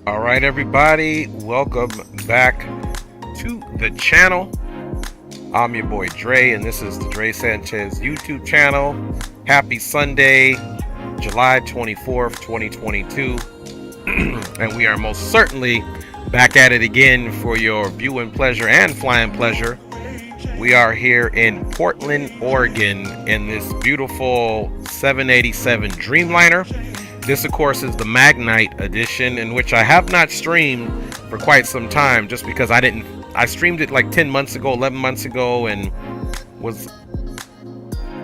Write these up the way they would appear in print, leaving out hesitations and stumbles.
All right, everybody, welcome back to the channel. I'm your boy Dre, and this is the Dre Sanchez YouTube channel. Happy Sunday, July 24th, 2022. And we are most certainly back at it again for your viewing pleasure and flying pleasure. We are here in Portland, Oregon in this beautiful 787 Dreamliner. This, of course, is the Magknight edition, in which I have not streamed for quite some time, just because I streamed it like 10 months ago, 11 months ago, and was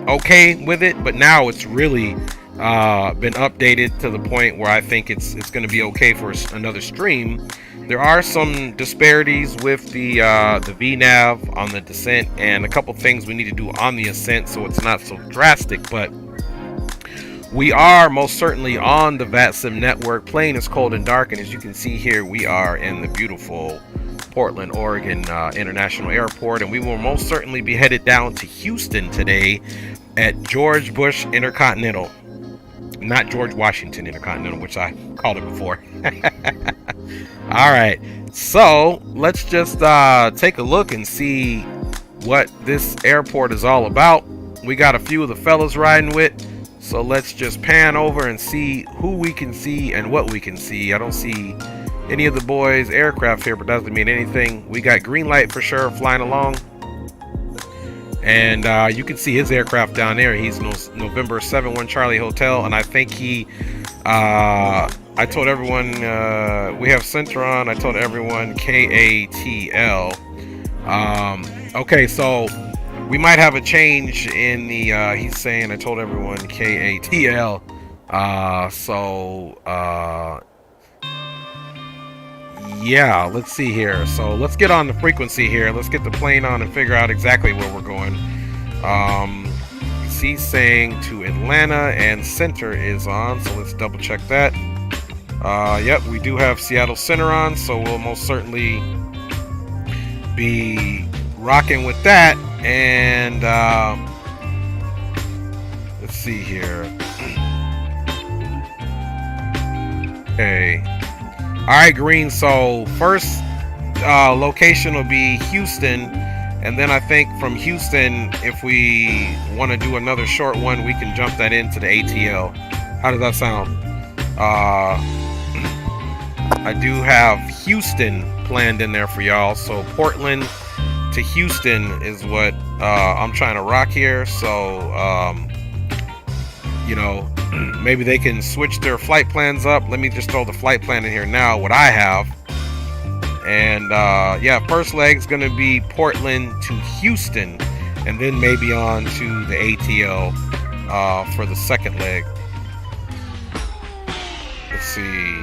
okay with it, but now it's really been updated to the point where I think it's going to be okay for another stream. There are some disparities with the VNav on the descent, and a couple things we need to do on the ascent, so it's not so drastic, but we are most certainly on the VATSIM network. Playing is cold and dark, and as you can see here, we are in the beautiful Portland, Oregon International Airport, and we will most certainly be headed down to Houston today at George Bush Intercontinental. Not George Washington Intercontinental, which I called it before. All right, so let's just take a look and see what this airport is all about. We got a few of the fellas riding with, so let's just pan over and see who we can see and what we can see. I don't see any of the boys' aircraft here, but doesn't mean anything. We got green light for sure flying along, and you can see his aircraft down there. He's November 71 Charlie Hotel, and I think he I told everyone we have center on. I told everyone KATL. Okay, so we might have a change in the he's saying I told everyone KATL. Yeah, let's see here. So let's get on the frequency here. Let's get the plane on and figure out exactly where we're going. He's saying to Atlanta, and center is on, so let's double check that. Yep, we do have Seattle center on, so we'll most certainly be rocking with that. And let's see here. Okay. All right, Green. So first location will be Houston, and then I think from Houston, if we want to do another short one, we can jump that into the ATL. How does that sound? I do have Houston planned in there for y'all. So Portland to Houston is what I'm trying to rock here. So you know, maybe they can switch their flight plans up. Let me just throw the flight plan in here now, what I have. And yeah, first leg's gonna be Portland to Houston, and then maybe on to the ATL for the second leg. Let's see.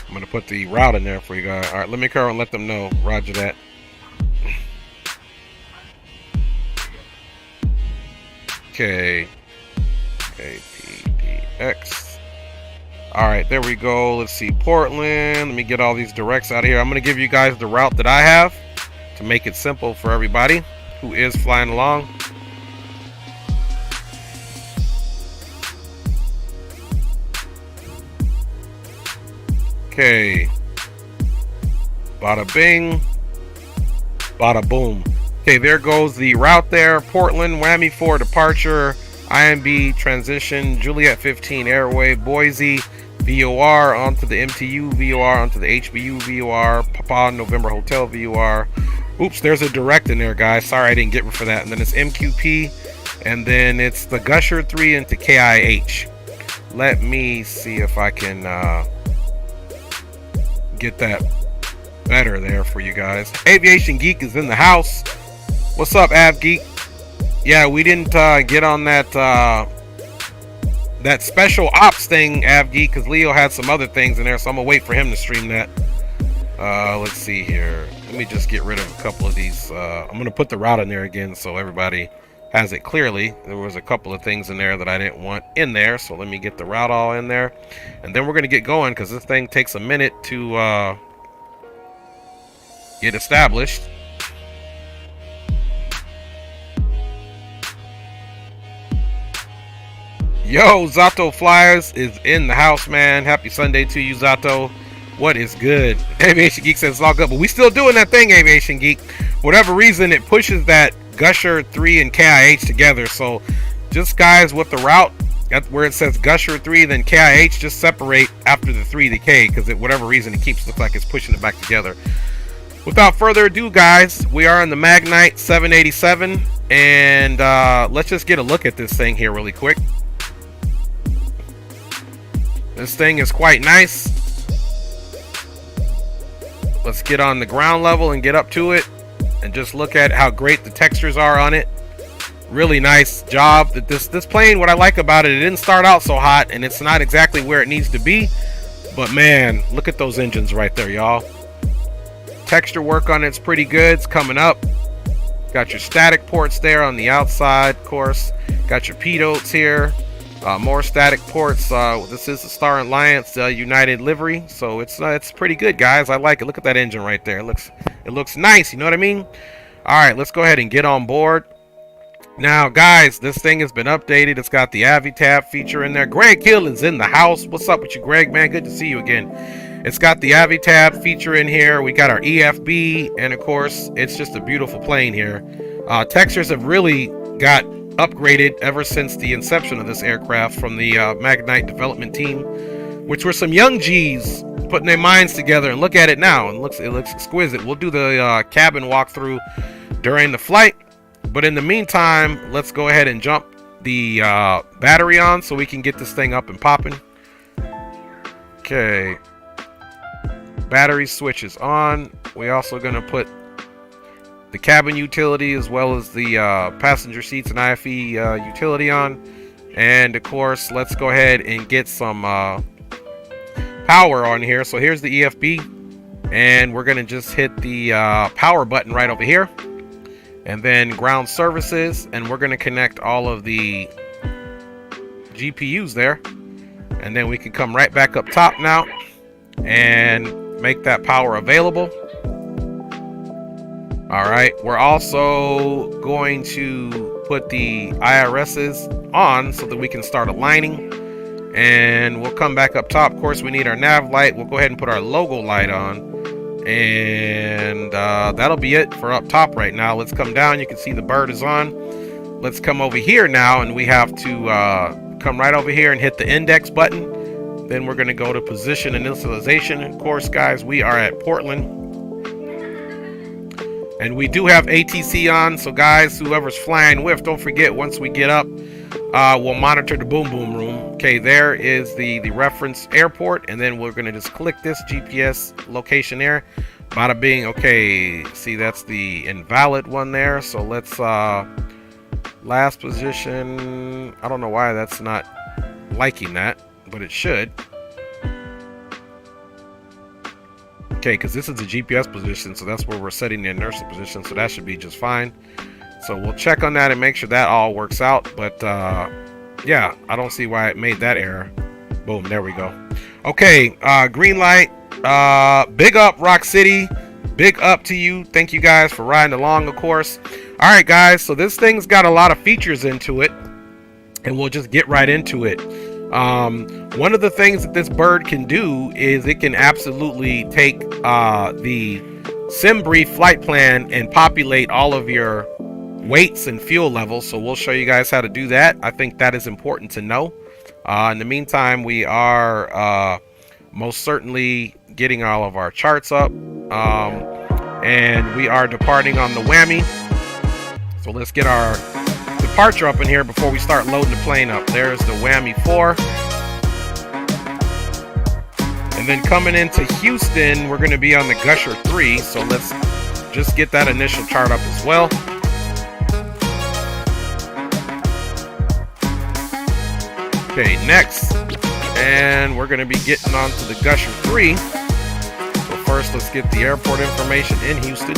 I'm gonna put the route in there for you guys. All right, let me go and let them know. Roger that. Okay. KPDX. All right, there we go. Let's see, Portland. Let me get all these directs out of here. I'm gonna give you guys the route that I have to make it simple for everybody who is flying along. Okay, bada bing, bada boom. Okay, there goes the route there. Portland, whammy for departure, IMB transition, Juliet 15 airway, Boise, VOR onto the MTU, VOR onto the HBU, VOR, Papa November Hotel, VOR. Oops, there's a direct in there, guys. Sorry I didn't get for that. And then it's MQP, and then it's the Gusher 3 into KIH. Let me see if I can get that better there for you guys. Aviation Geek is in the house. What's up, Av Geek? Yeah, we didn't get on that that special ops thing, Av Geek, because Leo had some other things in there, so I'm gonna wait for him to stream that. Let's see here. Let me just get rid of a couple of these. I'm gonna put the route in there again so everybody has it clearly. There was a couple of things in there that I didn't want in there, so let me get the route all in there, and then we're gonna get going because this thing takes a minute to get established. Yo, Zato Flyers is in the house, man. Happy Sunday to you, Zato. What is good? Aviation Geek says it's all good, but we still doing that thing, Aviation Geek. For whatever reason, it pushes that Gusher 3 and KIH together. So just guys with the route, where it says Gusher 3, then KIH, just separate after the 3 to K, because for whatever reason, it keeps looking like it's pushing it back together. Without further ado, guys, we are on the Magknight 787, and let's just get a look at this thing here really quick. This thing is quite nice. Let's get on the ground level and get up to it and just look at how great the textures are on it. Really nice job. That this plane, what I like about it, it didn't start out so hot, and it's not exactly where it needs to be, but man, look at those engines right there, y'all. Texture work on it's pretty good. It's coming up. Got your static ports there on the outside, of course. Got your pidotes here. More static ports. This is the Star Alliance United livery, so it's pretty good, guys. I like it. Look at that engine right there. It looks nice. You know what I mean? All right, let's go ahead and get on board. Now, guys, this thing has been updated. It's got the AviTab feature in there. Greg Hill is in the house. What's up with you, Greg? Man, good to see you again. It's got the AviTab feature in here. We got our EFB, and of course, it's just a beautiful plane here. Textures have really got upgraded ever since the inception of this aircraft from the Magknight development team, which were some young G's putting their minds together. And look at it now, and it looks exquisite. We'll do the cabin walkthrough during the flight, but in the meantime, let's go ahead and jump the battery on so we can get this thing up and popping. Okay, battery switch is on. We also gonna put the cabin utility as well as the passenger seats and IFE utility on, and of course let's go ahead and get some power on here. So here's the EFB, and we're gonna just hit the power button right over here, and then ground services, and we're gonna connect all of the GPUs there, and then we can come right back up top now and make that power available. All right, we're also going to put the IRSs on so that we can start aligning, and we'll come back up top. Of course, we need our nav light. We'll go ahead and put our logo light on, and that'll be it for up top right now. Let's come down. You can see the bird is on. Let's come over here now, and we have to come right over here and hit the index button. Then we're going to go to position and initialization. Of course, guys, we are at Portland. And we do have ATC on, so guys, whoever's flying with, don't forget, once we get up, we'll monitor the boom boom room. Okay, there is the reference airport, and then we're gonna just click this GPS location there. Bada bing. Okay, see, that's the invalid one there. So let's last position. I don't know why that's not liking that, but it should. Okay, because this is the GPS position, so that's where we're setting the inertial position, so that should be just fine. So we'll check on that and make sure that all works out. But yeah, I don't see why it made that error. Boom, there we go. Okay, green light. Big up, Rock City. Big up to you. Thank you guys for riding along, of course. All right, guys, so this thing's got a lot of features into it, and we'll just get right into it. One of the things that this bird can do is it can absolutely take the SimBrief flight plan and populate all of your weights and fuel levels. So we'll show you guys how to do that. I think that is important to know. In the meantime, we are most certainly getting all of our charts up, and we are departing on the whammy. So let's get our departure up in here before we start loading the plane up. There's the whammy 4. And then coming into Houston, we're going to be on the Gusher 3. So let's just get that initial chart up as well. Okay, next. And we're going to be getting onto the Gusher 3. So first, let's get the airport information in Houston.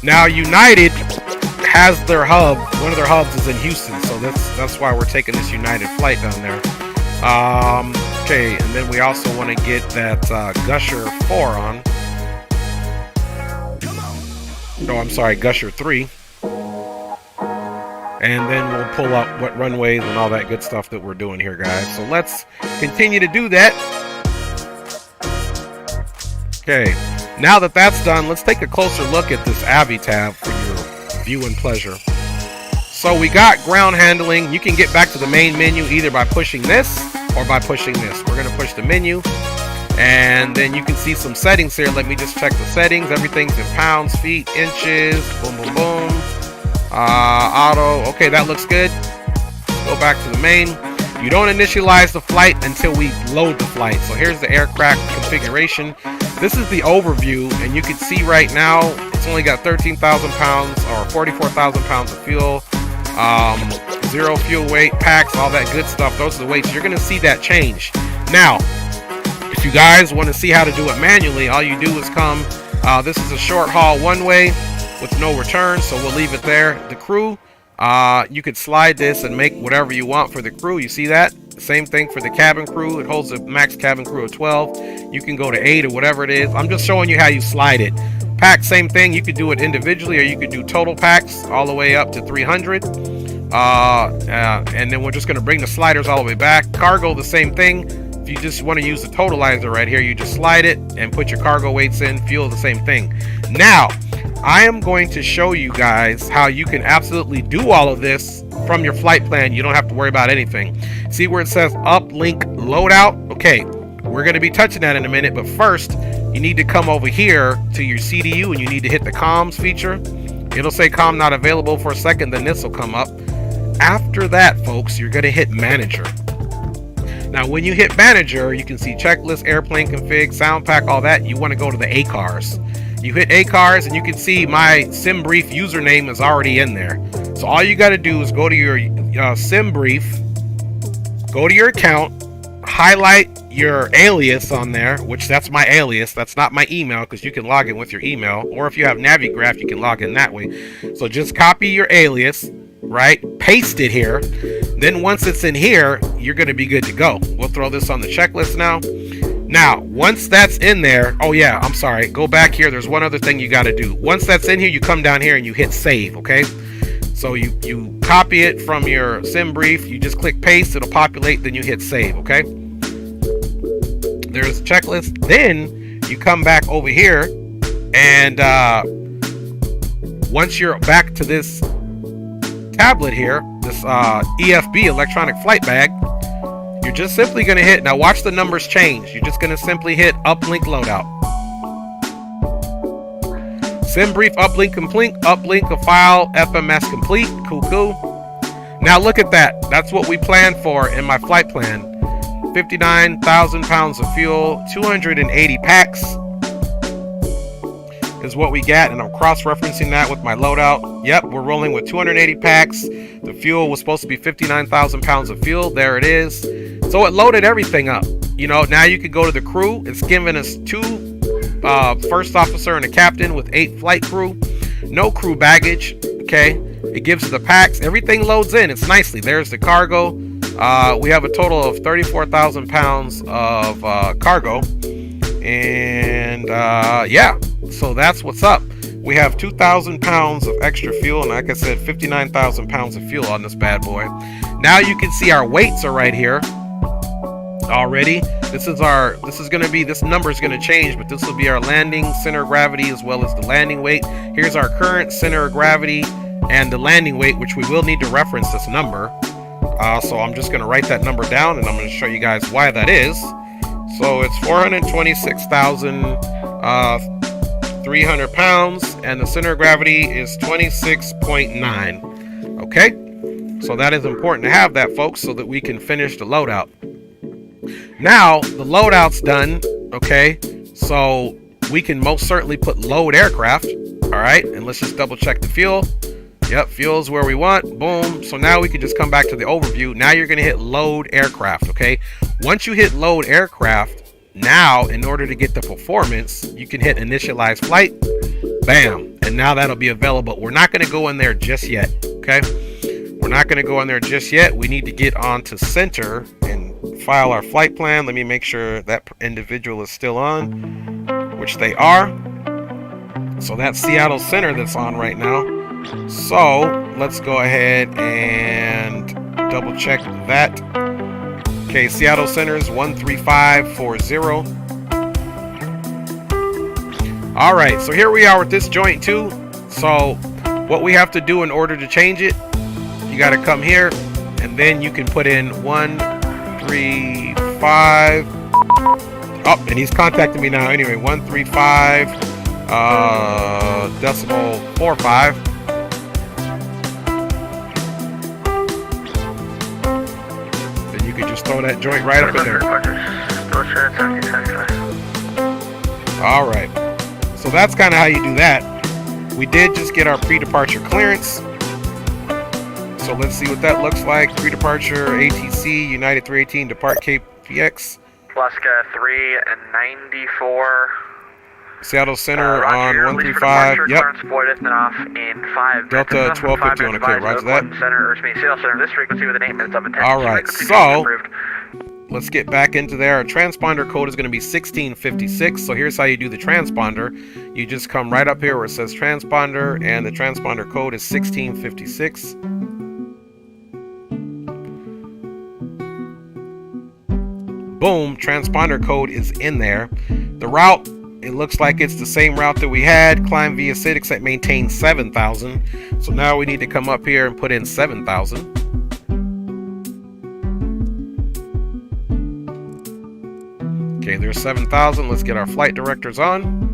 Now, United has their hub. One of their hubs is in Houston, so that's why we're taking this United flight down there. Okay, and then we also want to get that Gusher 4 on. No, I'm sorry, Gusher 3. And then we'll pull up what runways and all that good stuff that we're doing here, guys. So let's continue to do that. Okay, now that that's done, let's take a closer look at this Avi tab for your viewing pleasure. So we got ground handling. You can get back to the main menu either by pushing this or by pushing this. We're going to push the menu, and then you can see some settings here. Let me just check the settings. Everything's in pounds, feet, inches, boom, boom, boom. Auto, okay, that looks good. Go back to the main. You don't initialize the flight until we load the flight. So here's the aircraft configuration. This is the overview, and you can see right now it's only got 13,000 pounds or 44,000 pounds of fuel, 0 fuel weight, packs, all that good stuff. Those are the weights. You're going to see that change. Now, if you guys want to see how to do it manually, all you do is come. This is a short haul one way with no return, so we'll leave it there. The crew, you could slide this and make whatever you want for the crew. You see that? Same thing for the cabin crew. It holds a max cabin crew of 12. You can go to 8 or whatever it is. I'm just showing you how you slide it. Pack, same thing. You could do it individually, or you could do total packs all the way up to 300. And then we're just going to bring the sliders all the way back. Cargo, the same thing. If you just want to use the totalizer right here, you just slide it and put your cargo weights in. Fuel, the same thing. Now, I am going to show you guys how you can absolutely do all of this from your flight plan. You don't have to worry about anything. See where it says uplink loadout? Okay, we're going to be touching that in a minute, but first you need to come over here to your CDU and you need to hit the comms feature. It'll say comm not available for a second, then this will come up. After that, folks, you're going to hit manager. Now when you hit manager, you can see checklist, airplane config, sound pack, all that. You want to go to the ACARS. You hit ACARS and you can see my SimBrief username is already in there. So all you got to do is go to your SimBrief, go to your account, highlight your alias on there, which that's my alias. That's not my email, because you can log in with your email, or if you have Navigraph, you can log in that way. So just copy your alias, right? Paste it here. Then once it's in here, you're going to be good to go. We'll throw this on the checklist now. Now, once that's in there, oh yeah, I'm sorry, go back here. There's one other thing you got to do. Once that's in here, you come down here and you hit save, okay? So you copy it from your SimBrief, you just click paste, it'll populate, then you hit save, okay? There's a checklist. Then you come back over here, and once you're back to this tablet here, this EFB, electronic flight bag, you're just simply going to hit, now watch the numbers change. You're just going to simply hit uplink loadout. SimBrief uplink complete, uplink a file, FMS complete, cool. Now look at that. That's what we planned for in my flight plan. 59,000 pounds of fuel, 280 packs is what we got, and I'm cross-referencing that with my loadout. Yep, we're rolling with 280 packs. The fuel was supposed to be 59,000 pounds of fuel. There it is. So it loaded everything up. You know, now you can go to the crew. It's giving us 2 first officer and a captain with 8 flight crew. No crew baggage. Okay, it gives us the packs. Everything loads in. It's nicely. There's the cargo. We have a total of 34,000 pounds of cargo. And yeah, so that's what's up. We have 2,000 pounds of extra fuel, and like I said, 59,000 pounds of fuel on this bad boy. Now you can see our weights are right here already. This number is going to change, but this will be our landing center of gravity as well as the landing weight. Here's our current center of gravity and the landing weight, which we will need to reference this number. So I'm just going to write that number down, and I'm going to show you guys why that is. So it's 426,300 pounds, and the center of gravity is 26.9. Okay, so that is important to have that, folks, so that we can finish the loadout. Now the loadout's done. Okay, so we can most certainly put load aircraft. All right, and let's just double check the fuel. Yep, fuel's where we want. Boom. So now we can just come back to the overview. Now you're going to hit load aircraft. Okay, once you hit load aircraft, now in order to get the performance, you can hit initialize flight. Bam, and now that'll be available. We're not going to go in there just yet. Okay, we're not going to go in there just yet. We need to get onto center and file our flight plan. Let me make sure that individual is still on, which they are. So that's Seattle Center that's on right now. So let's go ahead and double check that. Okay, Seattle Center is 13540. All right, so here we are with this joint too. So what we have to do in order to change it, you got to come here, and then you can put in 135. Oh, and he's contacting me now. Anyway, 135 decimal 45. Then you can just throw that joint right up in there. All right. So that's kind of how you do that. We did just get our pre-departure clearance. So let's see what that looks like. Pre-departure ATC United 318 depart KPX. Alaska 394. Seattle Center on 135. Yep. Delta 1250 on okay. Roger that. All right. So let's get back into there. Our transponder code is going to be 1656. So here's how you do the transponder. You just come right up here where it says transponder, and the transponder code is 1656. Boom, transponder code is in there. The route, it looks like it's the same route that we had. Climb via Sidestick that maintains 7,000. So now we need to come up here and put in 7,000. Okay, there's 7,000. Let's get our flight directors on.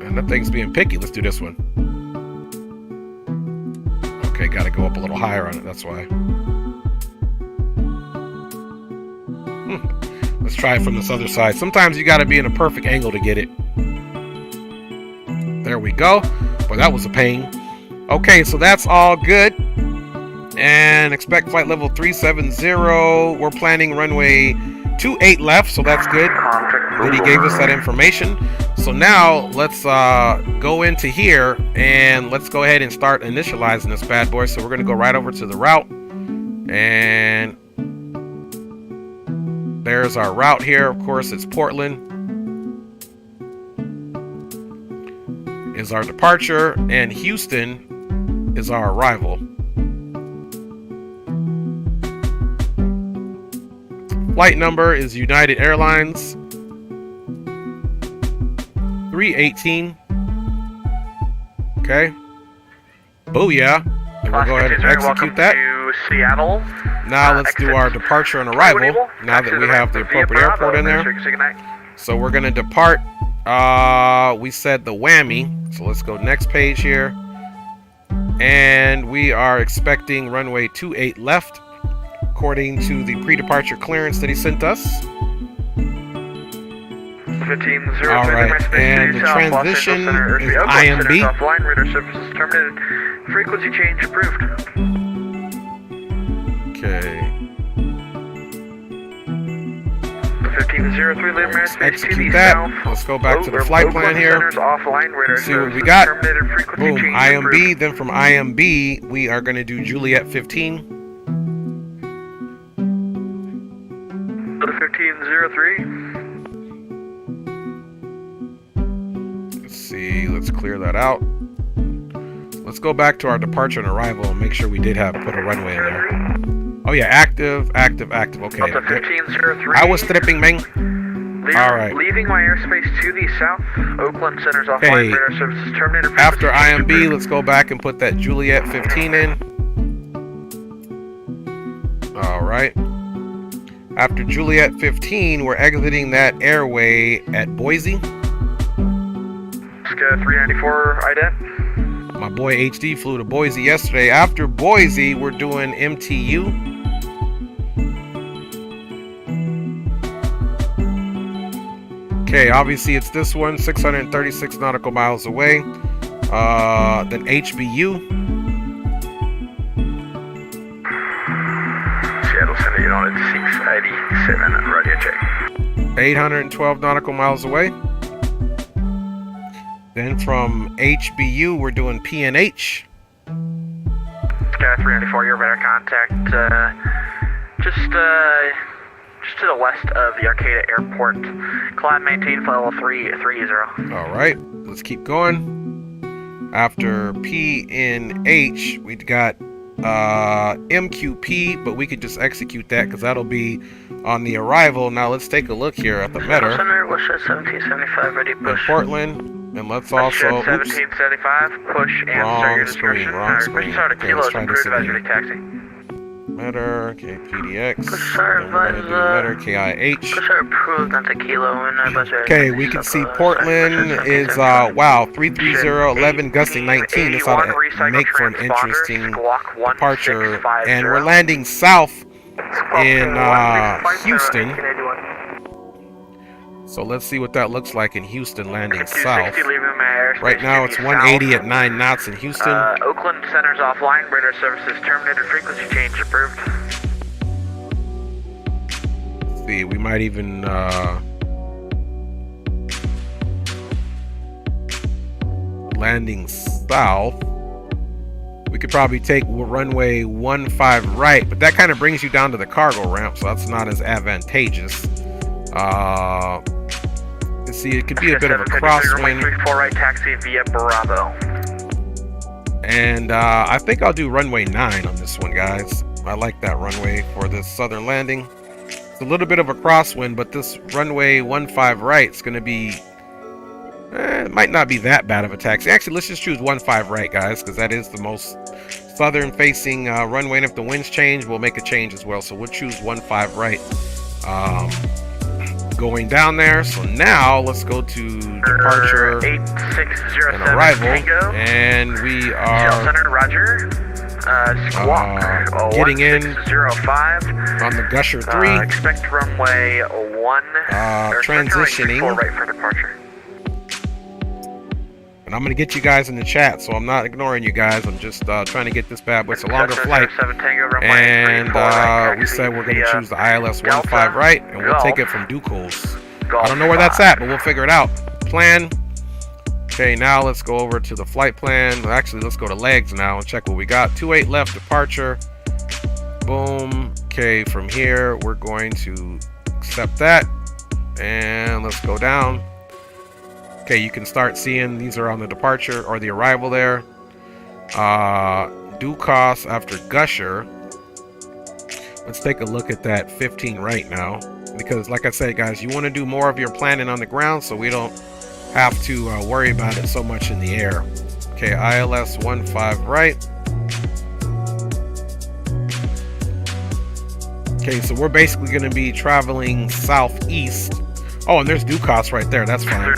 And that thing's being picky. Let's do this one. Okay, gotta go up a little higher on it, that's why. Let's try it from this other side. Sometimes you gotta be in a perfect angle to get it. There we go. Boy, that was a pain. Okay, so that's all good. And expect flight level 370. We're planning runway 28 left, so that's good. Then he gave us that information. So now let's go into here and let's go ahead and start initializing this bad boy. So we're going to go right over to the route, and there's our route here. Of course, it's Portland is our departure, and Houston is our arrival. Flight number is United Airlines 318. Okay. Booyah. And we'll go ahead and execute that. Seattle. Now let's do our departure and arrival. Now that we have the appropriate airport in there. So we're going to depart. We said the whammy. So let's go next page here. And we are expecting runway 28 left, according to the pre-departure clearance that he sent us. All right, and the transition is IMB. Frequency change approved. Okay. 1503 Let's execute that. Let's go back to the flight plan here. See what we got. Boom, IMB. Then from IMB, we are going to do Juliet 15. 1503. Let's see. Let's clear that out. Let's go back to our departure and arrival and make sure we did have put a runway in there. Oh yeah, active. Okay. I was stripping, man. All right. Leaving my airspace to the south. Oakland Center's offline radar services terminated. After IMB, let's go back and put that Juliet 15 in. All right. After Juliet 15, we're exiting that airway at Boise. 394 ident. My boy HD flew to Boise yesterday. After Boise, we're doing MTU. Okay, obviously it's this one, 636 nautical miles away. Then HBU. Seattle Center, you know, it's 687 radio check. 812 nautical miles away. Then from HBU, we're doing PNH. Sky 394, your radar contact. Just just to the west of the Arcata Airport. Climb, maintain flight level 330. All right, let's keep going. After P and H, we got MQP, but we could just execute that because that'll be on the arrival. Now let's take a look here at the meter. Center, Westjet 1775, ready, push. In Portland, and let's also. Oops, 1775, push and start your discretion. Wrong screen. Start a Okay, kilo, let's try this advisory again. taxi. Meter, okay, PDX. Corsair And we're gonna do meter, KIH. Corsair approved on the kilo and advisory. Okay, we can see Portland is wow, 33011 gusting 19. This ought to make for an interesting departure, and we're landing south in Houston. So let's see what that looks like in Houston, landing south. Right now it's 180 at 9 knots in Houston. Oakland center's offline. Radar services terminated. Frequency change approved. Let's see, we might even landing south. We could probably take runway 15 right, but that kind of brings you down to the cargo ramp, so that's not as advantageous. Let's see, it could be a bit of a crosswind. 34 right, taxi via Bravo. And I think I'll do runway 9 on this one, guys. I like that runway for this southern landing. It's a little bit of a crosswind, but this runway 15 right is going to be, it might not be that bad of a taxi. Actually, let's just choose 15 right, guys, because that is the most southern facing runway. And if the winds change, we'll make a change as well. So we'll choose 15 right. Going down there. So now let's go to departure and arrival, and we are Center, Roger. Squawk getting in 1605 on the Gusher 3. Expect runway 1. Transitioning. 4 right for departure. And I'm gonna get you guys in the chat, so I'm not ignoring you guys. I'm just trying to get this bad boy. It's a longer flight, and we said we're gonna choose the ILS 15 right, and we'll take it from Ducos. I don't know where that's at, but we'll figure it out. Plan. Okay, now let's go over to the flight plan. Actually, let's go to legs now and check what we got. 28 left departure. Boom. Okay, from here we're going to accept that, and let's go down. Okay, you can start seeing these are on the departure or the arrival there. Due cost after Gusher. Let's take a look at that 15 right now, because like I said, guys, you want to do more of your planning on the ground so we don't have to worry about it so much in the air. Okay, ILS 15 right. Okay, so we're basically going to be traveling southeast. Oh, and there's due cost right there. That's fine.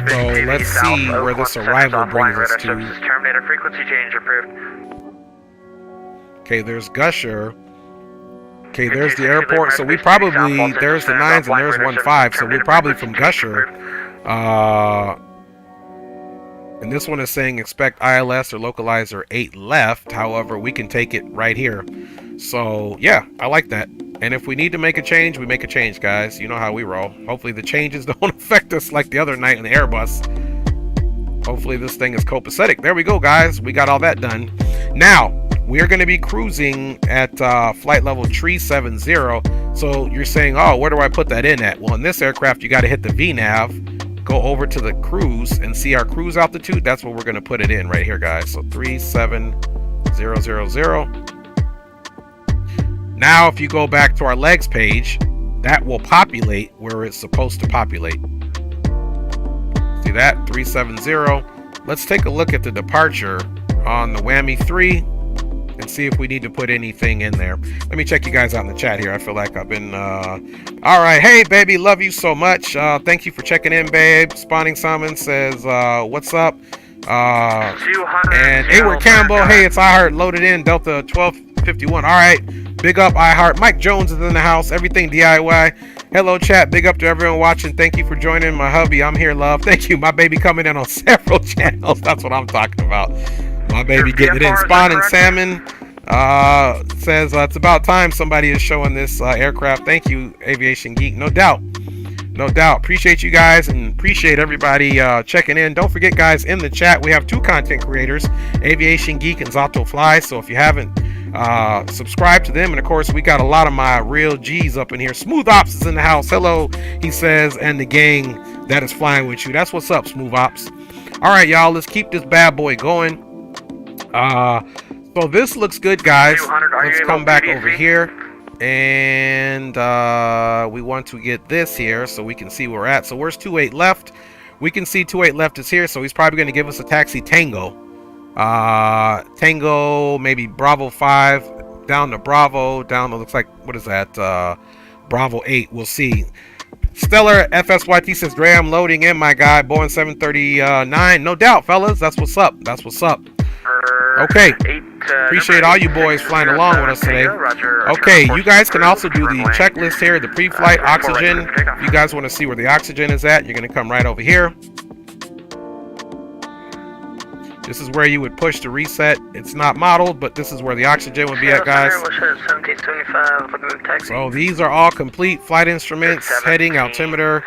So let's see where this arrival brings us to. Frequency change approved. Okay, there's Gusher. Okay, there's the airport. So we probably, there's the 9s and there's 15. So we're probably from Gusher. And this one is saying expect ILS or localizer 8 left. However, we can take it right here. So yeah, I like that. And if we need to make a change, we make a change, guys. You know how we roll. Hopefully the changes don't affect us like the other night in the Airbus. Hopefully this thing is copacetic. There we go, guys. We got all that done. Now, we're going to be cruising at flight level 370. So you're saying, oh, where do I put that in at? Well, in this aircraft, you got to hit the VNAV, go over to the cruise, and see our cruise altitude. That's where we're going to put it in right here, guys. So 37000. Now, if you go back to our legs page, that will populate where it's supposed to populate. See that? 370. Let's take a look at the departure on the Whammy 3 and see if we need to put anything in there. Let me check you guys out in the chat here. I feel like I've been... All right. Hey, baby. Love you so much. Thank you for checking in, babe. Spawning Summon says, what's up? And Ayward Campbell. Hey, it's iHeart loaded in. Delta 1251. All right. Big up iHeart. Mike Jones is in the house. Everything DIY. Hello, chat. Big up to everyone watching. Thank you for joining my hubby. I'm here, love. Thank you. My baby coming in on several channels. That's what I'm talking about. My baby getting it in. Spawning Salmon says it's about time somebody is showing this aircraft. Thank you, Aviation Geek. No doubt. No doubt. Appreciate you guys and appreciate everybody checking in. Don't forget, guys, in the chat, we have 2 content creators, Aviation Geek and Zato Fly. So if you haven't Subscribe to them, and of course we got a lot of my real G's up in here. Smooth Ops is in the house. Hello, he says, and the gang that is flying with you. That's what's up, Smooth Ops. All right, y'all, let's keep this bad boy going. So this looks good, guys. Let's come back over here, and we want to get this here so we can see where we're at. So where's 28 left? We can see 28 left is here, so he's probably going to give us a taxi Tango. Tango, maybe Bravo 5, down to Bravo, down to, looks like, what is that? Bravo 8, we'll see. Stellar FSYT says, Dre, I'm loading in, my guy. Boeing 739. No doubt, fellas. That's what's up. That's what's up. Okay. Appreciate all you boys flying along with us today. Okay, you guys can also do the checklist here, the pre-flight oxygen. If you guys want to see where the oxygen is at, you're going to come right over here. This is where you would push to reset. It's not modeled, but this is where the oxygen would be at, guys. So these are all complete flight instruments, heading, altimeter.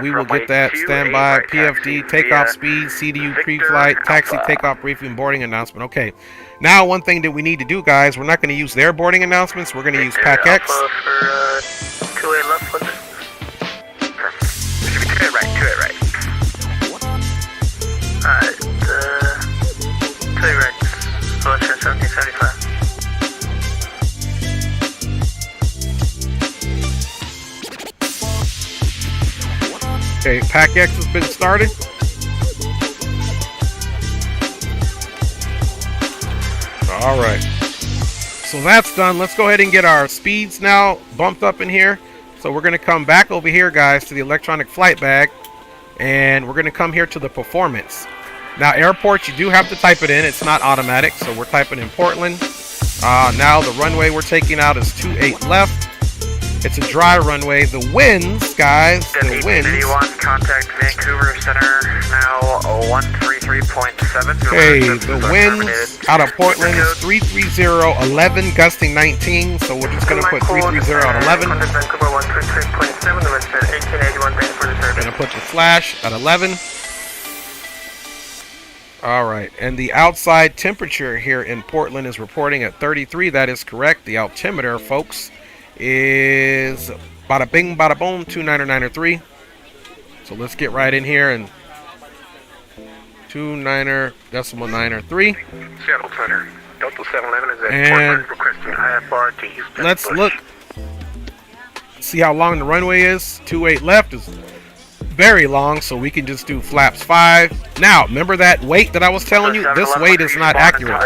We will get that. Standby, PFD, takeoff speed, CDU pre-flight, taxi, takeoff briefing, boarding announcement. Okay. Now, one thing that we need to do, guys, we're not going to use their boarding announcements. We're going to use PAC-X. Okay, PAC-X has been started. All right. So that's done. Let's go ahead and get our speeds now bumped up in here. So we're going to come back over here, guys, to the electronic flight bag. And we're going to come here to the performance. Now, airports, you do have to type it in. It's not automatic. So we're typing in Portland. Now the runway we're taking out is 28 left. It's a dry runway. The winds, guys, the winds. Contact Vancouver Center now 133.7. Okay, the winds out of Portland is 330.11, gusting 19. So we're just going to put 330 at 11. Going to put the flash at 11. All right, and the outside temperature here in Portland is reporting at 33. That is correct. The altimeter, folks, is bada bing bada boom 2993. So let's get right in here and 29.93. Seattle Center, Delta 711 is at and requesting IFR to use. Let's look, see how long the runway is. 28 left is very long, so we can just do flaps 5. Now, remember that weight that I was telling you? This weight is not accurate.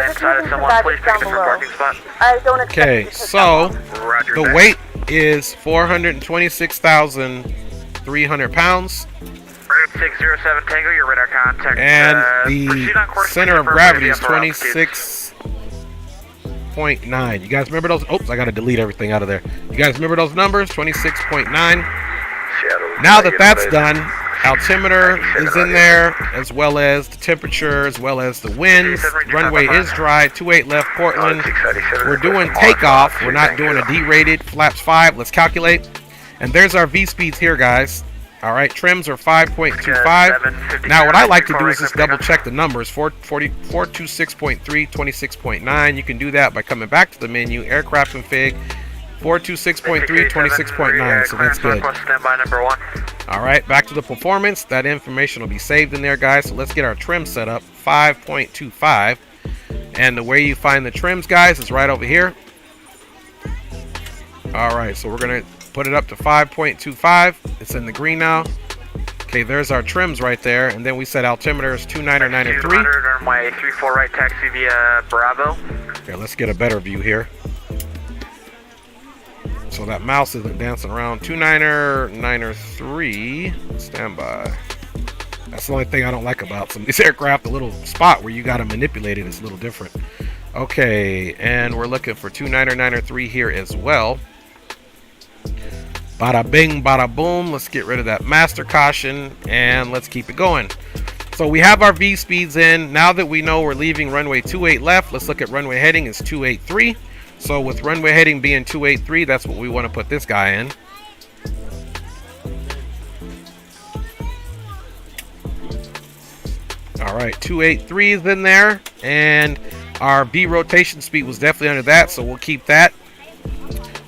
Okay, so the weight is 426,300 pounds. 607 Tango, your radar contact. And the center of gravity is 26.9. You guys remember those? Oops, I got to delete everything out of there. You guys remember those numbers? 26.9. Now that that's done, altimeter is in there, as well as the temperature, as well as the winds. Runway is dry. 28 left, Portland. We're doing takeoff. We're not doing a D-rated. Flaps 5. Let's calculate. And there's our V speeds here, guys. All right, trims are 5.25. Now, what I like to do is just double check the numbers. 426.3, 26.9. You can do that by coming back to the menu, aircraft config. 426.3, 26.9, so that's good. All right, back to the performance. That information will be saved in there, guys. So let's get our trim set up, 5.25. And the way you find the trims, guys, is right over here. All right, so we're going to put it up to 5.25. It's in the green now. Okay, there's our trims right there. And then we said altimeter is 2993. Runway 34 right, taxi via Bravo. Okay, let's get a better view here. So that mouse isn't dancing around. 2993. Standby. That's the only thing I don't like about some of these aircraft. The little spot where you got to manipulate it is a little different. Okay, and we're looking for 2993 here as well. Bada bing, bada boom. Let's get rid of that master caution and let's keep it going. So we have our V speeds in. Now that we know we're leaving runway 28 left, let's look at runway heading is 283. So with runway heading being 283, that's what we want to put this guy in. All right, 283 is in there. And Our V rotation speed was definitely under that, so we'll keep that.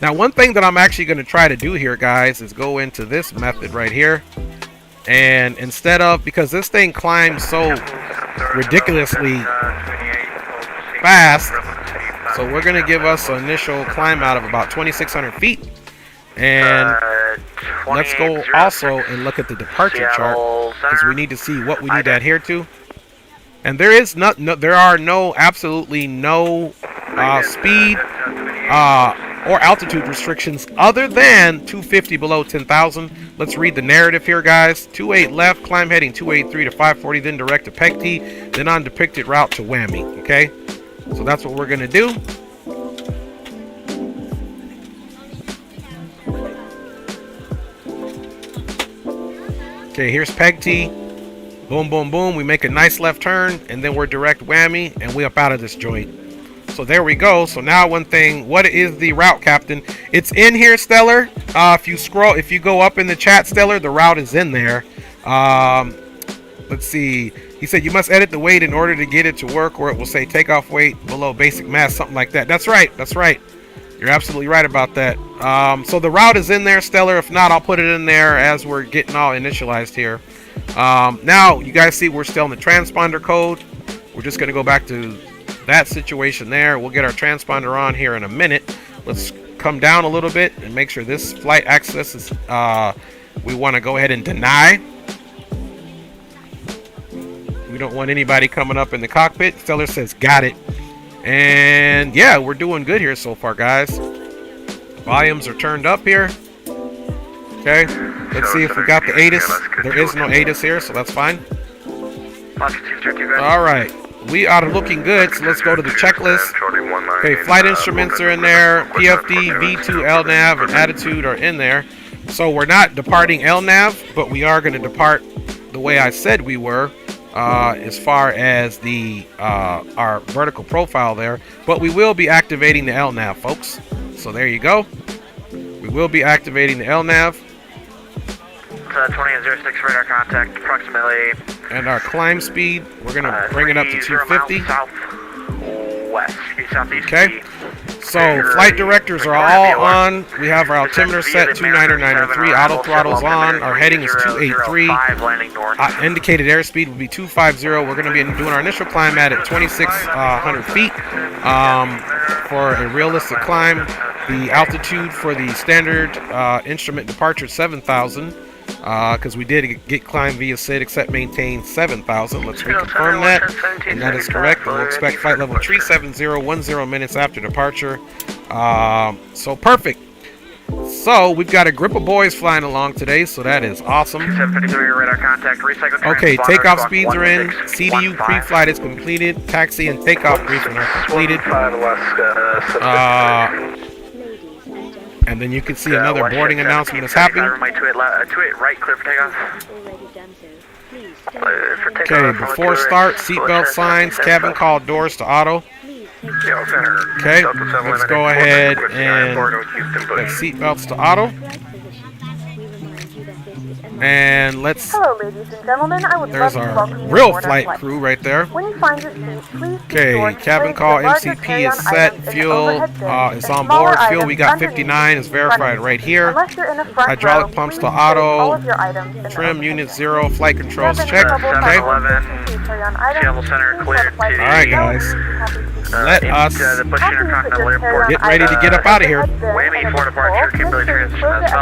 Now, one thing that I'm actually going to try to do here, guys, is go into this method right here. And instead of, because this thing climbs so ridiculously fast, so we're going to give us an initial climb out of about 2,600 feet. And let's go also and look at the departure chart, because we need to see what we need to adhere to. And there is there are absolutely no speed or altitude restrictions other than 250 below 10,000. Let's read the narrative here, guys. 28 left, climb heading 283 to 540, then direct to Pecti, then on depicted route to Whammy. Okay, so that's what we're gonna do. Okay, here's Pecti. Boom, boom, boom. We make a nice left turn, and then we're direct Whammy, and we up out of this joint. So there we go. So now one thing, what is the route, Captain? It's in here, Stellar. If you go up in the chat, Stellar, the route is in there. Let's see. He said you must edit the weight in order to get it to work, or it will say takeoff weight below basic mass, something like that. That's right. That's right. You're absolutely right about that. So the route is in there, Stellar. If not, I'll put it in there as we're getting all initialized here. Now, you guys see we're still in the transponder code. We're just going to go back to that situation there. We'll get our transponder on here in a minute. Let's come down a little bit and make sure this flight access is, we want to go ahead and deny. We don't want anybody coming up in the cockpit. Stellar says, got it. And yeah, we're doing good here so far, guys. Volumes are turned up here. Okay, let's see if we got the ATIS. There is no ATIS here, so that's fine. All right, we are looking good, so let's go to the checklist. Okay, flight instruments are in there. PFD, V2, LNAV, and attitude are in there. So we're not departing LNAV, but we are going to depart the way I said we were, as far as the our vertical profile there. But we will be activating the LNAV, folks. So there you go. We will be activating the LNAV. 20 and 06 radar contact approximately. And our climb speed, we're going to bring it up to 250. Southwest, southeast. Okay. So flight directors are all on. We have our altimeter set 2993. Auto throttle's on. Our heading is 283. Indicated airspeed will be 250. We're going to be doing our initial climb at 2,600 feet for a realistic climb. The altitude for the standard instrument departure is 7,000. Because we did get climb via SID, except maintain 7,000. Let's reconfirm that, and that is correct. And we'll expect flight level 370, 10 minutes after departure. So perfect. So we've got a grip of boys flying along today, so that is awesome. 753 radar contact, recycle. Okay, takeoff speeds are in. CDU pre-flight is completed. Taxi and takeoff briefing are completed. And then you can see another boarding announcement is happening. Right, clear for takeoff. Okay, before start, seatbelt signs, cabin call, doors to auto. Okay, let's go ahead and put seatbelts to auto. And let's. Hello, ladies and gentlemen. I would There's love to our welcome you real aboard flight our crew right there. When you find your seat, please Okay, cabin call MCP is set. Fuel is on board. Fuel we got 59 is verified right here. Hydraulic pumps to auto. Trim unit 0. Flight controls checked. Okay. Alright, guys. Let us get ready to get up out of here.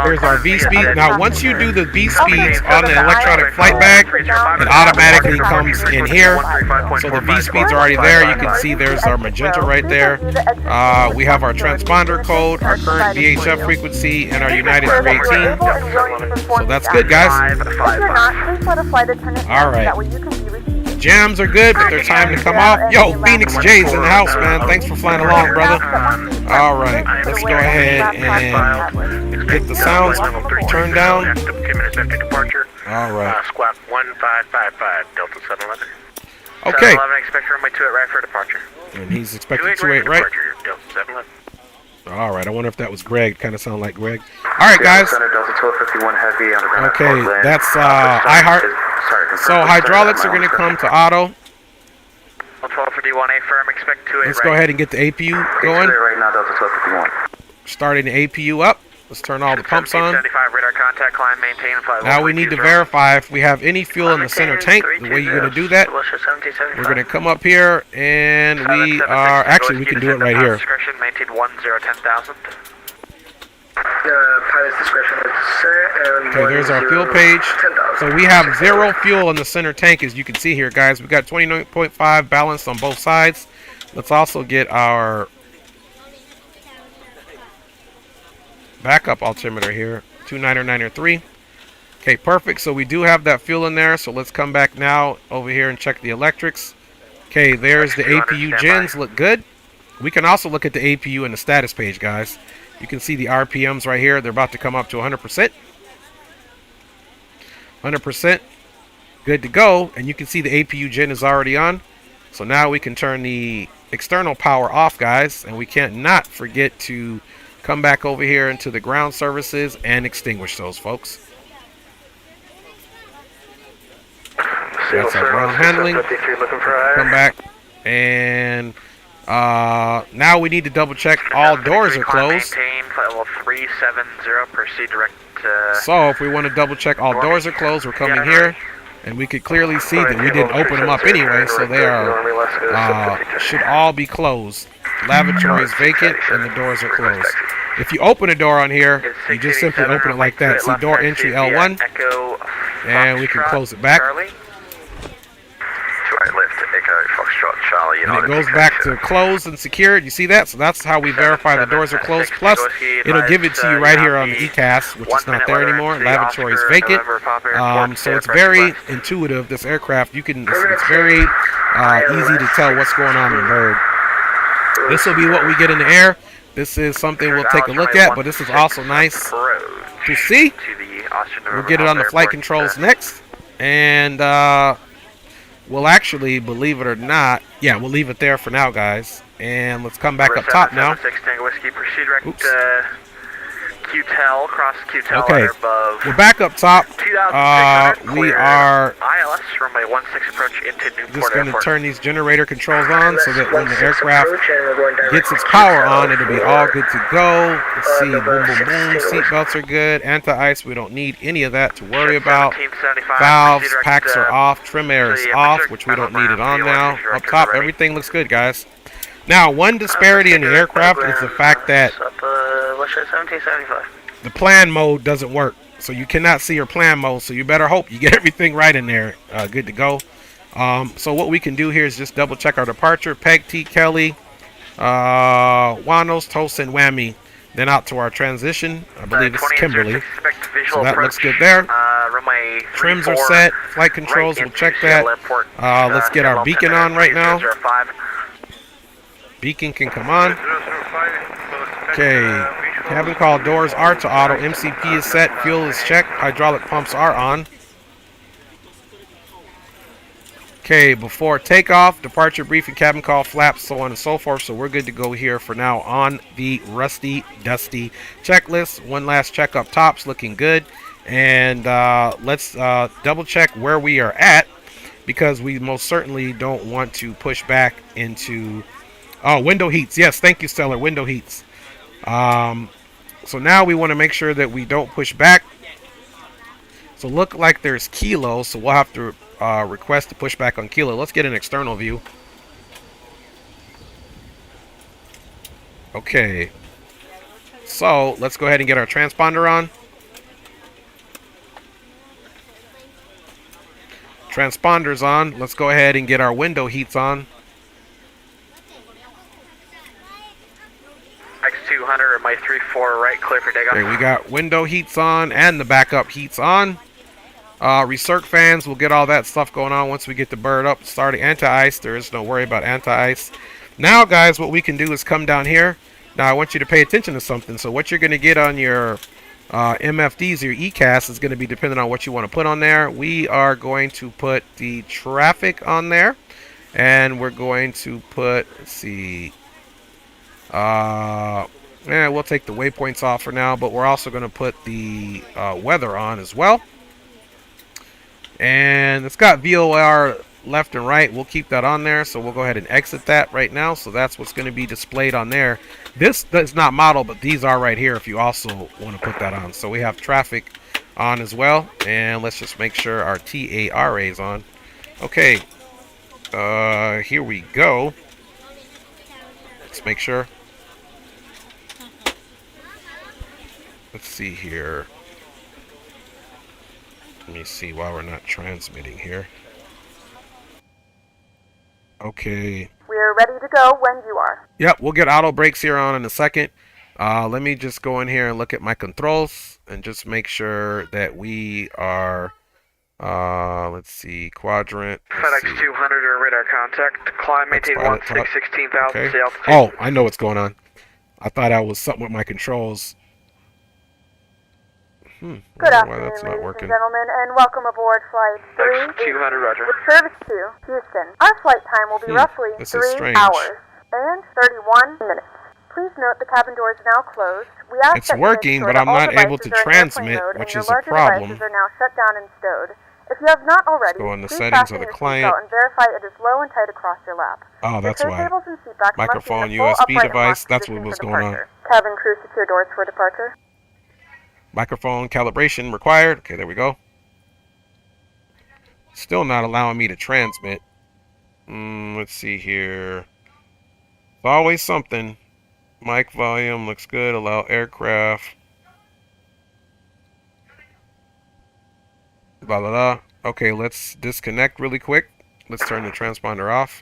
Here's our V speed. Now, once you do the V speeds on the electronic flight bag, it automatically comes in here. So the V speeds are already there. You can see there's our magenta right there. We have our transponder code, our current VHF frequency, and our United 318. So that's good, guys. Alright. Jams are good, but they're time to come off. Yo, Phoenix J's in the house, man. Thanks for flying along, brother. Alright, let's go ahead and get the sounds turned down. Alright. Squawk 1555, Delta 711. Okay. 711, expect runway 28 right for departure. And he's expecting 28 right. Delta 711. Alright, I wonder if that was Greg. Kind of sound like Greg. Alright, guys. Okay, that's iHeart. So hydraulics are going to come to auto. 51A firm, expect 28 Let's go ahead and get the APU going. Right now, Delta 1251. Starting the APU up. Let's turn all the pumps on. 75 radar contact, climb, maintain, fly. Now we need to verify if we have any fuel in the center tank. The way you're going to do that, we're going to come up here and we are, actually we can do it right here. Discretion, maintain 1010,000. Pilot's discretion is set, and Okay, there's our fuel page. So we have 0 fuel in the center tank, as you can see here, guys. We got 29.5 balanced on both sides. Let's also get our backup altimeter here, 29903. Okay, perfect. So we do have that fuel in there. So let's come back now over here and check the electrics. Okay, there's the APU gens, look good. We can also look at the APU in the status page, guys. You can see the RPMs right here. They're about to come up to 100%. 100%. Good to go. And you can see the APU gen is already on. So now we can turn the external power off, guys. And we can't not forget to come back over here into the ground services and extinguish those, folks. That's our ground handling. Come back. And now we need to double check all doors are closed. So if we want to double check all doors are closed, we're coming here. And we could clearly see that we didn't open them up anyway, so they are should all be closed. Lavatory is vacant and the doors are closed. If you open a door on here, you just simply open it like that. See door entry L1, and we can close it back. And it goes back to closed and secured. You see that? So that's how we verify the doors are closed. Plus, it'll give it to you right here on the ECAS, which is not there anymore. Lavatory is vacant. So it's very intuitive, this aircraft. It's very easy to tell what's going on in the bird. This will be what we get in the air. This is something we'll take a look at, but this is also nice to see. We'll get it on the flight controls next. And we'll actually, believe it or not, yeah, we'll leave it there for now, guys. And let's come back up top now. Oops. QTEL, cross QTEL, okay, above. We're back up top. We are ILS runway 16 approach into Newport just going to Airport. turn these generator controls on so that when the aircraft gets its power on, it'll be all good to go. Let's see, boom, boom, boom. Seat belts are good. Anti-ice, we don't need any of that to worry about. Valves, packs are off. Trim air is off, which we don't need it on now. Up top, everything looks good, guys. Now, one disparity in the aircraft is the fact that the plan mode doesn't work. So you cannot see your plan mode, so you better hope you get everything right in there. Good to go. So what we can do here is just double check our departure. Peg, T, Kelly, Wanos, Toast, and Whammy. Then out to our transition. I believe it's Kimberly. So that looks good there. Trims are set. Flight controls, we'll check that. Let's get our beacon on right now. Beacon can come on. Okay. Cabin call doors are to auto. MCP is set. Fuel is checked. Hydraulic pumps are on. Okay, before takeoff, departure briefing, cabin call, flaps, so on and so forth. So we're good to go here for now on the rusty, dusty checklist. One last check up top's looking good. And let's double check where we are at, because we most certainly don't want to push back into... Oh, window heats. Yes, thank you, Stellar. Window heats. So now we want to make sure that we don't push back. So look like there's kilo, so we'll have to request to push back on kilo. Let's get an external view. Okay. So let's go ahead and get our transponder on. Transponder's on. Let's go ahead and get our window heats on. X200 or my 3-4 right, clear for takeoff. Okay, we got window heats on and the backup heats on. Recirc fans, we'll get all that stuff going on once we get the bird up. Starting anti-ice, there is no worry about anti-ice. Now, guys, what we can do is come down here. Now, I want you to pay attention to something. So what you're going to get on your MFDs, your ECAS, is going to be dependent on what you want to put on there. We are going to put the traffic on there. And we're going to put, let's see... we'll take the waypoints off for now, but we're also going to put the weather on as well. And it's got VOR left and right. We'll keep that on there. So we'll go ahead and exit that right now. So that's what's going to be displayed on there. This does not model, but these are right here if you also want to put that on. So we have traffic on as well. And let's just make sure our TARA is on. Okay. Here we go. Let's make sure. Let's see here. Let me see while we're not transmitting here. Okay. We're ready to go when you are. Yep, we'll get auto brakes here on in a second. Let me just go in here and look at my controls and just make sure that we are, let's see, quadrant. FedEx 200 or radar contact. Climb, maintain 16,000, okay. stay altitude. Oh, I know what's going on. I thought I was something with my controls. Good afternoon, that's not ladies working. and gentlemen, and welcome aboard Flight 3 200, roger. with service to Houston. Our flight time will be roughly this is 3 strange. hours and 31 minutes. Please note the cabin doors are now closed. We ask It's that you make working, sure but that I'm all not able devices to are in transmit, airplane mode which and is your a larger problem. devices are now shut down and stowed. If you have not already, Go in the please settings fasten of the your client. seatbelt and verify it is low and tight across your lap. Oh, that's Your why. tables and seat backs must be Microphone, in the full USB upright and device, locked that's what position was for going on. departure. Cabin crew secure doors for departure. Microphone calibration required. Okay, there we go. Still not allowing me to transmit. Let's see here. Always something. Mic volume looks good. Allow aircraft. Blah, blah, blah. Okay, let's disconnect really quick. Let's turn the transponder off.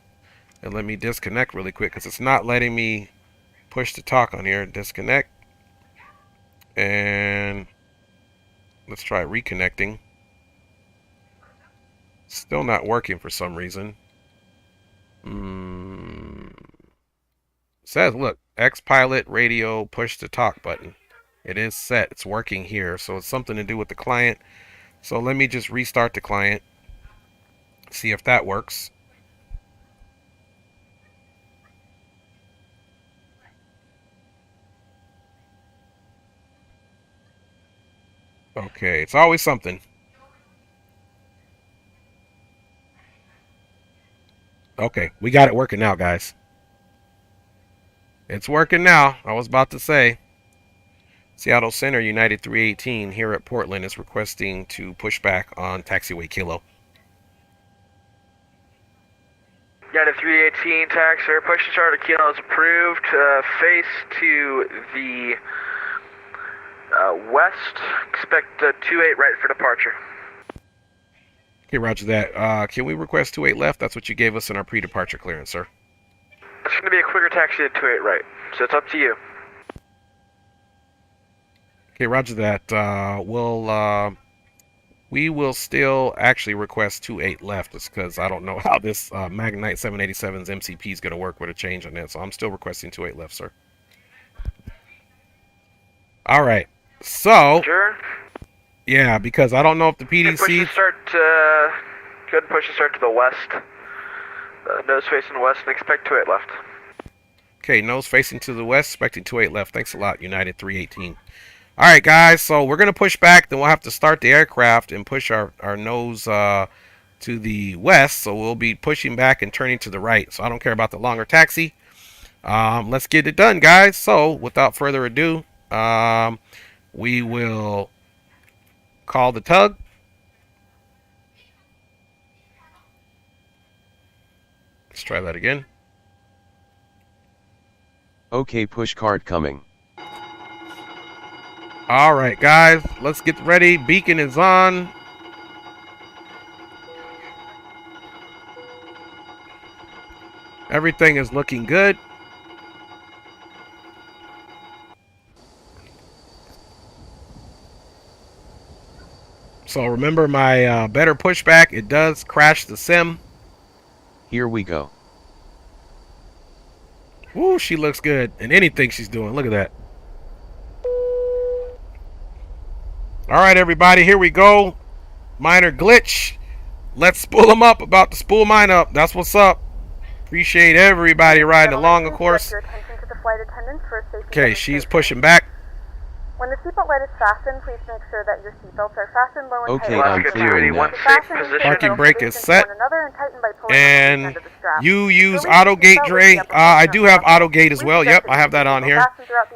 And let me disconnect really quick because it's not letting me push to talk on here. Disconnect. And let's try reconnecting. Still not working for some reason. Says, look, X pilot radio push to talk button. It is set. It's working here. So it's something to do with the client. So let me just restart the client. See if that works. Okay, it's always something. Okay, we got it working now, guys. It's working now. I was about to say. Seattle Center, United 318 here at Portland is requesting to push back on taxiway Kilo. United 318 taxi, push to start at Kilo is approved. Face to the west. Expect 28 right for departure. Okay, roger that. Can we request 28 left? That's what you gave us in our pre-departure clearance, sir. It's going to be a quicker taxi to 28 right, so it's up to you. Okay, roger that. We will still actually request 28 left. It's because I don't know how this Magknight 787's MCP is going to work with a change on that. So I'm still requesting 28 left, sir. All right. So, Sure. Yeah, because I don't know if the Push PDC... to start, go ahead and push to start to the west. Nose facing west and expect 28 left. Okay, nose facing to the west, expecting 28 left. Thanks a lot, United 318. All right, guys, so we're going to push back. Then we'll have to start the aircraft and push our nose to the west. So we'll be pushing back and turning to the right. So I don't care about the longer taxi. Let's get it done, guys. So without further ado, we will call the tug. Let's try that again. Okay, push card coming. All right, guys, let's get ready. Beacon is on. Everything is looking good. So remember my better pushback. It does crash the sim. Here we go. Woo, she looks good in anything she's doing. Look at that. All right, everybody, here we go. Minor glitch. Let's spool them up. About to spool mine up. That's what's up. Appreciate everybody riding along, of course. Okay, she's pushing back. When the seatbelt light is fastened, please make sure that your seatbelts are fastened low and Okay, tight. I'm clearing one now. safe position. Parking brake is set. And And you use auto gate, Dre. I do have auto gate as well. Yep, I have that on here.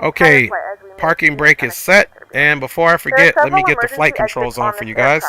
Okay, parking brake is set. And before I forget, let me get the flight controls on for you guys.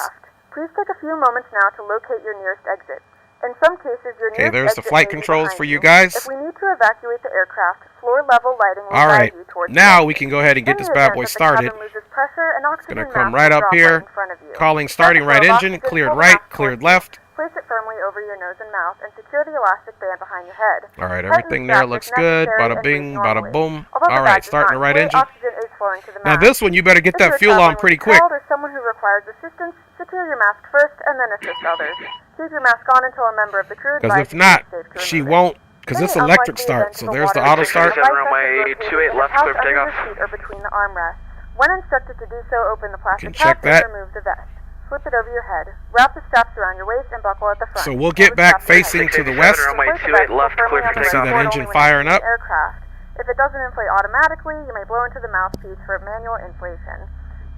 Please take a few moments now to locate your nearest exit. In some cases, your Okay, nearest there's the exit flight may be controls behind for you guys. If we need to evacuate the aircraft, floor level lighting will All right, guide you towards now the we can go ahead and get In this the bad event boy that the started. cabin loses pressure, an oxygen Gonna come mask right will up drop here, in front of you. calling Press starting the right glove engine, oxygen, cleared pull the right, mask cleared towards you. left. Place it firmly over your nose and mouth and secure the elastic band behind your head. All right, Tighten everything the there strap looks if good. necessary Bada and bing, breathe bada normally. boom. Although All the right, bag does starting the not right inflate, engine. oxygen is flowing to the Now mask. this one, you better get If you that are fuel on traveling pretty with a quick. child or someone who requires assistance, secure your mask first and then assist others. Keep your mask on until a member of the crew Because if advises you not, it's safe to she remove it. won't. Because In it's the electric unlikely start. event So of a there's the water auto start. accident, the Runway light sensor is 28 located left, in the clear for pouch under takeoff. your seat or between the armrests. When instructed to do so, open the plastic can check pouch that. and remove the vest. Slip it over your head. Wrap the straps around your waist and buckle at the front. So we'll Pull get the back straps ahead. facing to the 687, west. runway Place the 28 vest left, firmly clear on for the See takeoff. that dashboard engine only when firing entering up? the aircraft. If it doesn't inflate automatically, you may blow into the mouthpiece for manual inflation.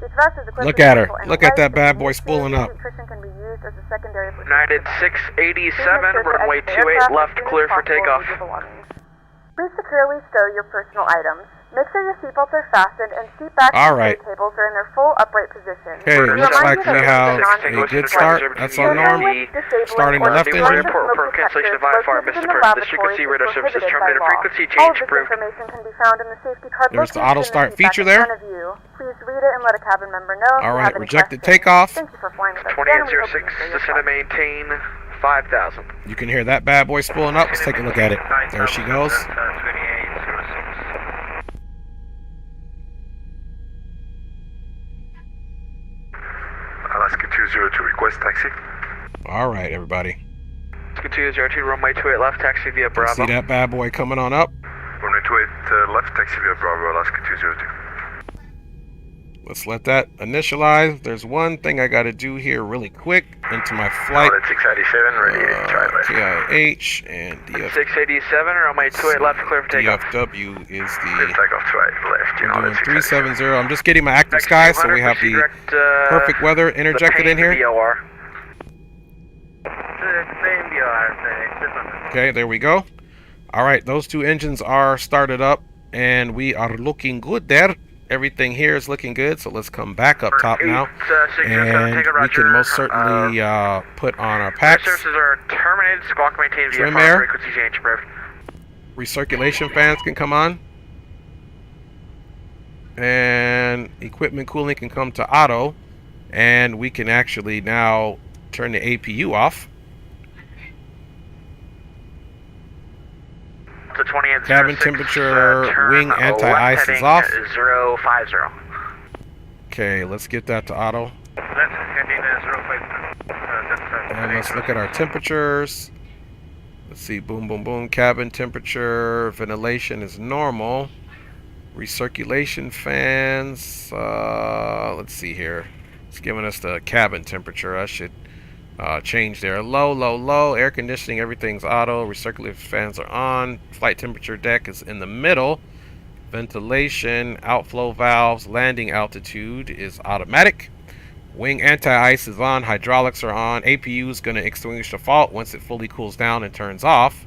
Each vest is equipped Look with at her. mechanical Look at that anti-ice. bad If boy needed to, spooling up. heat cushion can be used as a secondary push United system. 687, runway 28 left, clear for takeoff. Please securely stow your personal items. Make sure your seatbelts are fastened and seat backs All and right. tray tables are in their full upright position. Okay, We looks remind like you that we this have is a non-smoking good flight. start. That's our Children norm. with disabling Starting the or left deformed engine. Report for smoke cancellation of detectors IFR, located in Mr. the Purpose. This frequency laboratory radar is services prohibited by terminated. law. Frequency All of change this approved. information can be found in the safety card There's the located auto in start seat back feature in there. front of you. Please read it and let a cabin member know if All you right, have any rejected questions. takeoff. Thank you for flying with us. again, and we hope you 2806, enjoy your descend and flight. maintain 5,000. You can hear that bad boy spooling up. Let's take a look at it. There she goes. 2806. Alaska 202, request taxi. All right, everybody. 202, runway 28 left, taxi via Bravo. See that bad boy coming on up? Runway 28 left, taxi via Bravo, Alaska 202. Let's let that initialize. There's one thing I got to do here really quick into my flight. Solid 687, ready to try left. KIH and 687, runway 28 left, clear for takeoff. DFW is Clear the... takeoff to right, left. We're United doing 687. 370. I'm just getting my active sky, so we have the perfect weather interjected in here. Okay, there we go. All right, those two engines are started up, and we are looking good there. Everything here is looking good, so let's come back up top now, and we can most certainly put on our packs. Services are terminated. Squawk maintained via Trim air. frequency change approved. Recirculation fans can come on, and equipment cooling can come to auto, and we can actually now turn the APU off. So 2806, Cabin temperature, wing anti-ice is off. 050. Okay, let's get that to auto. And let's look at our temperatures. Let's see, boom, boom, boom. Cabin temperature, ventilation is normal. Recirculation fans, let's see here. It's giving us the cabin temperature. I should change there. Low, low, low. Air conditioning, everything's auto. Recirculation fans are on. Flight temperature deck is in the middle. Ventilation, outflow valves, landing altitude is automatic. Wing anti-ice is on. Hydraulics are on. APU is going to extinguish the fault once it fully cools down and turns off.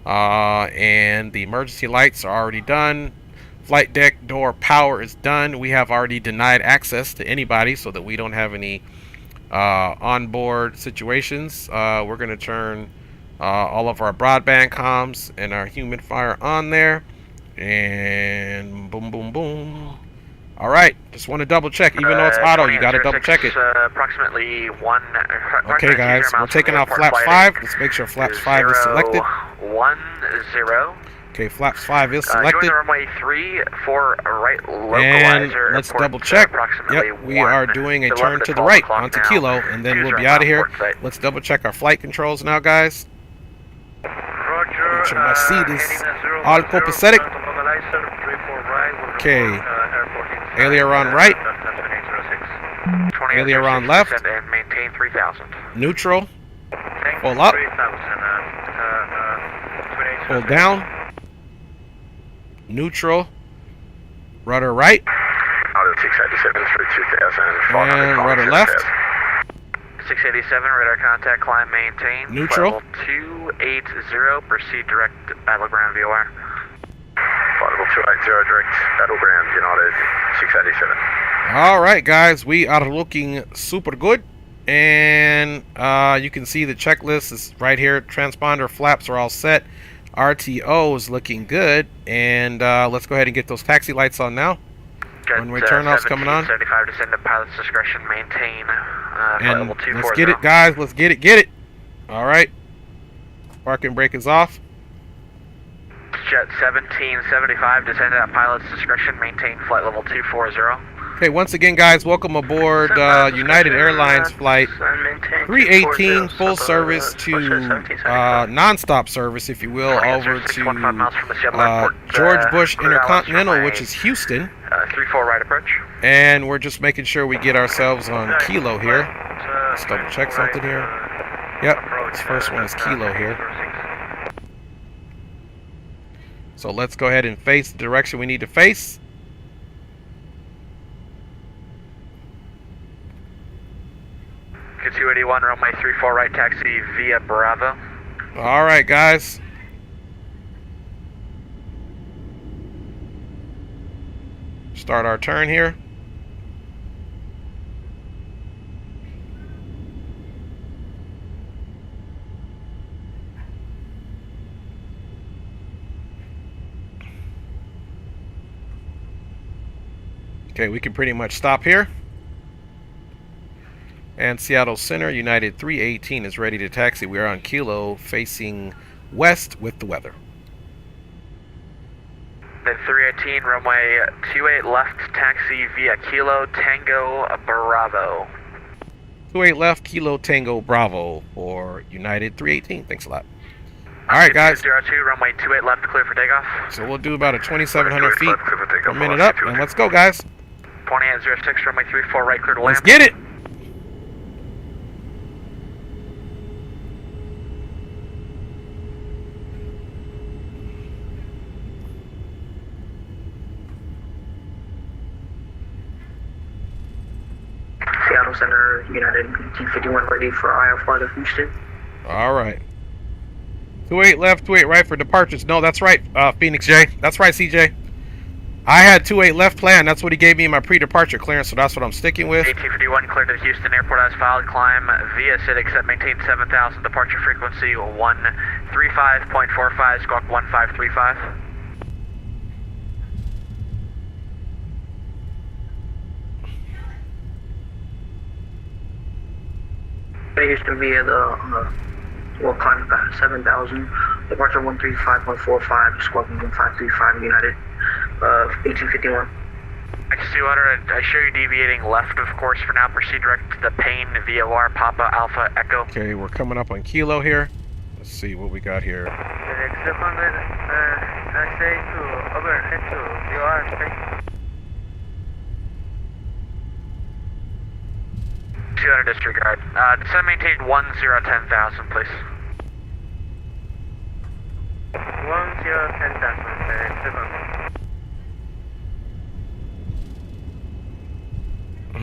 And the emergency lights are already done. Flight deck door power is done. We have already denied access to anybody so that we don't have any onboard situations. We're going to turn all of our broadband comms and our humidifier on there, and boom, boom, boom. All right, just want to double check. Even though it's auto, you got to double check it. Approximately one. Okay, guys, we're taking off flaps 5. Let's make sure flaps 5 is selected. 10. Okay, flaps 5 is Join selected. the runway 3 for right And localizer. let's report double check. approximately Yep, we are doing a turn to the right onto Kilo, and then we'll be out of here. Let's double check our flight controls now, guys. Make sure my seat is all copacetic. Okay, aileron right, aileron left, and maintain 3000. neutral, pull up, pull down, neutral, rudder right, Out of 687 for 2000. And rudder left. 687, radar contact, climb, maintain. Neutral. Level 280, proceed direct battleground VOR. Level 280, direct battleground, United 687. All right, guys, we are looking super good. And you can see the checklist is right here. Transponder flaps are all set. RTO is looking good. And let's go ahead and get those taxi lights on now. Runway turnoffs coming on. 75, descend at pilot's discretion, maintain. And let's get it, guys. Let's get it. All right. Parking brake is off. Jet 1775, descend at pilot's discretion, maintain flight level 240. Okay, once again, guys, welcome aboard United Airlines flight 318, full service to non-stop service, if you will, over to George Bush Intercontinental, which is Houston. 34 right approach. And we're just making sure we get ourselves on Kilo here. Let's double check something here. Yep, this first one is Kilo here. So let's go ahead and face the direction we need to face. Q281, runway 34 right, taxi via Bravo. All right, guys. Start our turn here. Okay, we can pretty much stop here. And Seattle Center, United 318 is ready to taxi. We are on Kilo, facing west with the weather. Then 318, runway 28 left, taxi via Kilo, Tango, Bravo. 28 left, Kilo, Tango, Bravo for United 318. Thanks a lot. All right, guys. 02, runway 28 left, clear for takeoff. So we'll do about a 2,700 feet per minute up, and let's go, guys. 2806, runway 34 right, clear to land. Let's get it. Seattle Center, United 1851 ready for IR flight of Houston. All right. 28 left, 28 right for departures. No, that's right, Phoenix J. That's right, CJ. I had 28 left planned. That's what he gave me in my pre-departure clearance, so that's what I'm sticking with. 1851 cleared to Houston Airport as filed. Climb via SID, except maintain 7,000. Departure frequency 135.45, squawk 1535. Houston via the well, climb 7,000. Departure 135.45, squawk 1535 United. 1851. X200, I show you deviating left, of course, for now. Proceed direct to the Payne VOR, Papa Alpha Echo. Okay, we're coming up on Kilo here. Let's see what we got here. X200, I say to overhead to VOR, okay? 200 disregard. Descend maintain 10,000, please. 10,000,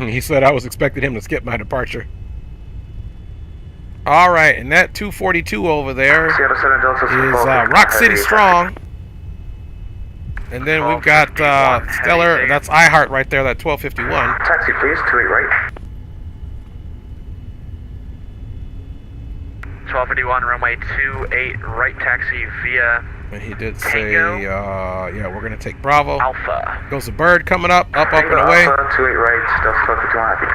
He said I was expecting him to skip my departure. All right, and that 242 over there is Rock City Strong. And then we've got Stellar, that's iHeart right there, that 1251. Taxi please, 28 right. 1251, runway 28 right, taxi via. And he did say, yeah, we're going to take Bravo. Alpha. Goes the bird coming up and away. Alpha, 28 right, Delta 1251 happy.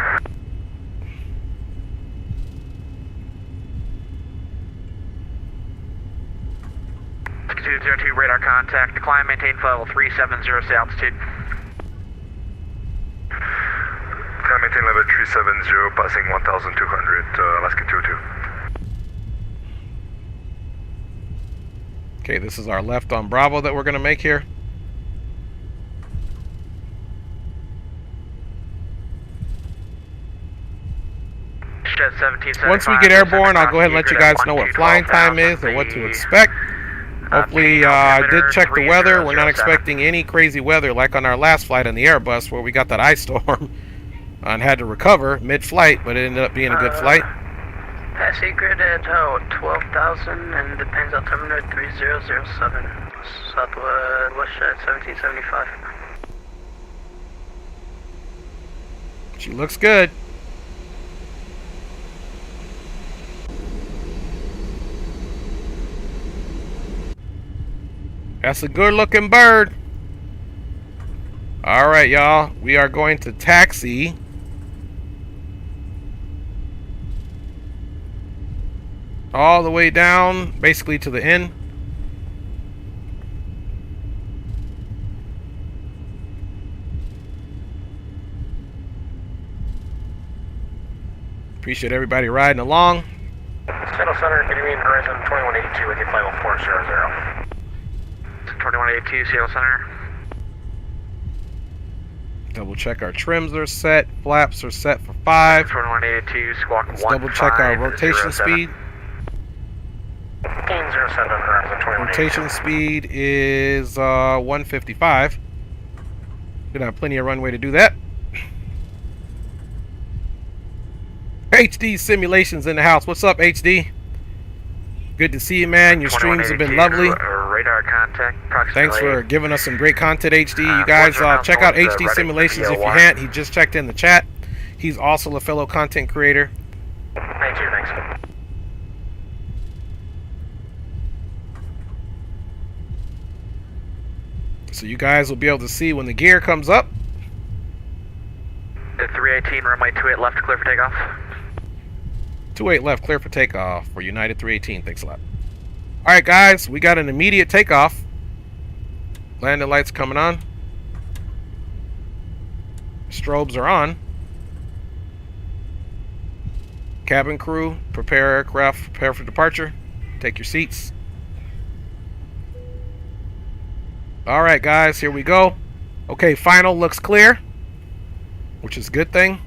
202 radar contact. Climb, maintain flight level 370, altitude. Climb, maintain level 370, passing 1,200, Alaska 202. Okay, this is our left on Bravo that we're going to make here. Jet 1775. Once we get airborne, I'll go ahead and let you guys know what flying time is and what to expect. Hopefully, I did check the weather. We're not expecting any crazy weather like on our last flight on the Airbus where we got that ice storm and had to recover mid-flight, but it ended up being a good flight. Passy grid at 12,000 and depends altimeter 3007. Southwest at 1775. She looks good. That's a good looking bird. All right, y'all. We are going to taxi. All the way down, basically to the end. Appreciate everybody riding along. Seattle Center, good evening, Horizon 2182 with you, flight 1400. 2182, Seattle Center. Double check our trims are set. Flaps are set for 5. 2182, squawk 15. Double check our rotation 07. speed. Gain 07, Horizon 2182. Rotation speed is 155. Gonna have plenty of runway to do that. HD Simulations in the house. What's up, HD? Good to see you, man. Your streams have been lovely. Radar contact. Thanks for giving us some great content, HD. You guys check out HD Simulations if you haven't. He just checked in the chat. He's also a fellow content creator. Thank you, thanks. So you guys will be able to see when the gear comes up. The 318, runway 28 left, clear for takeoff. 28 left, clear for takeoff for United 318. Thanks a lot. Alright, guys, we got an immediate takeoff. Landing lights coming on. Strobes are on. Cabin crew, prepare aircraft, prepare for departure. Take your seats. Alright, guys, here we go. Okay, final looks clear, which is a good thing.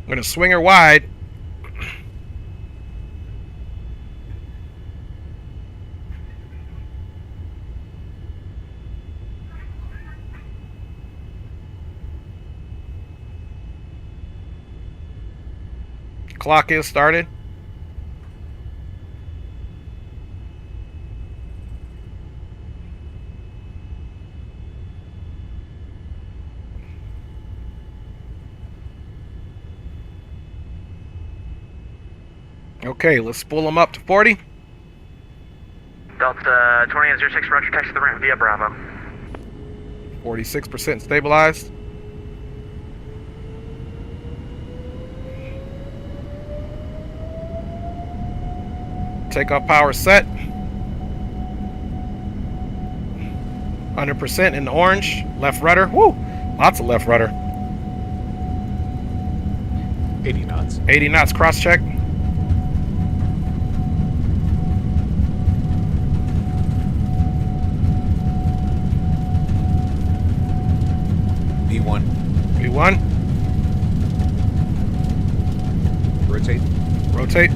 I'm going to swing her wide. Clock is started. Okay, let's spool them up to 40. Delta 2806, roger, taxi the ramp via Bravo. 46% stabilized. Takeoff power set. 100% in the orange. Left rudder. Woo! Lots of left rudder. 80 knots. 80 knots cross check. V1. V1. Rotate. Rotate.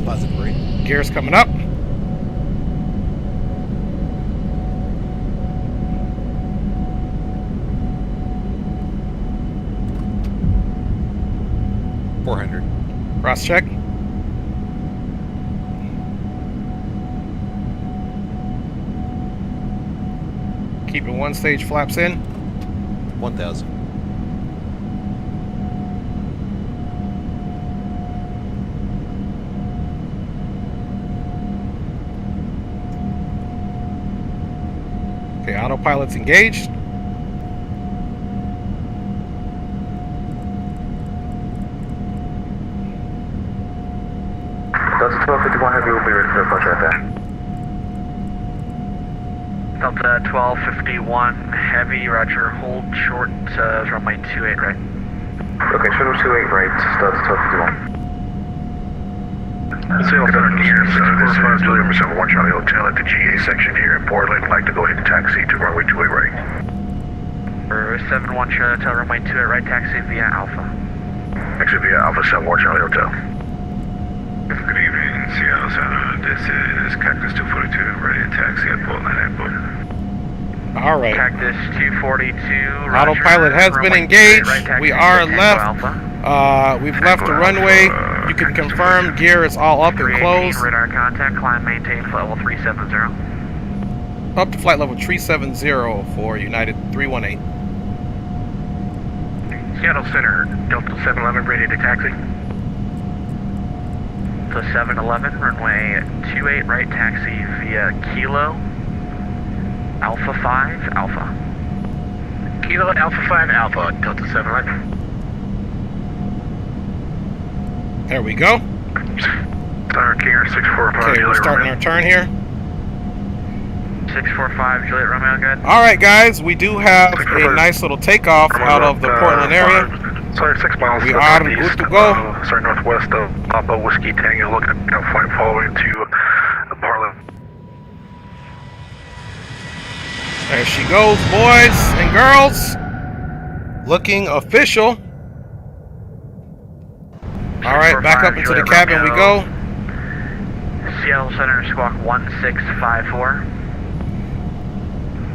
Positive brake. Gears coming up. .400. Cross check. Keeping one stage flaps in. 1000. Okay, autopilot's engaged. Delta 1251 Heavy will be ready for departure right there. Delta 1251 Heavy, roger, hold short, runway 28 right. Okay, shuttle 28 right, Delta 1251. Seattle Center Gear, this is Juliet 71 Charlie Hotel at the GA section here in Portland. I'd like to go ahead and taxi to runway 28 right. For 71 Charlie Hotel, runway 28 right, taxi via Alpha. Exit via Alpha 71 Charlie Hotel. Good evening, Seattle Center. This is Cactus 242, ready to taxi at Portland Airport. All right. Cactus 242. Autopilot has been engaged. We are left. We've left the runway. You can confirm gear is all up and closed. Radar contact. Climb, maintain flight level 370. Up to flight level 370 for United 318. Seattle Center, Delta 711, ready to taxi. So 711, runway 28 right, taxi via Kilo Alpha 5 Alpha. Kilo Alpha 5 Alpha, Delta 711. There we go. Center Gear 645. Okay, we're starting our turn here. 645 Juliet Romeo, good. All right, guys, we do have a nice little takeoff out of the Portland area. Sorry, 6 miles. We are good to go. Sorry, northwest of Papa Whiskey Tango, looking at flight following to Portland. There she goes, boys and girls. Looking official. All right, back up into the cabin we go. Seattle Center, squawk 1654.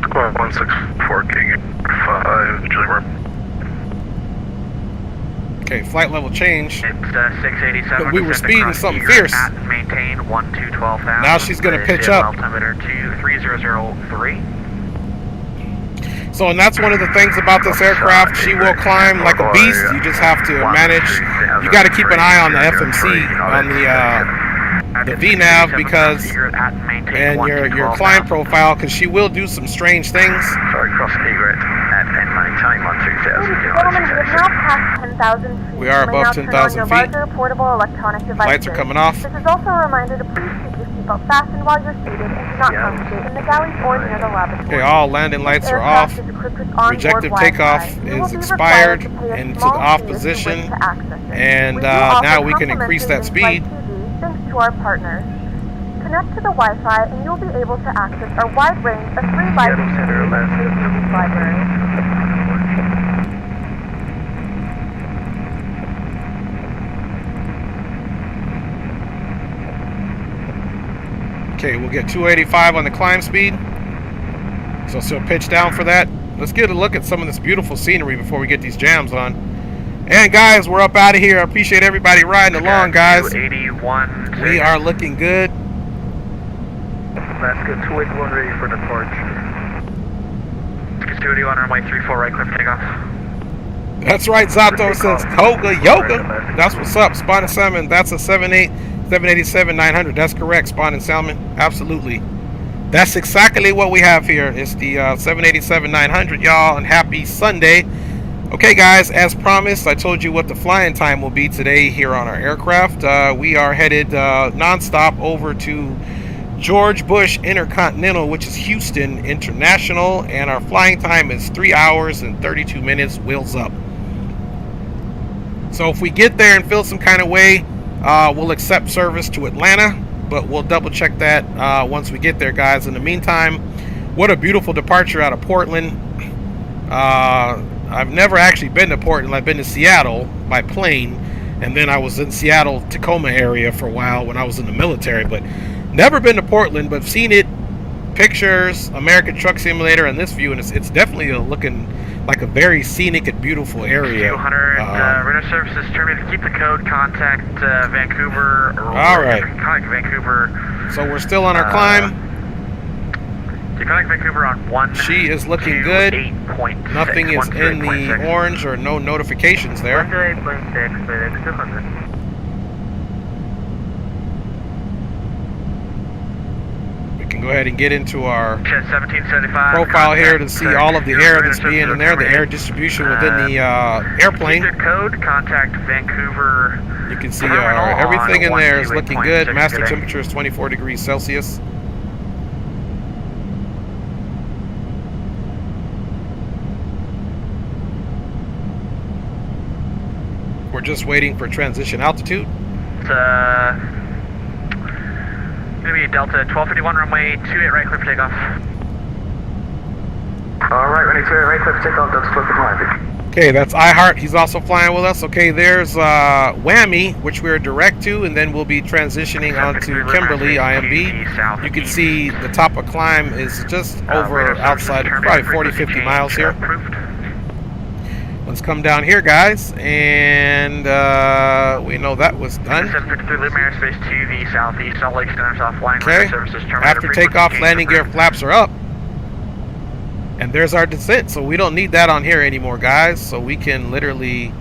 Squawk 164, King 5, Julie Romeo. Okay, flight level change. It's 687. But we were speeding something fierce. At maintain 12,000. Now she's going to pitch up. Altimeter 23003. So, and that's one of the things about this aircraft. She will climb like a beast. You just have to manage. You got to keep an eye on the FMC, on the VNAV, because and your climb profile, because she will do some strange things. Sorry, crossing egret at maintain 12,000. Gentlemen, we have now passed 10,000 feet. We are You may above now 10,000 turn on your feet. larger portable electronic devices. Lights are coming off. This is also a reminder to please keep your seatbelt fastened while you're seated and do not congregate in the galleys or near the lavatory. Okay, all landing lights are off. Rejective takeoff is expired into the off position, and now we can increase that speed. Thanks to our partners. Connect to the Wi-Fi and you'll be able to access our wide range of free live streaming library. Okay, we'll get 285 on the climb speed. So still pitch down for that. Let's get a look at some of this beautiful scenery before we get these jams on. And guys, we're up out of here. I appreciate everybody riding along, guys. 281. We are looking good. Let's go 281 ready for departure. 281 runway 34 right, clear for takeoff. That's right, Zato says Koga Yoga. That's what's up. Spawn and Salmon, that's a 787-900. That's correct, Spawn and Salmon. Absolutely. That's exactly what we have here. It's the 787-900, y'all, and happy Sunday. Okay, guys, as promised, I told you what the flying time will be today here on our aircraft. We are headed nonstop over to George Bush Intercontinental, which is Houston International, and our flying time is 3 hours and 32 minutes, wheels up. So if we get there and feel some kind of way, we'll accept service to Atlanta, but we'll double check that once we get there, guys. In the meantime, what a beautiful departure out of Portland. I've never actually been to Portland. I've been to Seattle by plane, and then I was in Seattle, Tacoma area for a while when I was in the military, but never been to Portland, but seen it, pictures, American Truck Simulator, and this view, and it's definitely looking like a very scenic and beautiful area. 200, radar services terminated. Keep the code, contact Vancouver. All right. Contact Vancouver. So we're still on our climb. Contact Vancouver on 1. She is looking good. Nothing is in the orange or no notifications there. 128.6, FedEx 200. We can go ahead and get into our 1775 profile here to see all of the air that's being in there, the air distribution within the airplane. Keep your code, contact Vancouver. You can see everything in there is looking good. Master temperature is 24 degrees Celsius. We're just waiting for transition altitude. Gonna be Delta 1251, runway 28 right, clear for takeoff. Alright, ready to right, clear for takeoff, Delta 1251. Okay, that's iHeart. He's also flying with us. Okay, there's Whammy, which we're direct to, and then we'll be transitioning onto Kimberly, IMB. You can see the top of climb is just over outside, probably 40, 50 miles here. Let's come down here, guys, and we know that was done. 753 Lumen airspace to the southeast, Salt Lake Center, south flying okay, services terminated. after takeoff, landing gear flaps are up. And there's our descent, so we don't need that on here anymore, guys. So we can literally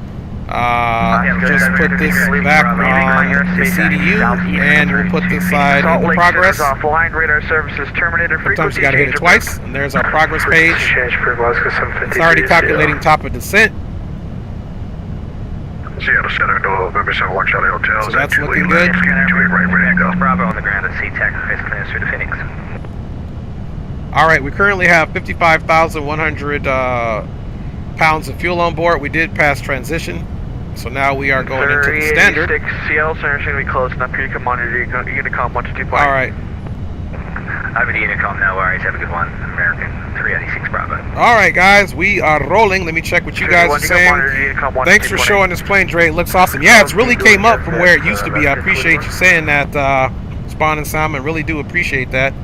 just put this back on the CDU, and we'll put this side into progress. Sometimes you gotta hit it twice, and there's our progress page. It's already calculating top of descent. Seattle Center, November 71 Charlie Hotel. So that's looking good. 28 right, ready to go. Bravo on the ground at SeaTac, face clearance through to Phoenix. All right, we currently have 55,100 pounds of fuel on board. We did pass transition, so now we are going into the standard. Seattle Center is going to be closing up here. You can monitor Unicom 122. All right. I've been Unicom, no worries. Have a good one. American 386 Bravo. All right, guys, we are rolling. Let me check what you guys are saying. Thanks for showing this plane, Dre. It looks awesome. Yeah, it's really came up from where it used to be. I appreciate you saying that, Spawn and Salmon. Really do appreciate that.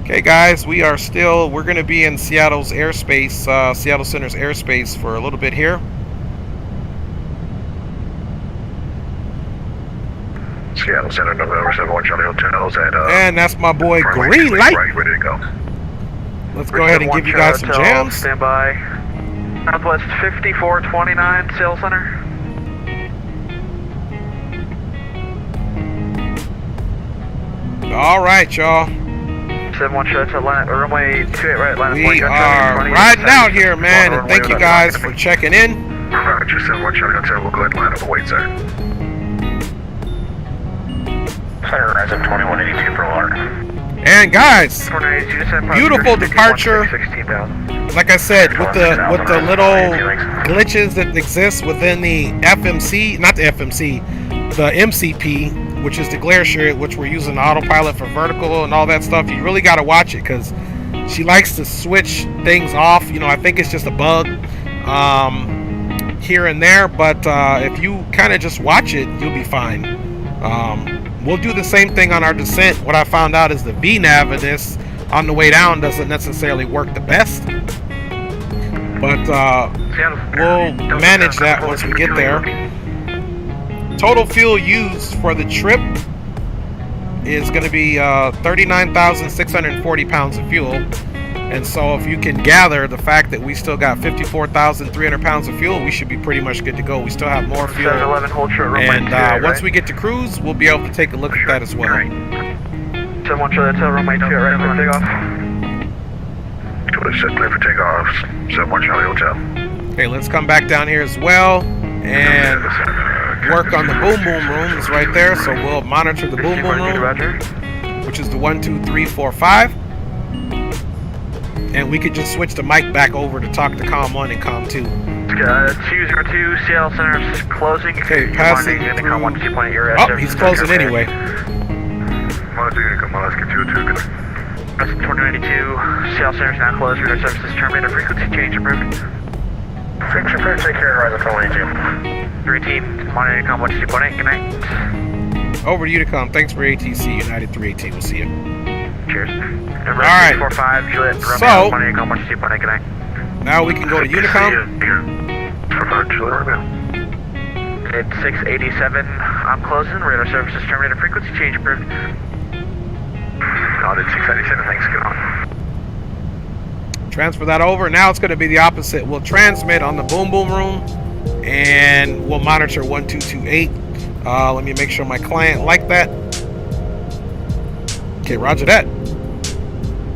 Okay, guys, we're going to be in Seattle's airspace, Seattle Center's airspace for a little bit here. Seattle Center, November 71 Charlie Hotels at and that's my boy Green Light. Right, ready to go. Let's go ahead and give you guys some jams. Stand by. Northwest 5429, Seattle Center. All right, y'all. 71 Shutdown, runway 28 right, line we are riding out here, man, and thank you guys for checking in. Roger, 71 Charlie Hotel, we'll go ahead and line up and wait, sir. Center, Horizon 2182 per alarm. And guys, beautiful departure. Like I said, with the little glitches that exist within the FMC, not the FMC, the MCP, which is the glare shield, which we're using autopilot for vertical and all that stuff. You really got to watch it because she likes to switch things off. You know, I think it's just a bug here and there, but if you kind of just watch it, you'll be fine. We'll do the same thing on our descent. What I found out is the VNAV of this on the way down doesn't necessarily work the best, but we'll manage that once we get there. Total fuel used for the trip is going to be 39,640 pounds of fuel. And so if you can gather the fact that we still got 54,300 pounds of fuel, we should be pretty much good to go. We still have more fuel. And once we get to cruise, we'll be able to take a look at that as well. 71 Charlie Hotel, runway 28 right, clear for takeoff. 26 clear for takeoff, 71 Charlie Hotel. Okay, let's come back down here as well and work on the boom boom room. It's right there, so we'll monitor the boom boom room, which is the 1, 2, 3, 4, 5. And we could just switch the mic back over to talk to COM 1 and COM 2. 202, Seattle Center is closing. Okay, passing through. Oh, he's closing anyway. Monitor Unicom, Alaska 202, good. 2092, Seattle Center is now closed. Radar services terminated. Frequency change approved. Frequency approved, take care, Horizon 2182. 318, monitor Unicom 122.8, good night. Over to Unicom. Thanks for ATC, United 318. We'll see you. Cheers. All right. 45, Juliet, So, monitor Unicom 122.8, good night. now we can go to Unicom. It's 687, I'm closing. Radar services terminated. Frequency change approved. Oh, it's 687, thanks, good on. Transfer that over. Now it's going to be the opposite. We'll transmit on the boom boom room and we'll monitor 1228. Let me make sure my client liked that. Okay, roger that.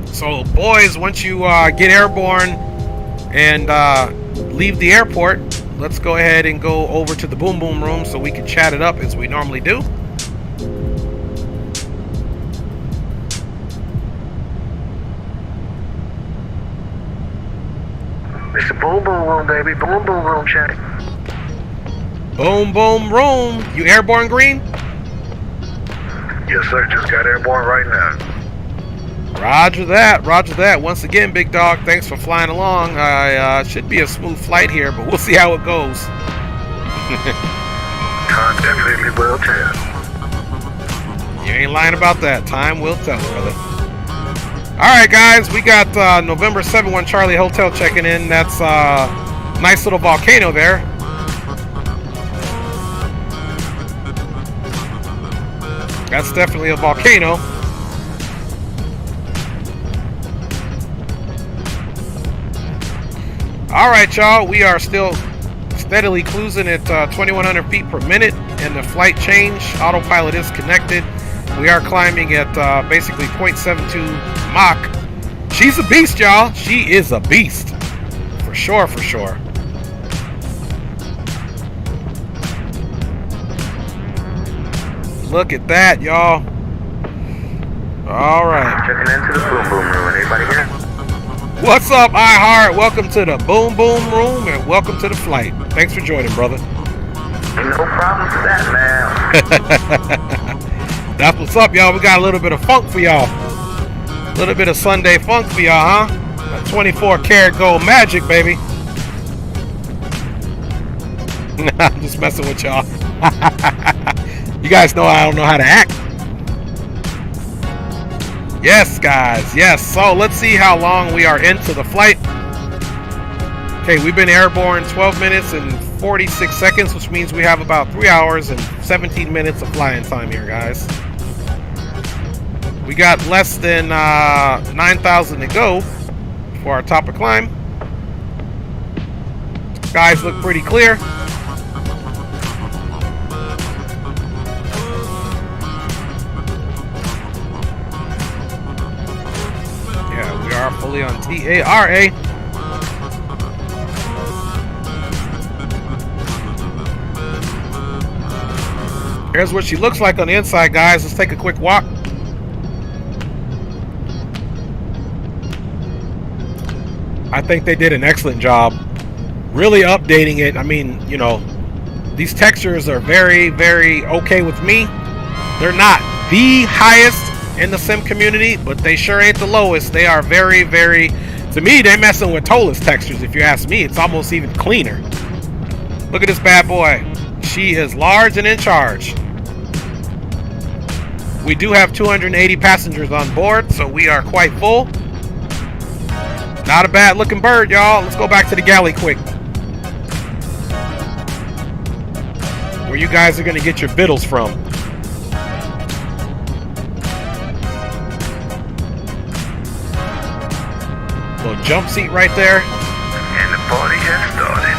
So boys, once you get airborne and leave the airport, let's go ahead and go over to the boom boom room so we can chat it up as we normally do. It's a boom boom room, baby. Boom boom room chat. Boom boom room. You airborne, Green? Yes, sir. Just got airborne right now. Roger that, roger that. Once again, big dog, thanks for flying along. Should be a smooth flight here, but we'll see how it goes. Time definitely will tell. You ain't lying about that. Time will tell, brother. Alright, guys, we got November 71 Charlie Hotel checking in. That's nice little volcano there. That's definitely a volcano. Alright, y'all, we are still steadily cruising at 2100 feet per minute, and the flight change autopilot is connected. We are climbing at basically 0.72 Mach. She's a beast, y'all. She is a beast. For sure, for sure. Look at that, y'all. Alright. Checking into the boom boom room. Anybody here? What's up, iHeart? Welcome to the boom boom room and welcome to the flight. Thanks for joining, brother. No problem with that, man. That's what's up, y'all. We got a little bit of funk for y'all. A little bit of Sunday funk for y'all, huh? A 24 karat gold magic, baby. I'm just messing with y'all. You guys know I don't know how to act. Yes, guys. Yes. So let's see how long we are into the flight. Okay, we've been airborne 12 minutes and 46 seconds, which means we have about 3 hours and 17 minutes of flying time here, guys. We got less than 9,000 to go for our top of climb. Skies look pretty clear. Fully on TARA. Here's what she looks like on the inside, guys. Let's take a quick walk. I think they did an excellent job really updating it. I mean, you know, these textures are very, very okay with me. They're not the highest in the sim community, but they sure ain't the lowest. They are very, very, to me, they're messing with Tola's textures. If you ask me, it's almost even cleaner. Look at this bad boy. She is large and in charge. We do have 280 passengers on board, so we are quite full. Not a bad looking bird, y'all. Let's go back to the galley quick, where you guys are gonna get your vittles from. Little jump seat right there. And the party has started.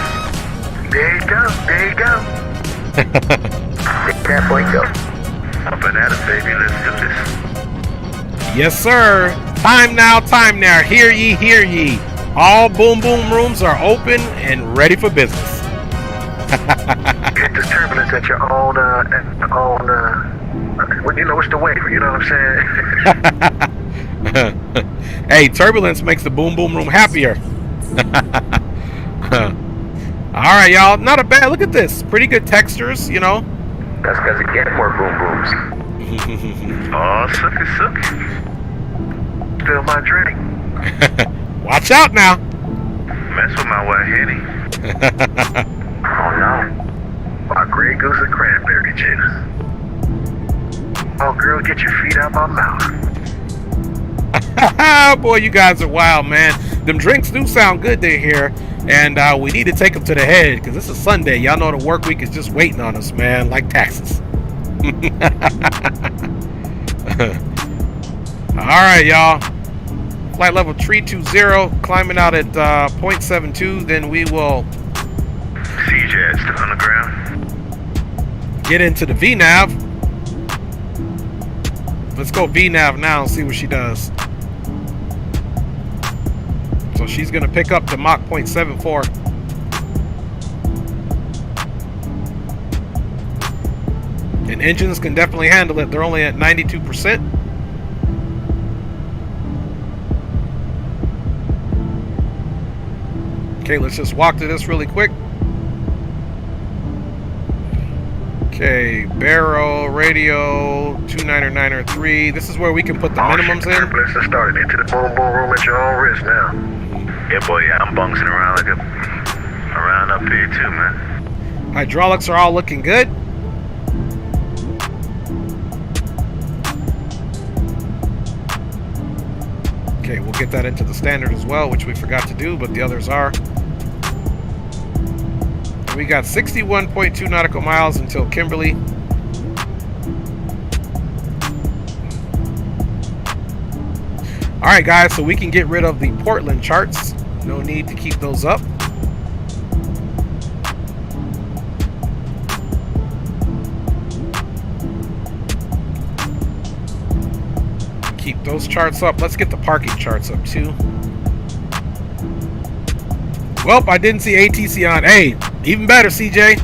There you go, there you go. Take that boy go. Up and at it, baby, let's do this. Yes, sir. Time now, time now. Hear ye, hear ye. All boom boom rooms are open and ready for business. Get the turbulence at your own, well, you know, it's the wave, you know what I'm saying? Hey, turbulence makes the boom boom room happier. Alright, y'all. Not a bad. Look at this. Pretty good textures, you know. That's because it gets more boom booms. Oh, sucky, sucky. Fill my drink. Watch out now. Mess with my white henny. Oh no. My Grey Goose and cranberry juice. Oh, girl, get your feet out my mouth. Boy, you guys are wild, man. Them drinks do sound good there here, and we need to take them to the head because this is Sunday. Y'all know the work week is just waiting on us, man, like taxes. All right, y'all. Flight level 320, climbing out at 0.72. Then we will CJ still on the ground. get into the VNAV. Let's go VNAV now and see what she does. So she's going to pick up the Mach 0.74. And engines can definitely handle it. They're only at 92%. Okay, let's just walk to this really quick. Okay, Okay, barrel, radio, 2993. This is where we can put the minimums in. Turbulence has started. Into the boom boom room at your own risk now. Yeah, boy, yeah, I'm bouncing around like around up here too, man. Hydraulics are all looking good. Okay, we'll get that into the standard as well, which we forgot to do, but the others are. We got 61.2 nautical miles until Kimberly. All right, guys, so we can get rid of the Portland charts. No need to keep those up. Keep those charts up. Let's get the parking charts up too. Well, I didn't see ATC on. Hey, even better, CJ.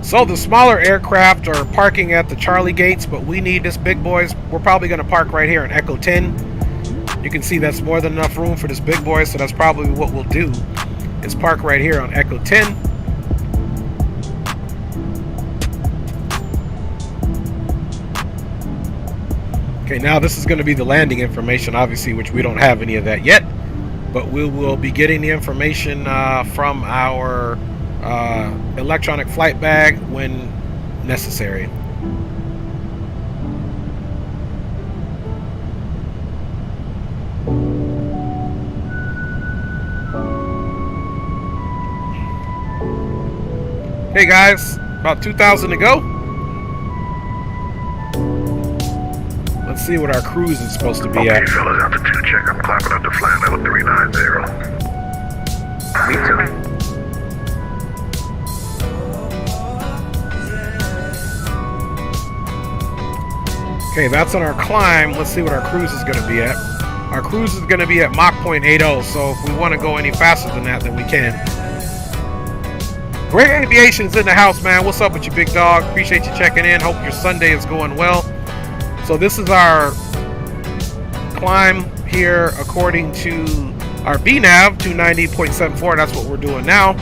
So the smaller aircraft are parking at the Charlie gates, but we need this big boys. We're probably going to park right here in Echo 10. You can see that's more than enough room for this big boy, so that's probably what we'll do, is park right here on Echo 10. Okay, now this is going to be the landing information, obviously, which we don't have any of that yet, but we will be getting the information from our electronic flight bag when necessary. Hey guys, about 2,000 to go. Let's see what our cruise is supposed to be at. Okay, fellas, altitude check. I'm climbing up to flight level 390. Me too. Okay, that's on our climb. Let's see what our cruise is going to be at. Our cruise is going to be at Mach 0.80, so if we want to go any faster than that, then we can. Great Aviation's in the house, man. What's up with you, big dog? Appreciate you checking in. Hope your Sunday is going well. So this is our climb here according to our VNAV, 290.74. That's what we're doing now.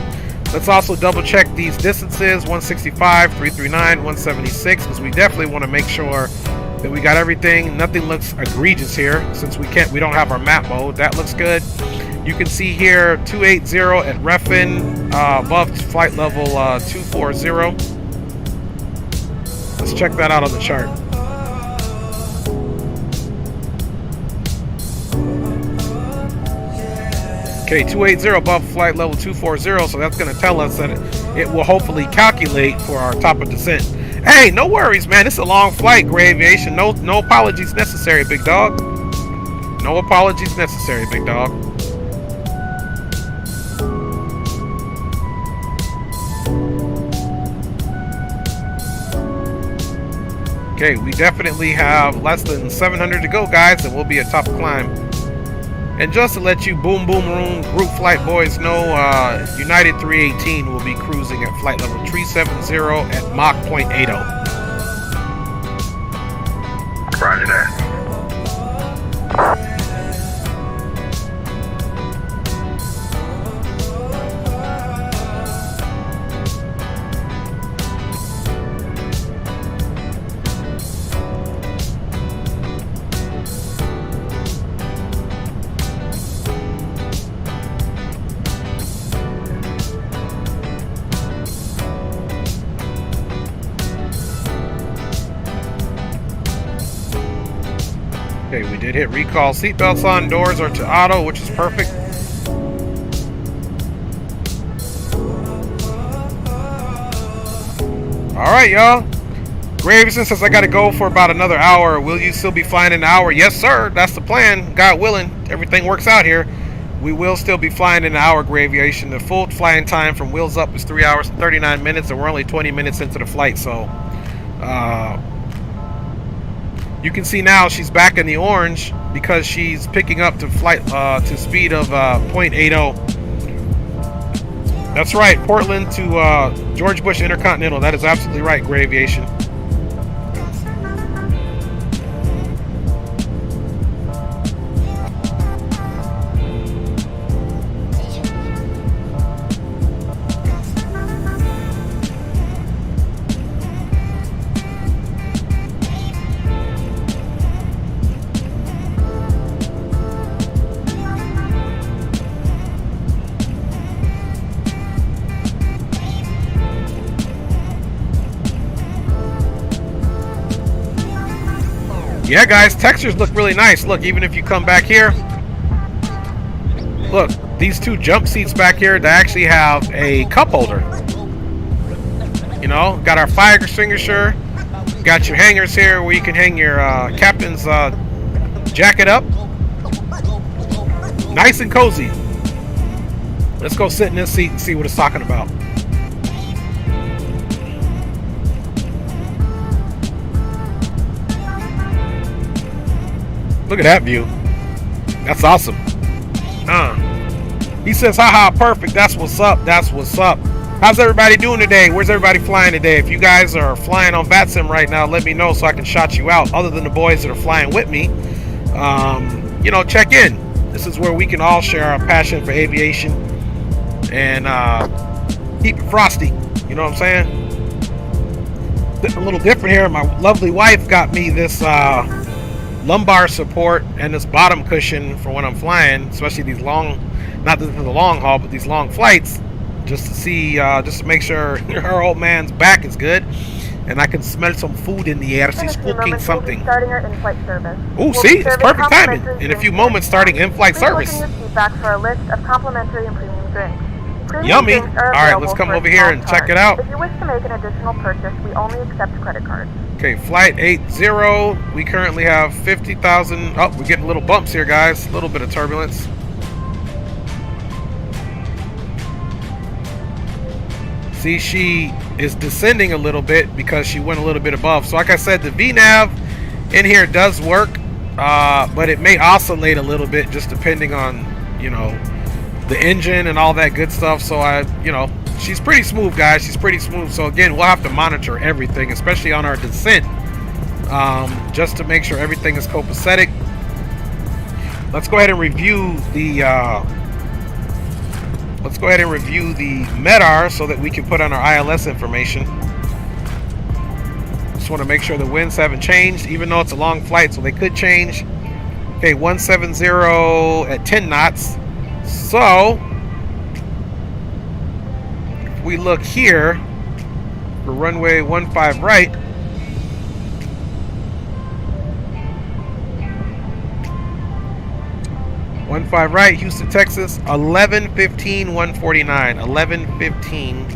Let's also double check these distances, 165, 339, 176, because we definitely want to make sure that we got everything. Nothing looks egregious here since we don't have our map mode. That looks good. You can see here 280 at Refin, above flight level 240. Let's check that out on the chart. Okay, 280 above flight level 240, so that's going to tell us that it will hopefully calculate for our top of descent. Hey, no worries, man. It's a long flight, Gray Aviation. No apologies necessary, big dog. No apologies necessary, big dog. Okay, we definitely have less than 700 to go, guys, and we'll be at top climb. And just to let you boom boom room group flight boys know, United 318 will be cruising at flight level 370 at Mach 0.80. Roger that. Okay, we did hit recall. Seatbelts on, doors are to auto, which is perfect. Alright, y'all. Graveson says I gotta go for about another hour. Will you still be flying in an hour? Yes, sir. That's the plan. God willing, everything works out here. We will still be flying in an hour, Gray Aviation. The full flying time from wheels up is 3 hours and 39 minutes, and we're only 20 minutes into the flight, so You can see now she's back in the orange because she's picking up to flight to speed of 0.80. That's right, Portland to George Bush Intercontinental. That is absolutely right, Gray Aviation. Yeah, guys, textures look really nice. Look, even if you come back here, look, these two jump seats back here, they actually have a cup holder. You know, got our fire extinguisher, got your hangers here where you can hang your captain's jacket up. Nice and cozy. Let's go sit in this seat and see what it's talking about. Look at that view. That's awesome. He says, haha, perfect. That's what's up. That's what's up. How's everybody doing today? Where's everybody flying today? If you guys are flying on VATSIM right now, let me know so I can shout you out. Other than the boys that are flying with me, you know, check in. This is where we can all share our passion for aviation and keep it frosty. You know what I'm saying? A little different here. My lovely wife got me this lumbar support and this bottom cushion for when I'm flying, especially these long, not for the long haul, but these long flights, just to see, just to make sure her old man's back is good, and I can smell some food in the air. She's cooking something. Oh, see, it's perfect timing. In a few moments, starting in-flight service. For a list of complimentary and premium drinks. Yummy. All right, let's come over here and check it out. If you wish to make an additional purchase, we only accept credit cards. Okay, flight 80. We currently have 50,000. Oh, we're getting little bumps here, guys. A little bit of turbulence. See, she is descending a little bit because she went a little bit above. So like I said, the VNAV in here does work, but it may oscillate a little bit just depending on, you know, the engine and all that good stuff. So you know, she's pretty smooth, guys. She's pretty smooth. So again, we'll have to monitor everything, especially on our descent, just to make sure everything is copacetic. Let's go ahead and review the MEDAR so that we can put on our ILS information. Just want to make sure the winds haven't changed, even though it's a long flight, so they could change. Okay, 170 at 10 knots. So if we look here for runway 15 right, Houston, Texas, 11:15, 149, 11:15,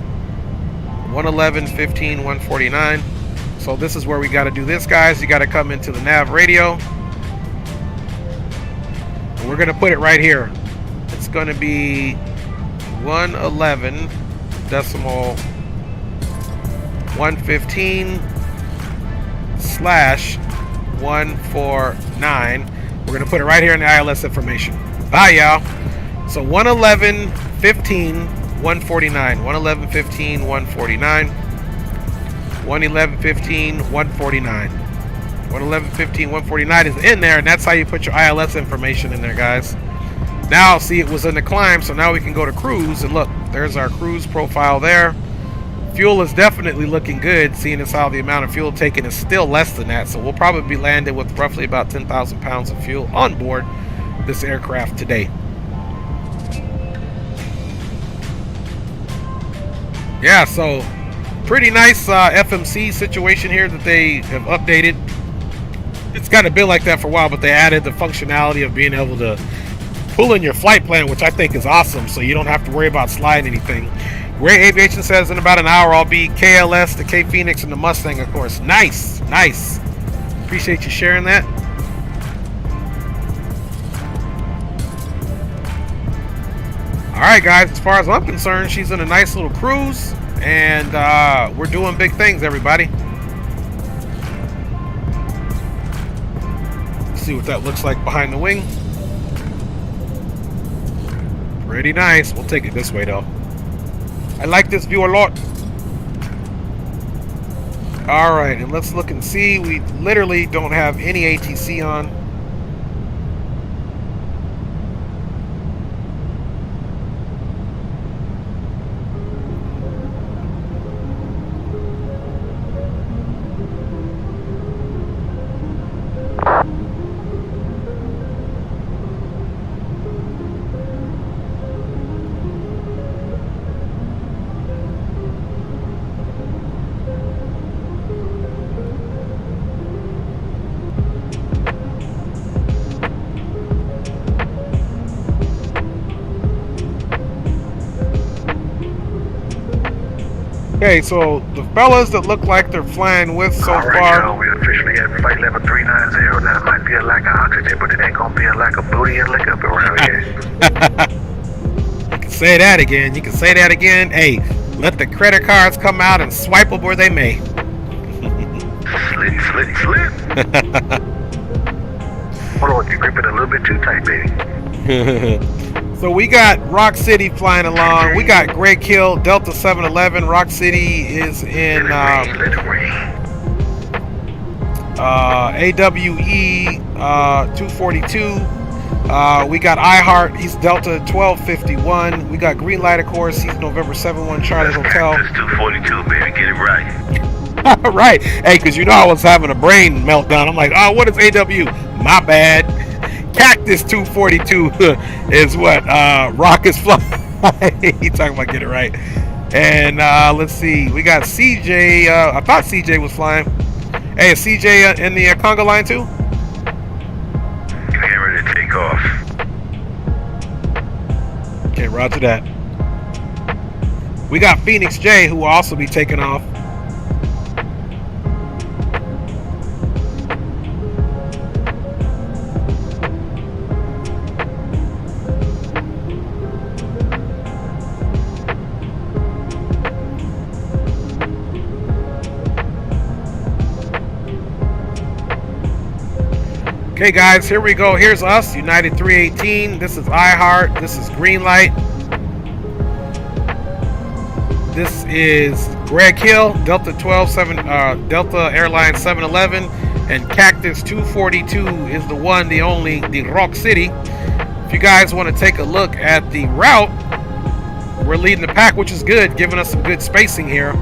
111:15, 149. So this is where we got to do this, guys. You got to come into the nav radio. We're going to put it right here. It's going to be 111 decimal 115 slash 149. We're going to put it right here in the ILS information. Bye, y'all. So 111.15, 149. 111.15, 149. 111.15, 149. 111.15, 149 is in there, and that's how you put your ILS information in there, guys. Now, see, it was in the climb, so now we can go to cruise, and look, there's our cruise profile there. Fuel is definitely looking good, seeing as how the amount of fuel taken is still less than that, so we'll probably be landing with roughly about 10,000 pounds of fuel on board this aircraft today. Yeah, so pretty nice FMC situation here that they have updated. It's kind of been like that for a while, but they added the functionality of being able to pull in your flight plan, which I think is awesome, so you don't have to worry about sliding anything. Gray Aviation says in about an hour I'll be KLS, the K Phoenix, and the Mustang, of course. Nice, nice. Appreciate you sharing that. Alright, guys, as far as I'm concerned, she's in a nice little cruise, and we're doing big things, everybody. See what that looks like behind the wing. Pretty nice. We'll take it this way though. I like this view a lot. Alright, and let's look and see. We literally don't have any ATC on. Okay, so the fellas that look like they're flying with so far. Y'all, we officially at flight level 390. Now, it might be a lack of oxygen, but it ain't gonna be a lack of booty and liquor up around here. You can say that again. You can say that again. Hey, let the credit cards come out and swipe them where they may. Slit, slit, slit. Hold on, you grip it a little bit too tight, baby. So we got Rock City flying along. We got Greg Hill, Delta 711. Rock City is in AWE 242. We got iHeart, he's Delta 1251. We got Green Light, of course, he's November 71 Charlie Hotel. That's 242, baby, get it right. Right. Hey, because you know I was having a brain meltdown. I'm like, oh, what is AW? My bad. Cactus 242 is what Rock is flying. He talking about get it right. And let's see, we got CJ. I thought CJ was flying. Hey, is CJ in the Conga line too? Getting ready to take off. Okay, roger that. We got Phoenix J, who will also be taking off. Okay guys, here we go. Here's us, United 318. This is iHeart. This is Green Light. This is Greg Hill, Delta 127, Delta Airlines 711, and Cactus 242 is the one, the only, the Rock City. If you guys want to take a look at the route, we're leading the pack, which is good, giving us some good spacing here.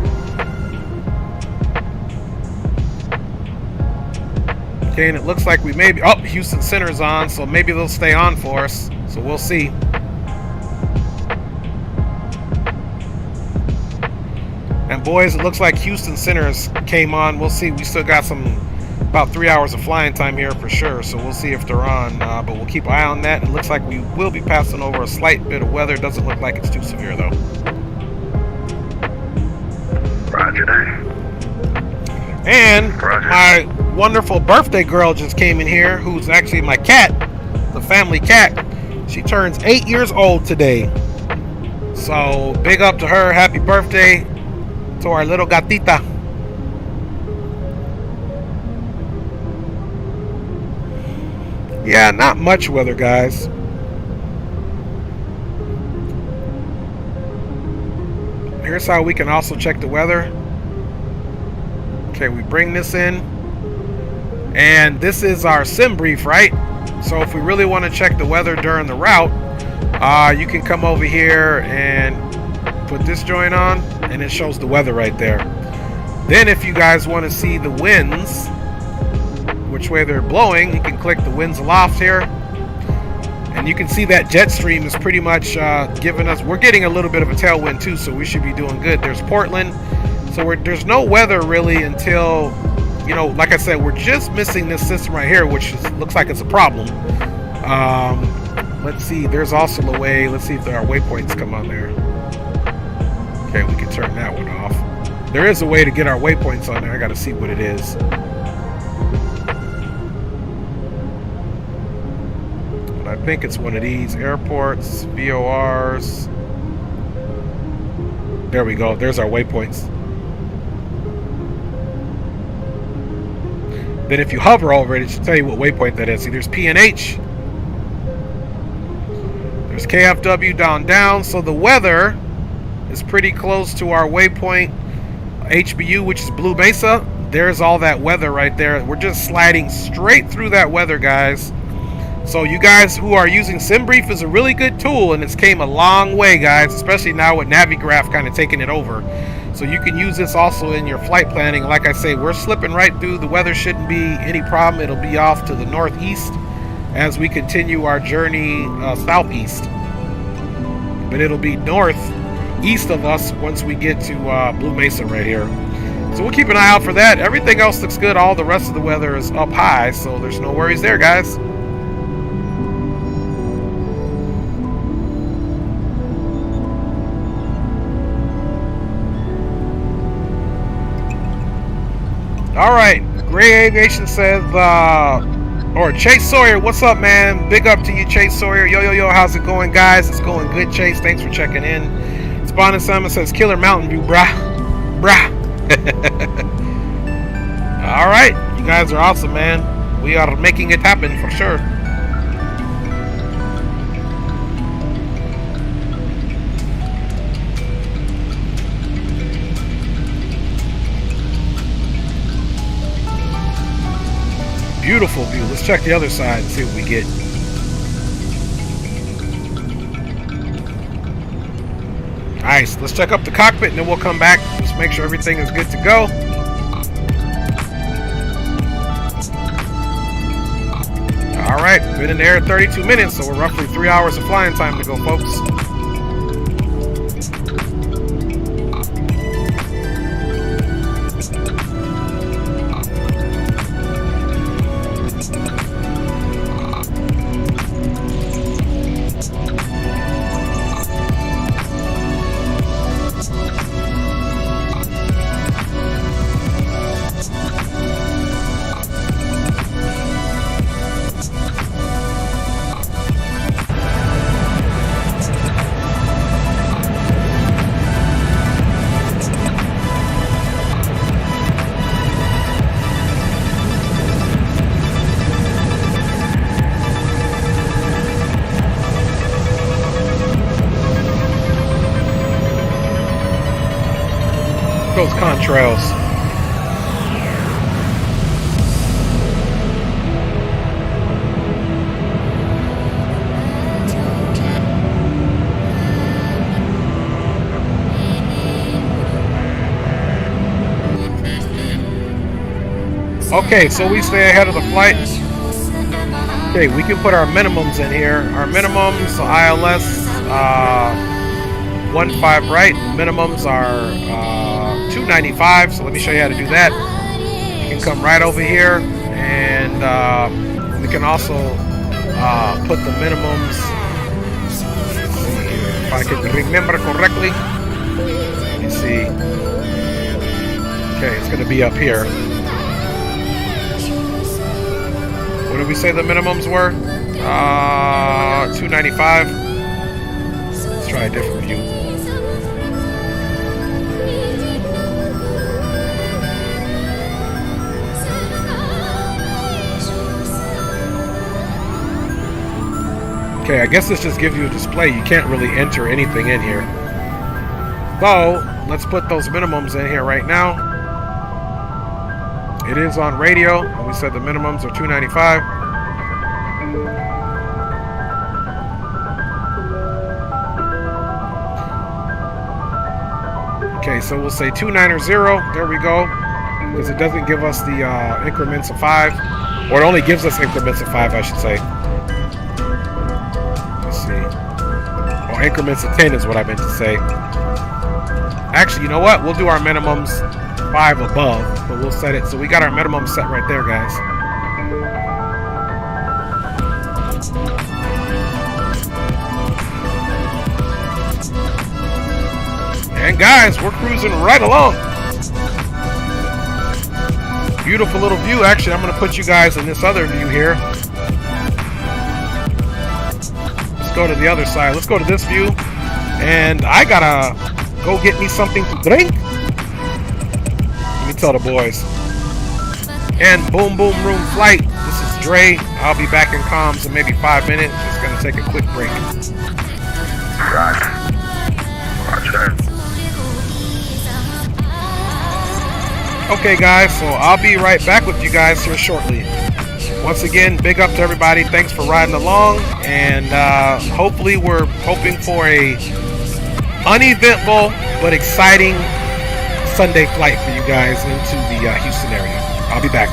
Okay, and it looks like we may be... Oh, Houston Center's on, so maybe they'll stay on for us. So we'll see. And boys, it looks like Houston Center's came on. We'll see. We still got about 3 hours of flying time here for sure. So we'll see if they're on. But we'll keep an eye on that. It looks like we will be passing over a slight bit of weather. It doesn't look like it's too severe, though. Roger that. And my wonderful birthday girl just came in here, who's actually my cat, the family cat. She turns 8 years old today. So big up to her. Happy birthday to our little gatita. Yeah, not much weather, guys. Here's how we can also check the weather. Okay, we bring this in, and this is our sim brief, right? So if we really want to check the weather during the route, you can come over here and put this joint on, and it shows the weather right there. Then if you guys want to see the winds, which way they're blowing, you can click the winds aloft here, and you can see that jet stream is pretty much giving us, we're getting a little bit of a tailwind too, so we should be doing good. There's Portland. So there's no weather really until, you know, like I said, we're just missing this system right here, which looks like it's a problem. Let's see, there's also a way, let's see if there are waypoints come on there. Okay, we can turn that one off. There is a way to get our waypoints on there. I got to see what it is. But I think it's one of these airports, VORs. There we go, there's our waypoints. Then if you hover over it, it should tell you what waypoint that is. See, there's P and H. There's KFW down. So the weather is pretty close to our waypoint HBU, which is Blue Mesa. There's all that weather right there. We're just sliding straight through that weather, guys. So you guys who are using SimBrief is a really good tool, and it's came a long way, guys, especially now with Navigraph kind of taking it over. So you can use this also in your flight planning. Like I say, we're slipping right through. The weather shouldn't be any problem. It'll be off to the northeast as we continue our journey southeast. But it'll be northeast of us once we get to Blue Mesa right here. So we'll keep an eye out for that. Everything else looks good. All the rest of the weather is up high, so there's no worries there, guys. All right, Gray Aviation says, or Chase Sawyer, what's up, man? Big up to you, Chase Sawyer. Yo, how's it going, guys? It's going good, Chase. Thanks for checking in. Spawn Simon says, Killer Mountain View, brah. All right, you guys are awesome, man. We are making it happen for sure. Beautiful view. Let's check the other side and see what we get. Nice. Let's check up the cockpit and then we'll come back. Just make sure everything is good to go. All right. Been in the air 32 minutes, so we're roughly 3 hours of flying time to go, folks. Those contrails. Okay, so we stay ahead of the flight. Okay, we can put our minimums in here. Our minimums, ILS 15 right. Minimums are 295, so let me show you how to do that. You can come right over here, and we can also put the minimums, if I can remember correctly. Let me see. Okay, it's going to be up here. What did we say the minimums were? 295. Let's try a different view. Okay, I guess this just gives you a display. You can't really enter anything in here. So, let's put those minimums in here right now. It is on radio, and we said the minimums are 295. Okay, so we'll say 290. There we go. Because it doesn't give us the increments of 5. Or it only gives us increments of 5, I should say. Or increments of 10 is what I meant to say. Actually, you know what? We'll do our minimums 5 above, but we'll set it so we got our minimum set right there, guys. And guys, we're cruising right along. Beautiful little view. Actually, I'm going to put you guys in this other view here. Go to the other side. Let's go to this view, and I gotta go get me something to drink. Let me tell the boys. and Boom Boom Room Flight. This is Dre. I'll be back in comms in maybe 5 minutes. Just gonna take a quick break. Roger. Roger. Okay guys, so I'll be right back with you guys here shortly. Once again, big up to everybody. Thanks for riding along, and hopefully we're hoping for a uneventful but exciting Sunday flight for you guys into the Houston area. I'll be back.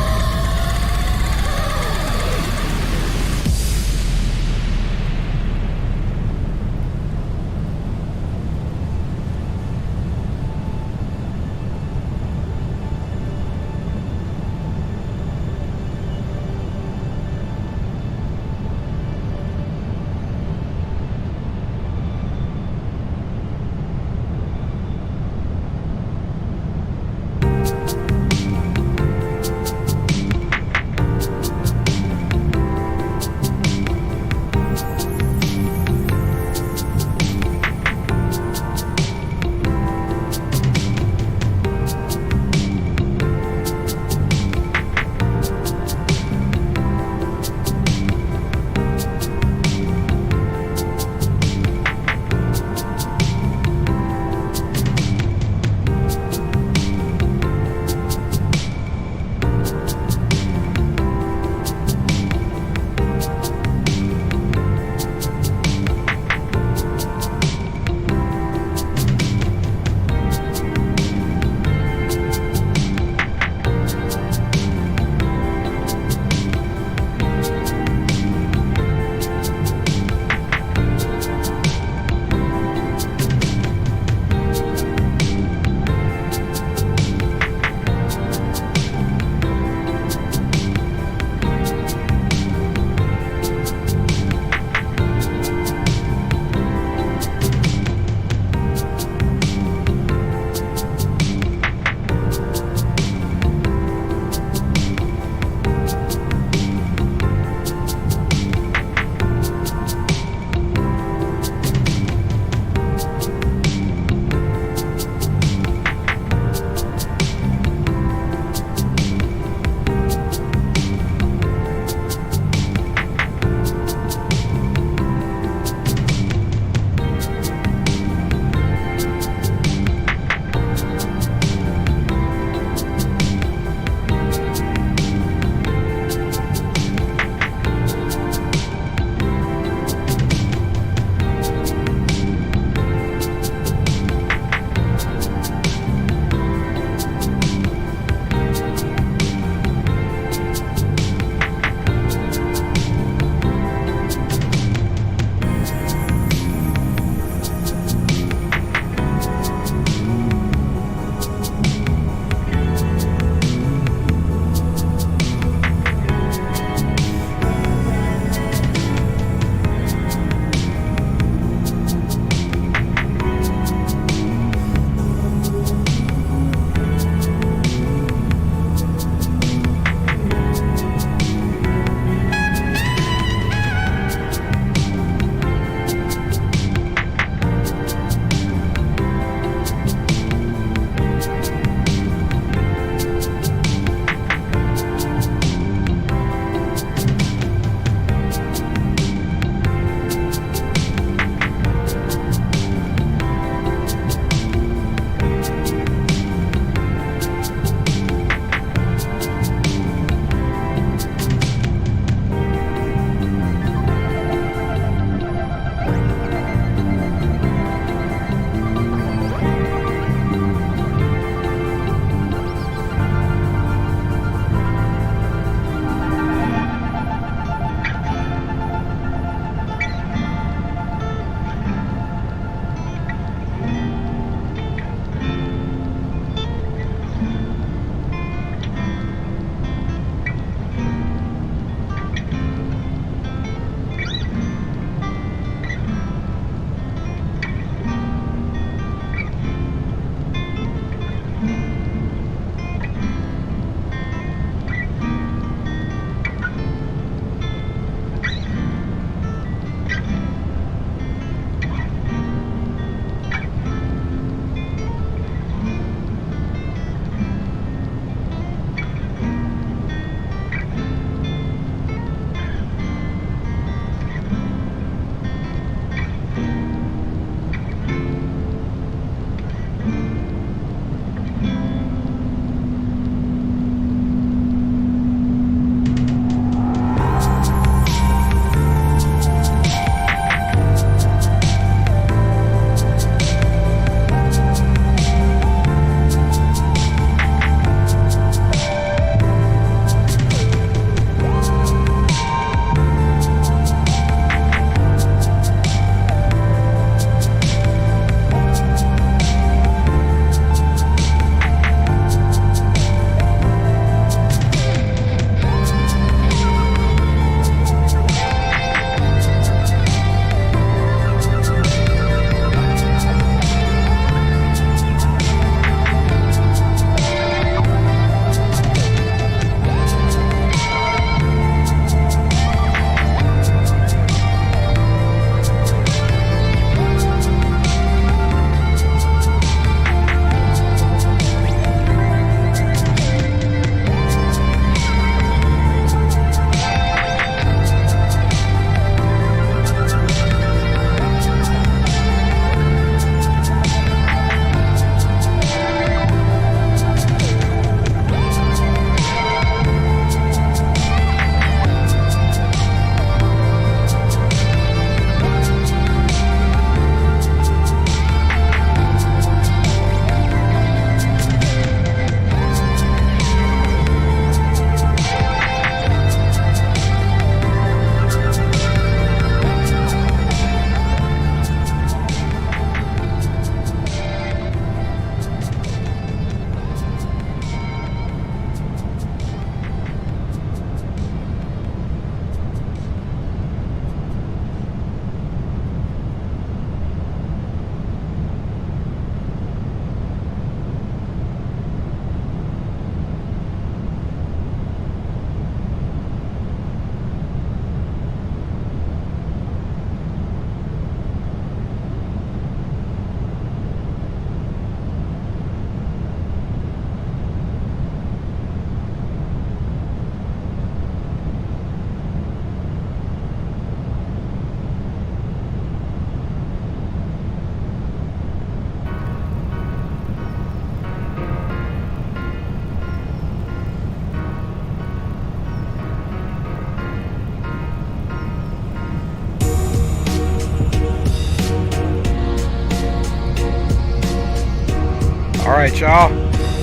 right, y'all.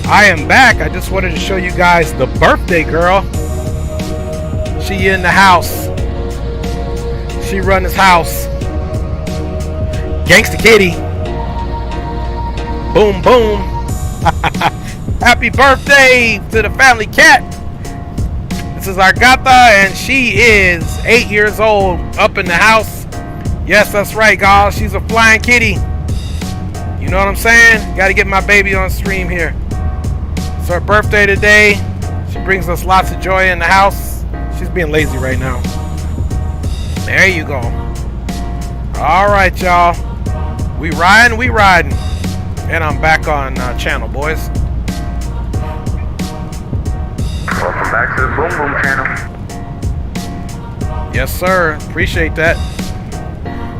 I am back. I just wanted to show you guys the birthday girl. She in the house. She run this house. Gangsta Kitty. Boom, boom. Happy birthday to the family cat. This is our gata, and she is 8 years old, up in the house. Yes, that's right, guys. She's a flying kitty. You know what I'm saying? Got to get my baby on stream here. It's her birthday today. She brings us lots of joy in the house. She's being lazy right now. There you go. All right, y'all. We riding, we riding. And I'm back on channel, boys. Welcome back to the Boom Boom channel. Yes, sir. Appreciate that.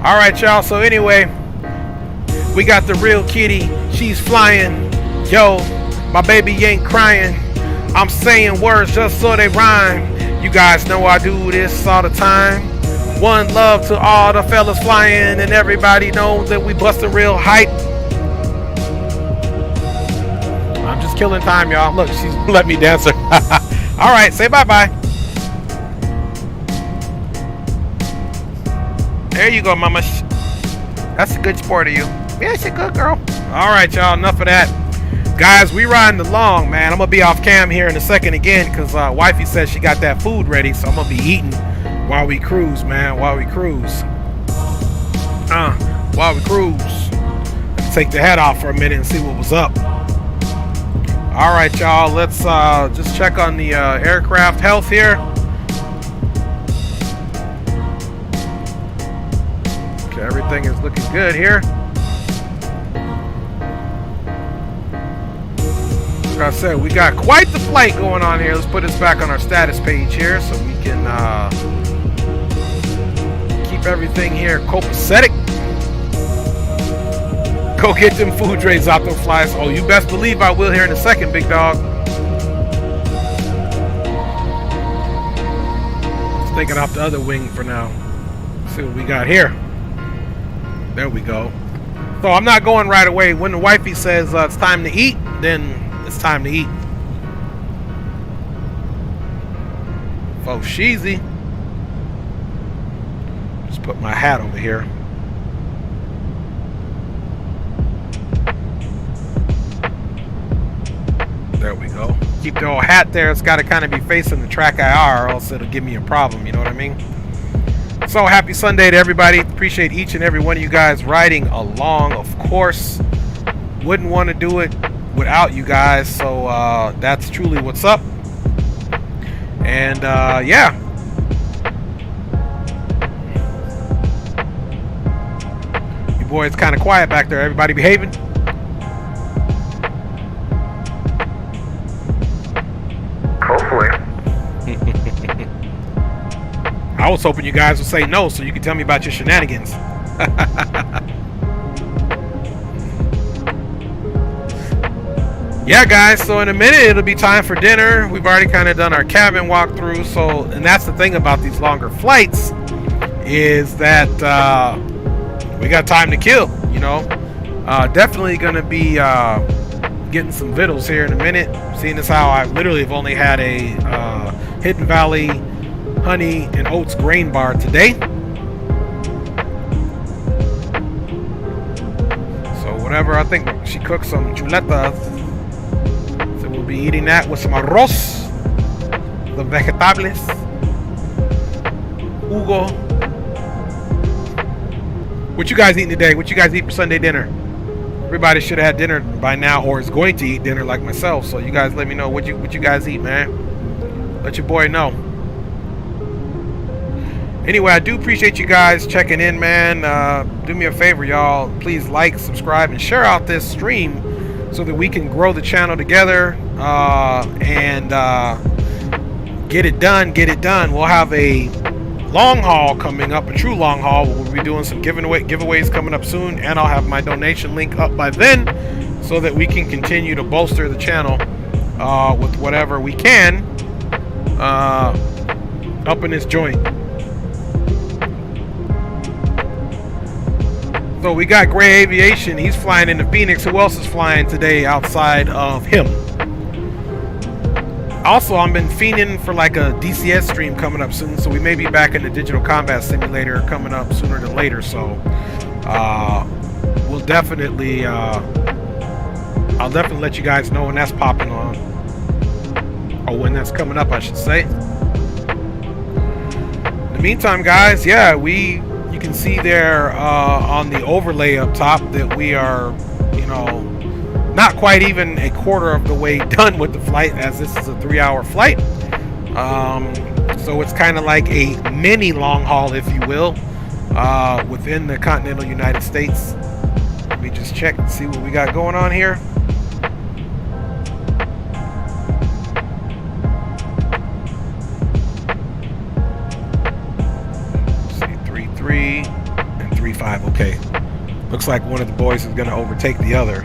All right, y'all. So anyway, we got the real kitty. She's flying. Yo, my baby ain't crying. I'm saying words just so they rhyme. You guys know I do this all the time. One love to all the fellas flying, and everybody knows that we bust a real hype. I'm just killing time, y'all. Look, she's let me dance her. All right, say bye-bye. There you go, mama. That's a good sport of you. Yeah, she's a good girl. All right, y'all, enough of that. Guys, we riding along, man. I'm going to be off cam here in a second again because wifey says she got that food ready, so I'm going to be eating while we cruise, man, while we cruise. While we cruise. Take the head off for a minute and see what was up. All right, y'all, let's just check on the aircraft health here. Okay, everything is looking good here. Like I said, we got quite the flight going on here. Let's put this back on our status page here so we can keep everything here copacetic. Go get them food trays out those flies. Oh, you best believe I will here in a second, big dog. Let's take it off the other wing for now. Let's see what we got here. There we go. So I'm not going right away. When the wifey says it's time to eat, then it's time to eat. Folks, sheezy. Just put my hat over here. There we go. Keep the old hat there. It's got to kind of be facing the track IR, or else it'll give me a problem. You know what I mean? So happy Sunday to everybody. Appreciate each and every one of you guys riding along. Of course, wouldn't want to do it without you guys. So that's truly what's up. And yeah. You boys kind of quiet back there. Everybody behaving? Hopefully. I was hoping you guys would say no so you could tell me about your shenanigans. Yeah, guys, so in a minute it'll be time for dinner. We've already kind of done our cabin walkthrough. So, and that's the thing about these longer flights is that we got time to kill, you know. Definitely going to be getting some vittles here in a minute. Seeing as how I literally have only had a Hidden Valley honey and oats grain bar today. So whatever, I think she cooked some chuletas. So we'll be eating that with some arroz, the vegetables, Hugo. What you guys eating today? What you guys eat for Sunday dinner? Everybody should have had dinner by now, or is going to eat dinner like myself. So you guys let me know what you guys eat, man. Let your boy know. Anyway, I do appreciate you guys checking in, man. Do me a favor, y'all. Please like, subscribe, and share out this stream so that we can grow the channel together and get it done. We'll have a long haul coming up, a true long haul. We'll be doing some giveaways coming up soon, and I'll have my donation link up by then so that we can continue to bolster the channel with whatever we can up in this joint. So we got Gray Aviation. He's flying into Phoenix. Who else is flying today outside of him? Also, I've been fiending for like a DCS stream coming up soon, so we may be back in the Digital Combat Simulator coming up sooner than later. So we'll definitely, I'll definitely let you guys know when that's popping on, or when that's coming up, I should say. In the meantime, guys, yeah, you can see there on the overlay up top that we are, you know, not quite even a quarter of the way done with the flight, as this is a 3-hour flight. So it's kind of like a mini long haul, if you will, within the continental United States. Let me just check and see what we got going on here. Let's see, 3-3 and 3-5. Okay, looks like one of the boys is going to overtake the other.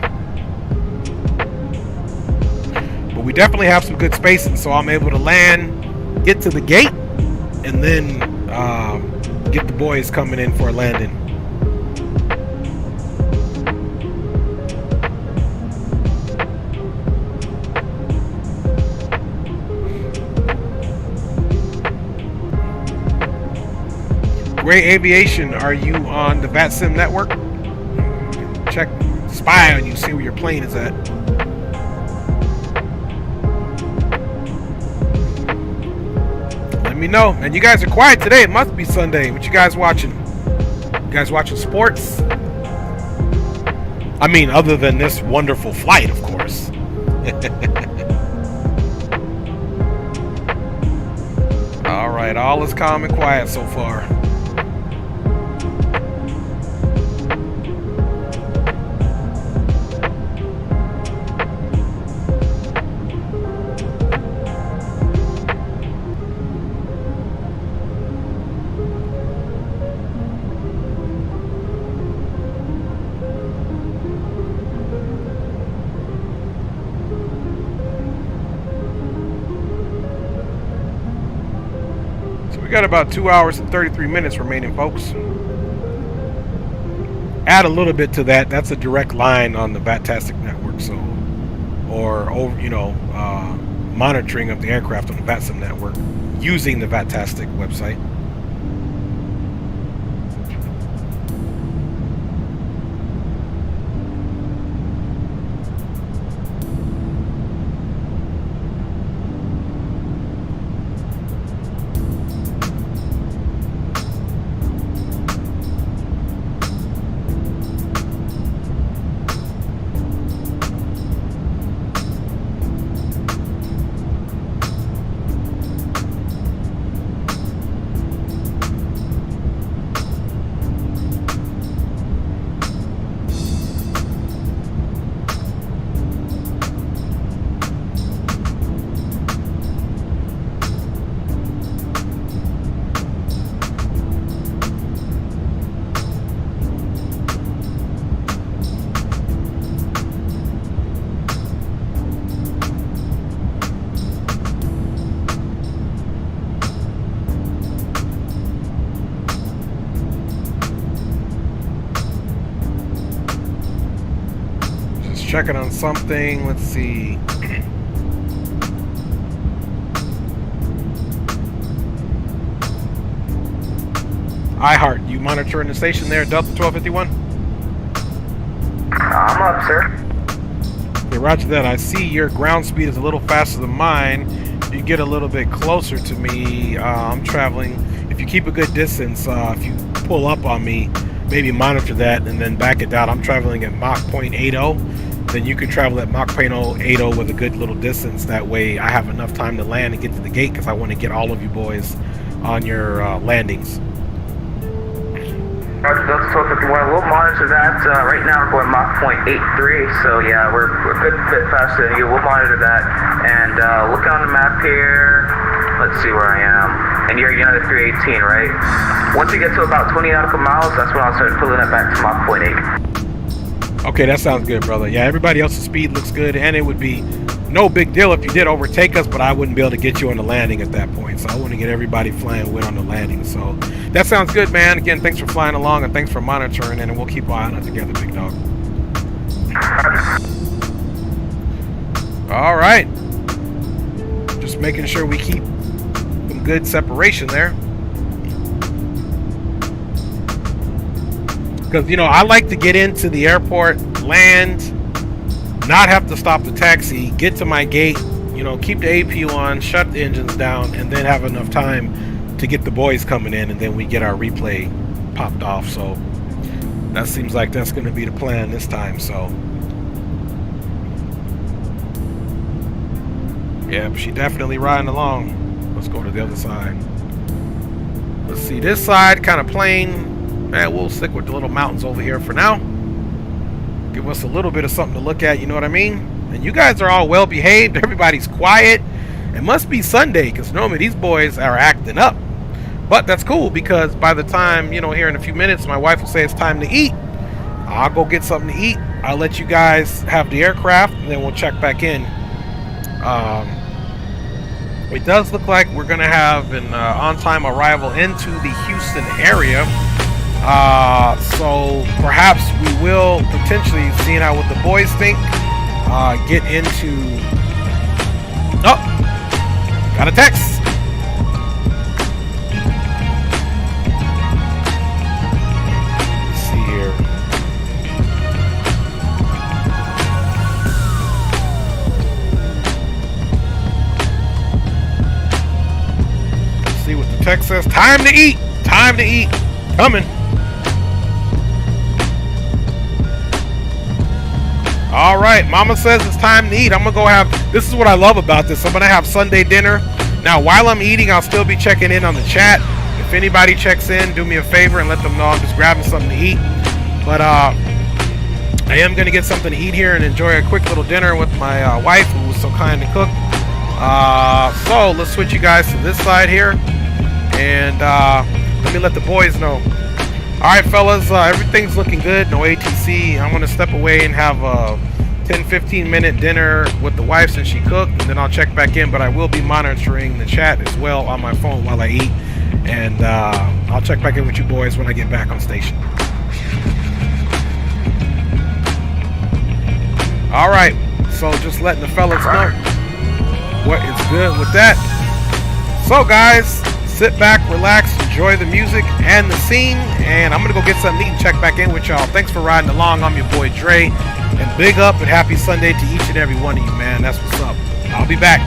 But we definitely have some good spacing, so I'm able to land, get to the gate, and then get the boys coming in for a landing. Gray Aviation, are you on the VATSIM network? Check, spy on you, see where your plane is at. Let me know. And you guys are quiet today. It must be Sunday. What you guys watching? You guys watching sports? I mean, other than this wonderful flight, of course. All right, all is calm and quiet so far. We got about 2 hours and 33 minutes remaining, folks. Add a little bit to that. That's a direct line on the VATSIM network, so, or you know, monitoring of the aircraft on the VATSIM network using the VATSIM website. Checking on something. Let's see. iHeart, you monitoring the station there, Delta 1251? I'm up, sir. Okay, roger that. I see your ground speed is a little faster than mine. You get a little bit closer to me. I'm traveling. If you keep a good distance, if you pull up on me, maybe monitor that and then back it down. I'm traveling at Mach 0.80. Then you can travel at Mach 0.80 with a good little distance. That way I have enough time to land and get to the gate, because I want to get all of you boys on your landings. Roger, Delta 1251. We'll monitor that. Right now we're going Mach 0.83, so yeah, we're a good bit faster than you. We'll monitor that. And look on the map here. Let's see where I am. And you're United 318, right? Once you get to about 20 nautical miles, that's when I'll start pulling it back to Mach 0.8. Okay, that sounds good, brother. Yeah, everybody else's speed looks good, and it would be no big deal if you did overtake us, but I wouldn't be able to get you on the landing at that point. So I want to get everybody flying with on the landing. So that sounds good, man. Again, thanks for flying along and thanks for monitoring, and we'll keep an eye on it together, big dog. All right. Just making sure we keep some good separation there. Because, you know, I like to get into the airport, land, not have to stop the taxi, get to my gate, you know, keep the APU on, shut the engines down, and then have enough time to get the boys coming in, and then we get our replay popped off. So that seems like that's going to be the plan this time. So yeah, she definitely riding along. Let's go to the other side. Let's see, this side kind of plain. Man, we'll stick with the little mountains over here for now. Give us a little bit of something to look at, you know what I mean? And you guys are all well behaved. Everybody's quiet. It must be Sunday, because normally these boys are acting up. But that's cool, because by the time, you know, here in a few minutes, my wife will say it's time to eat. I'll go get something to eat. I'll let you guys have the aircraft, and then we'll check back in. It does look like we're going to have an on-time arrival into the Houston area. So perhaps we will potentially, seeing how what the boys think, get into... Oh! Got a text! Let's see here. Let's see what the text says. Time to eat! Time to eat! Coming! All right, Mama says it's time to eat. I'm gonna go have, this is what I love about this. I'm gonna have Sunday dinner. Now, while I'm eating, I'll still be checking in on the chat. If anybody checks in, do me a favor and let them know I'm just grabbing something to eat. But I am gonna get something to eat here and enjoy a quick little dinner with my wife, who was so kind to cook. So let's switch you guys to this side here, and let me let the boys know. All right, fellas, everything's looking good. No ATC. I'm going to step away and have a 10-15 minute dinner with the wife since she cooked, and then I'll check back in. But I will be monitoring the chat as well on my phone while I eat, and I'll check back in with you boys when I get back on station. All right, so just letting the fellas know what is good with that. So, guys, sit back, relax, enjoy the music and the scene, and I'm gonna go get something to eat and check back in with y'all. Thanks for riding along. I'm your boy Dre, and big up and happy Sunday to each and every one of you, man. That's what's up. I'll be back.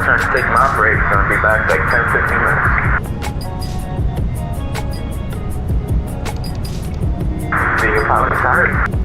time to take my break. Gonna be back like 10-15 minutes. See your pilot tired.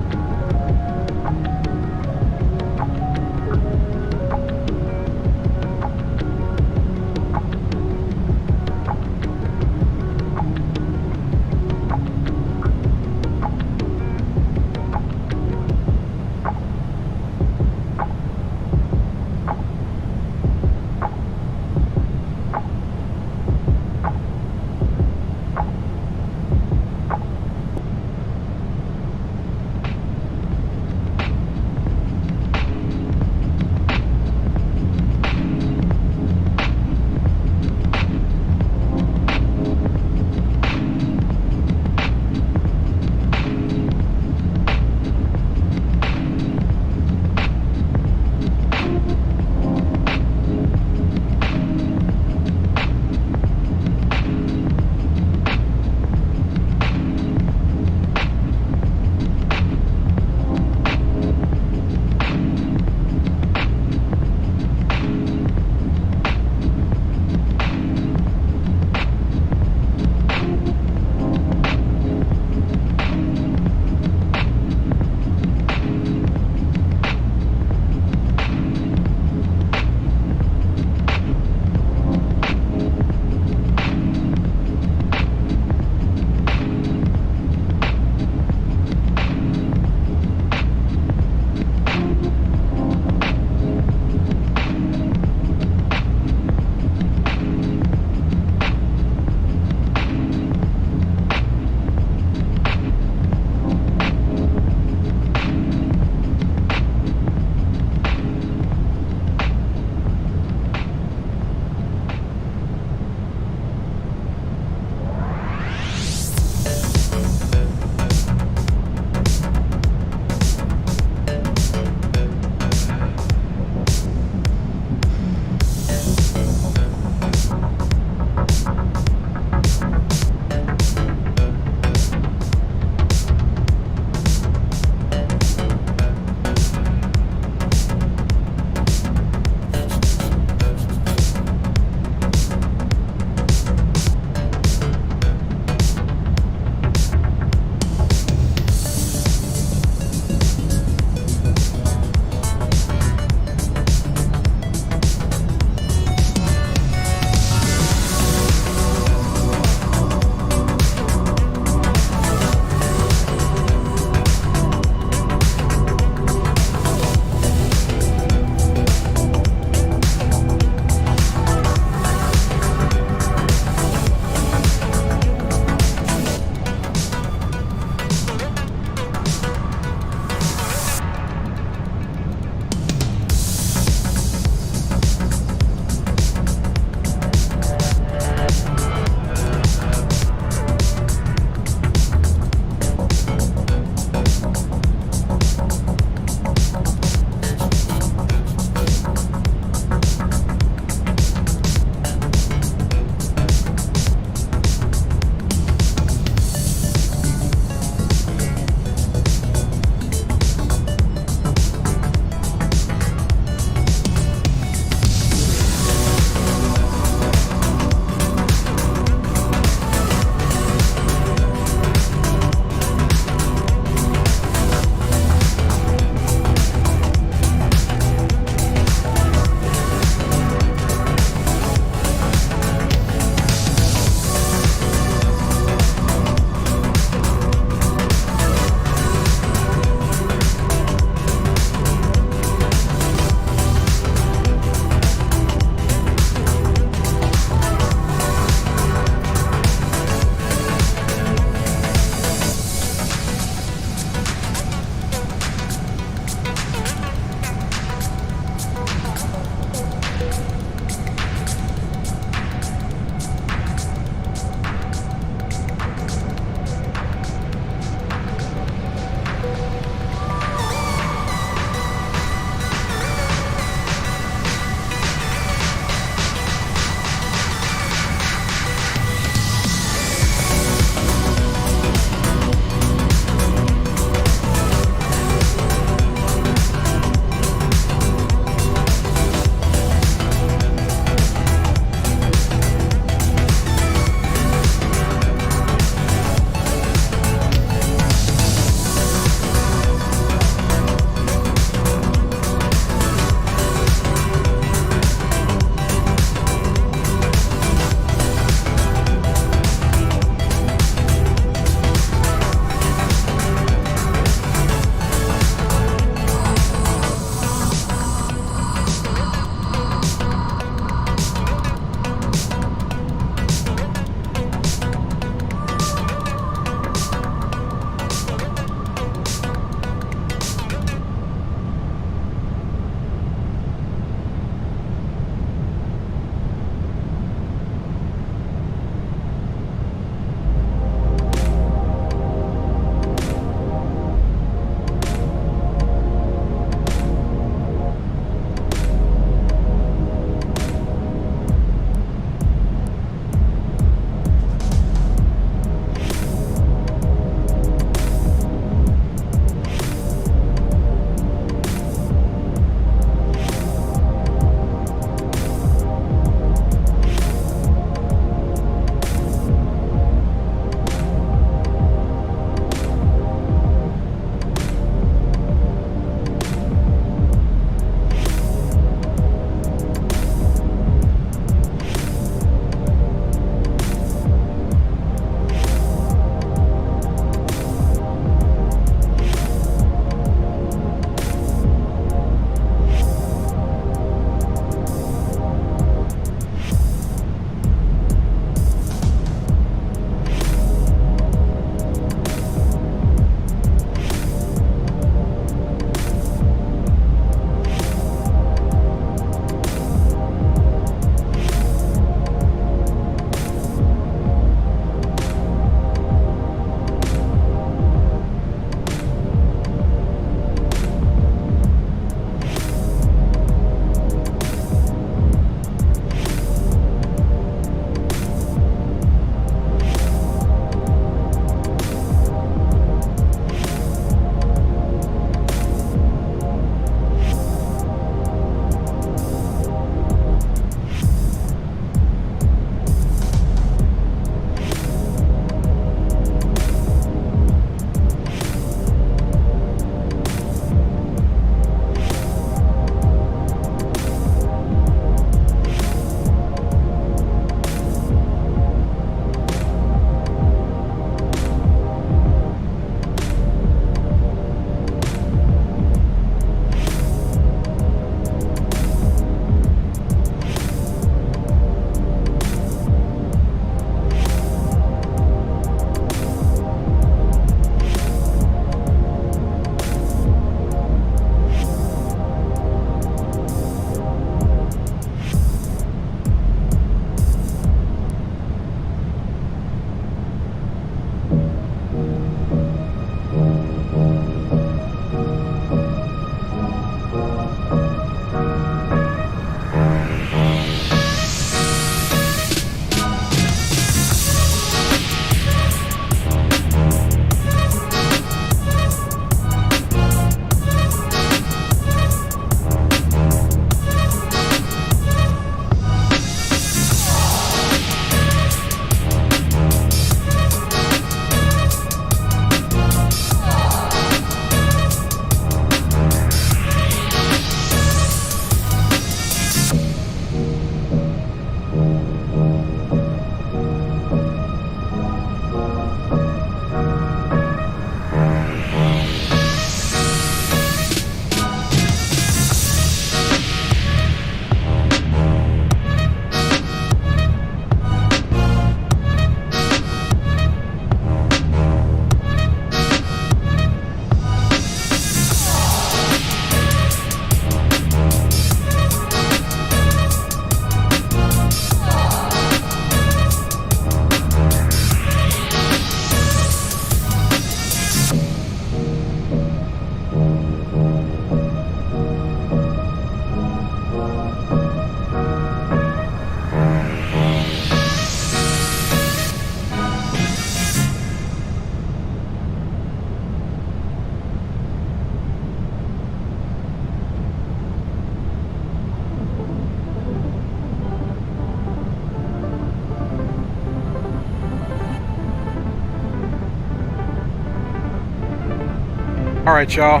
All right, y'all.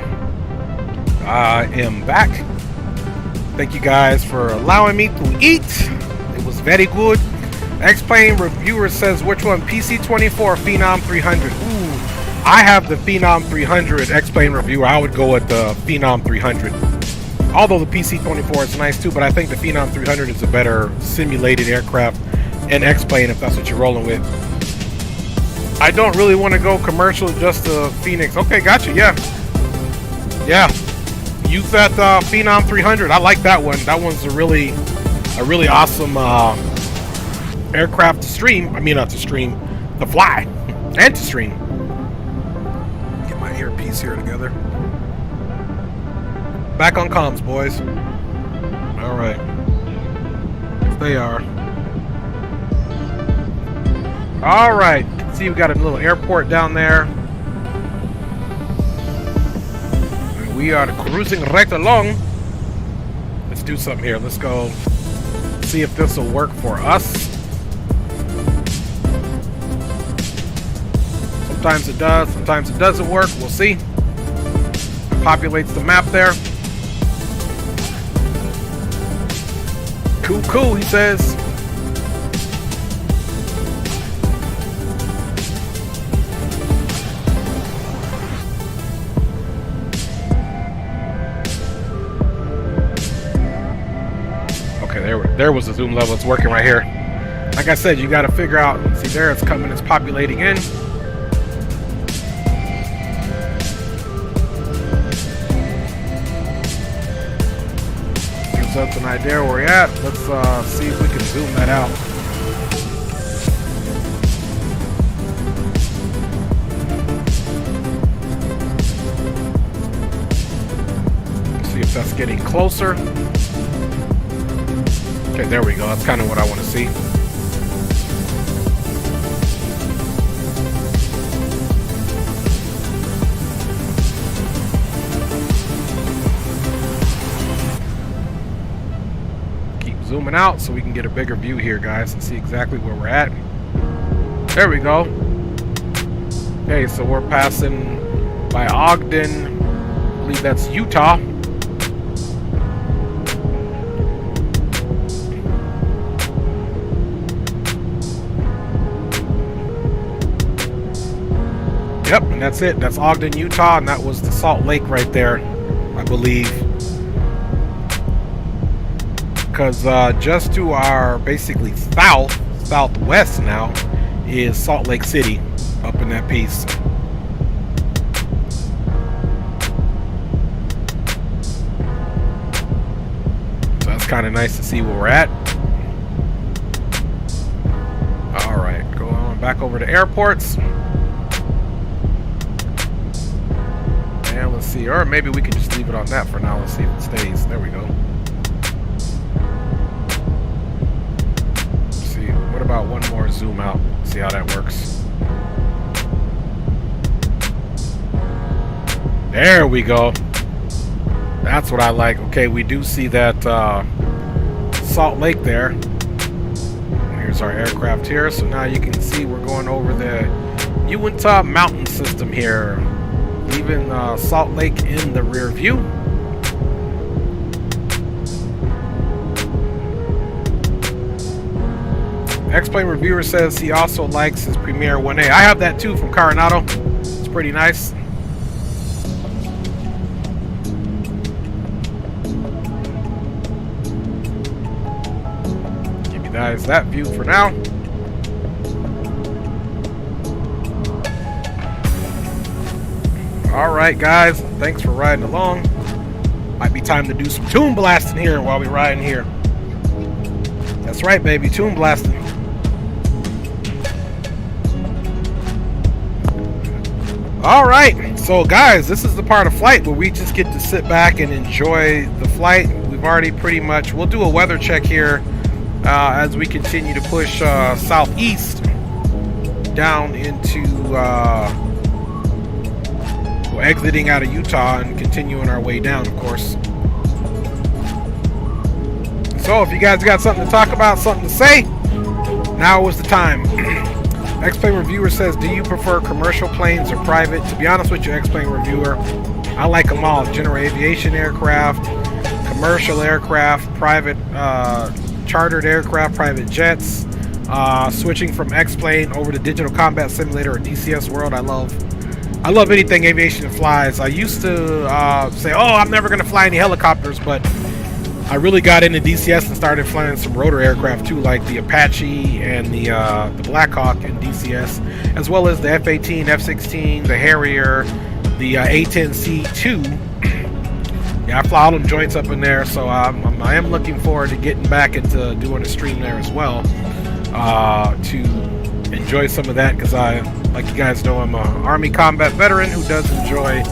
I am back. Thank you guys for allowing me to eat. It was very good. X-Plane reviewer says, which one? PC24 or Phenom 300? Ooh, I have the Phenom 300. X-Plane reviewer, I would go with the Phenom 300. Although the PC24 is nice too, but I think the Phenom 300 is a better simulated aircraft and X-Plane if that's what you're rolling with. I don't really want to go commercial, just the Phoenix. Okay, gotcha. Yeah. Use that Phenom 300. I like that one. That one's a really awesome aircraft to stream. I mean, not to stream, to fly and to stream. Get my earpiece here together. Back on comms, boys. All right. Yes, they are. All right. See, we got a little airport down there. And we are cruising right along. Let's do something here. Let's go see if this will work for us. Sometimes it does, sometimes it doesn't work. We'll see. It populates the map there. Cool, cool, he says. There was the zoom level. It's working right here. Like I said, you got to figure out. See, there it's coming. It's populating in. Gives us an idea where we're at. Let's see if we can zoom that out. See if that's getting closer. Okay, there we go. That's kind of what I want to see. Keep zooming out so we can get a bigger view here, guys, and see exactly where we're at. There we go. Okay, so we're passing by Ogden. I believe that's Utah. Yep, and that's it. That's Ogden, Utah, and that was the Salt Lake right there, I believe. Because just to our basically southwest now is Salt Lake City up in that piece. So that's kind of nice to see where we're at. All right, go on back over to airports. And let's see, or maybe we can just leave it on that for now. Let's see if it stays. There we go. Let's see, what about one more zoom out? See how that works. There we go. That's what I like. Okay, we do see that Salt Lake there. Here's our aircraft here. So now you can see we're going over the Uintah mountain system here. Leaving Salt Lake in the rear view. X-Plane reviewer says he also likes his Premiere 1A. I have that too from Coronado. It's pretty nice. Give you guys that view for now. Alright guys, thanks for riding along. Might be time to do some tune blasting here while we're riding here. That's right, baby, tune blasting. Alright, so guys, this is the part of flight where we just get to sit back and enjoy the flight. We've already pretty much, we'll do a weather check here as we continue to push southeast down into exiting out of Utah and continuing our way down, of course. So if you guys got something to talk about, something to say, now is the time. X-Plane Reviewer says, do you prefer commercial planes or private? To be honest with you, X-Plane Reviewer, I like them all. General aviation aircraft, commercial aircraft, private chartered aircraft, private jets. Switching from X-Plane over to Digital Combat Simulator or DCS World, I love anything aviation that flies. I used to say, oh, I'm never going to fly any helicopters, but I really got into DCS and started flying some rotor aircraft too, like the Apache and the Blackhawk in DCS, as well as the F-18, F-16, the Harrier, the A-10C2. Yeah, I fly all them joints up in there, so I am looking forward to getting back into doing a stream there as well, to enjoy some of that, because like you guys know, I'm an Army combat veteran who does enjoy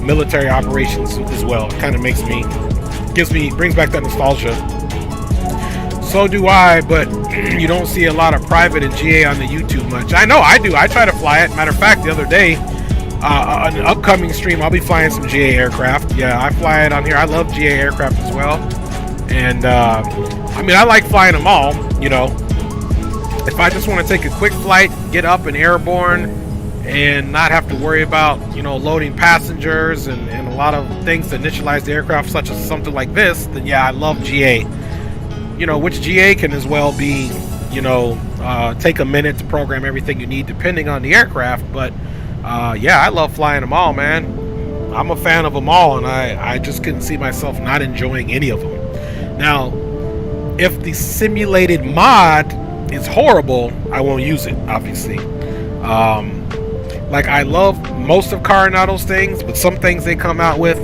military operations as well. It kind of makes me, brings back that nostalgia. So do I, but you don't see a lot of private and GA on the YouTube much. I know I do. I try to fly it. Matter of fact, the other day, on an upcoming stream, I'll be flying some GA aircraft. Yeah, I fly it on here. I love GA aircraft as well. And I mean, I like flying them all, you know. If I just want to take a quick flight, get up and airborne, and not have to worry about, you know, loading passengers and a lot of things to initialize the aircraft, such as something like this, then yeah, I love GA. You know, which GA can as well be, you know, take a minute to program everything you need depending on the aircraft. But yeah, I love flying them all, man. I'm a fan of them all, and I just couldn't see myself not enjoying any of them. Now, if the simulated mod is horrible, I won't use it, obviously. Like, I love most of Coronado's things, but some things they come out with,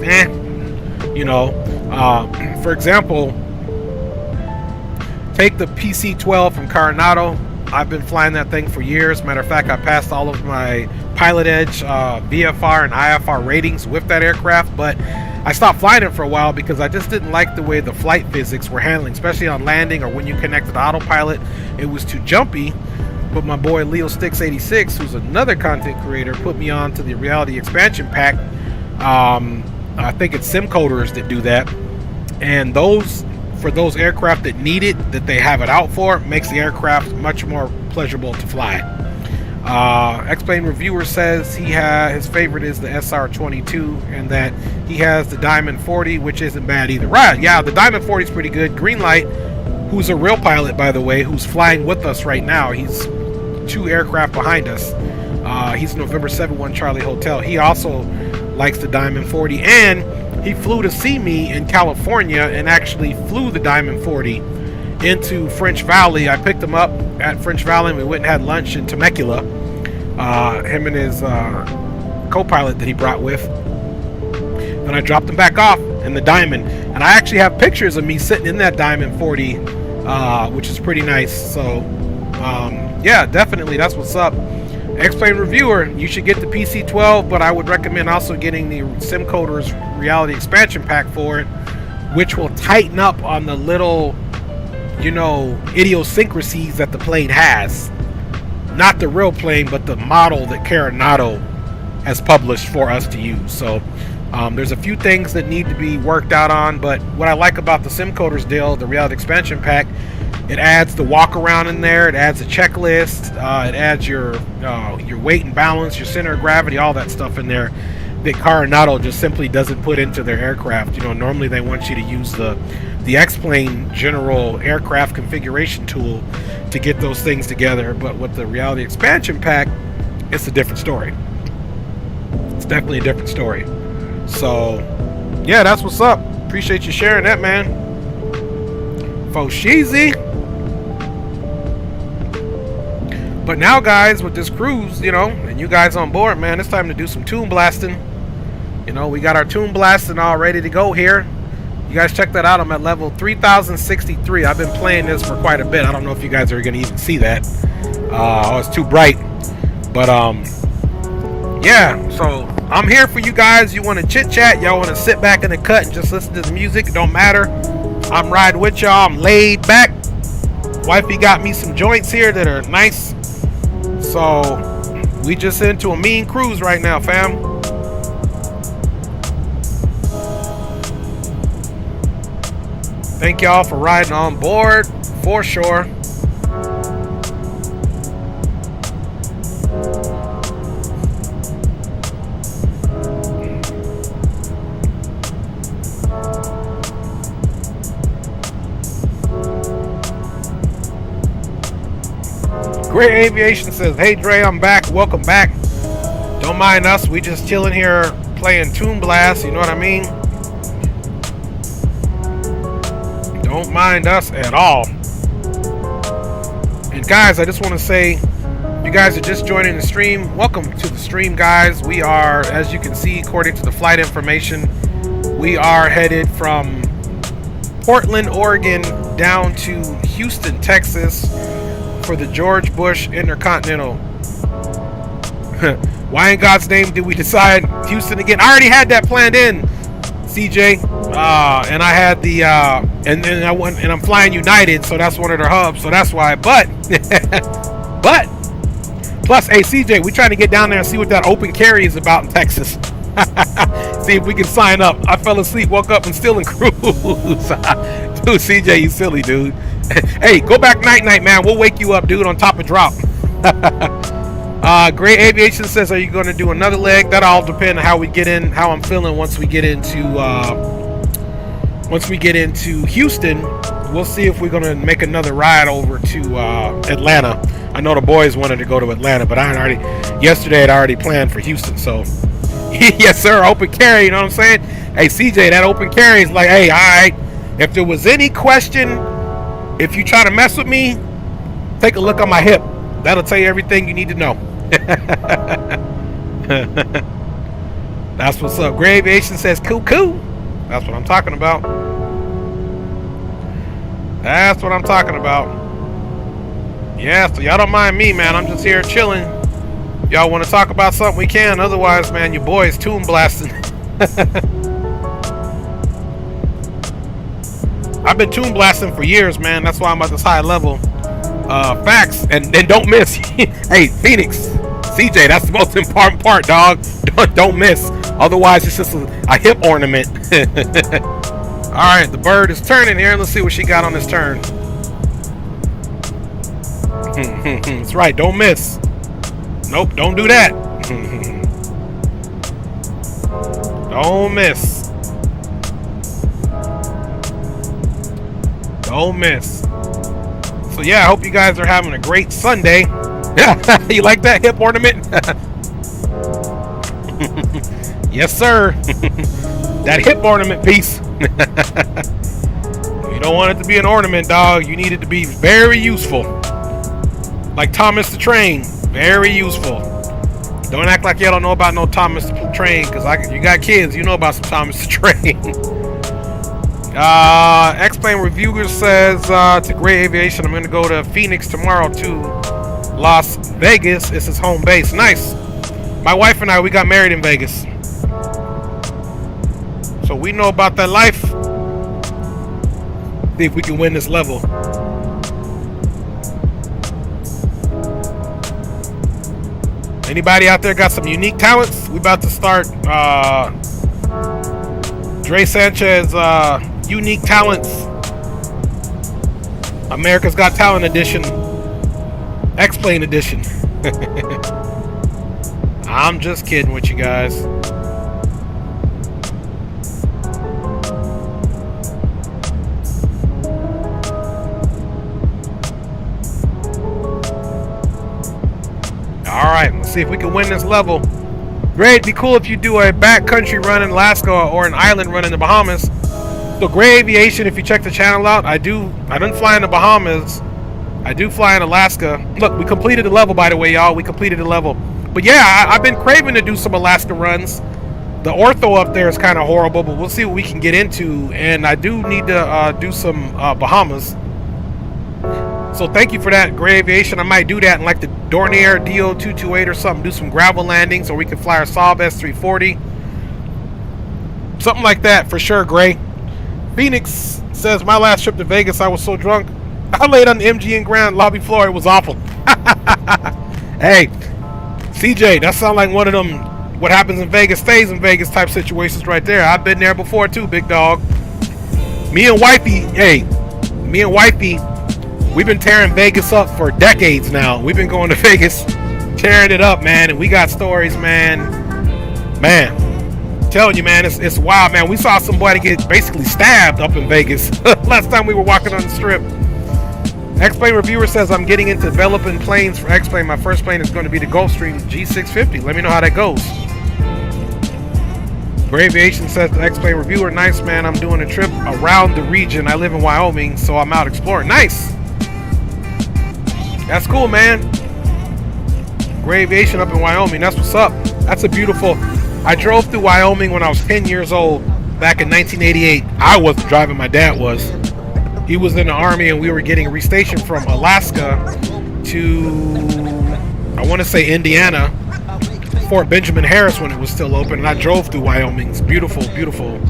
you know. For example, take the PC-12 from Coronado. I've been flying that thing for years. Matter of fact, I passed all of my Pilot Edge VFR and IFR ratings with that aircraft, but I stopped flying it for a while because I just didn't like the way the flight physics were handling, especially on landing or when you connected to autopilot. It was too jumpy. But my boy Leo Sticks 86, who's another content creator, put me on to the Reality Expansion Pack. I think it's sim coders that do that, and those, for those aircraft that need it, that they have it out for, makes the aircraft much more pleasurable to fly. X-Plane Reviewer says his favorite is the SR-22, and that he has the Diamond 40, which isn't bad either. Right, yeah, the Diamond 40 is pretty good. Greenlight, who's a real pilot, by the way, who's flying with us right now. He's 2 aircraft behind us. He's November 71 Charlie Hotel. He also likes the Diamond 40, and he flew to see me in California and actually flew the Diamond 40 into French Valley. I picked him up at French Valley, and we went and had lunch in Temecula. Him and his co-pilot that he brought with. Then I dropped him back off in the Diamond, and I actually have pictures of me sitting in that Diamond 40, which is pretty nice. So yeah, definitely, that's what's up. X-Plane Reviewer, you should get the PC-12, but I would recommend also getting the SimCoders Reality Expansion Pack for it, which will tighten up on the little, you know, idiosyncrasies that the plane has. Not the real plane, but the model that Coronado has published for us to use. So there's a few things that need to be worked out on, but what I like about the SimCoders deal, the Reality Expansion Pack, it adds the walk around in there, it adds a checklist, it adds your weight and balance, your center of gravity, all that stuff in there that Coronado just simply doesn't put into their aircraft. You know, normally they want you to use the X-Plane general aircraft configuration tool to get those things together, but with the Reality Expansion Pack, it's a different story. It's definitely a different story. So yeah, that's what's up. Appreciate you sharing that, man. Fosheezy. But now, guys, with this cruise, you know, and you guys on board, man, it's time to do some tune blasting. You know, we got our tune blasting all ready to go here. You guys check that out. I'm at level 3063. I've been playing this for quite a bit. I don't know if you guys are going to even see that. Oh, it's too bright. But yeah, so I'm here for you guys. You want to chit chat, y'all want to sit back in the cut and just listen to the music, it don't matter. I'm riding with y'all. I'm laid back. Wifey got me some joints here that are nice. So we just into a mean cruise right now, fam. Thank y'all for riding on board, for sure. Great Aviation says, hey Dre, I'm back. Welcome back. Don't mind us. We just chilling here playing Toon Blast. You know what I mean? Don't mind us at all. And guys, I just want to say, you guys are just joining the stream. Welcome to the stream, guys. We are, as you can see, according to the flight information, we are headed from Portland, Oregon, down to Houston, Texas, for the George Bush Intercontinental. Why in God's name did we decide Houston again? I already had that planned in, CJ. And I had the and then I went, and I'm flying United, so that's one of their hubs, so that's why. But but plus, hey CJ, we trying to get down there and see what that open carry is about in Texas. See if we can sign up. I fell asleep, woke up, and still in cruise. Dude, CJ, you silly dude. Hey, go back night, man. We'll wake you up, dude, on top of drop. Great Aviation says, are you going to do another leg? That all depend on how we get in, how I'm feeling once we get into Houston. We'll see if we're going to make another ride over to Atlanta. I know the boys wanted to go to Atlanta, but yesterday I'd already planned for Houston. So yes sir, open carry, you know what I'm saying? Hey CJ, that open carry is like, hey, all right, if there was any question, if you try to mess with me, take a look on my hip. That'll tell you everything you need to know. That's what's up. Great Aviation says, cool. That's what I'm talking about. That's what I'm talking about. Yeah, so y'all don't mind me, man. I'm just here chilling. Y'all want to talk about something, we can. Otherwise, man, your boy's Toon Blasting. I've been Toon Blasting for years, man. That's why I'm at this high level. Facts, and don't miss. Hey, Phoenix, CJ, that's the most important part, dog. Don't miss. Otherwise, it's just a hip ornament. All right, the bird is turning here. Let's see what she got on this turn. That's right. Don't miss. Nope, don't do that. Don't miss. Don't miss. So yeah, I hope you guys are having a great Sunday. Yeah, you like that hip ornament? Yes, sir. That hip ornament piece. You don't want it to be an ornament, dog. You need it to be very useful. Like Thomas the Train, very useful. Don't act like y'all don't know about no Thomas the Train, because you got kids, you know about some Thomas the Train. X-Plane Reviewer says to Great Aviation, I'm going to go to Phoenix tomorrow to Las Vegas. It's his home base. Nice. My wife and I, we got married in Vegas. So we know about that life. See if we can win this level. Anybody out there got some unique talents? We about to start Dre Sanchez Unique Talents, America's Got Talent Edition, X-Plane Edition. I'm just kidding with you guys. Alright, let's see if we can win this level. Great, it'd be cool if you do a backcountry run in Alaska or an island run in the Bahamas. So Gray Aviation, if you check the channel out, I didn't fly in the Bahamas. I do fly in Alaska. Look, we completed the level, by the way, y'all. We completed the level. But yeah, I've been craving to do some Alaska runs. The ortho up there is kind of horrible, but we'll see what we can get into. And I do need to do some Bahamas. So thank you for that, Gray Aviation. I might do that in like the Dornier DO228 or something. Do some gravel landings, or we can fly our Saab S340. Something like that for sure, Gray. Phoenix says, my last trip to Vegas, I was so drunk. I laid on the MGM Grand lobby floor. It was awful. Hey, CJ, that sounds like one of them what happens in Vegas stays in Vegas type situations right there. I've been there before too, big dog. Me and Wifey, we've been tearing Vegas up for decades now. We've been going to Vegas, tearing it up, man. And we got stories, man. Man, I'm telling you, man, it's wild, man. We saw somebody get basically stabbed up in Vegas last time we were walking on the strip. X-Plane Reviewer says, I'm getting into developing planes for X-Plane. My first plane is going to be the Gulfstream G650. Let me know how that goes. Gray Aviation says, the X-Plane Reviewer, nice man. I'm doing a trip around the region. I live in Wyoming, so I'm out exploring. Nice. That's cool, man. Gray Aviation up in Wyoming. That's what's up. That's a beautiful... I drove through Wyoming when I was 10 years old back in 1988. I wasn't driving. My dad was. He was in the Army, and we were getting restationed from Alaska to, I want to say, Indiana, Fort Benjamin Harris when it was still open, and I drove through Wyoming. It's beautiful, beautiful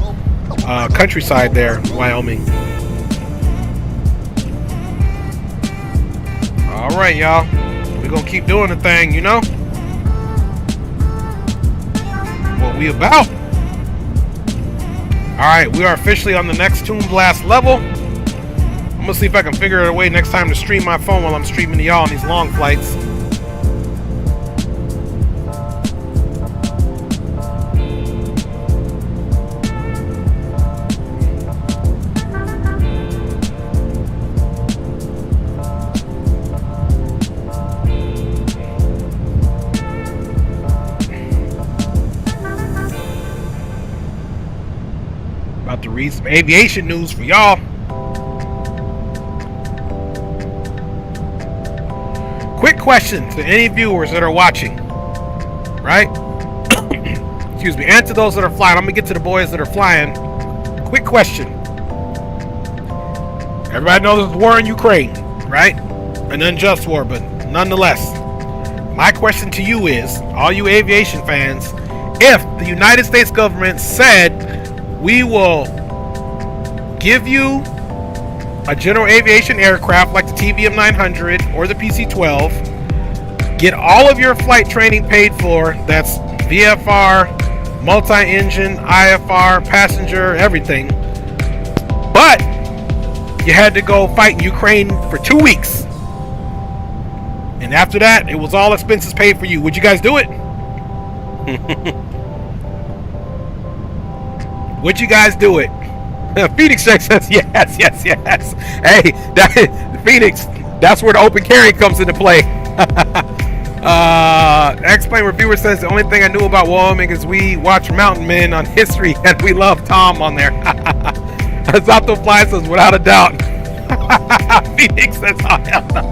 countryside there, Wyoming. All right, y'all. We're going to keep doing the thing, you know? What we about? All right, we are officially on the next Toon Blast level. I'm gonna see if I can figure out a way next time to stream my phone while I'm streaming to y'all on these long flights. About to read some aviation news for y'all. Quick question to any viewers that are watching, right? Excuse me, and to those that are flying. I'm gonna get to the boys that are flying. Quick question. Everybody knows there's war in Ukraine, right? An unjust war, but nonetheless, my question to you is, all you aviation fans, if the United States government said we will give you a general aviation aircraft like the TVM 900 or the PC-12, get all of your flight training paid for, that's VFR, multi-engine, IFR, passenger, everything, but you had to go fight in Ukraine for 2 weeks, and after that it was all expenses paid for you, would you guys do it? Would you guys do it? Phoenix Jack says yes, yes, yes. Hey, Phoenix, that's where the open carry comes into play. X-Plane Reviewer says the only thing I knew about Wyoming is we watch Mountain Men on History and we love Tom on there. Zato Fly says without a doubt. Phoenix says oh, hell no.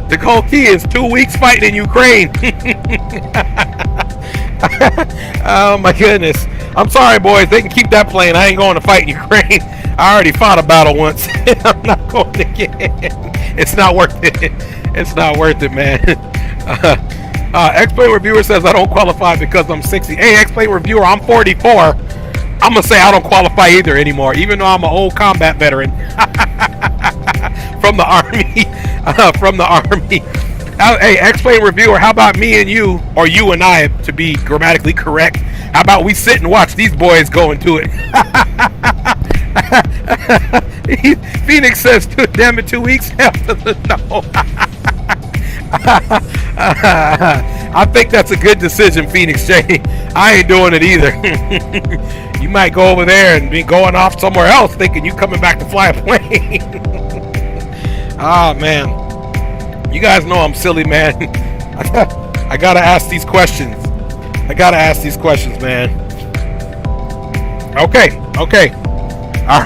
The cold key is 2 weeks fighting in Ukraine. Oh my goodness. I'm sorry, boys. They can keep that plane. I ain't going to fight in Ukraine. I already fought a battle once. I'm not going to get it. It's not worth it. It's not worth it, man. X-Plane Reviewer says I don't qualify because I'm 60. Hey, X-Plane Reviewer, I'm 44. I'm going to say I don't qualify either anymore, even though I'm an old combat veteran. From the Army. From the Army. Hey, X-Plane Reviewer, how about me and you, or you and I, to be grammatically correct, how about we sit and watch these boys go into it? Phoenix says, damn it, 2 weeks? No. I think that's a good decision, Phoenix J. I ain't doing it either. You might go over there and be going off somewhere else thinking you coming back to fly a plane. Oh, man. You guys know I'm silly, man. I gotta ask these questions. I gotta ask these questions, man. Okay. All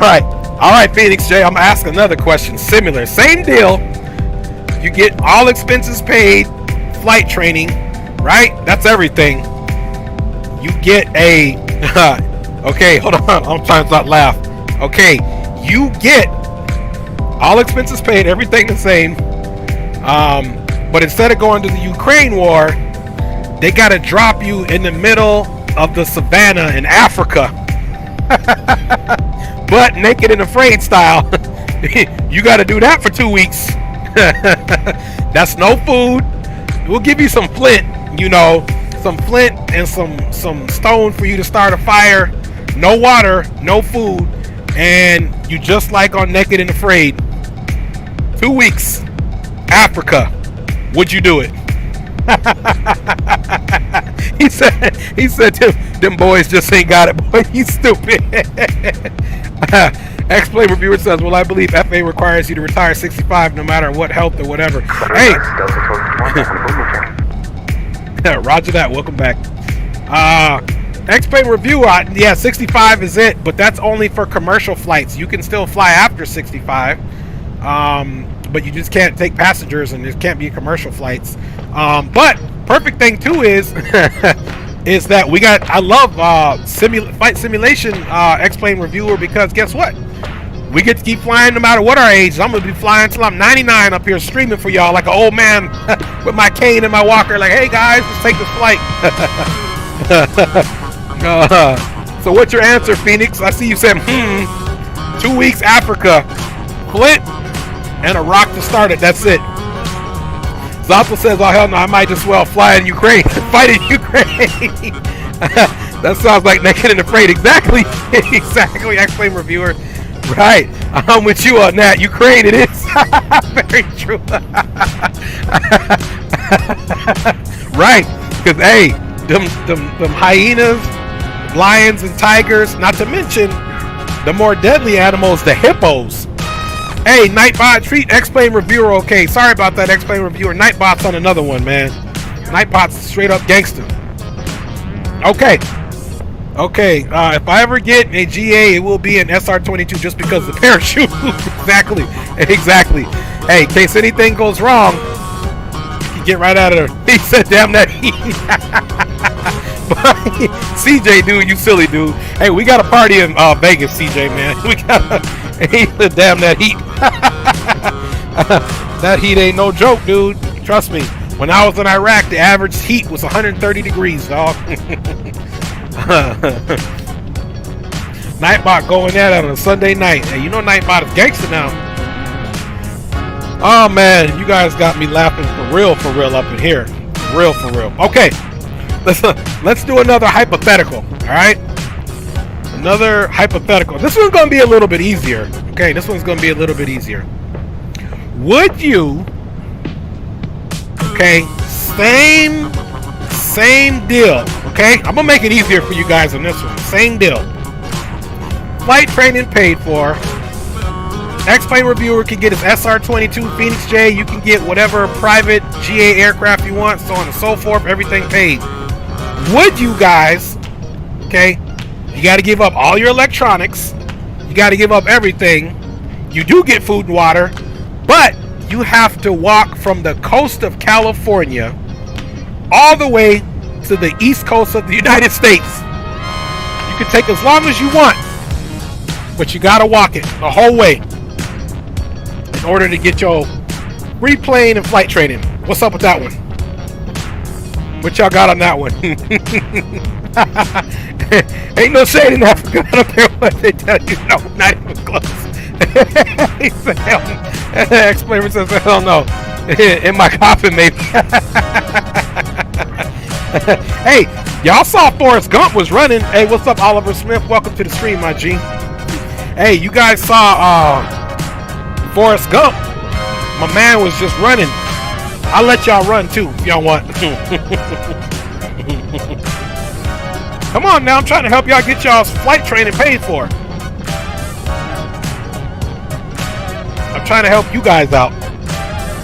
right, Phoenix J. I'm gonna ask another question. Similar, same deal. You get all expenses paid, flight training, right? That's everything. You get a. Okay, hold on. I'm trying to not laugh. Okay, you get all expenses paid, everything the same. But instead of going to the Ukraine war, they got to drop you in the middle of the savannah in Africa. But naked and afraid style. You got to do that for 2 weeks. That's no food. We'll give you some flint, you know, some flint and some stone for you to start a fire. No water, no food, and you just like on Naked and Afraid. 2 weeks. Africa. Would you do it? He said them boys just ain't got it, boy. You stupid. X-Plane reviewer says, well, I believe FA requires you to retire 65 no matter what health or whatever. Hey. Roger that. Welcome back. X-Plane reviewer, yeah, 65 is it, but that's only for commercial flights. You can still fly after 65, but you just can't take passengers, and there can't be commercial flights. But perfect thing too is is that we got, I love flight simulation X-Plane reviewer, because guess what? We get to keep flying no matter what our age. I'm gonna be flying until I'm 99 up here streaming for y'all like an old man with my cane and my walker, like, hey guys, let's take this flight. So what's your answer, Phoenix? I see you said 2 weeks Africa, Flint, and a rock to start it. That's it. Zato says, oh hell no, I might as well fly in Ukraine. Fight in Ukraine. That sounds like Naked and Afraid. Exactly. Exactly, X-Plane reviewer. Right. I'm with you on that. Ukraine it is. Very true. Right. Because hey, them hyenas, lions, and tigers, not to mention the more deadly animals, the hippos. Hey, Nightbot, treat X-Plane reviewer okay. Sorry about that, X-Plane reviewer. Nightbot's on another one, man. Nightbot's straight up gangster. Okay. Okay, if I ever get a GA, it will be an SR-22 just because of the parachute. Exactly. Exactly. Hey, in case anything goes wrong, you can get right out of there. He said, damn that heat. CJ, dude, you silly dude. Hey, we got a party in Vegas, CJ, man. We got a damn that heat. That heat ain't no joke, dude. Trust me. When I was in Iraq, the average heat was 130 degrees, dog. Nightbot going at it on a Sunday night. Hey, you know Nightbot is gangster now. Oh man, you guys got me laughing for real up in here. For real. Okay, let's do another hypothetical. All right, another hypothetical. This one's gonna be a little bit easier. Okay, this one's gonna be a little bit easier. Would you? Okay, same deal. Okay, I'm gonna make it easier for you guys on this one. Same deal. Flight training paid for. X-Plane reviewer can get his SR-22 Phoenix J. You can get whatever private GA aircraft you want, so on and so forth. Everything paid. Would you guys? Okay, you got to give up all your electronics. You got to give up everything. You do get food and water, but you have to walk from the coast of California all the way to the east coast of the United States. You can take as long as you want, but you gotta walk it the whole way in order to get your replane and flight training. What's up with that one? What y'all got on that one? Ain't no shade in Africa. I don't care what they tell you. No, not even close. He said, X-Plane says, hell no. In my coffin, maybe. Hey, y'all saw Forrest Gump was running. Hey, what's up, Oliver Smith? Welcome to the stream, my G. Hey, you guys saw Forrest Gump. My man was just running. I'll let y'all run too if y'all want. Come on now, I'm trying to help y'all get y'all's flight training paid for. I'm trying to help you guys out.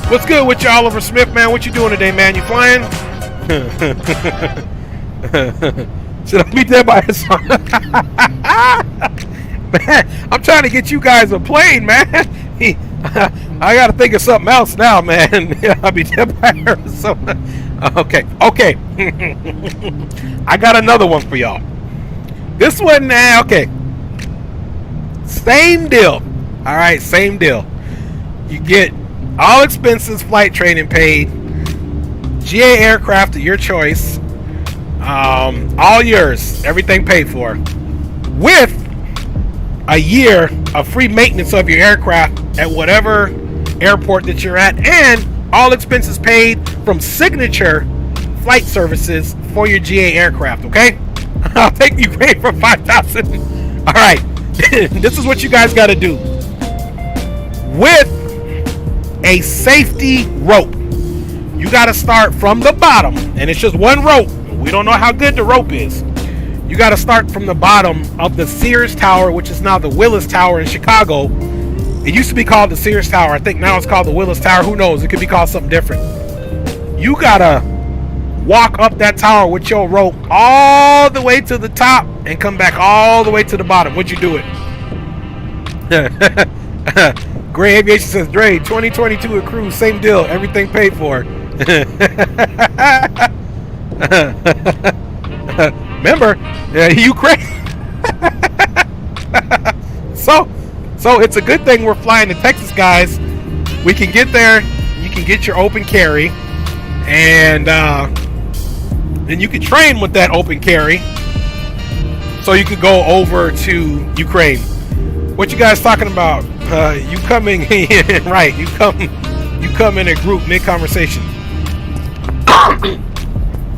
What's good with you, Oliver Smith, man? What you doing today, man? You flying? Should I be dead by his son? Man, I'm trying to get you guys a plane, man. I gotta think of something else now, man. I'll be dead by Arizona. Okay. I got another one for y'all. This one now, okay. Same deal. All right, same deal. You get all expenses, flight training paid, GA aircraft of your choice, all yours, everything paid for, with a year of free maintenance of your aircraft at whatever airport that you're at, and all expenses paid from Signature Flight Services for your GA aircraft. Okay, I'll take you paid for $5,000. All right, this is what you guys got to do with a safety rope. you got to start from the bottom, and it's just one rope. We don't know how good the rope is. You got to start from the bottom of the Sears Tower, which is now the Willis Tower in Chicago. It used to be called the Sears Tower. I think now it's called the Willis Tower. Who knows? It could be called something different. You got to walk up that tower with your rope all the way to the top and come back all the way to the bottom. Would you do it? Gray Aviation says, Dre, 2022 a cruise, same deal, everything paid for. Remember, Ukraine. So it's a good thing we're flying to Texas, guys. We can get there. You can get your open carry, and then you can train with that open carry, so you could go over to Ukraine. What you guys talking about? You coming in, right? You come in a group mid conversation.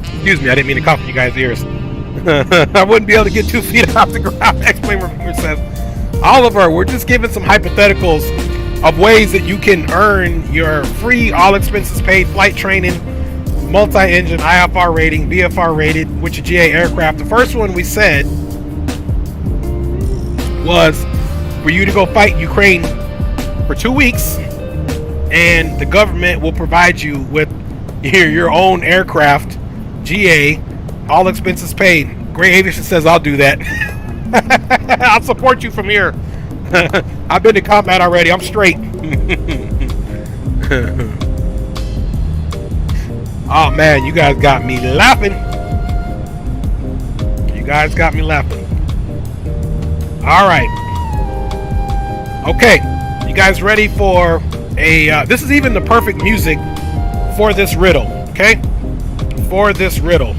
Excuse me, I didn't mean to cough in you guys' ears. I wouldn't be able to get 2 feet off the ground. Explain reviewer says, Oliver, we're just giving some hypotheticals of ways that you can earn your free, all expenses paid flight training, multi-engine, IFR rating, VFR rated, with your GA aircraft. The first one we said was for you to go fight Ukraine for 2 weeks, and the government will provide you with your own aircraft, GA, all expenses paid. Gray Aviation says, I'll do that. I'll support you from here. I've been to combat already. I'm straight. Oh man, you guys got me laughing. You guys got me laughing. All right. Okay, you guys ready for a this is even the perfect music for this riddle, okay? For this riddle.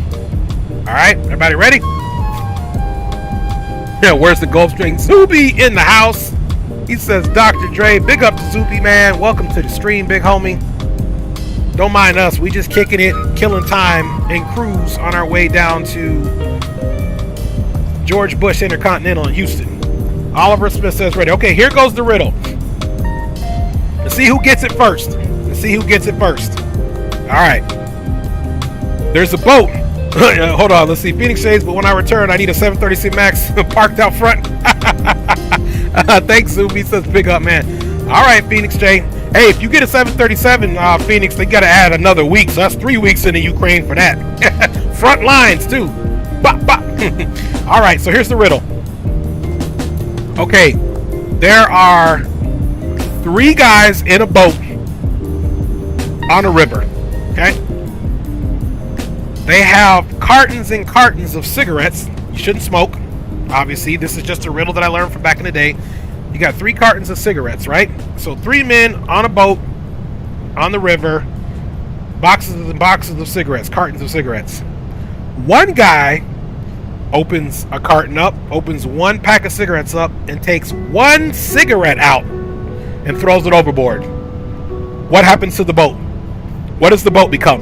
All right, everybody ready? Yeah, where's the Gulfstream? Zuby in the house. He says, Dr. Dre, big up to Zuby, man. Welcome to the stream, big homie. Don't mind us. We just kicking it, killing time, and cruise on our way down to George Bush Intercontinental in Houston. Oliver Smith says ready. Okay, here goes the riddle. Let's see who gets it first. Let's see who gets it first. All right. There's a boat. Hold on. Let's see. Phoenix Shades, but when I return, I need a 736 Max parked out front. Thanks, Zuby. Says big up, man. All right, Phoenix J. Hey, if you get a 737, Phoenix, they got to add another week. So that's 3 weeks in the Ukraine for that. Front lines, too. Bop, bop. All right, so here's the riddle. Okay, there are 3 guys in a boat on a river, okay? They have cartons and cartons of cigarettes. You shouldn't smoke, obviously. This is just a riddle that I learned from back in the day. You got 3 cartons of cigarettes, right? So 3 men on a boat on the river, boxes and boxes of cigarettes, cartons of cigarettes. One guy opens a carton up, opens 1 pack of cigarettes up, and takes 1 cigarette out and throws it overboard. What happens to the boat? What does the boat become?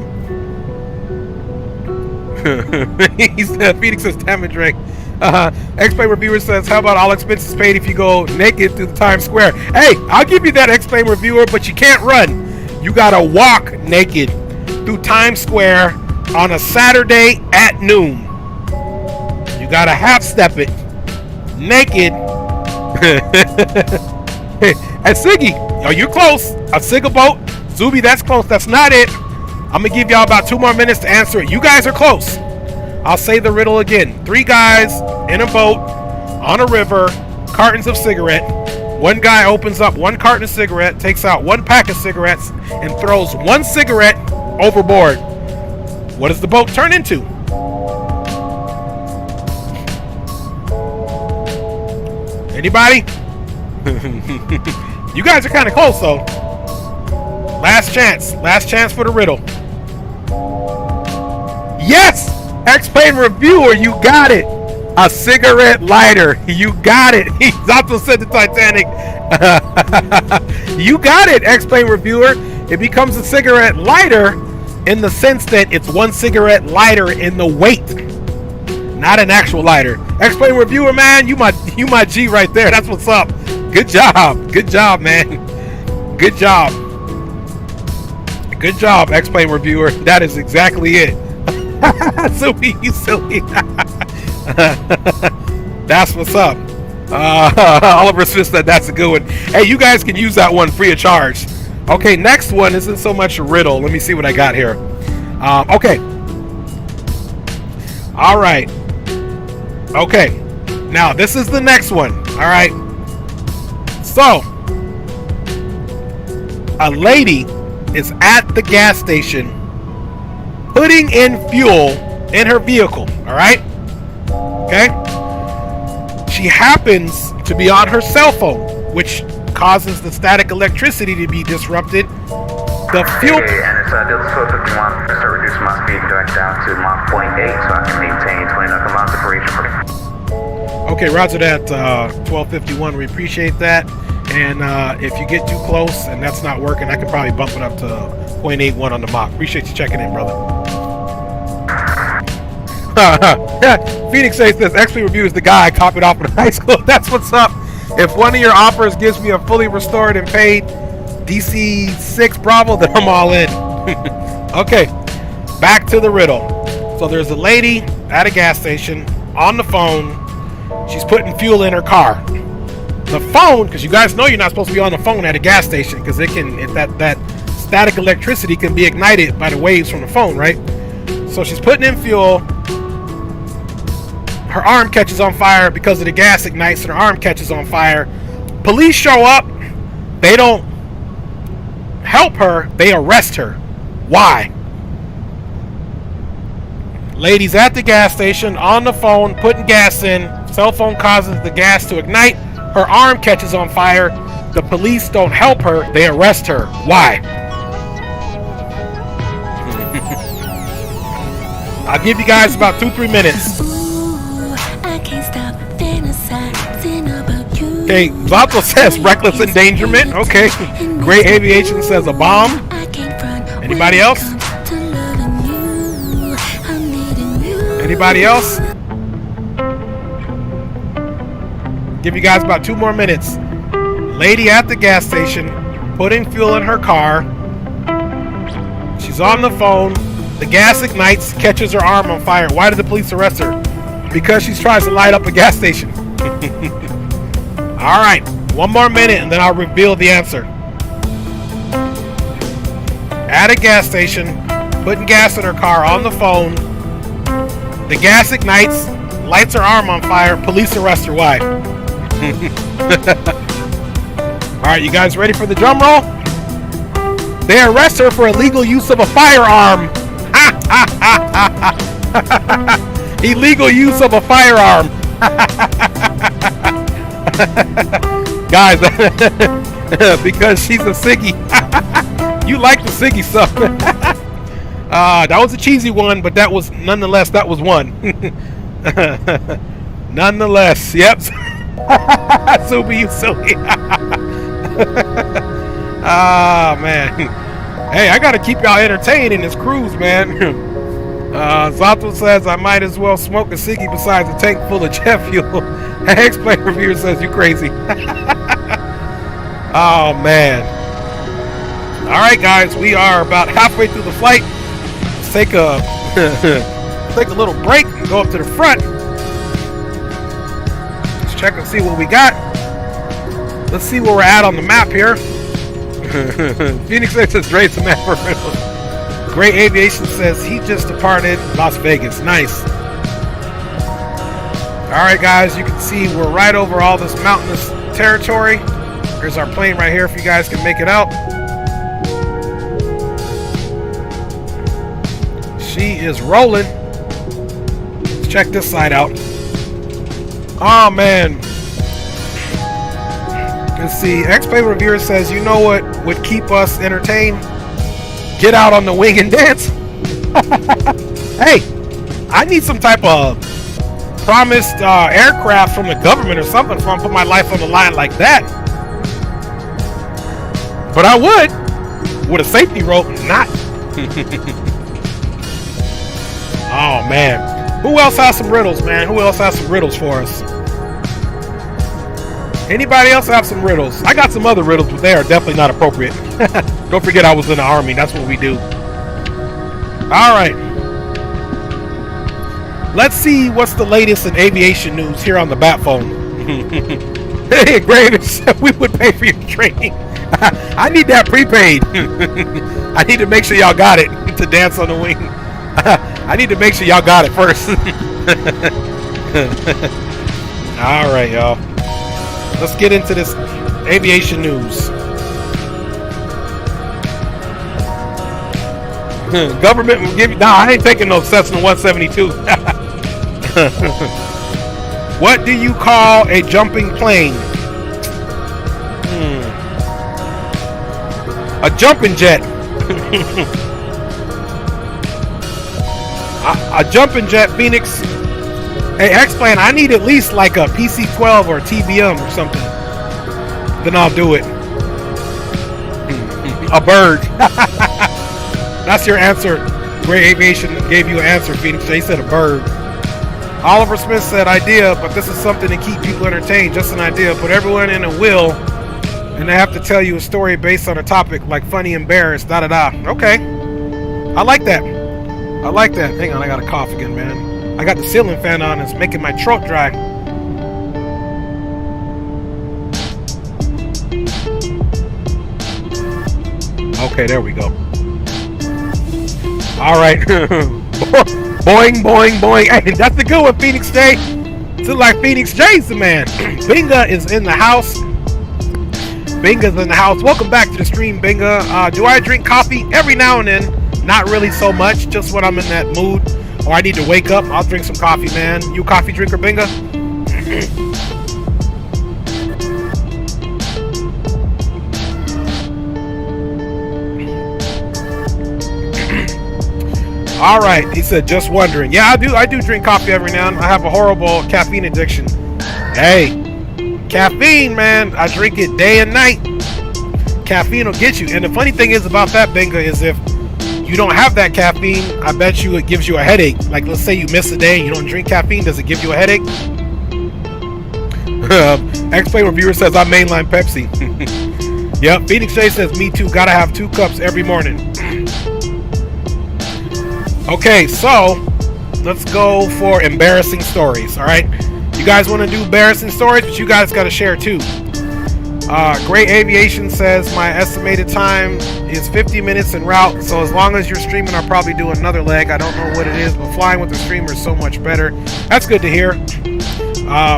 He said, Phoenix says, damn it, Drake. X-Plane Reviewer says, how about all expenses paid if you go naked through the Times Square? Hey, I'll give you that, X-Plane Reviewer, but you can't run. You gotta walk naked through Times Square on a Saturday at noon. You gotta half-step it naked. And Siggy, oh, you're close. A Sigga boat. Zuby, that's close. That's not it. I'm gonna give y'all about 2 more minutes to answer it. You guys are close. I'll say the riddle again. 3 guys in a boat on a river, cartons of cigarette. 1 guy opens up 1 carton of cigarette, takes out 1 pack of cigarettes, and throws 1 cigarette overboard. What does the boat turn into? Anybody? You guys are kind of close, though. Last chance for the riddle. Yes! X-Plane Reviewer, you got it. A cigarette lighter. You got it. He's also said the Titanic. You got it, X-Plane Reviewer. It becomes a cigarette lighter in the sense that it's 1 cigarette lighter in the weight, not an actual lighter. X-Plane Reviewer, man, you my G right there. That's what's up. Good job, man. Good job. Good job, X-Plane reviewer. That is exactly it. Soupy, you silly. That's what's up. Oliver Smith said that's a good one. Hey, you guys can use that one free of charge. Okay, next one isn't so much a riddle. Let me see what I got here. Okay. All right. Okay. Now, this is the next one. All right. So, a lady is at the gas station putting in fuel in her vehicle. All right. Okay. She happens to be on her cell phone, which causes the static electricity to be disrupted. The fuel. Okay, and it's Delta 51. So reduce my speed direct down to Mach 0.8 so I can maintain 20 nautical miles operation. Okay, roger that, 1251. We appreciate that. And if you get too close and that's not working, I could probably bump it up to 0.81 on the Mach. Appreciate you checking in, brother. Phoenix says this, X-Plane review is the guy I copied off in high school. That's what's up. If one of your offers gives me a fully restored and paid DC-6 Bravo, then I'm all in. Okay, back to the riddle. So there's a lady at a gas station on the phone. She's putting fuel in her car. The phone, because you guys know you're not supposed to be on the phone at a gas station, because it can, that static electricity can be ignited by the waves from the phone, right? So she's putting in fuel. Her arm catches on fire because of the gas ignites, and her arm catches on fire. Police show up. They don't help her. They arrest her. Why? Lady's at the gas station on the phone putting gas in. Cell phone causes the gas to ignite. Her arm catches on fire. The police don't help her. They arrest her. Why? I'll give you guys about 2-3 minutes. Okay, Vato says reckless endangerment. Okay. Great Aviation says a bomb. Anybody else? Anybody else? Give you guys about 2 more minutes. Lady at the gas station putting fuel in her car. She's on the phone. The gas ignites, catches her arm on fire. Why did the police arrest her? Because she tries to light up a gas station. All right, 1 more minute and then I'll reveal the answer. At a gas station, putting gas in her car on the phone. The gas ignites, lights her arm on fire. Police arrest her. Why? All right, you guys ready for the drum roll? They arrest her for illegal use of a firearm. Illegal use of a firearm. Guys, because she's a Siggy. You like the Siggy stuff. That was a cheesy one, but that was nonetheless, that was one. Nonetheless, yep. Super, you silly. Ah, man. Hey, I gotta keep y'all entertained in this cruise, man. Zato says I might as well smoke a ciggy besides a tank full of jet fuel. X-Plane reviewer says you crazy. Oh, man. All right, guys, we are about halfway through the flight. Let's take a take a little break and go up to the front. Let's check and see what we got. Let's see where we're at on the map here. Phoenix says Dre's a map for real. Great Aviation says he just departed Las Vegas. Nice. All right, guys, you can see we're right over all this mountainous territory. Here's our plane right here if you guys can make it out. She is rolling. Let's check this side out. Oh, man. Let's see. X-Plane reviewer says, you know what would keep us entertained? Get out on the wing and dance. Hey, I need some type of promised aircraft from the government or something if I'm put my life on the line like that. But I would with a safety rope, not. Oh, man. Who else has some riddles, man? Who else has some riddles for us? Anybody else have some riddles? I got some other riddles, but they are definitely not appropriate. Don't forget I was in the Army. That's what we do. All right. Let's see what's the latest in aviation news here on the Bat Phone. Hey, Graves, we would pay for your training. I need that prepaid. I need to make sure y'all got it to dance on the wing. I need to make sure y'all got it first. All right, y'all. Let's get into this aviation news. Government will give you... Nah, I ain't taking no Cessna 172. What do you call a jumping plane? A jumping jet. A jumping jet, Phoenix. Hey, X-Plane, I need at least like a PC-12 or a TBM or something. Then I'll do it. A bird. That's your answer. Great Aviation gave you an answer, Phoenix. They said a bird. Oliver Smith said idea, but this is something to keep people entertained. Just an idea. Put everyone in a wheel, and they have to tell you a story based on a topic, like funny, embarrassed, da-da-da. Okay. I like that. I like that. Hang on, I got to cough again, man. I got the ceiling fan on. It's making my throat dry. Okay, there we go. All right. Boing, boing, boing. Hey, that's a good one, Phoenix J. It's like Phoenix J's the man. Binga is in the house. Binga's in the house. Welcome back to the stream, Binga. Do I drink coffee? Every now and then. Not really so much. Just when I'm in that mood or I need to wake up, I'll drink some coffee, man. You a coffee drinker, Binga? All right, he said, just wondering. Yeah, I do drink coffee every now and then. I have a horrible caffeine addiction. Hey, caffeine, man, I drink it day and night. Caffeine will get you. And the funny thing is about that, Binga, is if you don't have that caffeine, I bet you it gives you a headache. Like, let's say you miss a day and you don't drink caffeine. Does it give you a headache? X-Play reviewer says, I mainline Pepsi. Yep, Phoenix J says, me too. Gotta have 2 cups every morning. Okay, so let's go for embarrassing stories. All right, you guys want to do embarrassing stories, but you guys got to share too. Great Aviation says my estimated time is 50 minutes en route, so as long as you're streaming, I'll probably do another leg. I don't know what it is, but flying with the streamer is so much better. That's good to hear.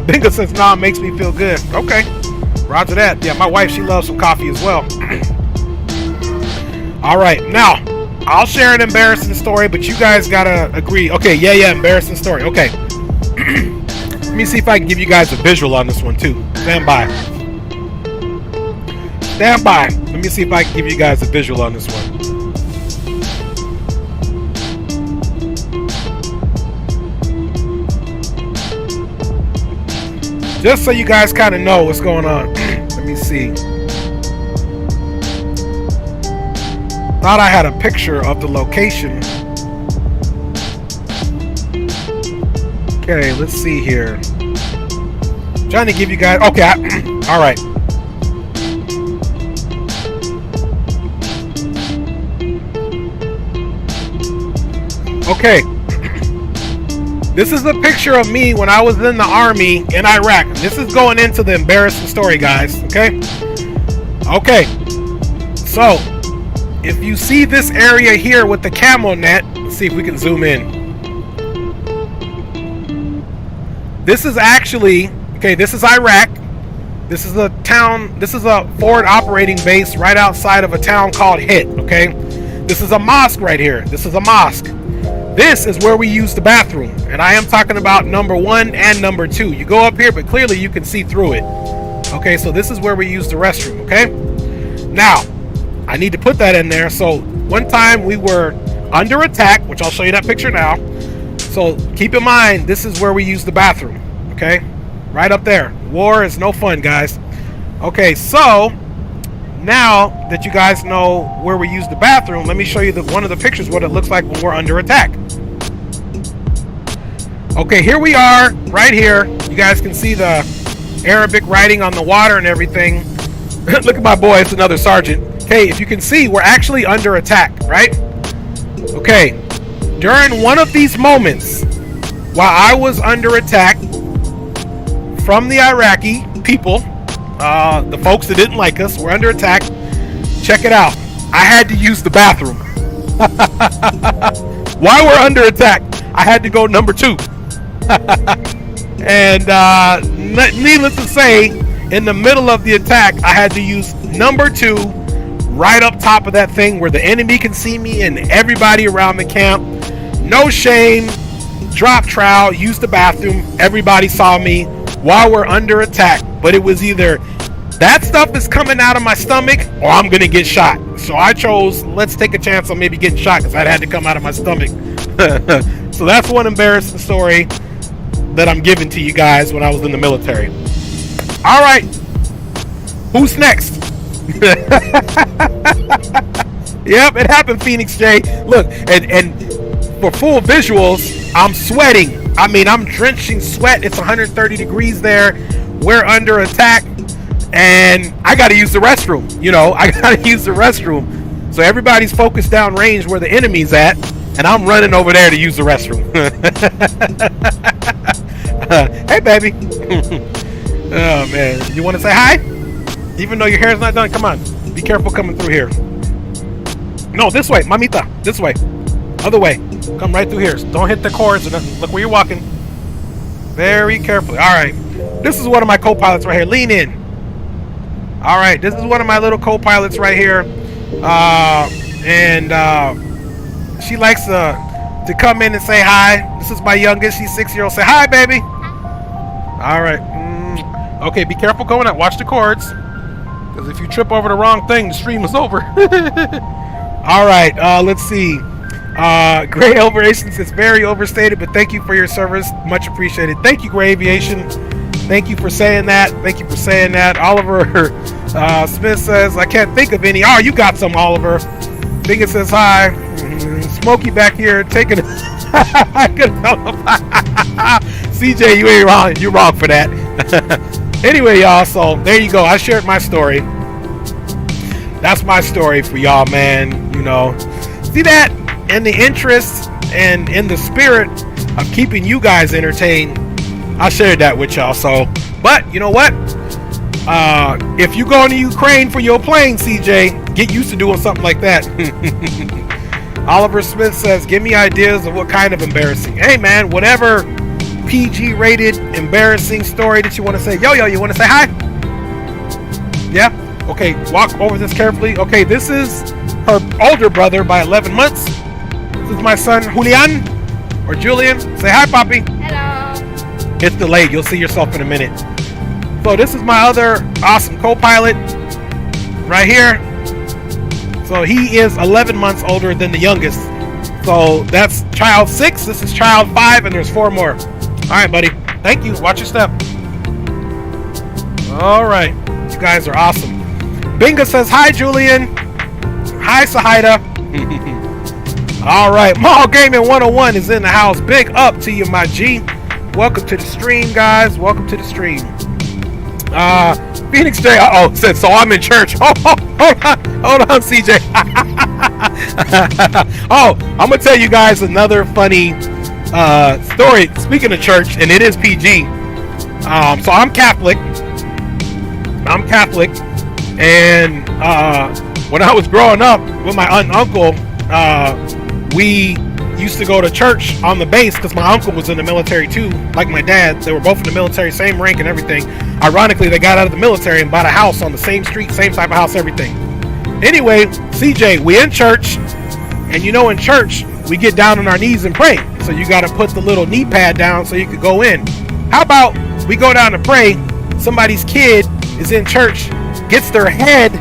Bingo says, nah, it makes me feel good. Okay, roger that. Yeah, my wife, she loves some coffee as well. All right, now I'll share an embarrassing story, but you guys gotta agree. Okay, yeah, embarrassing story. Okay. Let me see if I can give you guys a visual on this one too. Stand by. Stand by. Let me see if I can give you guys a visual on this one. Just so you guys kind of know what's going on. Let me see. Thought I had a picture of the location. Okay, let's see here. Trying to give you guys. Okay, all right. Okay. This is a picture of me when I was in the Army in Iraq. This is going into the embarrassing story, guys. Okay. Okay. So, if you see this area here with the camo net, let's see if we can zoom in. This is actually, okay, this is Iraq. This is a town, this is a forward operating base right outside of a town called Hit, okay? This is a mosque right here. This is a mosque. This is where we use the bathroom. And I am talking about number 1 and number 2. You go up here, but clearly you can see through it. Okay, so this is where we use the restroom, okay? Now, I need to put that in there. So one time we were under attack, which I'll show you that picture now. So keep in mind, this is where we use the bathroom. Okay, right up there. War is no fun, guys. Okay, so now that you guys know where we use the bathroom, let me show you one of the pictures, what it looks like when we're under attack. Okay, here we are, right here. You guys can see the Arabic writing on the water and everything. Look at my boy, it's another sergeant. Okay, if you can see, we're actually under attack, right? Okay, during one of these moments, while I was under attack from the Iraqi people, the folks that didn't like us, were under attack. Check it out. I had to use the bathroom. While we're under attack, I had to go number 2. And needless to say, in the middle of the attack, I had to use number 2 right up top of that thing where the enemy can see me and everybody around the camp. No shame, drop trowel, use the bathroom. Everybody saw me while we're under attack. But it was either that stuff is coming out of my stomach or I'm gonna get shot. So I chose, let's take a chance on maybe getting shot because that had to come out of my stomach. So that's one embarrassing story that I'm giving to you guys when I was in the military. All right, who's next? Yep, it happened, Phoenix J. Look, and for full visuals, I'm sweating. I mean, I'm drenching sweat. It's 130 degrees there. We're under attack, and I got to use the restroom. You know, I got to use the restroom. So everybody's focused down range where the enemy's at, and I'm running over there to use the restroom. Hey, baby. Oh, man. You want to say hi? Even though your hair's not done, come on. Be careful coming through here. No, this way, mamita. This way. Other way. Come right through here. Don't hit the cords. Look where you're walking. Very carefully. All right. This is one of my co-pilots right here. Lean in. All right. This is one of my little co-pilots right here. She likes to come in and say hi. This is my youngest. She's 6-year-old. Say hi, baby. All right. Okay, be careful going out. Watch the cords. Because if you trip over the wrong thing, the stream is over. All right. Let's see. Gray Aviation says very overstated, but thank you for your service. Much appreciated. Thank you, Gray Aviation. Thank you for saying that. Thank you for saying that. Oliver Smith says, I can't think of any. Oh, you got some, Oliver. Biggest says hi. Smokey back here taking CJ, you ain't wrong. You're wrong for that. Anyway, y'all, so there you go. I shared my story. That's my story for y'all, man. You know, see that? In the interest and in the spirit of keeping you guys entertained, I shared that with y'all. So, but you know what? If you go into Ukraine for your plane, CJ, get used to doing something like that. Oliver Smith says, give me ideas of what kind of embarrassing. Hey, man, whatever PG rated embarrassing story that you want to say. Yo, you want to say hi? Yeah? Okay, walk over this carefully. Okay, this is her older brother by 11 months. This is my son, Julian, or Julian. Say hi, Poppy. Hello. It's delayed. You'll see yourself in a minute. So this is my other awesome co-pilot right here. So he is 11 months older than the youngest. So that's child 6. This is child 5, and there's 4 more. All right, buddy. Thank you. Watch your step. All right. You guys are awesome. Binga says, hi, Julian. Hi, Sahida. All right. Mall Gaming 101 is in the house. Big up to you, my G. Welcome to the stream, guys. Welcome to the stream. Phoenix J. Uh-oh. Said, so I'm in church. Oh, hold on, CJ. Oh, I'm going to tell you guys another funny story. Speaking of church, and it is PG. So I'm Catholic. And when I was growing up with my aunt and uncle, we used to go to church on the base because my uncle was in the military too, like my dad. They were both in the military, same rank and everything. Ironically, they got out of the military and bought a house on the same street, same type of house, everything. Anyway, CJ, we in church, and you know in church, we get down on our knees and pray. So you got to put the little knee pad down so you could go in. How about we go down to pray, somebody's kid is in church, gets their head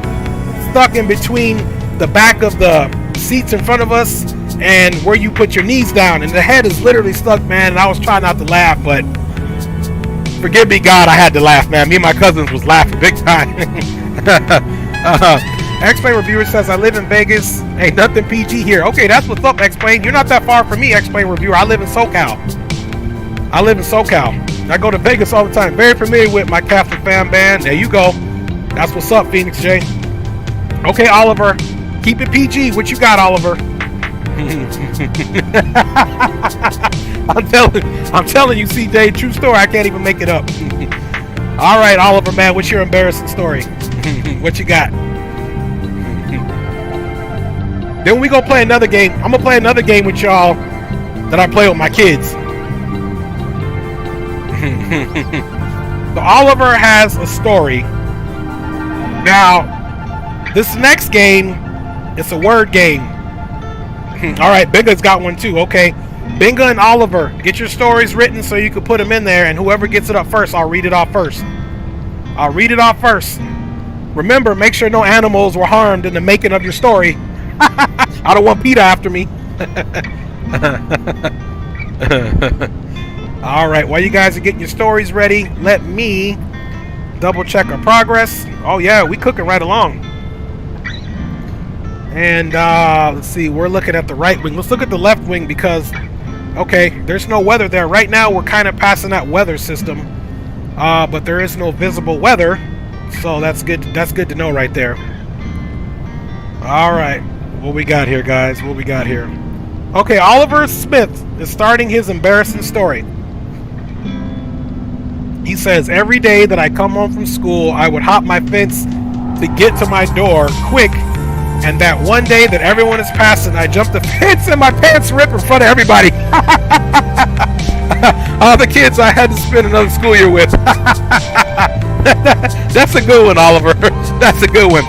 stuck in between the back of the seats in front of us and where you put your knees down, and the head is literally stuck, man. And I was trying not to laugh, but forgive me, God, I had to laugh, man. Me and my cousins was laughing big time. X-Plane Reviewer says, I live in Vegas. Ain't nothing PG here. Okay, that's what's up, X-Plane. You're not that far from me, X-Plane Reviewer. I live in SoCal. I go to Vegas all the time. Very familiar with my Catholic fan band. There you go. That's what's up, Phoenix J. Okay, Oliver. Keep it PG. What you got, Oliver? I'm telling you, CJ, true story. I can't even make it up. All right, Oliver, man, what's your embarrassing story? What you got? Then we go play another game. I'm gonna play another game with y'all that I play with my kids. So Oliver has a story. Now, this next game, it's a word game. All right, Binga's got one too. Okay, Binga and Oliver, get your stories written so you can put them in there, and whoever gets it up first, I'll read it off first. I'll read it off first. Remember, make sure no animals were harmed in the making of your story. I don't want PETA after me. All right, while you guys are getting your stories ready, let me double check our progress. Oh yeah, we cooking right along. And let's see, we're looking at the right wing. Let's look at the left wing because, okay, there's no weather there. Right now, we're kind of passing that weather system, but there is no visible weather, so that's good. That's good to know right there. All right, what we got here, guys? What we got here? Okay, Oliver Smith is starting his embarrassing story. He says, every day that I come home from school, I would hop my fence to get to my door quick. And that one day that everyone is passing, I jumped the fence and my pants ripped in front of everybody. All the kids I had to spend another school year with. That's a good one, Oliver. That's a good one.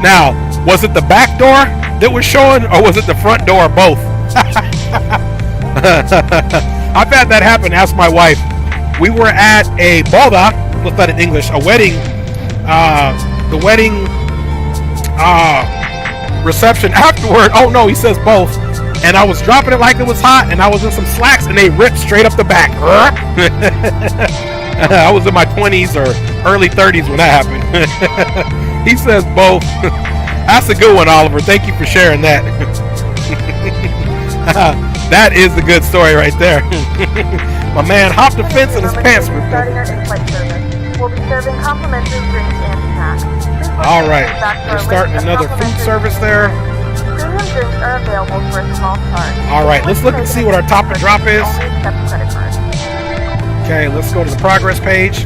Now, was it the back door that was showing, or was it the front door, both? I've had that happen. Ask my wife. We were at a boda, what's that in English? A wedding. The wedding reception afterward. Oh no, he says both. And I was dropping it like it was hot, and I was in some slacks, and they ripped straight up the back. I was in my 20s or early 30s when that happened. He says both. That's a good one, Oliver. Thank you for sharing that. That is a good story right there. My man hopped the fence and his pants ripped. Starting our in-flight service. We'll be serving complimentary drinks and snacks. All right, we're starting another food service there. Premium drinks are available for a small charge. All right, let's look and see what our top and drop is. Okay, let's go to the progress page.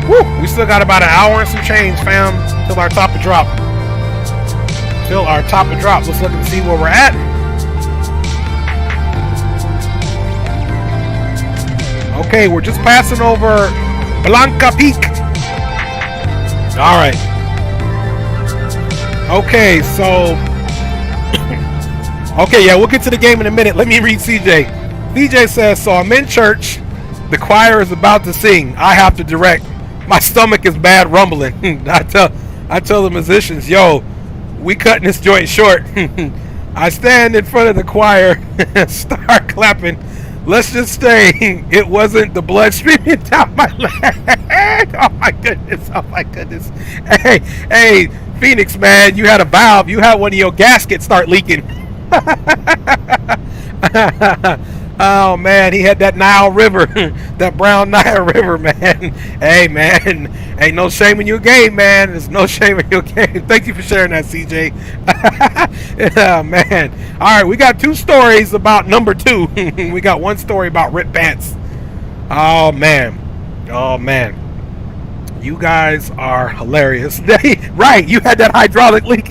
Woo, we still got about an hour and some change, fam, till our top and drop. Till our top and drop. Let's look and see where we're at. Okay, we're just passing over Blanca Peak. All right. Okay, so okay, yeah, we'll get to the game in a minute. Let me read CJ. CJ says, so I'm in church. The choir is about to sing. I have to direct. My stomach is bad rumbling. I tell the musicians, yo, we cutting this joint short. I stand in front of the choir and start clapping. Let's just say it wasn't the blood streaming down my leg. Oh my goodness. Oh my goodness. Hey, Phoenix, man, you had a valve. You had one of your gaskets start leaking. Oh man, he had that Nile River, that brown Nile River, man. Hey man, ain't no shame in your game, man. There's no shame in your game. Thank you for sharing that, CJ. Oh man. All right, we got two stories about number 2. We got one story about ripped pants. Oh man. You guys are hilarious. Right, you had that hydraulic leak.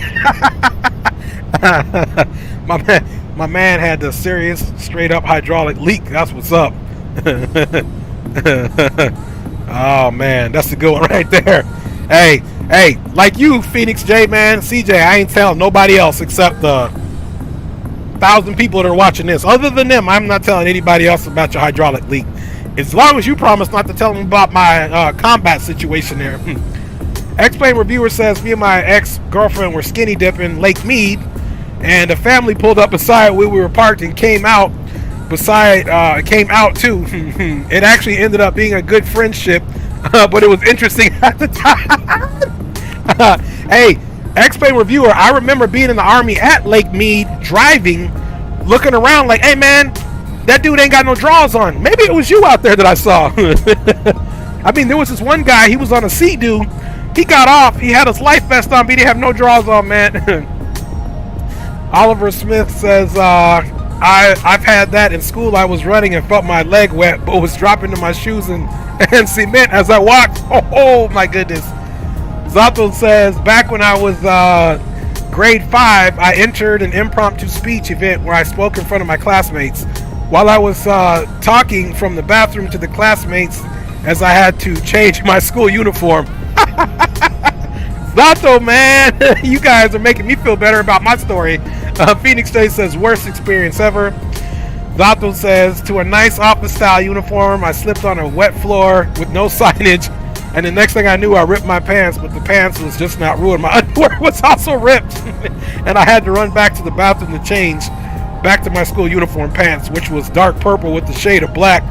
My man had the serious, straight up hydraulic leak. That's what's up. Oh man, that's a good one right there. Hey, like you, Phoenix J, man, CJ, I ain't telling nobody else except the 1,000 people that are watching this. Other than them, I'm not telling anybody else about your hydraulic leak. As long as you promise not to tell them about my combat situation there. X-Plane Reviewer says, me and my ex-girlfriend were skinny dipping Lake Mead, and the family pulled up beside where we were parked and came out too. It actually ended up being a good friendship, but it was interesting at the time. Hey, X-Plane Reviewer, I remember being in the Army at Lake Mead, driving, looking around like, hey man, that dude ain't got no drawers on. Maybe it was you out there that I saw. I mean, there was this one guy, he was on a Sea-Doo, He got off. He had his life vest on, but he didn't have no drawers on, man. Oliver Smith says, I've had that in school. I was running and felt my leg wet, but was dropping to my shoes and cement as I walked. Oh my goodness. Zato says, back when I was grade 5, I entered an impromptu speech event where I spoke in front of my classmates. While I was talking from the bathroom to the classmates as I had to change my school uniform. Zato, man, you guys are making me feel better about my story. Phoenix J says, worst experience ever. Zato says, to a nice office style uniform, I slipped on a wet floor with no signage, and the next thing I knew, I ripped my pants, but the pants was just not ruined. My underwear was also ripped, and I had to run back to the bathroom to change back to my school uniform pants, which was dark purple with the shade of black.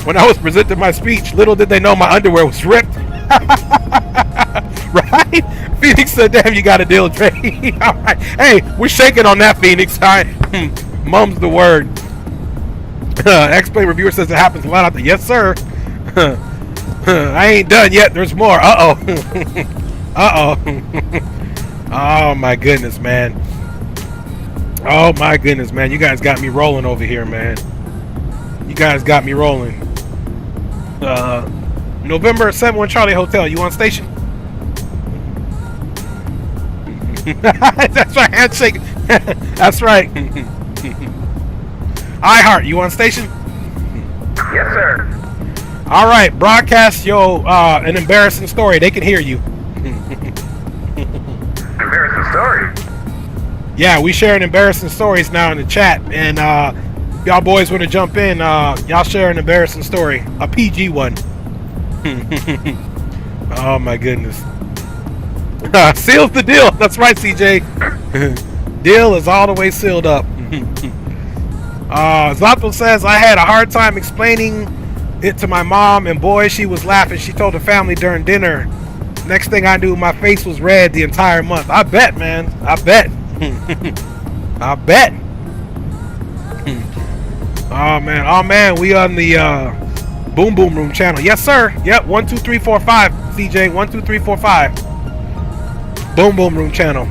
When I was presenting my speech, little did they know my underwear was ripped. Right? Phoenix said, damn, you got a deal, Dre. All right. Hey, we're shaking on that, Phoenix. All right. Mum's the word. X-Play Reviewer says it happens a lot out there. Yes, sir. I ain't done yet. There's more. Uh-oh. Uh-oh. Oh, my goodness, man. Oh, my goodness, man. You guys got me rolling over here, man. You guys got me rolling. November 7-1 Charlie Hotel. You on station? That's right. Handshake. That's right. iHeart. You on station? Yes, sir. All right. Broadcast an embarrassing story. They can hear you. Embarrassing story? Yeah, we sharing embarrassing stories now in the chat, and y'all boys want to jump in. Y'all share an embarrassing story, a PG one. Oh my goodness. Seals the deal. That's right, CJ. Deal is all the way sealed up. Zato says, I had a hard time explaining it to my mom, and boy, she was laughing. She told the family during dinner. Next thing I knew, my face was red the entire month. I bet, man. I bet. I bet. Oh man, we on the Boom Boom Room channel. Yes, sir. Yep, 1 2 3 4 5. CJ, 1 2 3 4 5. Boom Boom Room channel.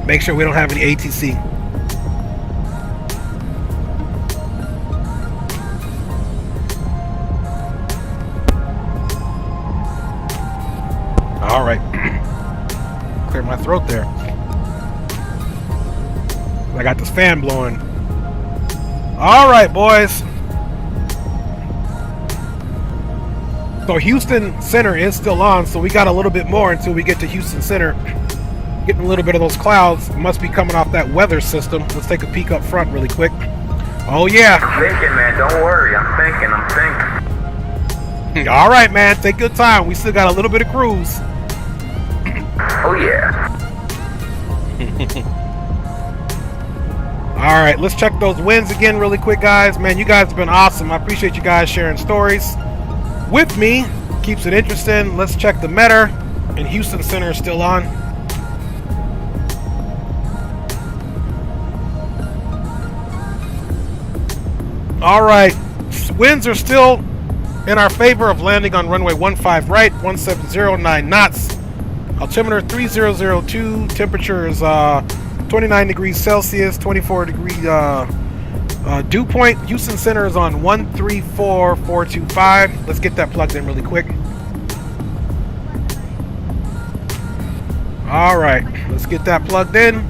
Make sure we don't have any ATC. All right. Clear my throat there. I got this fan blowing. All right, boys. So Houston Center is still on, so we got a little bit more until we get to Houston Center. Getting a little bit of those clouds. It must be coming off that weather system. Let's take a peek up front really quick. Oh yeah. I'm thinking, man. Don't worry. I'm thinking. All right, man. Take your time. We still got a little bit of cruise. Oh yeah. All right, let's check those wins again really quick, guys. Man, you guys have been awesome. I appreciate you guys sharing stories with me. Keeps it interesting. Let's check the Meta. And Houston Center is still on. All right, winds are still in our favor of landing on runway 15 right, 1709 knots. Altimeter 3002. Temperature is 29 degrees Celsius, 24 degree dew point. Houston Center is on 134425. Let's get that plugged in really quick. All right, let's get that plugged in.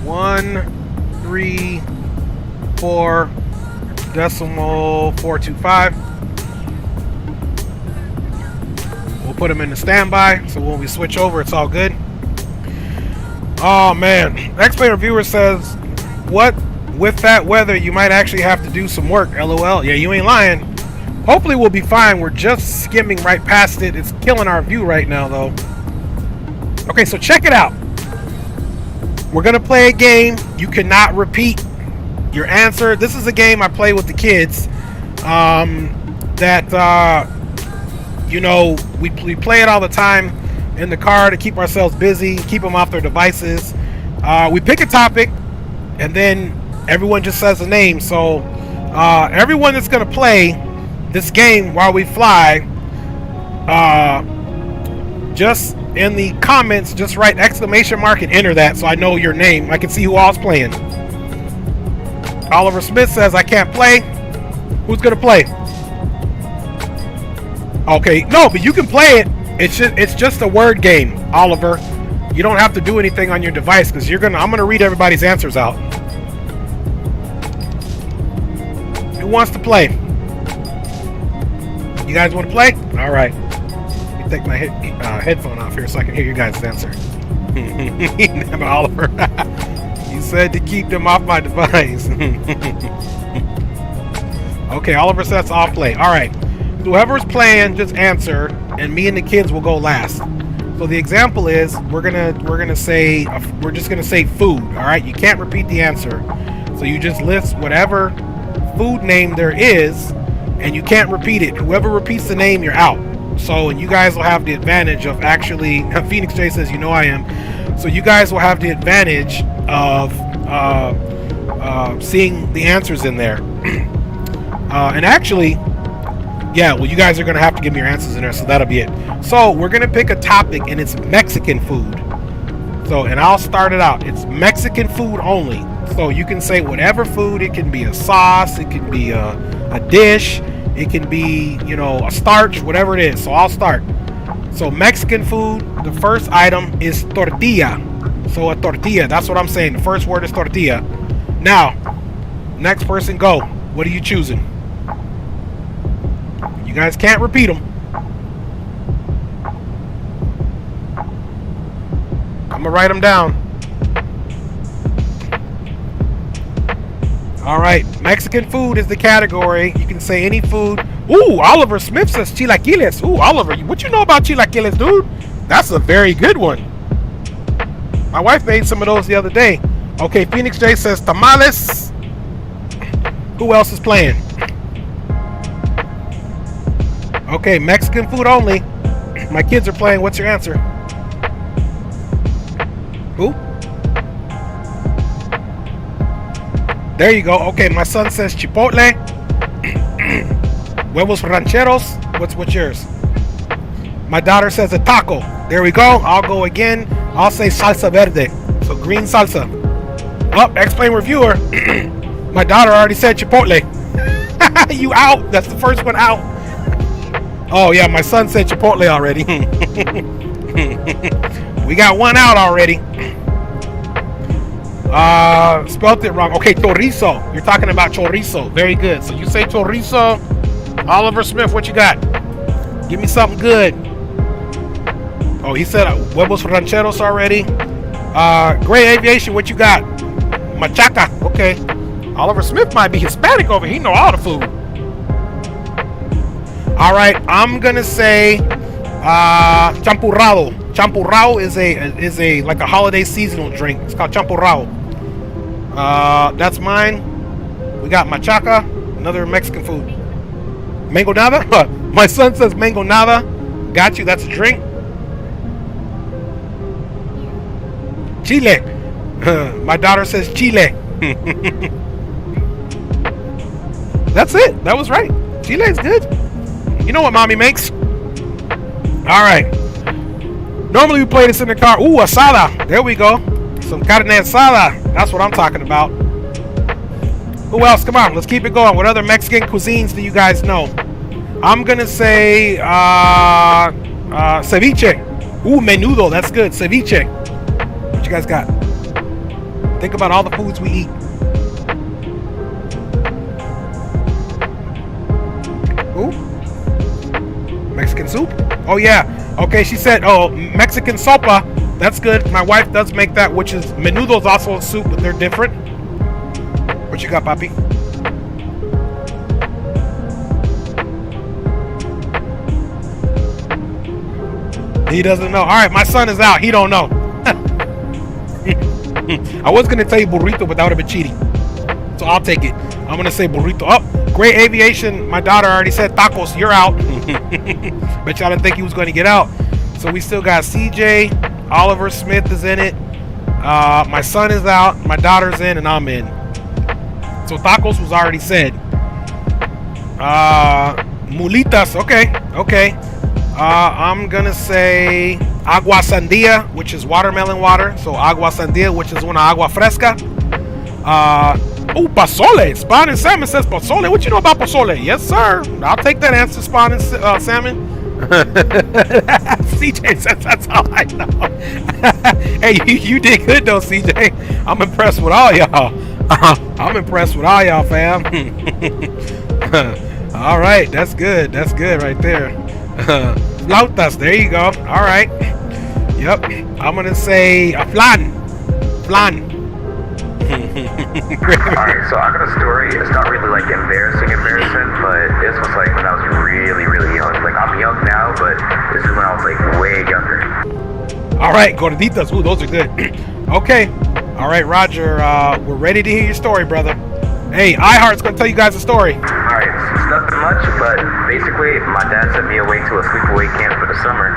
134.425. We'll put them in the standby, so when we switch over, it's all good. Oh man, X-Play Reviewer says, what with that weather, you might actually have to do some work. LOL. Yeah, you ain't lying. Hopefully we'll be fine. We're just skimming right past it. It's killing our view right now though. Okay, so check it out. We're gonna play a game. You cannot repeat your answer. This is a game I play with the kids. You know, we play it all the time in the car to keep ourselves busy, keep them off their devices. We pick a topic, and then everyone just says a name. So everyone that's gonna play, this game while we fly, just in the comments, just write exclamation mark and enter that so I know your name. I can see who all's playing. Oliver Smith says I can't play. Who's gonna play? Okay, no, but you can play it. It's just a word game, Oliver. You don't have to do anything on your device because I'm gonna read everybody's answers out. Who wants to play? You guys want to play? All right. Let me take my headphone off here so I can hear you guys' answer. Oliver, you said to keep them off my device. Okay, Oliver says I'll play. All right. Whoever's playing, just answer, and me and the kids will go last. So the example is we're just gonna say food. All right. You can't repeat the answer. So you just list whatever food name there is, and you can't repeat it. Whoever repeats the name, you're out. So, and you guys will have the advantage of actually, Phoenix J says, you know I am. So you guys will have the advantage of seeing the answers in there. And actually, yeah, well, you guys are going to have to give me your answers in there, so that'll be it. So we're going to pick a topic, and it's Mexican food. So, and I'll start it out. It's Mexican food only. So you can say whatever food. It can be a sauce. It can be a dish. It can be, you know, a starch, whatever it is. So I'll start. So Mexican food, the first item is tortilla. So a tortilla, that's what I'm saying. The first word is tortilla. Now, next person go. What are you choosing? You guys can't repeat them. I'm gonna write them down. All right, Mexican food is the category. You can say any food. Ooh, Oliver Smith says chilaquiles. Ooh, Oliver, what you know about chilaquiles, dude? That's a very good one. My wife made some of those the other day. Okay, Phoenix J says tamales. Who else is playing? Okay, Mexican food only. My kids are playing. What's your answer? Who? There you go. Okay, my son says chipotle. Huevos rancheros. What's yours? My daughter says a taco. There we go. I'll go again. I'll say salsa verde. So green salsa. Oh, explain reviewer. My daughter already said chipotle. You out. That's the first one out. Oh yeah, my son said chipotle already. We got one out already. Spelt it wrong. Okay, chorizo. You're talking about chorizo. Very good. So you say chorizo. Oliver Smith, what you got? Give me something good. Oh, he said huevos rancheros already. Gray Aviation, what you got? Machaca. Okay. Oliver Smith might be Hispanic over here. He know all the food. All right, I'm gonna say champurrado. Champurrado is a like a holiday seasonal drink. It's called champurrado. That's mine. We got machaca, another Mexican food. Mango nada. My son says mango nada. Got you. That's a drink. Chile. My daughter says Chile. That's it. That was right. Chile is good. You know what mommy makes. All right. Normally we play this in the car. Ooh, asada. There we go. Some carne asada. That's what I'm talking about. Who else? Come on, let's keep it going. What other Mexican cuisines do you guys know? I'm gonna say ceviche. Ooh, menudo. That's good. Ceviche. What you guys got? Think about all the foods we eat. Ooh. Mexican soup? Oh yeah. Okay, she said, oh, Mexican sopa. That's good. My wife does make that, which is menudo's also a soup, but they're different. What you got, Papi? He doesn't know. All right, my son is out. He don't know. I was gonna tell you burrito, but that would have been cheating. So I'll take it. I'm gonna say burrito. Oh, Great Aviation. My daughter already said tacos. You're out. Bet y'all didn't think he was going to get out. So we still got CJ. Oliver Smith is in it. My son is out. My daughter's in, and I'm in. So tacos was already said. Mulitas. Okay. I'm gonna say agua sandia, which is watermelon water. So agua sandia, which is una agua fresca. Pozole. Spawn and Salmon says pozole. What you know about pozole? Yes, sir. I'll take that answer, Spawn and Salmon. CJ says that's all I know. Hey, you did good though, CJ. I'm impressed with all y'all. I'm impressed with all y'all, fam. All right, that's good. That's good right there. Flautas, there you go. All right. Yep. I'm gonna say a flan. Alright, so I got a story. It's not really like embarrassing, but this was like when I was really, really young. Like I'm young now, but this is when I was like way younger. Alright, gorditas. Ooh, those are good. Okay. Alright, Roger. We're ready to hear your story, brother. Hey, iHeart's gonna tell you guys a story. Alright, it's nothing much, but basically my dad sent me away to a sleepaway camp for the summer.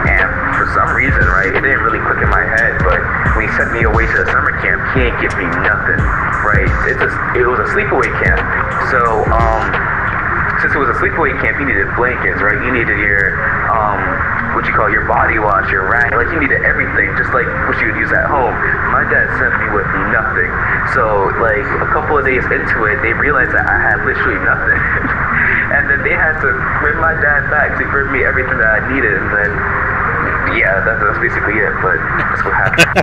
And for some reason, right, it didn't really click in my head, but when he sent me away to the summer camp, he ain't give me nothing, right? It was a sleepaway camp. So, since it was a sleepaway camp, you needed blankets, right? You needed your, your body wash, your rag, like you needed everything, just like what you would use at home. My dad sent me with nothing. So, like, a couple of days into it, they realized that I had literally nothing. And then they had to bring my dad back to bring me everything that I needed, and then, yeah, that's basically it, but that's what happened.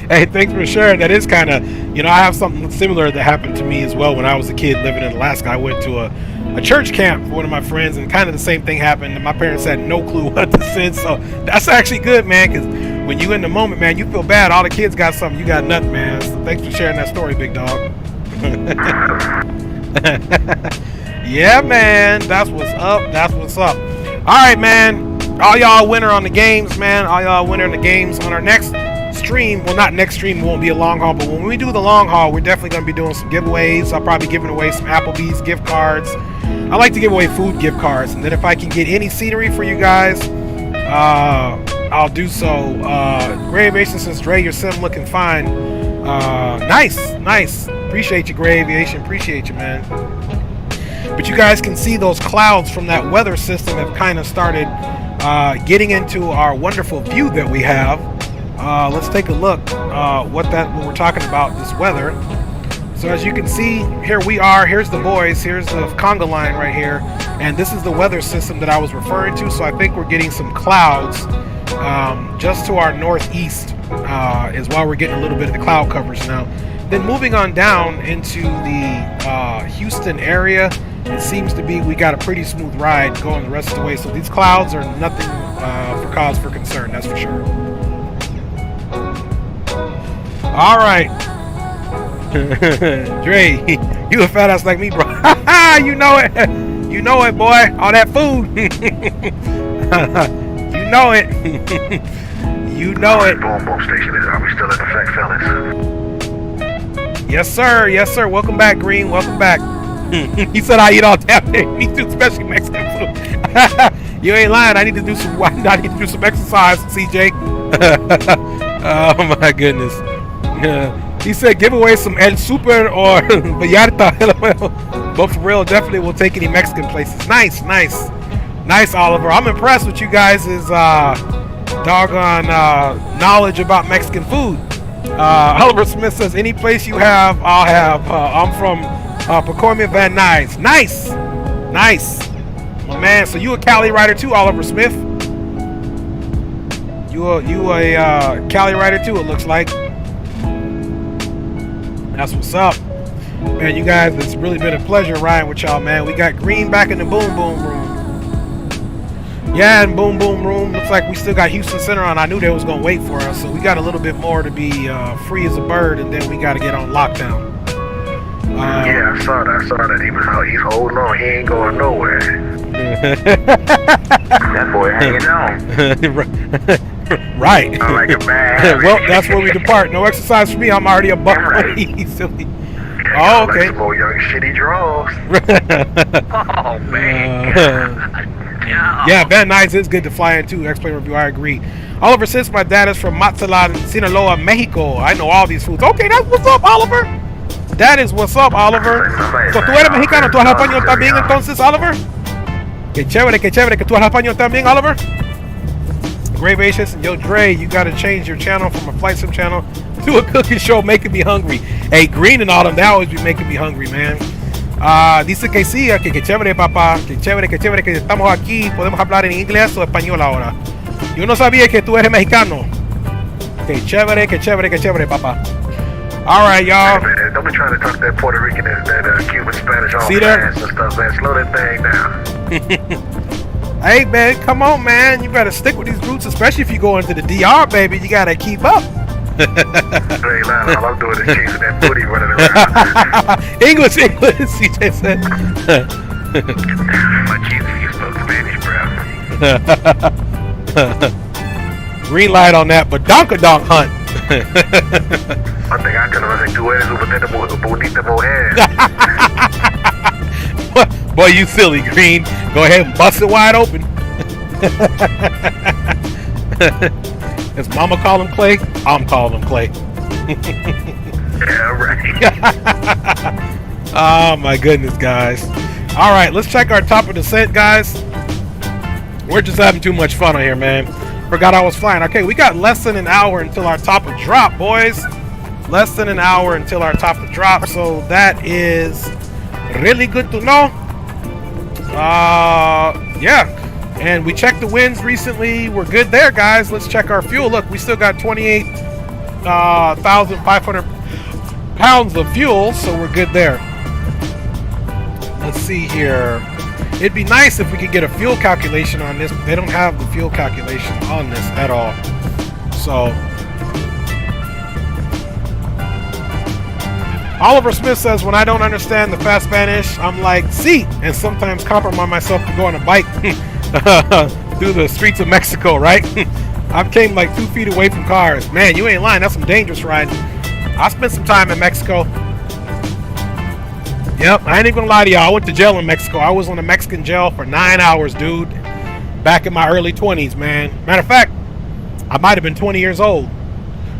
Hey, thanks for sharing. That is kind of, I have something similar that happened to me as well when I was a kid living in Alaska. I went to a church camp for one of my friends, and kind of the same thing happened, and my parents had no clue what to send, so that's actually good, man, because when you in the moment, man, you feel bad. All the kids got something, you got nothing, man. So thanks for sharing that story, big dog. Yeah, man, that's what's up. All right, man, all y'all winner on the games, man. All y'all winner in the games on our next stream. Well, not next stream, won't be a long haul, but when we do the long haul, we're definitely going to be doing some giveaways. I'll probably be giving away some Applebee's gift cards. I like to give away food gift cards, and then if I can get any scenery for you guys, I'll do so. Gray Aviation says, Dre, your sim looking fine. Nice. Appreciate you, Gray Aviation. Appreciate you, man. But you guys can see those clouds from that weather system have kind of started getting into our wonderful view that we have. Let's take a look what we're talking about, this weather. So as you can see, here we are. Here's the boys. Here's the conga line right here. And this is the weather system that I was referring to. So I think we're getting some clouds just to our northeast is why we're getting a little bit of the cloud coverage now. Then moving on down into the Houston area, it seems to be we got a pretty smooth ride going the rest of the way. So these clouds are nothing for cause for concern, that's for sure. All right. Dre, you a fat ass like me, bro. You know it, boy. All that food. You know it. You know it. Boom station is. Are we still in effect, fellas? Yes, sir. Welcome back, Green. Welcome back. He said I eat all damn day. Me too, especially Mexican food. You ain't lying. I need to do some exercise, CJ. Oh my goodness. He said give away some El Super or Vallarta. But for real, definitely we'll take any Mexican places. Nice, Oliver. I'm impressed with you guys' doggone knowledge about Mexican food. Oliver Smith says any place you have, I'll have. I'm from Pacoima Van Nuys. Nice, my man. So you a Cali rider too, Oliver Smith? You a Cali rider too? It looks like. That's what's up, man. You guys, it's really been a pleasure riding with y'all, man. We got Green back in the boom boom room. Yeah, and boom boom room. Looks like we still got Houston Center on. I knew they was gonna wait for us, so we got a little bit more to be free as a bird, and then we got to get on lockdown. Yeah, I saw that. He's holding on. He ain't going nowhere. That boy hanging on. Right. I like a man. Well, that's where we depart. No exercise for me. I'm already a buck. Silly. Oh, okay. Like some old young shitty draws. Oh, man. Yeah, Van Nuys is good to fly in too. X-Plane review, I agree. Oliver says my dad is from Mazatlan, Sinaloa, Mexico. I know all these foods. Okay, that's what's up, Oliver. That is what's up, Oliver. So, ¿tú eres mexicano? ¿Tú hablas español también entonces, Oliver? Qué chévere que tú hablas español también, Oliver. Grave Aces, yo, Dre, you gotta change your channel from a flight sim channel to a cooking show making me hungry. Hey, Green and all them, they always be making me hungry, man. Dice que sí, que chévere, papá. Que chévere, que estamos aquí. Podemos hablar en inglés o español ahora. Yo no sabía que tú eres mexicano. Que chévere, papá. All right, y'all. Hey, man, don't be trying to talk that Puerto Rican and that Cuban Spanish all fast and stuff, man. Slow that thing down. Hey, man, come on, man. You better stick with these roots, especially if you go into the DR, baby. You gotta keep up. Hey, loud, all I'm doing is chasing that booty running around. English, CJ said. My kids, you spoke Spanish, bro. Green light on that, but donkadonk hunt. I think I can run into it with that bonita mujer. Boy, you silly, Green. Go ahead and bust it wide open. Does Mama call him Clay? I'm calling him Clay. Yeah, right. Oh my goodness, guys. All right, let's check our top of descent, guys. We're just having too much fun on here, man. Forgot I was flying. Okay, we got less than an hour until our top of drop, boys. Less than an hour until our top of drop. So that is really good to know. Yeah. And we checked the winds recently. We're good there, guys. Let's check our fuel. Look, we still got 28,500 pounds of fuel, so we're good there. Let's see here. It'd be nice if we could get a fuel calculation on this. They don't have the fuel calculation on this at all. So Oliver Smith says, when I don't understand the fast Spanish, I'm like, see, and sometimes compromise myself to go on a bike through the streets of Mexico, right? I came like 2 feet away from cars. Man, you ain't lying. That's some dangerous riding. I spent some time in Mexico. Yep, I ain't even gonna lie to y'all. I went to jail in Mexico. I was on a Mexican jail for 9 hours, dude. Back in my early 20s, man. Matter of fact, I might have been 20 years old.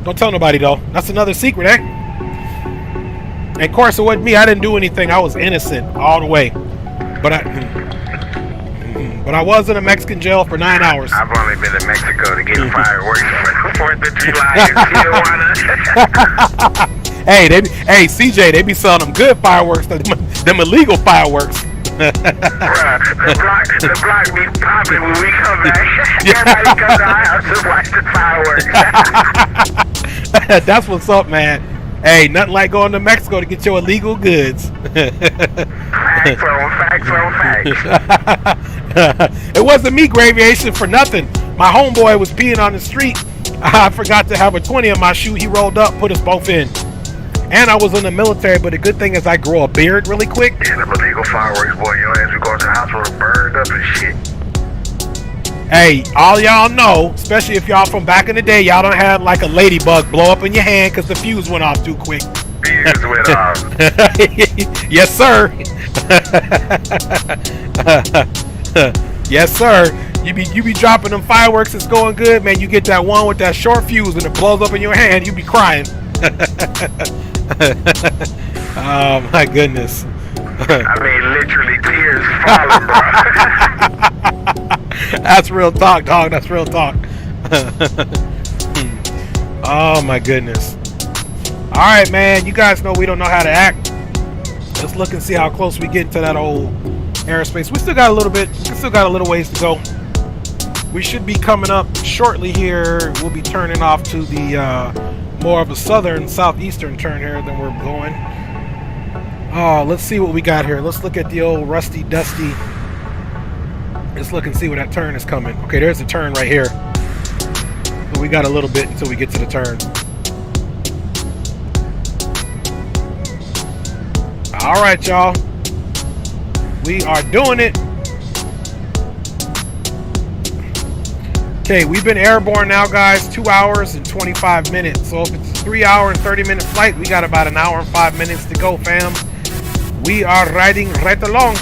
Don't tell nobody, though. That's another secret, eh? And of course, it wasn't me. I didn't do anything. I was innocent all the way. But I was in a Mexican jail for 9 hours. I've only been to Mexico to get fireworks for the 4th of July in Tijuana. Hey, CJ, they be selling them good fireworks, them illegal fireworks. Bruh, the block be popping when we come back. Everybody comes to our house to watch the fireworks. That's what's up, man. Hey, nothing like going to Mexico to get your illegal goods. Facts on facts. It wasn't me, Graviation, for nothing. My homeboy was peeing on the street. I forgot to have a 20 in my shoe. He rolled up, put us both in. And I was in the military, but the good thing is I grow a beard really quick. Yeah, them illegal fireworks, boy. Your ass be going to the hospital burned up and shit. Hey, all y'all know, especially if y'all from back in the day, y'all don't have like a ladybug blow up in your hand because the fuse went off too quick. Fuse went off. Yes, sir. Yes, sir. You be dropping them fireworks. It's going good, man. You get that one with that short fuse and it blows up in your hand. You be crying. Oh my goodness. I mean, literally tears falling, bro. That's real talk, dog. That's real talk. Oh my goodness. All right, man. You guys know we don't know how to act. Let's look and see how close we get to that old airspace. We still got a little bit. We still got a little ways to go. We should be coming up shortly here. We'll be turning off to the more of a southeastern turn here than we're going. Oh, let's see what we got here. Let's look at the old rusty dusty. Let's look and see where that turn is coming. Okay, there's the turn right here. So we got a little bit until we get to the turn. All right, y'all. We are doing it. Okay, we've been airborne now, guys. 2 hours and 25 minutes. So if it's a 3 hour and 30 minute flight, we got about an hour and 5 minutes to go, fam. We are riding right along.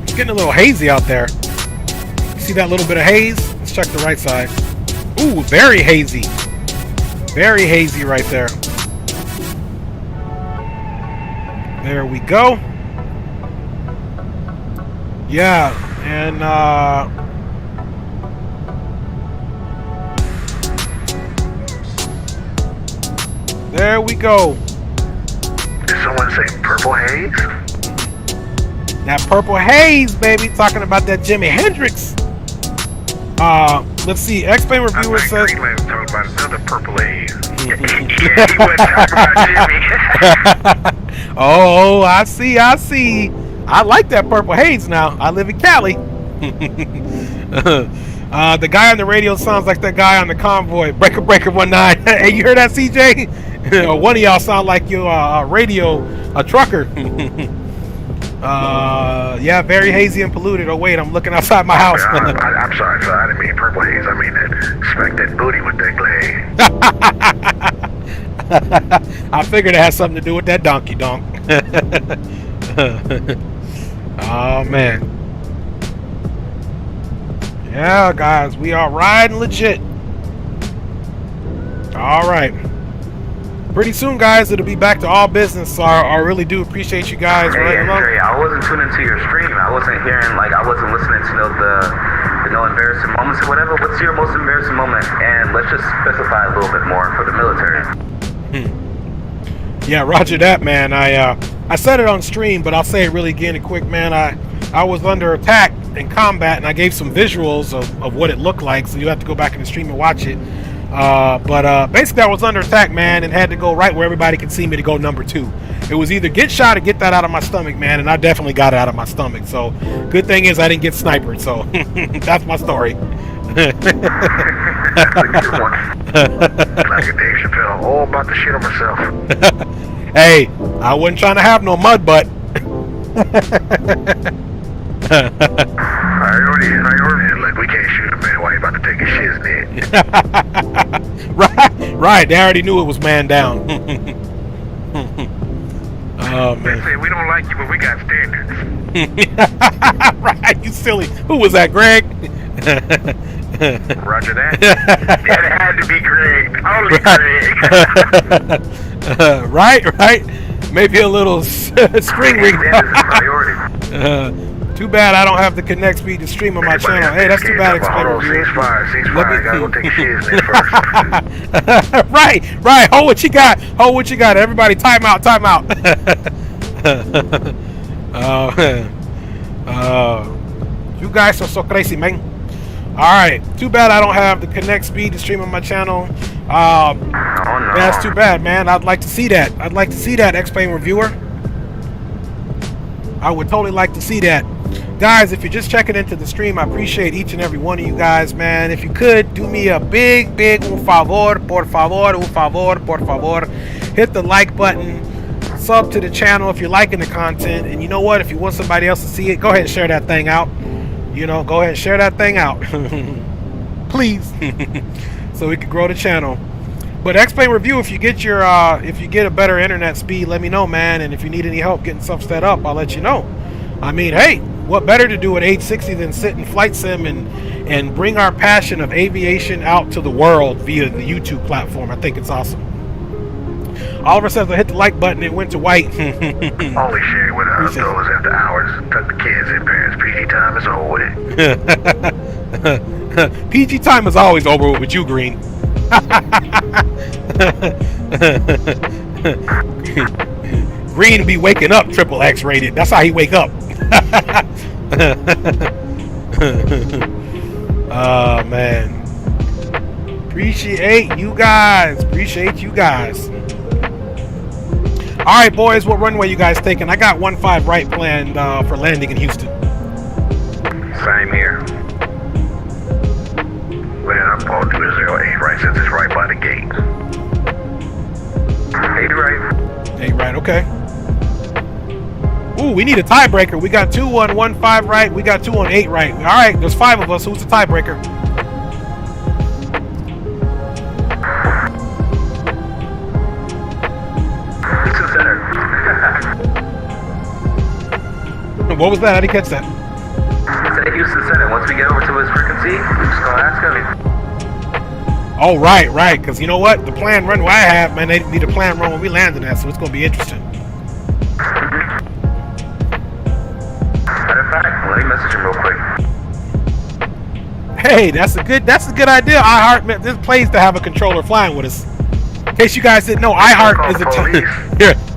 It's getting a little hazy out there. See that little bit of haze? Let's check the right side. Ooh, very hazy. Very hazy right there. There we go. Yeah, and there we go. Did someone say purple haze? That purple haze, baby. Talking about that Jimi Hendrix. Let's see. X-Plane Reviewer says. Dreamliner was talking about another purple haze. Yeah, he wasn't talking about Jimmy. Oh, I see. I like that purple haze now. I live in Cali. The guy on the radio sounds like that guy on the convoy. Breaker 19. Hey, you heard that, CJ? One of y'all sound like you a trucker. Yeah, very hazy and polluted. Oh wait, I'm looking outside my house. I'm sorry, sir. I didn't mean purple haze. I mean that smack that booty with that glade. I figured it had something to do with that donkey donk. Oh man. Yeah, guys, we are riding legit. All right. Pretty soon, guys, it'll be back to all business. So I really do appreciate you guys. Hey, Andre, I wasn't tuning into your stream. I wasn't hearing, like, I wasn't listening to the no embarrassing moments or whatever. What's your most embarrassing moment? And let's just specify a little bit more for the military. Yeah, roger that, man. I said it on stream, but I'll say it really again and quick, man. I was under attack in combat, and I gave some visuals of what it looked like, so you have to go back in the stream and watch it. But basically I was under attack, man, and had to go right where everybody could see me to go number 2. It was either get shot or get that out of my stomach, man, and I definitely got it out of my stomach. So good thing is I didn't get sniped, so that's my story. Like a Dave Chappelle, all about the shit on myself. Hey, I wasn't trying to have no mud butt. I already like we can't shoot a man while you about to take a shiznit. Right. They already knew it was man down. Oh man. They say we don't like you, but we got standards. Right, you silly. Who was that, Greg? Roger that. That had to be Greg. Only Greg. Right. Maybe a little string ring. Priority. Too bad I don't have the connect speed to stream on my channel. Hey, that's too bad. Cease fire. I gotta go take a shiznit first. Right. Hold what you got. Everybody, time out. You guys are so crazy, man. Alright, too bad I don't have the connect speed to stream on my channel. Oh, no. That's too bad, man. I'd like to see that. X-Plane Reviewer. I would totally like to see that. Guys, if you're just checking into the stream, I appreciate each and every one of you guys, man. If you could, do me a big un favor, por favor. Hit the like button. Sub to the channel if you're liking the content. And you know what? If you want somebody else to see it, go ahead and share that thing out. Go ahead and share that thing out. Please. So we can grow the channel. But X-Plane Review, if you get a better internet speed, let me know, man. And if you need any help getting stuff set up, I'll let you know. I mean, hey, what better to do at age 60 than sit in flight sim and bring our passion of aviation out to the world via the YouTube platform. I think it's awesome. Oliver says I hit the like button, it went to white. Only share with us those after hours. Tuck the kids in, parents. PG time is over with. PG time is always over with you, Green. Green be waking up triple X rated. That's how he wake up. Oh man. Appreciate you guys. Alright boys, what runway you guys taking? I got 15 right planned for landing in Houston. Same here. Well, I'm going to 08 right since it's right by the gate. 8 right. 8 right, okay. Ooh, we need a tiebreaker. We got 2 on 15 right. We got 2 on 8 right. All right, there's 5 of us. Who's the tiebreaker? Houston Center. What was that? I didn't catch that. Say Houston Center. Once we get over to his frequency, we're just gonna ask him. Oh, right. Because you know what? The planned runway I have, man, they need a planned run when we land in that, so it's gonna be interesting. back. Let me message him real quick. Hey, that's a good idea. iHeart, man, this place to have a controller flying with us. In case you guys didn't know, iHeart is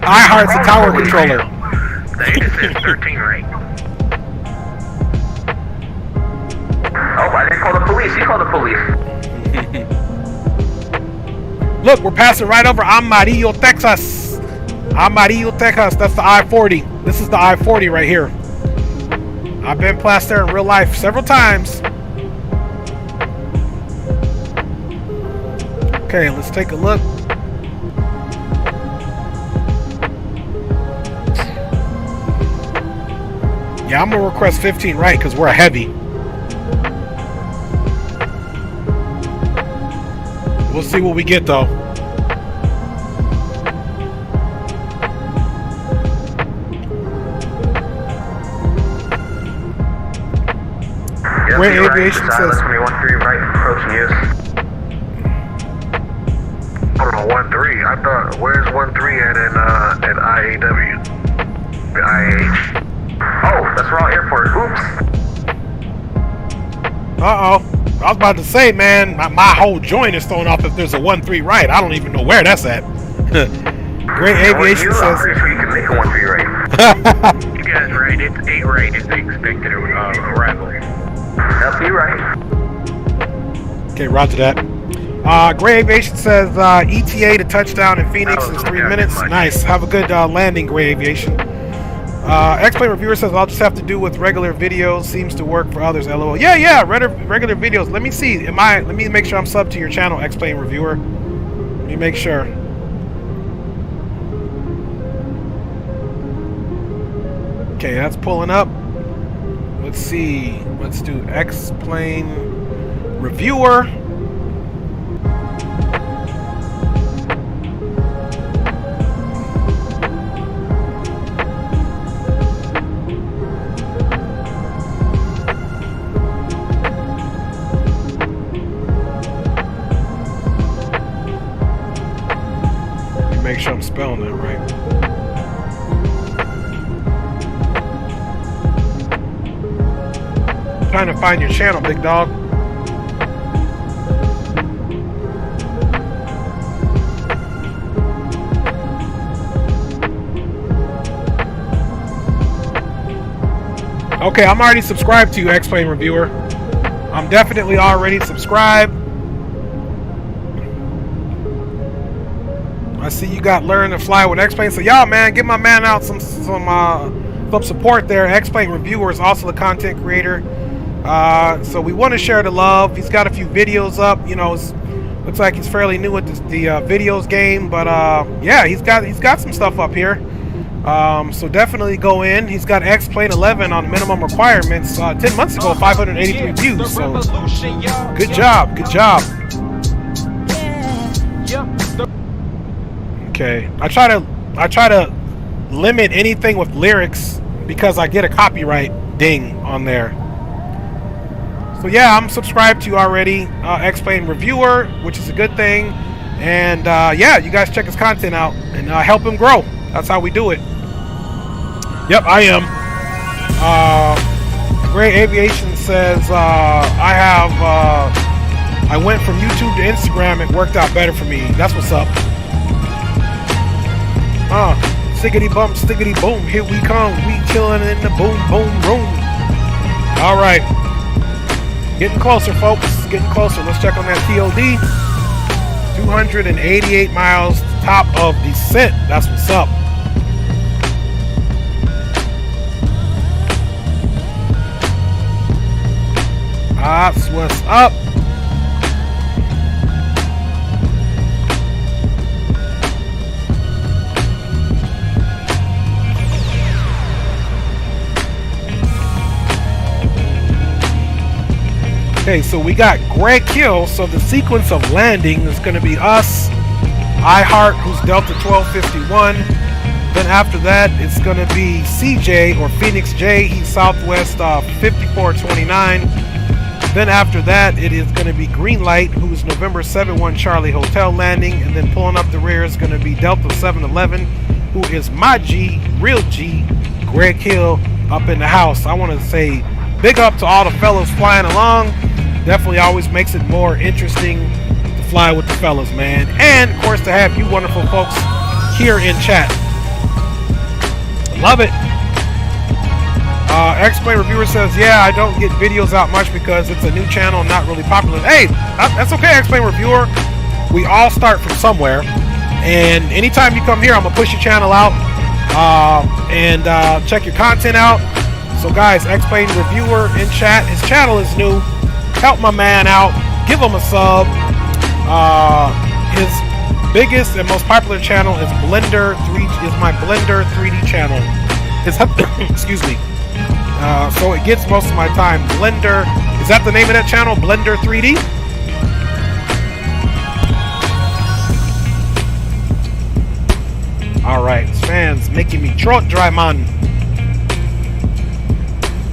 iHeart's a tower controller. The ATIS is 13 rate. Oh, I didn't call the police. You called the police. Look, we're passing right over Amarillo, Texas. Amarillo, Texas. That's the I-40. This is the I-40 right here. I've been past there in real life several times. Okay, let's take a look. Yeah, I'm gonna request 15 right because we're a heavy. We'll see what we get though. Yeah, Great Aviation right. says 13 right, approaching you. Hold on, 1-3. I thought, where's 1-3 at in IAW? The IAH. Oh, that's wrong airport. Oops. Uh-oh. I was about to say, man, my whole joint is thrown off if there's a 1-3 right. I don't even know where that's at. Great Aviation says... I'm pretty sure you can make a 1-3 right. You guys right, it's 8 right is the expected arrival. That's you right. Okay, roger that. Great Aviation says ETA to touchdown in Phoenix is 3 minutes. Nice. Have a good landing, Great Aviation. X-Plane Reviewer says I'll just have to do with regular videos. Seems to work for others. LOL. Yeah. Regular videos. Let me see. Let me make sure I'm subbed to your channel, X-Plane Reviewer. Let me make sure. Okay, that's pulling up. Let's see. Let's do X-Plane Reviewer. Make sure I'm spelling that right. Trying to find your channel, big dog. Okay, I'm already subscribed to you, X-Plane Reviewer. I'm definitely already subscribed. I see you got Learn to Fly with X-Plane. So y'all, man, give my man out some support there. X-Plane Reviewer is also the content creator. So we want to share the love. He's got a few videos up. You know, looks like he's fairly new at the videos game, but yeah, he's got some stuff up here. So definitely go in. He's got X-Plane 11 on minimum requirements. 10 months ago, 583 views. So good job. Good job. Okay, I try to limit anything with lyrics because I get a copyright ding on there. So yeah, I'm subscribed to you already, X-Plane Reviewer, which is a good thing. And yeah, you guys check his content out and help him grow. That's how we do it. Yep, I am. Great Aviation says I went from YouTube to Instagram. It worked out better for me. That's what's up. Stickety bump, stickety boom, here we come. We chilling in the boom, boom, room. All right. Getting closer, folks. Getting closer. Let's check on that TOD. 288 miles, top of descent. That's what's up. That's what's up. Okay, so we got Greg Hill. So the sequence of landing is going to be us, iHeart, who's Delta 1251. Then after that, it's going to be CJ or Phoenix J. He's Southwest 5429. Then after that, it is going to be Greenlight, who's November 71 Charlie Hotel landing. And then pulling up the rear is going to be Delta 711, who is my G, real G, Greg Hill, up in the house. I want to say big up to all the fellas flying along. Definitely always makes it more interesting to fly with the fellas, man. And of course to have you wonderful folks here in chat. Love it. X-Plane Reviewer says, yeah, I don't get videos out much because it's a new channel, not really popular. Hey, that's okay, X-Plane Reviewer. We all start from somewhere. And anytime you come here, I'm going to push your channel out and check your content out. So guys, X-Plane Reviewer in chat. His channel is new. Help my man out. Give him a sub. His biggest and most popular channel is Blender 3D. Is my Blender 3D channel. Excuse me. So it gets most of my time. Blender. Is that the name of that channel? Blender 3D? Alright, fans making me throat dry, man.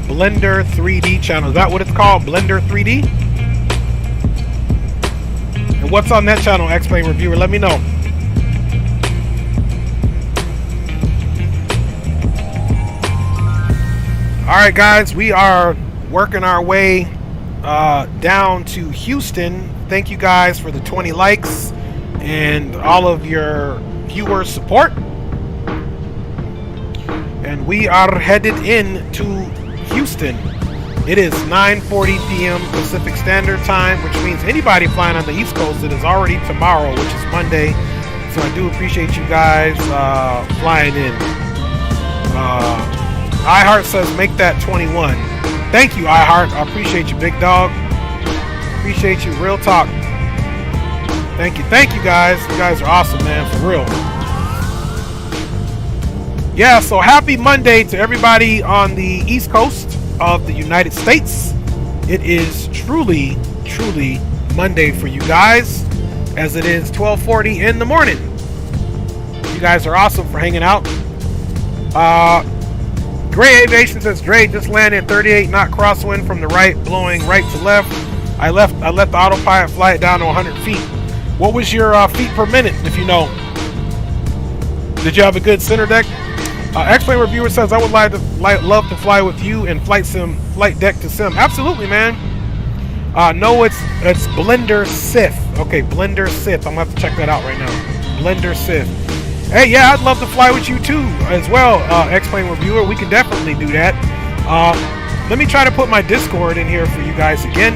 Blender 3D channel. Is that what it's called? Blender 3D? And what's on that channel, X-Plane Reviewer? Let me know. Alright guys, we are working our way down to Houston. Thank you guys for the 20 likes and all of your viewer support. And we are headed in to Houston. It is 9:40 p.m. Pacific Standard Time, which means anybody flying on the East Coast, it is already tomorrow, which is Monday. So I do appreciate you guys flying in. iHeart says make that 21. Thank you, iHeart. I appreciate you, big dog. Appreciate you, real talk. Thank you guys. You guys are awesome, man, for real. Yeah, so happy Monday to everybody on the East Coast of the United States. It is truly Monday for you guys, as it is 12:40 in the morning. You guys are awesome for hanging out. Gray Aviation says, Dre just landed 38 knot crosswind from the right, blowing right to left. I let the autopilot fly it down to 100 feet. What was your feet per minute, if you know? Did you have a good center deck? X-Plane Reviewer says, I would love to fly with you in flight deck to sim. Absolutely, man. No, it's Blender Sith. Okay, Blender Sith. I'm gonna have to check that out right now. Blender Sith. Hey, yeah, I'd love to fly with you too, as well, X-Plane Reviewer. We can definitely do that. Let me try to put my Discord in here for you guys again.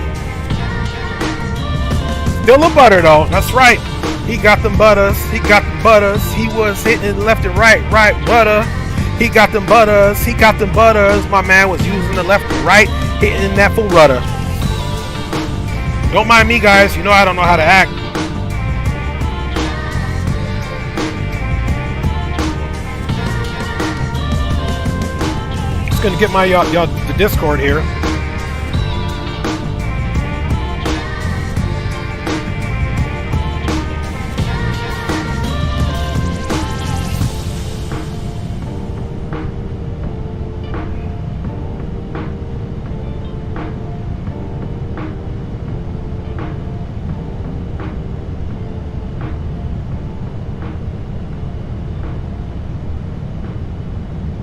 Still a butter, though. That's right. He got them butters. He got them butters. He was hitting left and right butter. He got them butters. He got them butters. My man was using the left and right, hitting that full rudder. Don't mind me, guys. You know I don't know how to act. Just gonna get my the Discord here.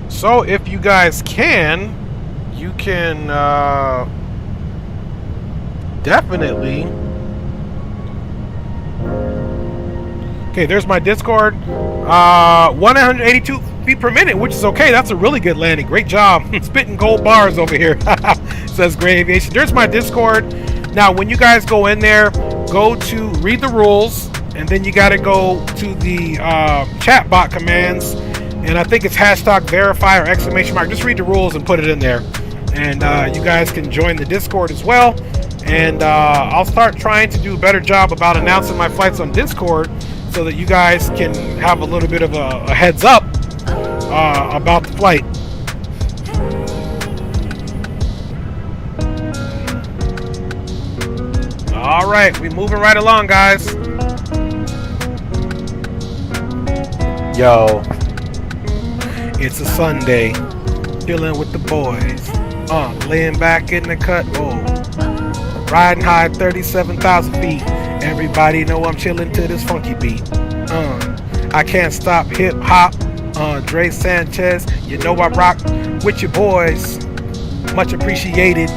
So if you guys can, you can definitely. Okay, there's my Discord. 182 feet per minute, which is okay. That's a really good landing. Great job. Spitting gold bars over here. Says Gray Aviation. There's my Discord. Now, when you guys go in there, go to read the rules, and then you got to go to the chat bot commands. And I think it's hashtag verify or exclamation mark. Just read the rules and put it in there. And you guys can join the Discord as well. And I'll start trying to do a better job about announcing my flights on Discord so that you guys can have a little bit of a heads up about the flight. All right, we're moving right along, guys. Yo. It's a Sunday, chilling with the boys, laying back in the cut, riding high 37,000 feet, everybody know I'm chilling to this funky beat, I can't stop hip hop, Dre Sanchez, you know I rock with your boys. Much appreciated.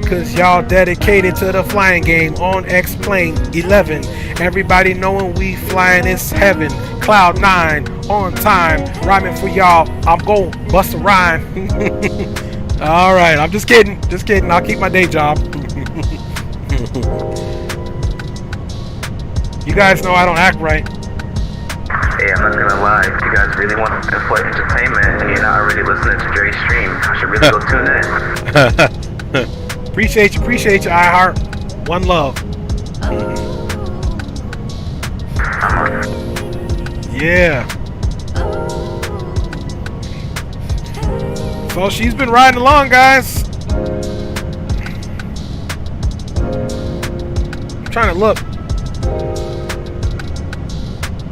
Cause y'all dedicated to the flying game on X-Plane 11. Everybody knowing we flying is heaven. Cloud 9 on time. Rhyming for y'all. I'm going bust a rhyme. Alright, I'm just kidding. Just kidding. I'll keep my day job. You guys know I don't act right. Hey, I'm not gonna lie. If you guys really want in-flight entertainment and you're not already listening to Dre's stream, I should really go tune in. Appreciate you, iHeart. One love. Yeah. So she's been riding along, guys. I'm trying to look.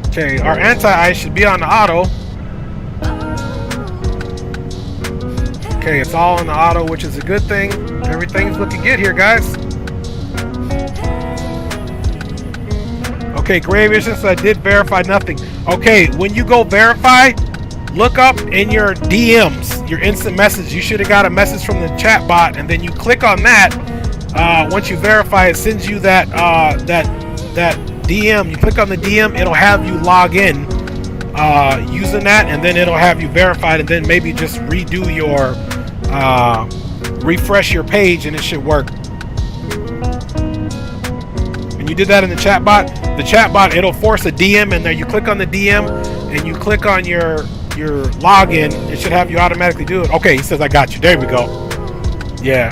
Okay, our anti-ice should be on the auto. Okay, it's all on the auto, which is a good thing. Everything's looking good here, guys. Okay, Grave Issues, I did verify nothing. Okay, when you go verify, look up in your DMs, your instant message. You should have got a message from the chat bot, and then you click on that. Once you verify, it sends you that DM. You click on the DM, it'll have you log in using that, and then it'll have you verified, and then maybe just redo your refresh your page, and it should work. When you did that in the chat bot, it'll force a DM in there. You click on the DM and you click on your login, it should have you automatically do it. Okay, he says I got you. There we go. Yeah,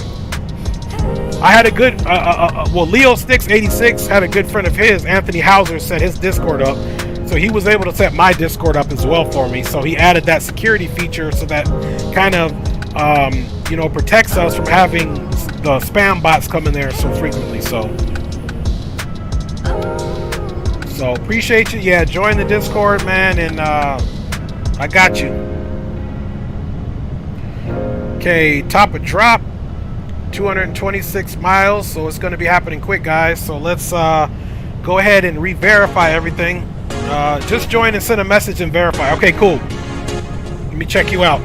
I had a good well, Leo Sticks 86 had a good friend of his, Anthony Hauser, set his Discord up, so he was able to set my Discord up as well for me. So he added that security feature, so that kind of you know, protects us from having the spam bots come in there so frequently. So appreciate you. Yeah, join the Discord, man, and I got you. Okay, top of drop, 226 miles, so it's going to be happening quick, guys. So let's go ahead and re-verify everything. Just join and send a message and verify. Okay, cool. Let me check you out.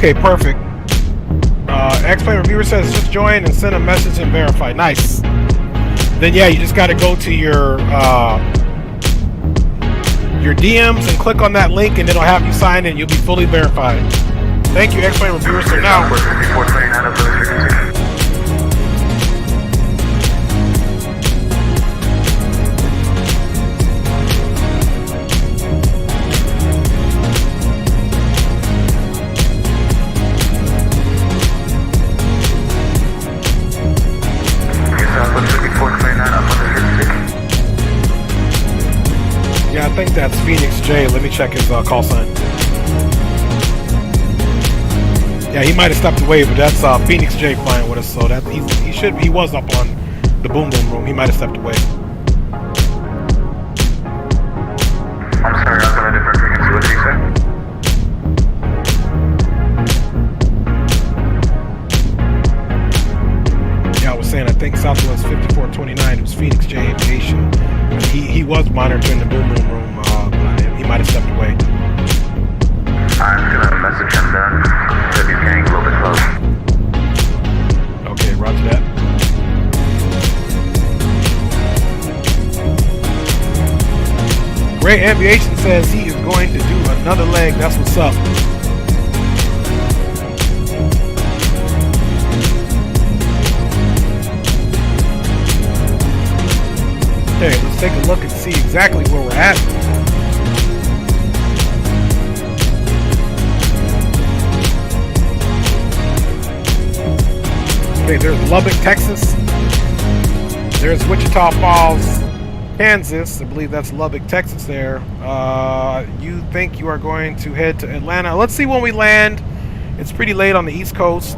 Okay, perfect. X-Plane Reviewer says just join and send a message and verify. Nice. Then yeah, you just got to go to your DMs and click on that link, and it'll have you sign in. You'll be fully verified. Thank you, X-Plane Reviewer. So now. Yeah, I think that's Phoenix J. Let me check his call sign. Yeah, he might have stepped away, but that's Phoenix J flying with us. So that he was up on the boom boom room. He might have stepped away. Southwest 5429. It was Phoenix J Aviation. He was monitoring the boom boom room. He might have stepped away. I'm gonna message him then. If he's getting a little bit close. Okay, roger that. Great Aviation says he is going to do another leg. That's what's up. Okay, let's take a look and see exactly where we're at. Okay, there's Lubbock, Texas. There's Wichita Falls, Kansas. I believe that's Lubbock, Texas there. You think you are going to head to Atlanta? Let's see when we land. It's pretty late on the East Coast.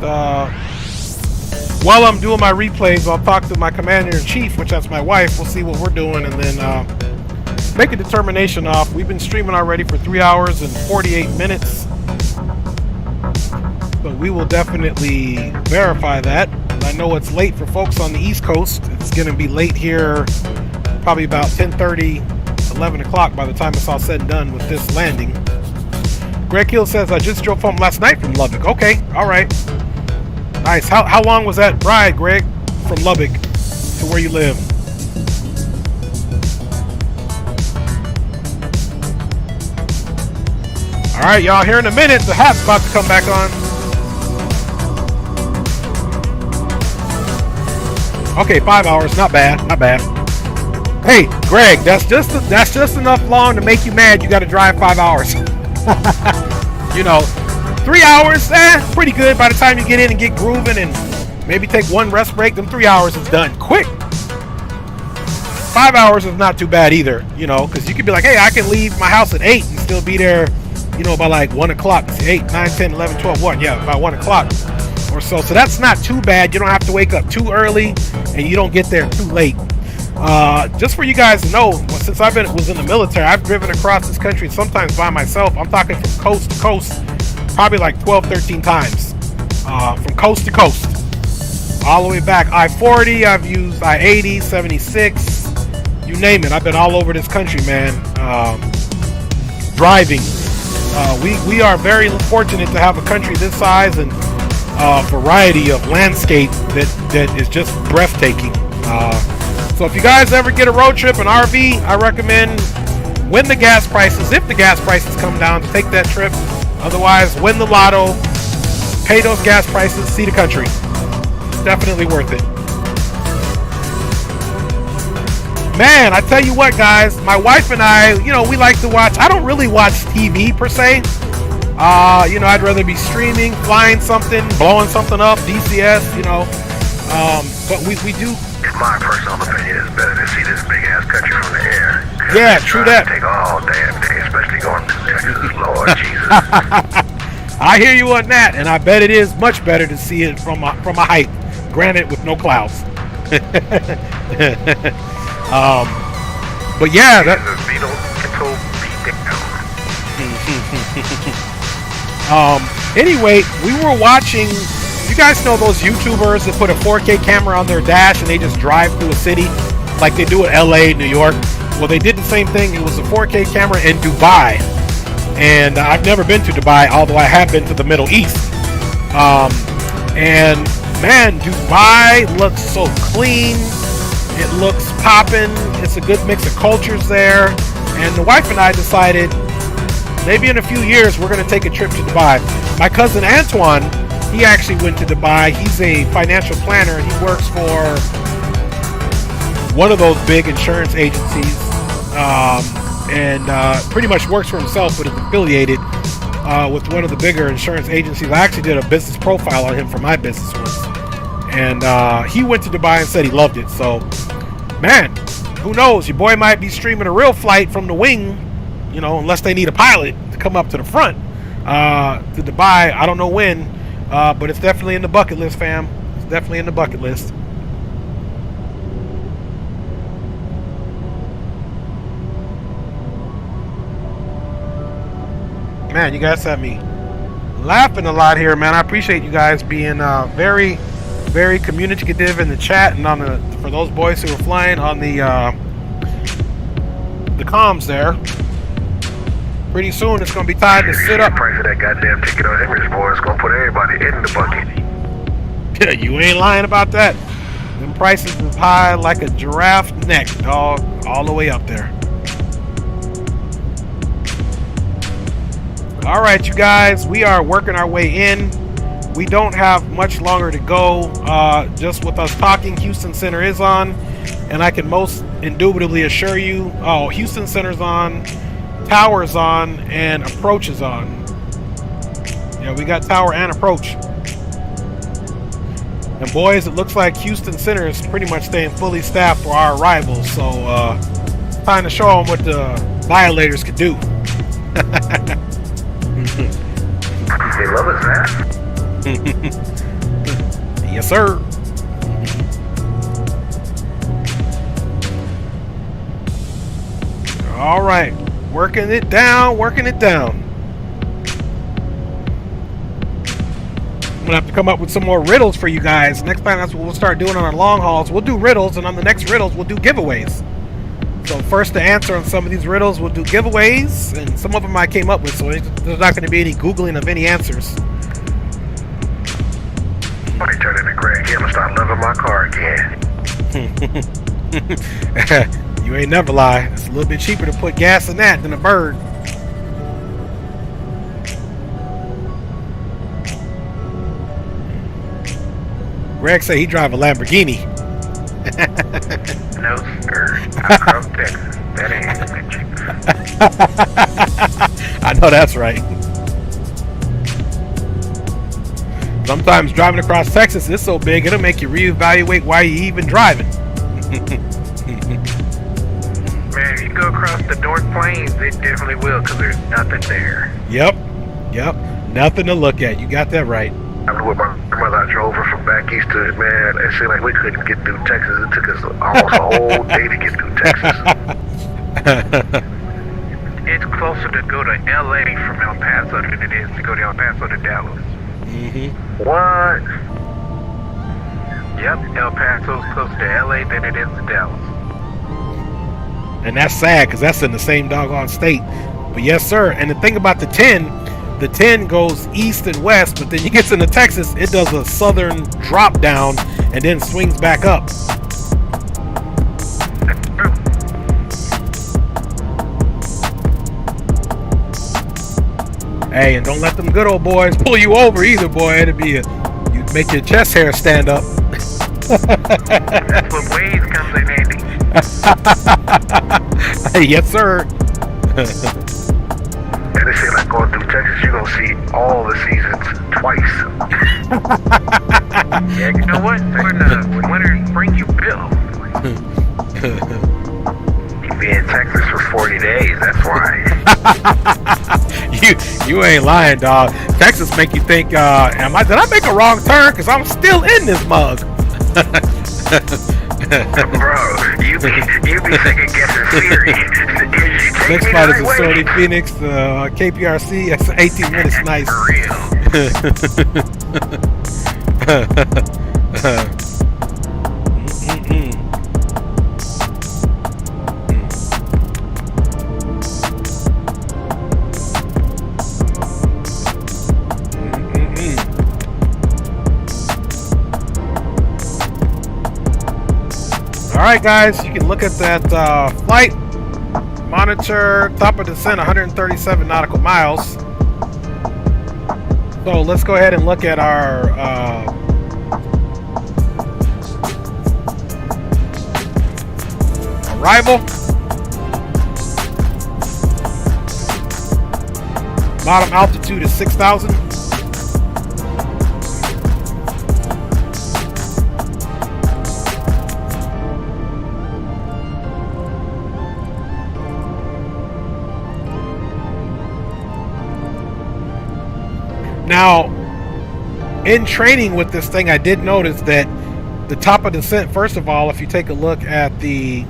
While I'm doing my replays, I'll talk to my commander-in-chief, which that's my wife. We'll see what we're doing and then make a determination off. We've been streaming already for 3 hours and 48 minutes. But we will definitely verify that. I know it's late for folks on the East Coast. It's going to be late here, probably about 10:30, 11 o'clock by the time it's all said and done with this landing. Greg Hill says, I just drove home last night from Lubbock. Okay, all right. Nice. How long was that ride, Greg, from Lubbock to where you live? All right, y'all, here in a minute, the hat's about to come back on. Okay, 5 hours, not bad, not bad. Hey, Greg, that's just enough long to make you mad. You got to drive 5 hours. You know, 3 hours, pretty good. By the time you get in and get grooving and maybe take one rest break, them 3 hours is done quick. 5 hours is not too bad either, you know, because you could be like, hey, I can leave my house at 8 and still be there, you know, by like 1 o'clock. 8, 9, 10, 11, 12, 1. Yeah, by 1 o'clock or so. So that's not too bad. You don't have to wake up too early and you don't get there too late. Just for you guys to know, since was in the military, I've driven across this country sometimes by myself. I'm talking from coast to coast, probably like 12, 13 times, from coast to coast, all the way back. I-40, I've used I-80, 76, you name it. I've been all over this country, man, driving. We are very fortunate to have a country this size and variety of landscape that is just breathtaking. So if you guys ever get a road trip, an RV, I recommend win the gas prices, if the gas prices come down, to take that trip. Otherwise, win the lotto, pay those gas prices, see the country. Definitely worth it. Man, I tell you what, guys, my wife and I, you know, we like to watch. I don't really watch TV per se. You know, I'd rather be streaming, flying something, blowing something up, DCS, you know. But we do. In my personal opinion, it's better to see this big ass country from the air. Yeah, true that. Take all damn day, especially going to Texas, Lord Jesus. I hear you on that, and I bet it is much better to see it from a height, granted with no clouds. But yeah, that. Anyway, we were watching. You guys know those YouTubers that put a 4K camera on their dash and they just drive through a city like they do in LA, New York? Well, they did the same thing. It was a 4K camera in Dubai. And I've never been to Dubai, although I have been to the Middle East. And man, Dubai looks so clean. It looks popping. It's a good mix of cultures there. And the wife and I decided maybe in a few years we're going to take a trip to Dubai. My cousin Antoine, he actually went to Dubai. He's a financial planner and he works for one of those big insurance agencies, and pretty much works for himself, but is affiliated with one of the bigger insurance agencies. I actually did a business profile on him for my business once, and he went to Dubai and said he loved it. So, man, who knows? Your boy might be streaming a real flight from the wing, you know, unless they need a pilot to come up to the front to Dubai. I don't know when. But it's definitely in the bucket list, fam. It's definitely in the bucket list. Man, you guys have me laughing a lot here, man. I appreciate you guys being very very communicative in the chat and on the for those boys who are flying on the comms there. Pretty soon it's gonna be time to sit up. The price of that goddamn ticket on Emirates, boy, it's gonna put everybody in the bucket. Yeah, you ain't lying about that. Them prices is high like a giraffe neck, dog, all the way up there. All right, you guys, we are working our way in. We don't have much longer to go. Just with us talking, Houston Center is on, and I can most indubitably assure you, oh, Houston Center's on, Tower's on, and Approach is on. Yeah, we got Tower and Approach. And boys, it looks like Houston Center is pretty much staying fully staffed for our arrival. So, time to show them what the violators can do. They love us, man. Yes, sir. All right, working it down, working it down. I'm gonna have to come up with some more riddles for you guys. Next time, that's what we'll start doing on our long hauls. We'll do riddles, and on the next riddles, we'll do giveaways. So first to answer on some of these riddles, we'll do giveaways, and some of them I came up with, so there's not going to be any Googling of any answers. I turn into Greg. I'm gonna start loving my car again. You ain't never lie. It's a little bit cheaper to put gas in that than a bird. Greg say he drive a Lamborghini. No, sir. I'm from Texas. That ain't I know that's right. Sometimes driving across Texas is so big, it'll make you reevaluate why you even driving. Man, if you go across the North Plains, it definitely will, because there's nothing there. Yep. Nothing to look at. You got that right. I was with my grandmother. I drove her from back east to it, man. It seemed like we couldn't get through Texas. It took us almost a whole day to get through Texas. It's closer to go to LA from El Paso than it is to go to El Paso to Dallas. What? Yep, El Paso's closer to LA than it is to Dallas. And that's sad because that's in the same doggone state. But yes, sir. And the thing about the 10 goes east and west, but then you get into Texas, it does a southern drop down and then swings back up. Hey, and don't let them good old boys pull you over either, boy. It'd be you make your chest hair stand up. That's what Waze comes in handy. Yes, sir. And they say like going through Texas, you're gonna see all the seasons twice. Yeah, you know what? When winter and spring, you bill. You be in Texas for 40 days. That's why. You ain't lying, dog. Texas make you think, did I make a wrong turn? Cause I'm still in this mug. Bro, you be second guessing Siri. Next spot is in Sony Phoenix, KPRC. That's 18 minutes. Nice. For real. Alright guys, you can look at that flight monitor, top of descent 137 nautical miles. So let's go ahead and look at our arrival. Bottom altitude is 6,000. Now, in training with this thing, I did notice that the top of descent, first of all, if you take a look at the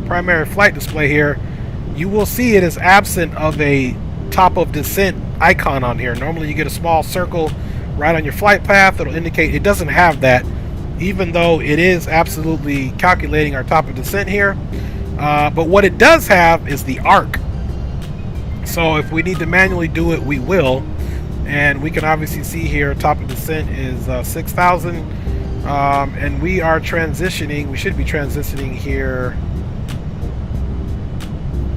primary flight display here, you will see it is absent of a top of descent icon on here. Normally you get a small circle right on your flight path. It'll indicate. It doesn't have that, even though it is absolutely calculating our top of descent here. But what it does have is the arc. So if we need to manually do it, we will. And we can obviously see here top of descent is 6,000. And we are transitioning. We should be transitioning here.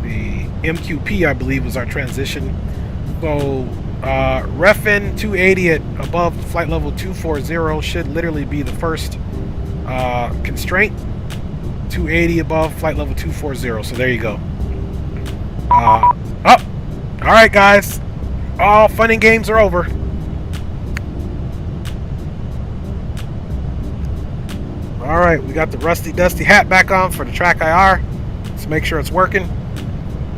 The MQP, I believe, was our transition. So refin 280 at above flight level 240 should literally be the first constraint. 280 above flight level 240. So there you go. All right, guys. All fun and games are over. All right, we got the rusty dusty hat back on for the track IR. Let's make sure it's working.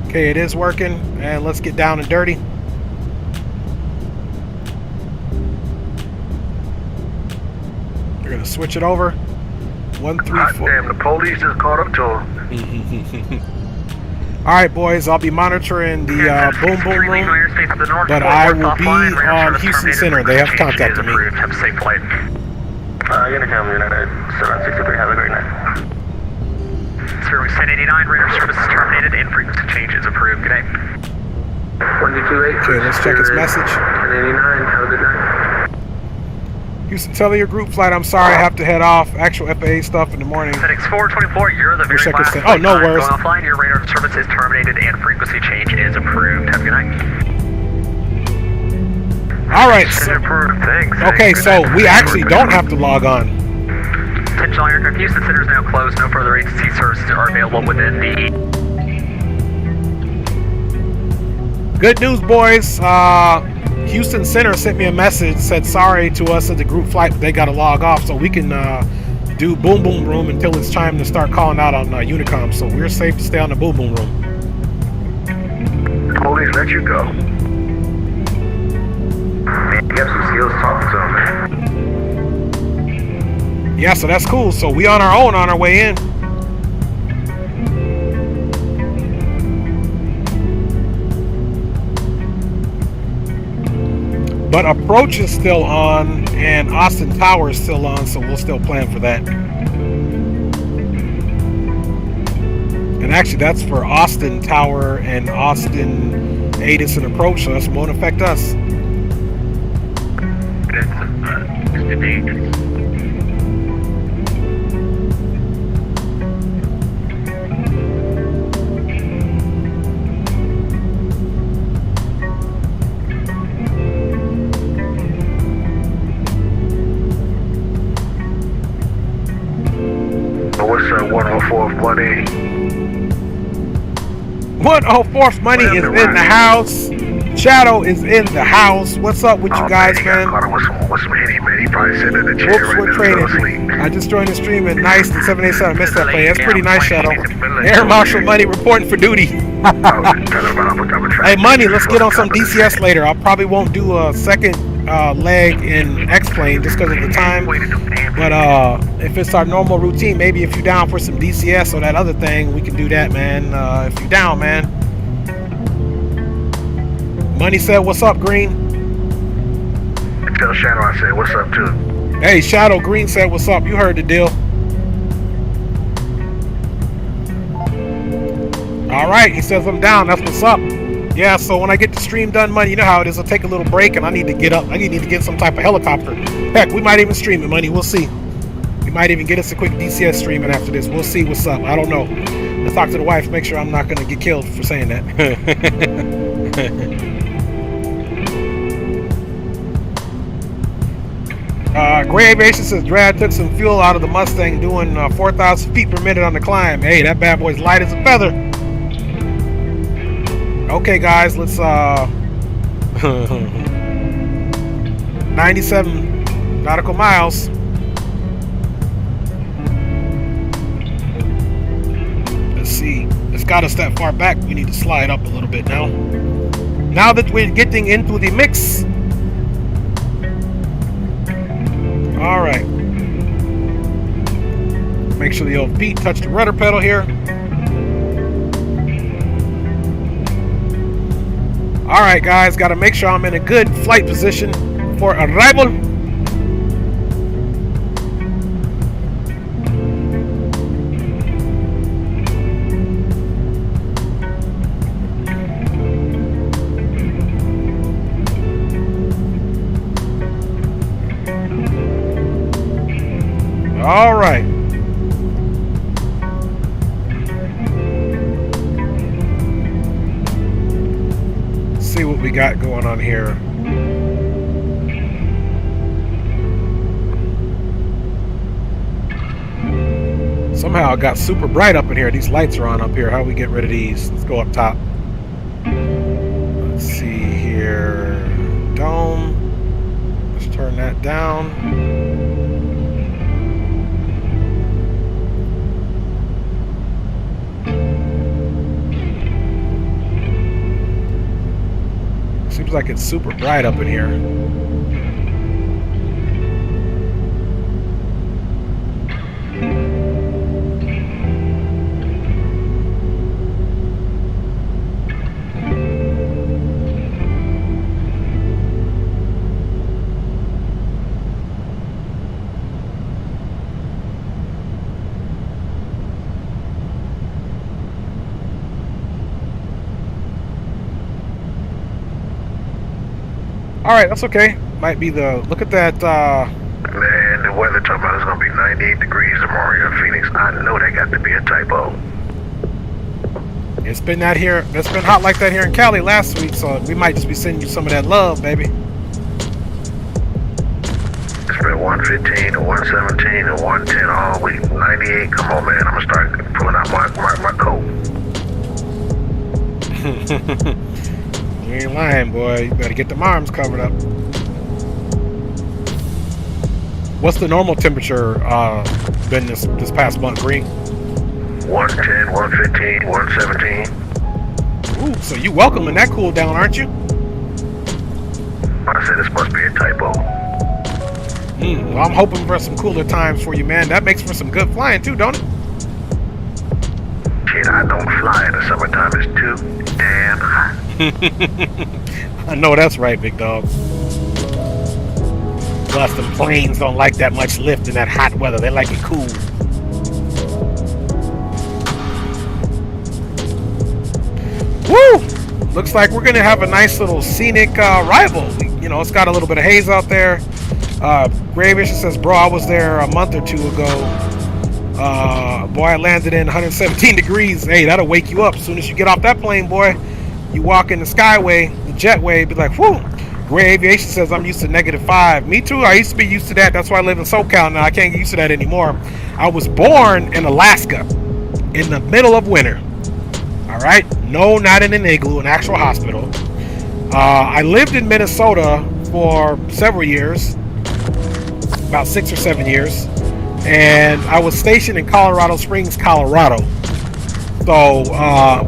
Okay, it is working, and let's get down and dirty. We're gonna switch it over. 1, 3, 4. Damn, the police just caught up to him. All right, boys. I'll be monitoring the boom boom room, but I will be on Houston Center. They have contacted me. Have a safe flight. Unicom United 763. Have a great night. Service 1089, radar service is terminated and frequency change is approved. Good day. 128. Okay, let's check his message. 1089. Have a good night. Houston, tell your group flight I'm sorry I have to head off. Actual FAA stuff in the morning. FedEx 424, you're the very last flight. Oh, no worries. Going offline, your radar service is terminated and frequency change is approved. Have a good night. All right. So, Thanks. okay, so we actually don't have to log on. Attention all aircraft, Houston Center is now closed. No further agency services are available within the... Good news, boys. Houston Center sent me a message, said sorry to us at the group flight, but they got to log off, so we can do boom boom room until it's time to start calling out on Unicom. So we're safe to stay on the boom boom room. Police let you go. Man, you got some skills talking to them, man. Yeah, so that's cool. So we on our own on our way in. But approach is still on, and Austin Tower is still on, so we'll still plan for that. And actually, that's for Austin Tower and Austin ATIS and approach, so that won't affect us. What's up, 104th money? 104th money is in the house. Shadow is in the house. What's up with you guys, man? Caught him with some hitty, man. He probably sitting in the chair Whoops, right we're now, training. still asleep. I just joined the stream and nice to 787. Missed that play. That's pretty nice, Shadow. Air Marshal Money reporting for duty. Hey, Money, let's get on some DCS later. I probably won't do a second leg in X-Plane just because of the time. But if it's our normal routine, maybe if you're down for some DCS or that other thing, we can do that, man. If you're down, man. Money said, what's up, Green? Tell Shadow I said, what's up, too. Hey, Shadow Green said, what's up? You heard the deal. All right, he says I'm down. That's what's up. Yeah, so when I get the stream done, Money, you know how it is. I'll take a little break, and I need to get up. I need to get some type of helicopter. Heck, we might even stream it, Money. We'll see. We might even get us a quick DCS streaming after this. We'll see what's up. I don't know. Let's talk to the wife. Make sure I'm not going to get killed for saying that. Gray Aviation says, Drad took some fuel out of the Mustang doing 4,000 feet per minute on the climb. Hey, that bad boy's light as a feather. Okay, guys, let's 97 nautical miles. Let's see. It's got us that far back. We need to slide up a little bit now. Now that we're getting into the mix. All right. Make sure the old feet touch the rudder pedal here. All right, guys, got to make sure I'm in a good flight position for arrival. All right. See what we got going on here. Somehow it got super bright up in here. These lights are on up here. How do we get rid of these? Let's go up top. Let's see here. Dome. Let's turn that down. Seems like it's super bright up in here. All right, that's okay. Might be the, look at that. Man, the weather talking about it's going to be 98 degrees tomorrow in Phoenix. I know that got to be a typo. It's been it's been hot like that here in Cali last week, so we might just be sending you some of that love, baby. It's been 115 to 117 to 110 all week. 98, come on, man. I'm going to start pulling out my coat. You ain't lying, boy. You better get them arms covered up. What's the normal temperature been this past month, Green? 110, 115, 117. Ooh, so you welcoming that cool down, aren't you? I said this must be a typo. Well, I'm hoping for some cooler times for you, man. That makes for some good flying too, don't it? Shit, I don't fly in the summertime. It's too damn hot. I know that's right, big dog. Plus, the planes don't like that much lift in that hot weather. They like it cool. Woo! Looks like we're gonna have a nice little scenic arrival. You know, it's got a little bit of haze out there. Gravish says, bro, I was there a month or two ago. Boy, I landed in 117 degrees. Hey, that'll wake you up as soon as you get off that plane, boy. You walk in the skyway, the jetway, be like, whoo. Gray Aviation says, I'm used to -5. Me too. I used to be used to that. That's why I live in SoCal now. I can't get used to that anymore. I was born in Alaska in the middle of winter. All right. No, not in an igloo, an actual hospital. I lived in Minnesota for several years, about 6 or 7 years. And I was stationed in Colorado Springs, Colorado. So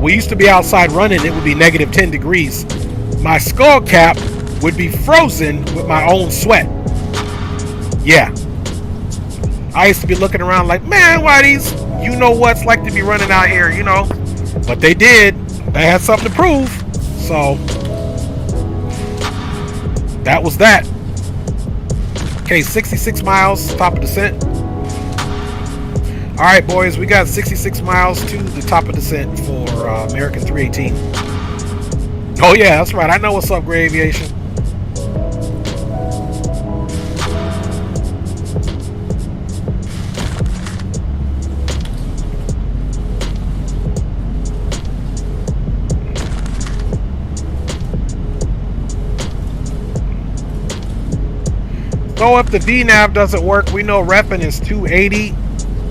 we used to be outside running. It would be -10 degrees. My skull cap would be frozen with my own sweat. Yeah. I used to be looking around like, man, why these you-know-whats like to be running out here, you know? But they did. They had something to prove. So that was that. Okay, 66 miles, top of descent. All right, boys, we got 66 miles to the top of descent for American 318. Oh, yeah, that's right. I know what's up, Gray Aviation. So if the VNAV doesn't work, we know repping is 280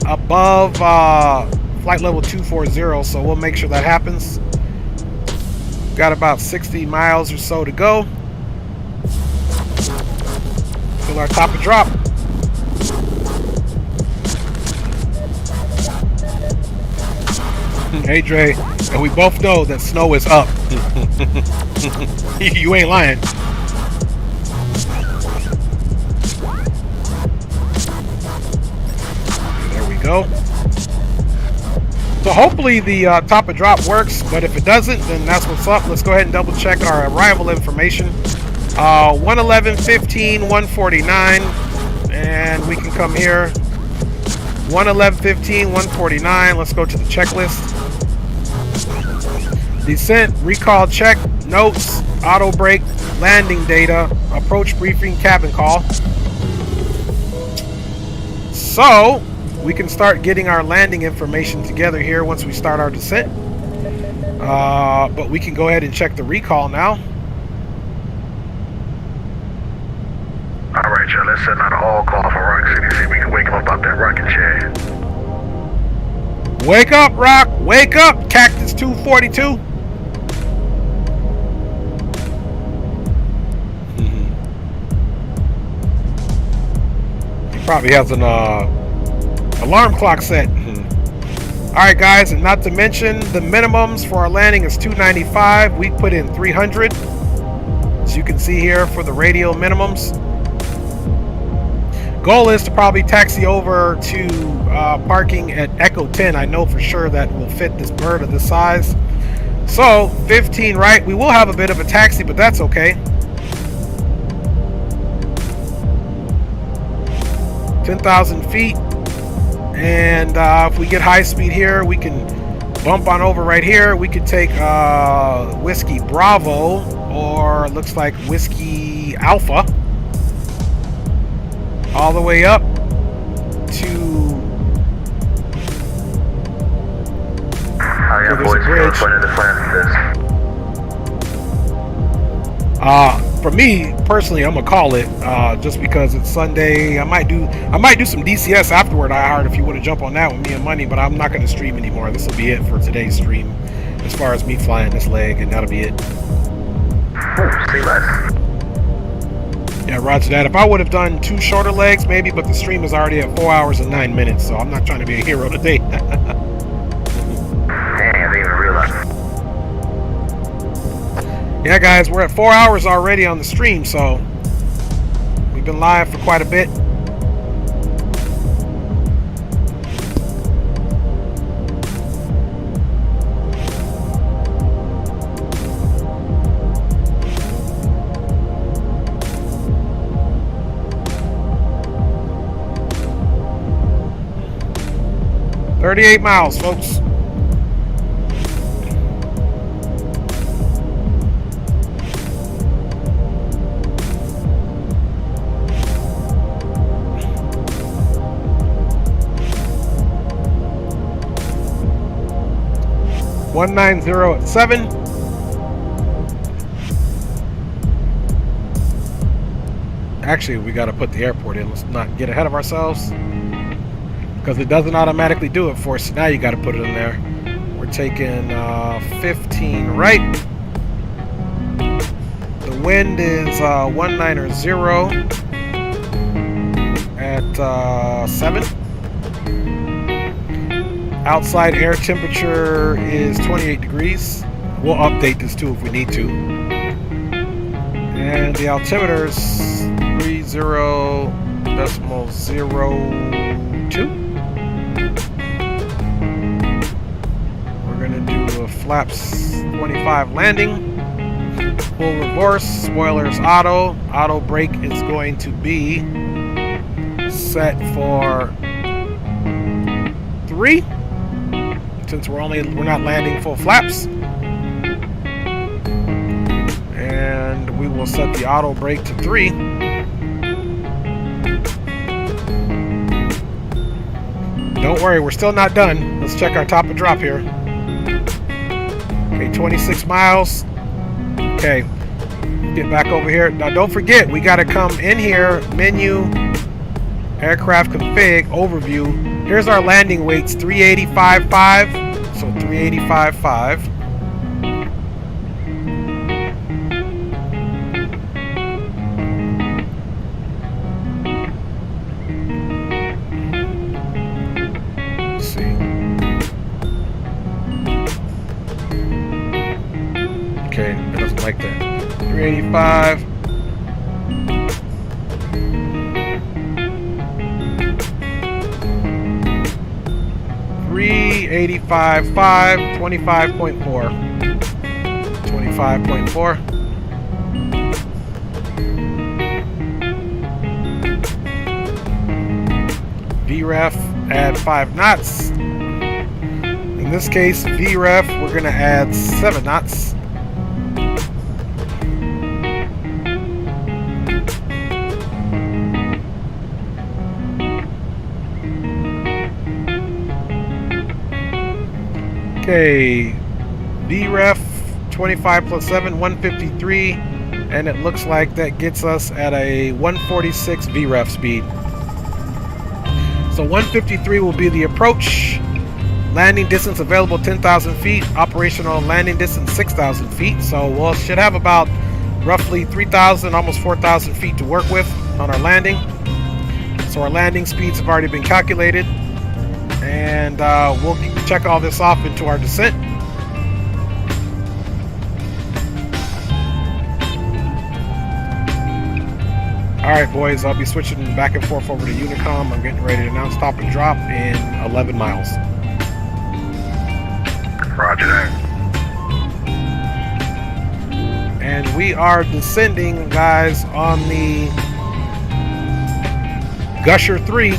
above flight level 240, so we'll make sure that happens. Got about 60 miles or so to go till our top of drop. Hey Dre, and we both know that snow is up. You ain't lying. Go. So hopefully the top of drop works, but if it doesn't, then that's what's up. Let's go ahead and double check our arrival information. 111.15, 149, and we can come here. 111.15, 149. Let's go to the checklist. Descent, recall check, notes, auto brake, landing data, approach briefing, cabin call. So we can start getting our landing information together here once we start our descent. But we can go ahead and check the recall now. Alright, y'all, let's send out an all call for Rock City, see if we can wake him up out that rocking chair. Wake up, Rock! Wake up, Cactus 242! He probably has an alarm clock set. Alright guys, and not to mention the minimums for our landing is 295. We put in 300. As you can see here for the radial minimums. Goal is to probably taxi over to parking at Echo 10. I know for sure that will fit this bird of this size. So 15 right. We will have a bit of a taxi, but that's okay. 10,000 feet. And if we get high speed here, we can bump on over right here. We could take Whiskey Bravo, or it looks like Whiskey Alpha, all the way up to there's a bridge. For me personally, I'm gonna call it just because it's Sunday. I might do some DCS afterward. I heard if you want to jump on that with me and Money, but I'm not gonna stream anymore. This will be it for today's stream, as far as me flying this leg, and that'll be it. See less. Yeah, roger that. If I would have done 2 shorter legs, maybe, but the stream is already at 4 hours and 9 minutes, so I'm not trying to be a hero today. Dang, I didn't even realize. Yeah, guys, we're at 4 hours already on the stream, so we've been live for quite a bit. $38 miles, folks. $190 at 7. Actually, we got to put the airport in. Let's not get ahead of ourselves, because it doesn't automatically do it for us. Now you got to put it in there. We're taking 15 right. The wind is 190 at 7. Outside air temperature is 28 degrees. We'll update this too if we need to. And the altimeter is 30.02. We're gonna do a flaps 25 landing. Full reverse, spoilers auto. Auto brake is going to be set for 3. Since we're not landing full flaps. And we will set the auto brake to 3. Don't worry, we're still not done. Let's check our top and drop here. Okay, 26 miles. Okay, get back over here. Now don't forget, we gotta come in here, menu, aircraft config, overview. Here's our landing weights, 385.5. So 385.5. Let's see. Okay, it doesn't like that. 385. $385.5, 25.4. 25.4. VREF, add 5 knots. In this case, VREF, we're going to add 7 knots. Okay, VREF 25 plus 7, 153, and it looks like that gets us at a 146 VREF speed. So 153 will be the approach. Landing distance available 10,000 feet. Operational landing distance 6,000 feet. So we'll should have about roughly 3,000, almost 4,000 feet to work with on our landing. So our landing speeds have already been calculated. And we'll check all this off into our descent. Alright boys, I'll be switching back and forth over to Unicom. I'm getting ready to announce stop and drop in 11 miles. Roger that. And we are descending, guys, on the Gusher 3.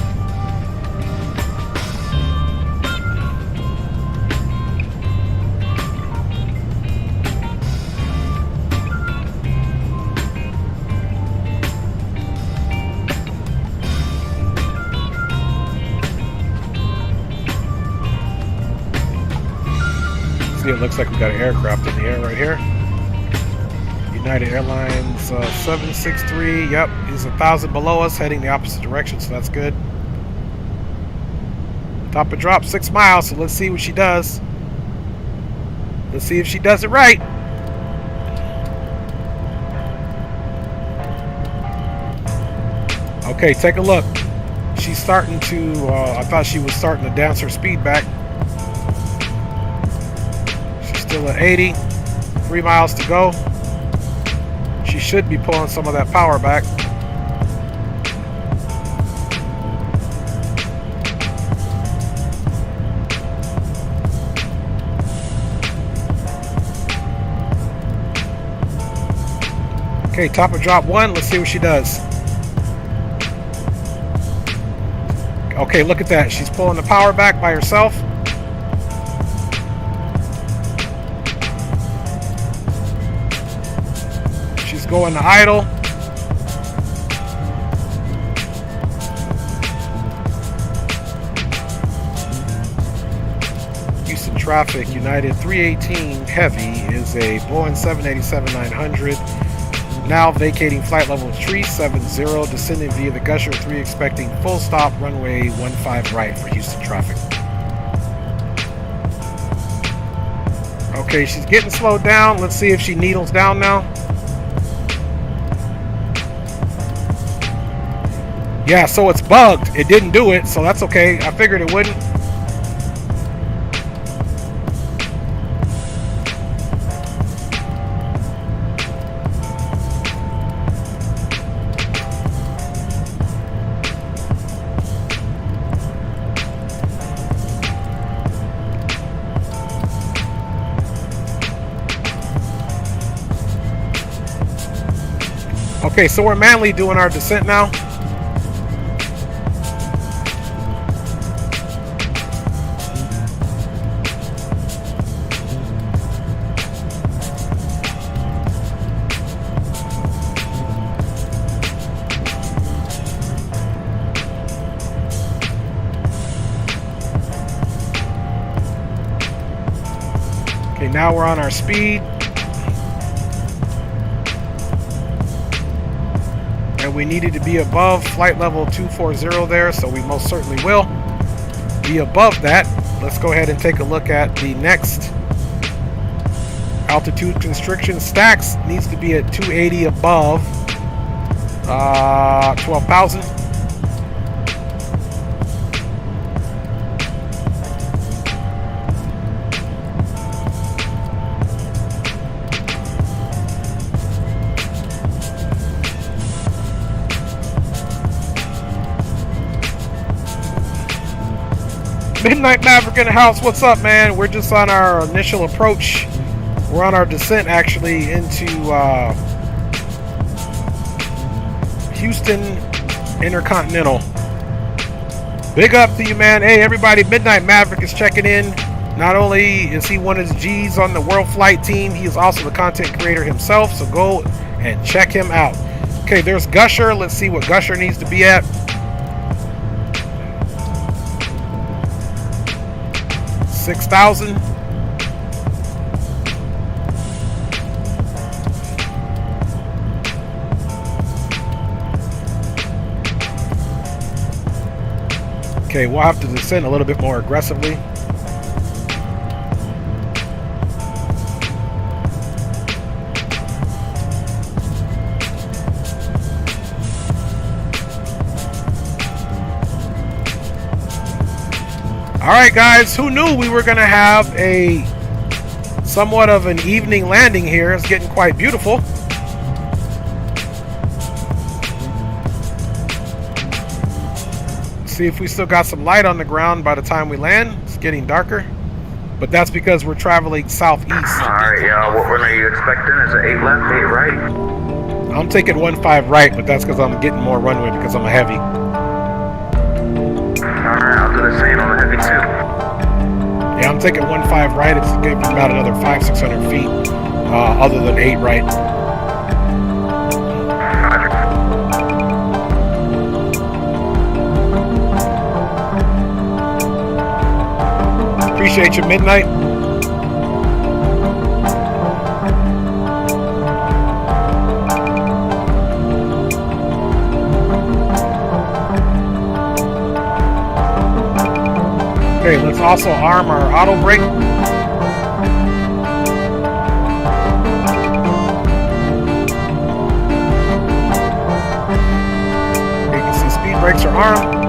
It looks like we got an aircraft in the air right here. United Airlines 763. Yep, he's 1,000 below us, heading the opposite direction, so that's good. Top and drop 6 miles, so let's see what she does. Let's see if she does it right. Okay, take a look. She's starting to, I thought she was starting to dance her speed back. Still at 80, 3 miles to go. She should be pulling some of that power back. Okay, top of drop 1. Let's see what she does. Okay, look at that. She's pulling the power back by herself. Going to idle. Houston traffic, United 318 Heavy is a Boeing 787-900. Now vacating flight level 370, descending via the Gusher 3, expecting full stop runway 15 right for Houston traffic. Okay, she's getting slowed down. Let's see if she needles down now. Yeah, so it's bugged. It didn't do it, so that's okay. I figured it wouldn't. Okay, so we're manually doing our descent now. Okay, now we're on our speed. And we needed to be above flight level 240 there, so we most certainly will be above that. Let's go ahead and take a look at the next altitude constriction. Stacks needs to be at 280 above 12,000. Midnight Maverick in the house. What's up, man? We're just on our initial approach. We're on our descent actually into Houston Intercontinental. Big up to you, man. Hey, everybody, Midnight Maverick is checking in. Not only is he one of the G's on the World Flight team, he is also the content creator himself, so go and check him out. Okay, there's Gusher. Let's see what Gusher needs to be at. 6,000. Okay, we'll have to descend a little bit more aggressively. All right, guys, who knew we were going to have a somewhat of an evening landing here? It's getting quite beautiful. See if we still got some light on the ground by the time we land. It's getting darker, but that's because we're traveling southeast. All right, yeah, what are you expecting? Is it 8 left, 8 right? I'm taking 1-5 right, but that's because I'm getting more runway because I'm a heavy. Alright, I'll do the same on the heavy too. Yeah, I'm taking 1-5 right. It's going to be about another 500-600 feet, other than 8 right. Appreciate you, Midnight. Okay, let's also arm our auto brake. You can see speed brakes are armed.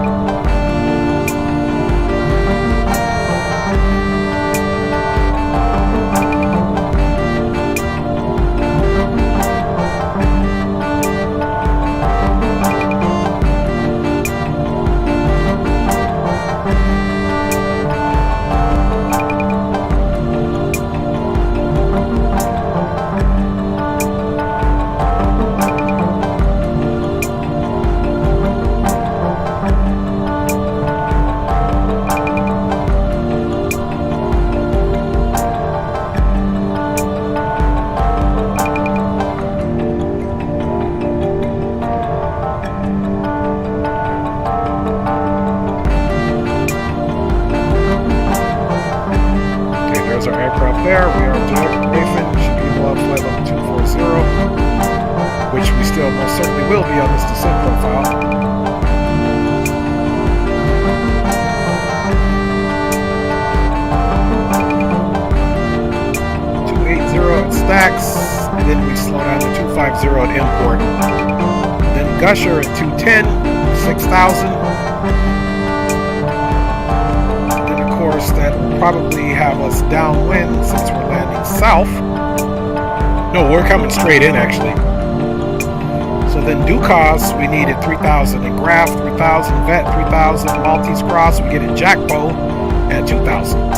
There, we are direct Nathan, should be below flight level 240, which we still most certainly will be on this descent profile. At stacks, and then we slow down to 250 at import. Then Gusher at 210, 6,000. Then of course that will probably have us downwind since we're landing south. No, we're coming straight in actually. So then Dukas, we need at 3,000 and Graph 3,000, Vet 3,000, Maltese Cross, we get a Jackpo at 2,000.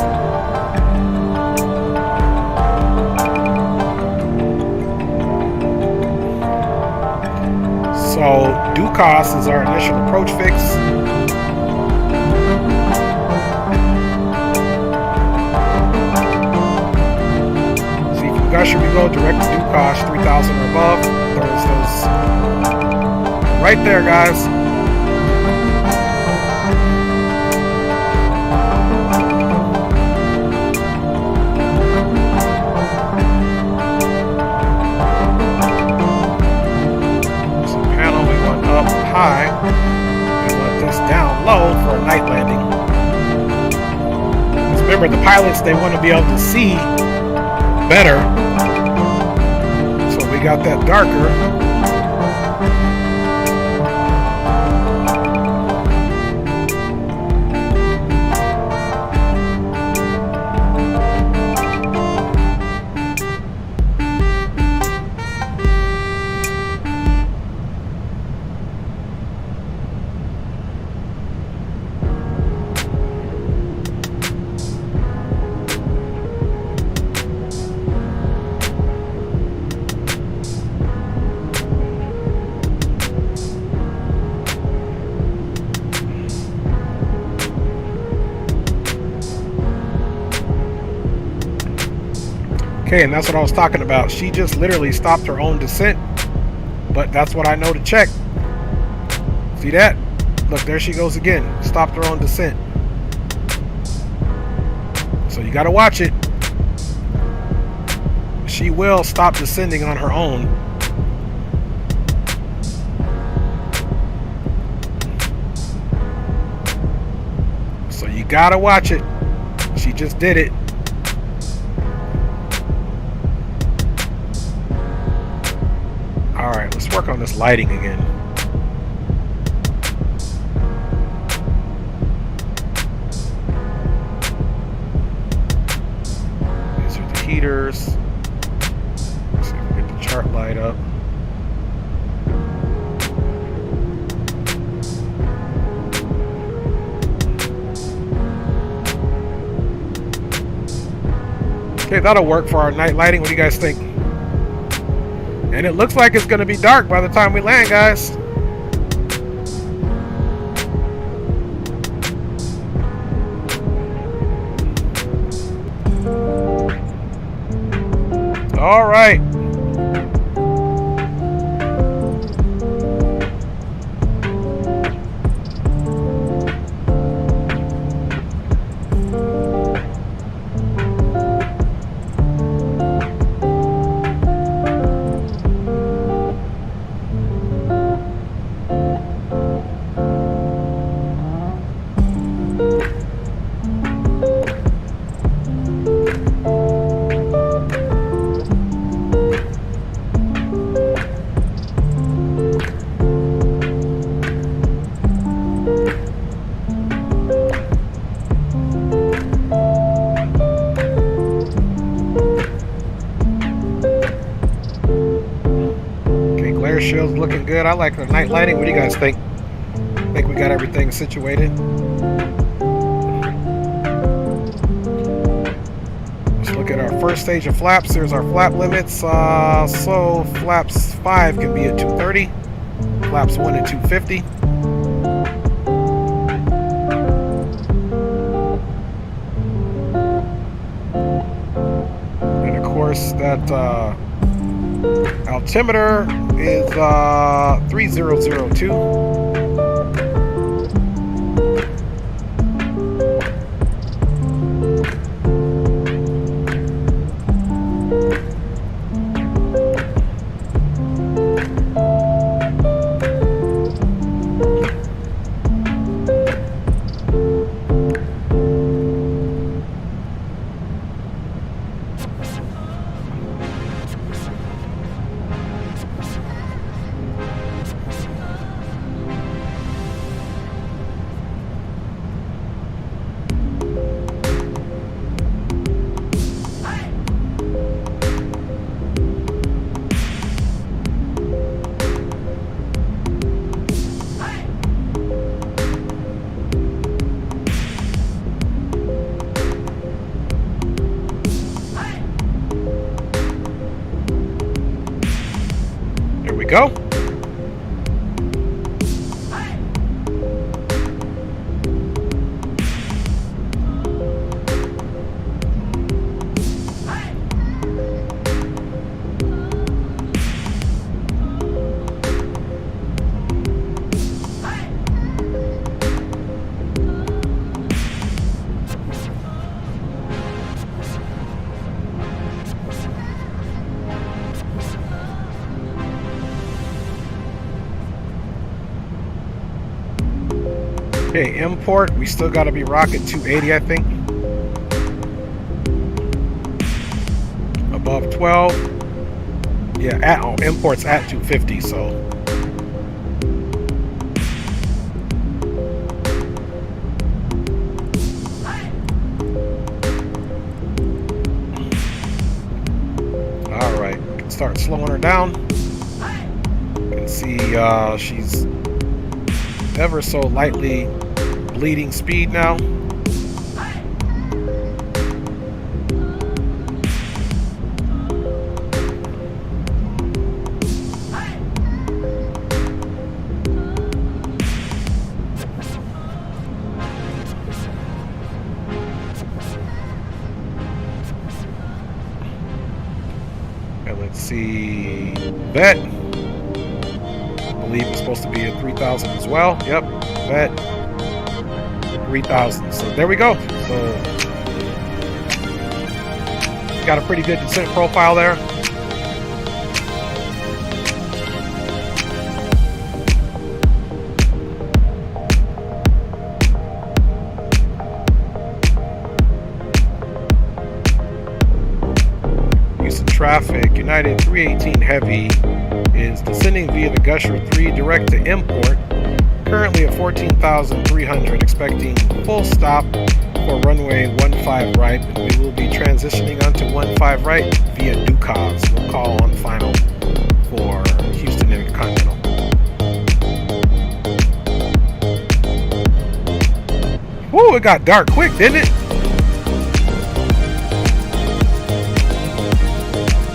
So Dukas is our initial approach fix. See, from Gusher we go direct to Dukas, 3,000 or above. There's those right there, guys. High. We want this down low for a night landing. Because remember, the pilots, they want to be able to see better. So we got that darker. Okay, and that's what I was talking about. She just literally stopped her own descent, but that's what I know to check. See that? Look, there she goes again. Stopped her own descent. So you got to watch it. She will stop descending on her own. So you got to watch it. She just did it. All right, let's work on this lighting again. These are the heaters. Let's see if we get the chart light up. Okay, that'll work for our night lighting. What do you guys think? And it looks like it's going to be dark by the time we land, guys. All right. Shield's looking good. I like the night lighting. What do you guys think? I think we got everything situated. Let's look at our first stage of flaps. There's our flap limits. So flaps 5 can be at 230. Flaps 1 at 250. And of course that altimeter is 3002. Go. Okay, import, we still got to be rocking 280, I think. Above 12. Yeah, import's at 250, so. All right, we can start slowing her down. You can see she's ever so lightly bleeding speed now. the vet. I believe it's supposed to be a 3000 as well. Yep, vet 3000. So there we go. So got a pretty good descent profile there. Traffic, United 318 Heavy is descending via the Gusher 3 direct to import, currently at 14,300, expecting full stop for runway 15 right, and we will be transitioning onto 15 right via Dukas. We'll call on final for Houston Intercontinental. Woo, it got dark quick, didn't it?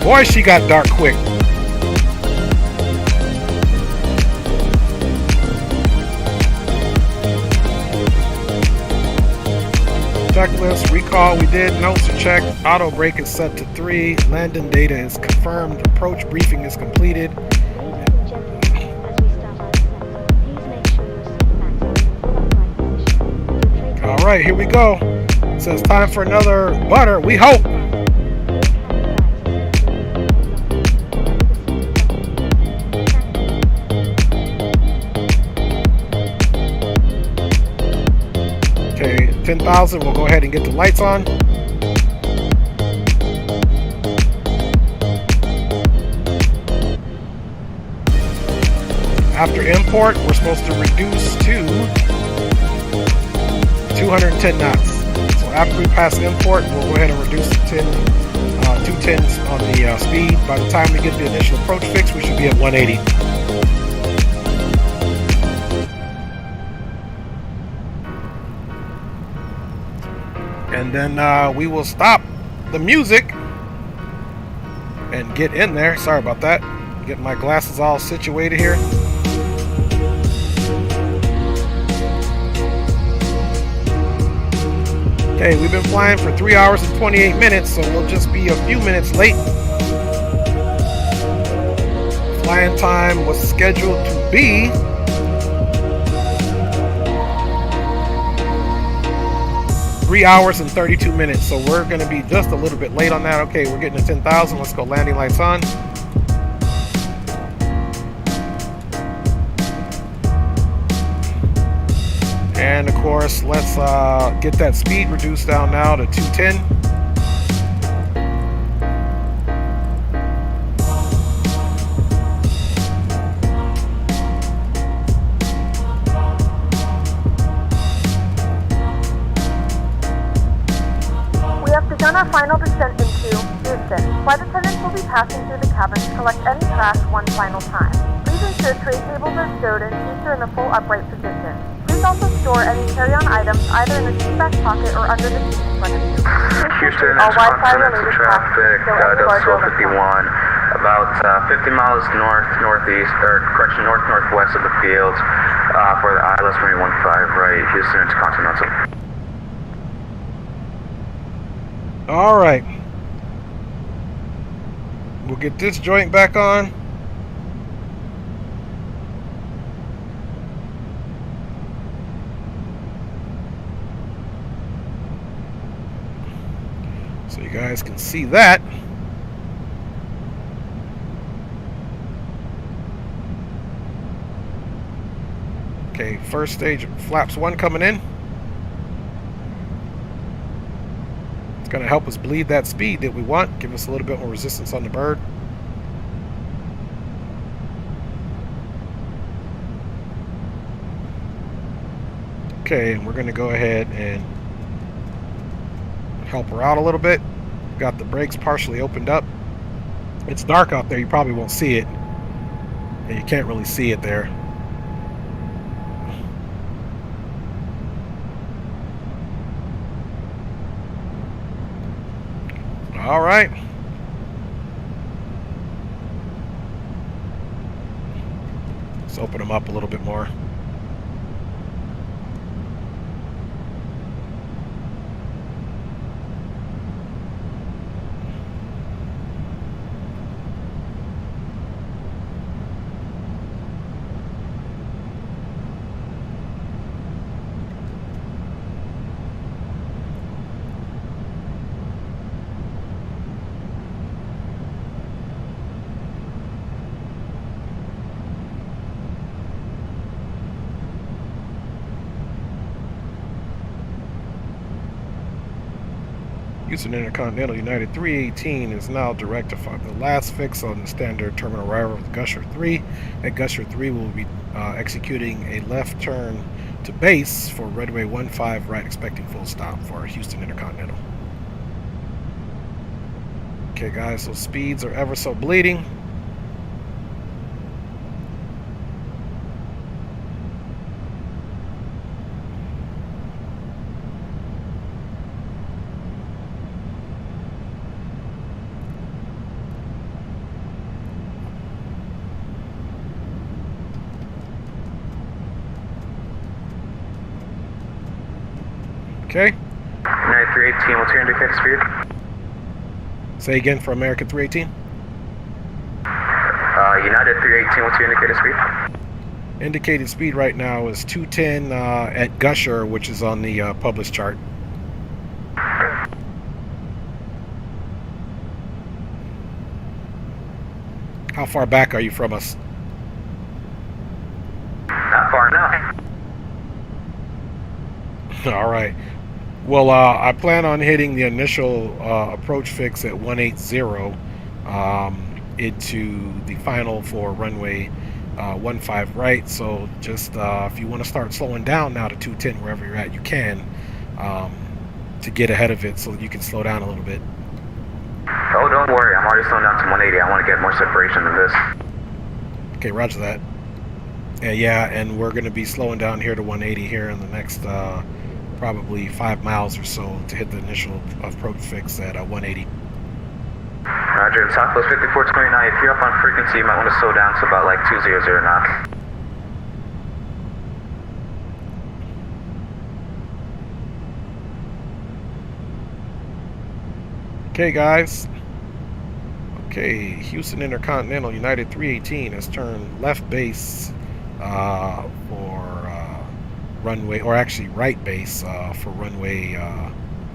Boy, she got dark quick. Checklist, recall, we did. Notes are checked. Auto brake is set to 3. Landing data is confirmed. Approach briefing is completed. Alright, here we go. It says time for another butter. We hope. Okay, 10,000. We'll go ahead and get the lights on. After import, we're supposed to reduce to 210 knots. So after we pass import, we'll go ahead and reduce to 210s on the speed. By the time we get the initial approach fix, we should be at 180. And then we will stop the music and get in there. Sorry about that. Get my glasses all situated here. Okay, we've been flying for 3 hours and 28 minutes, so we'll just be a few minutes late. Flying time was scheduled to be 3 hours and 32 minutes, so we're going to be just a little bit late on that. Okay, we're getting to 10,000. Let's go. Landing lights on. And of course, let's get that speed reduced down now to 210. We have begun our final descent into Houston. Flight attendants will be passing through the cabin to collect any trash one final time. Please ensure tray tables are stowed and seats are in a full upright position. Please also store any carry-on items either in the seat back pocket or under the seat in front of you. Houston, Continental traffic, Delta 51, about 50 miles northeast, or correction, northwest of the field for the ILS 315 right, Houston Intercontinental. All right. We'll get this joint back on. So you guys can see that. Okay, first stage of flaps 1 coming in. It's going to help us bleed that speed that we want, give us a little bit more resistance on the bird. Okay, and we're going to go ahead and help her out a little bit. Got the brakes partially opened up. It's dark out there, you probably won't see it. And you can't really see it there. All right. Let's open them up a little bit more. Houston Intercontinental United 318 is now direct to find the last fix on the standard terminal arrival with Gusher 3. At Gusher 3, we'll be executing a left turn to base for runway 15 right, expecting full stop for Houston Intercontinental. Okay, guys, so speeds are ever so bleeding. Okay. United 318, what's your indicated speed? Say again for American 318. United 318, what's your indicated speed? Indicated speed right now is 210 at Gusher, which is on the published chart. How far back are you from us? Not far enough. All right. Well, I plan on hitting the initial approach fix at 180 into the final for runway 15 right. So just if you want to start slowing down now to 210 wherever you're at, you can to get ahead of it so you can slow down a little bit. Oh, don't worry. I'm already slowing down to 180. I want to get more separation than this. Okay, roger that. Yeah, and we're going to be slowing down here to 180 here in the next probably 5 miles or so to hit the initial approach fix at 180. Roger, Southwest 5429. If you're up on frequency, you might want to slow down to about like 200 knots. Okay, guys. Okay, Houston Intercontinental United 318 has turned left base for runway, or actually right base for runway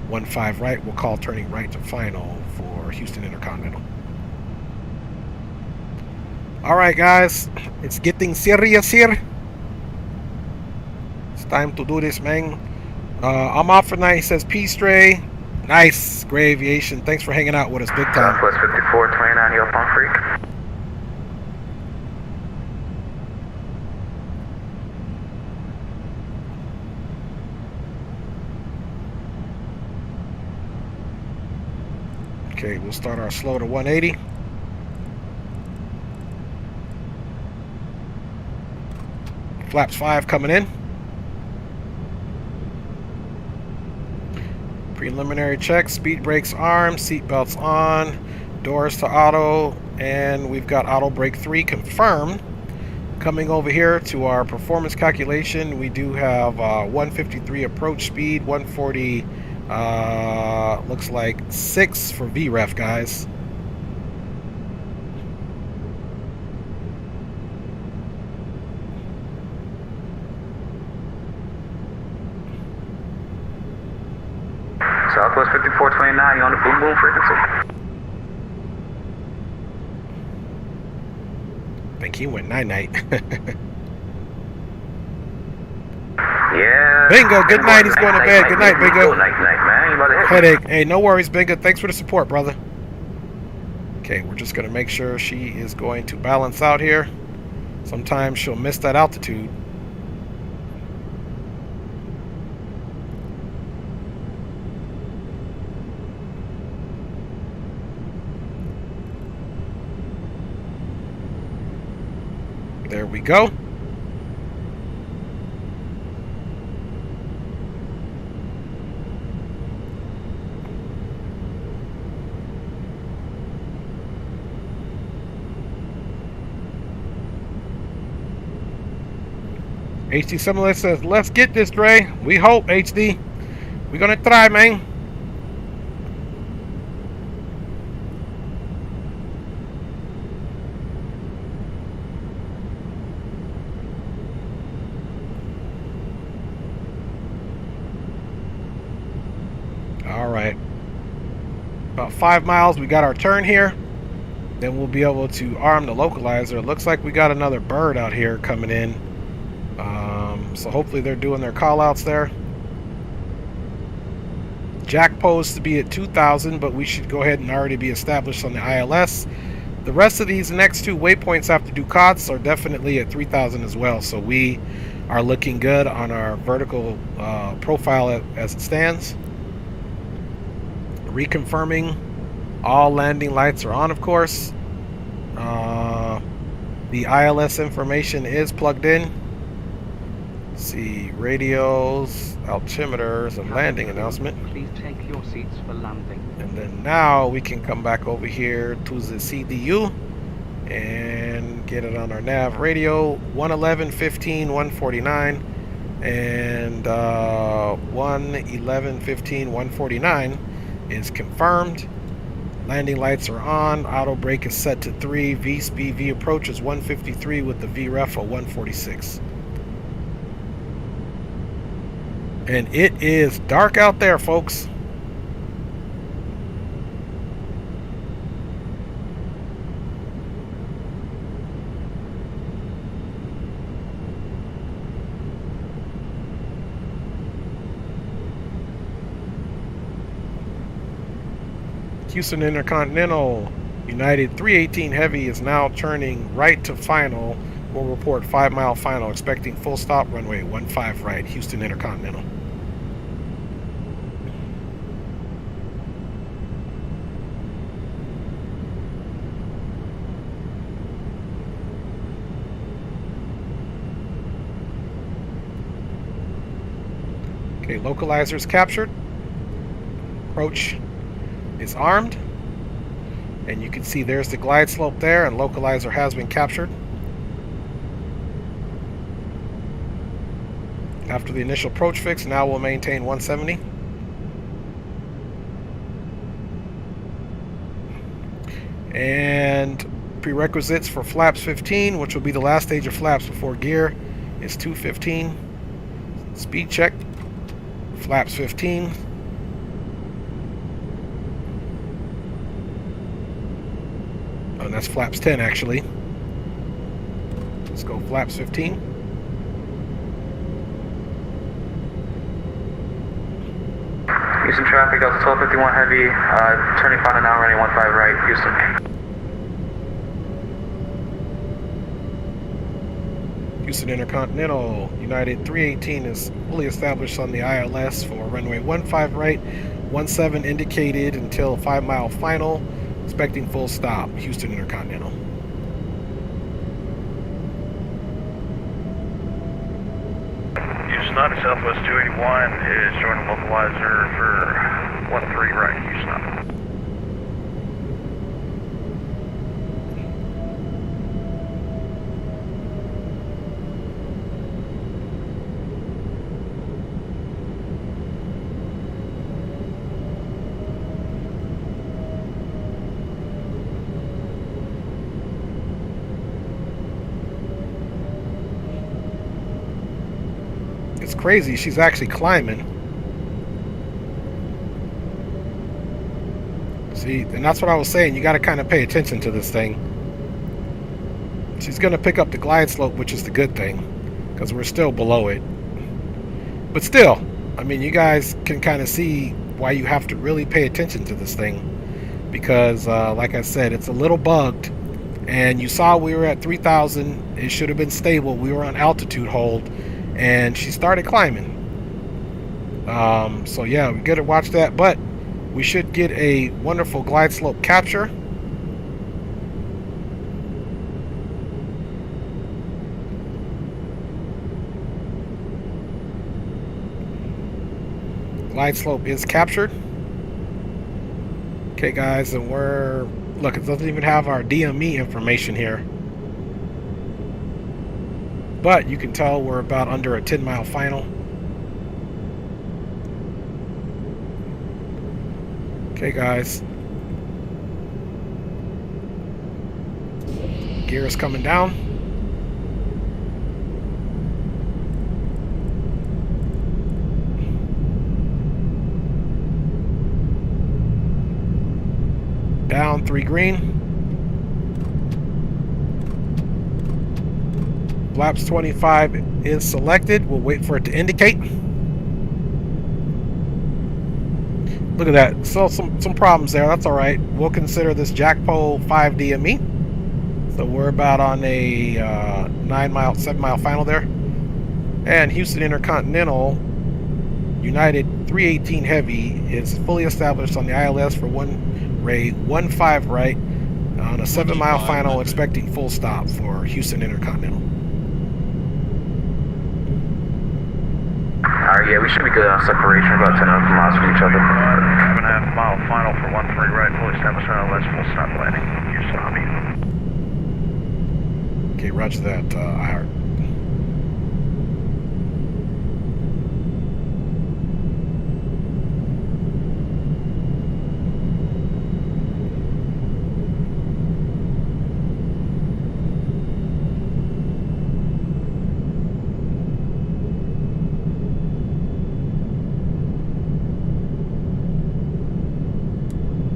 15 right. We'll call turning right to final for Houston Intercontinental. All right, guys, it's getting serious here. It's time to do this, man. I'm off for night. He says, peace, Stray. Nice, Gray Aviation. Thanks for hanging out with us, big time. Southwest 5429, you up on freak? Okay, we'll start our slow to 180. Flaps 5 coming in. Preliminary check, speed brakes armed, seat belts on, doors to auto, and we've got auto brake 3 confirmed. Coming over here to our performance calculation, we do have 153 approach speed, 140 looks like 6 for VREF, guys. Southwest 5429, you on the boom boom frequency? I think he went night-night. Yeah. Bingo, good night. He's going to bed. Good night, Bingo. Night, man. You about to hit Headache. Hey, no worries, Bingo. Thanks for the support, brother. Okay, we're just going to make sure she is going to balance out here. Sometimes she'll miss that altitude. There we go. HD Simulator says, let's get this, Dre. We hope, HD. We're gonna try, man. All right. About 5 miles, we got our turn here. Then we'll be able to arm the localizer. It looks like we got another bird out here coming in. So hopefully they're doing their call outs there. Jack posed to be at 2,000, but we should go ahead and already be established on the ILS. The rest of these next two waypoints after Ducats are definitely at 3,000 as well. So we are looking good on our vertical profile as it stands. Reconfirming all landing lights are on, of course. The ILS information is plugged in. Let's see, radios, altimeters, and landing announcement. Please take your seats for landing. And then now we can come back over here to the CDU and get it on our nav radio. 111.15, 149, and 111.15, 149 is confirmed. Landing lights are on. Auto brake is set to 3. V speed, V approach is 153 with the VREF of 146. And it is dark out there, folks. Houston Intercontinental, United 318 Heavy is now turning right to final. We'll report 5-mile final, expecting full stop, runway 15 right, Houston Intercontinental. Okay, localizers captured. Approach is armed, and you can see there's the glide slope there, and localizer has been captured. After the initial approach fix, now we'll maintain 170. And prerequisites for flaps 15, which will be the last stage of flaps before gear, is 215. Speed check, flaps 15. Oh, and that's flaps 10 actually. Let's go flaps 15. Houston traffic, Delta 1251 Heavy, turning final now, running 15 right, Houston. Houston Intercontinental, United 318 is fully established on the ILS for runway 15 right, 17 indicated until 5-mile final, expecting full stop, Houston Intercontinental. Houston 9 Southwest 281 is joining localizer for 13 right, Houston. It's crazy, she's actually climbing. See, and that's what I was saying, you got to kind of pay attention to this thing. She's going to pick up the glide slope, which is the good thing, because we're still below it. But still, I mean, you guys can kind of see why you have to really pay attention to this thing, because like I said, it's a little bugged, and you saw we were at 3,000. It should have been stable. We were on altitude hold, and she started climbing. So yeah, we gotta watch that, but we should get a wonderful glide slope capture. Glide slope is captured. Okay guys, and we're, look, it doesn't even have our DME information here, but you can tell we're about under a 10-mile final. Okay guys, gear is coming down. Down 3 green. Flaps 25 is selected. We'll wait for it to indicate. Look at that. So some problems there. That's all right. We'll consider this Jackpole 5 DME. So we're about on a 7-mile final there. And Houston Intercontinental United 318 Heavy is fully established on the ILS for 1 ray, 15 right on a 7-mile final, expecting full stop for Houston Intercontinental. Alright, yeah, we should be good on separation, about 10 miles from each other. 7.5 mile final for 13 right, fully established on ILS, full stop landing. Houston, I'll be. Okay, roger that, iHeart.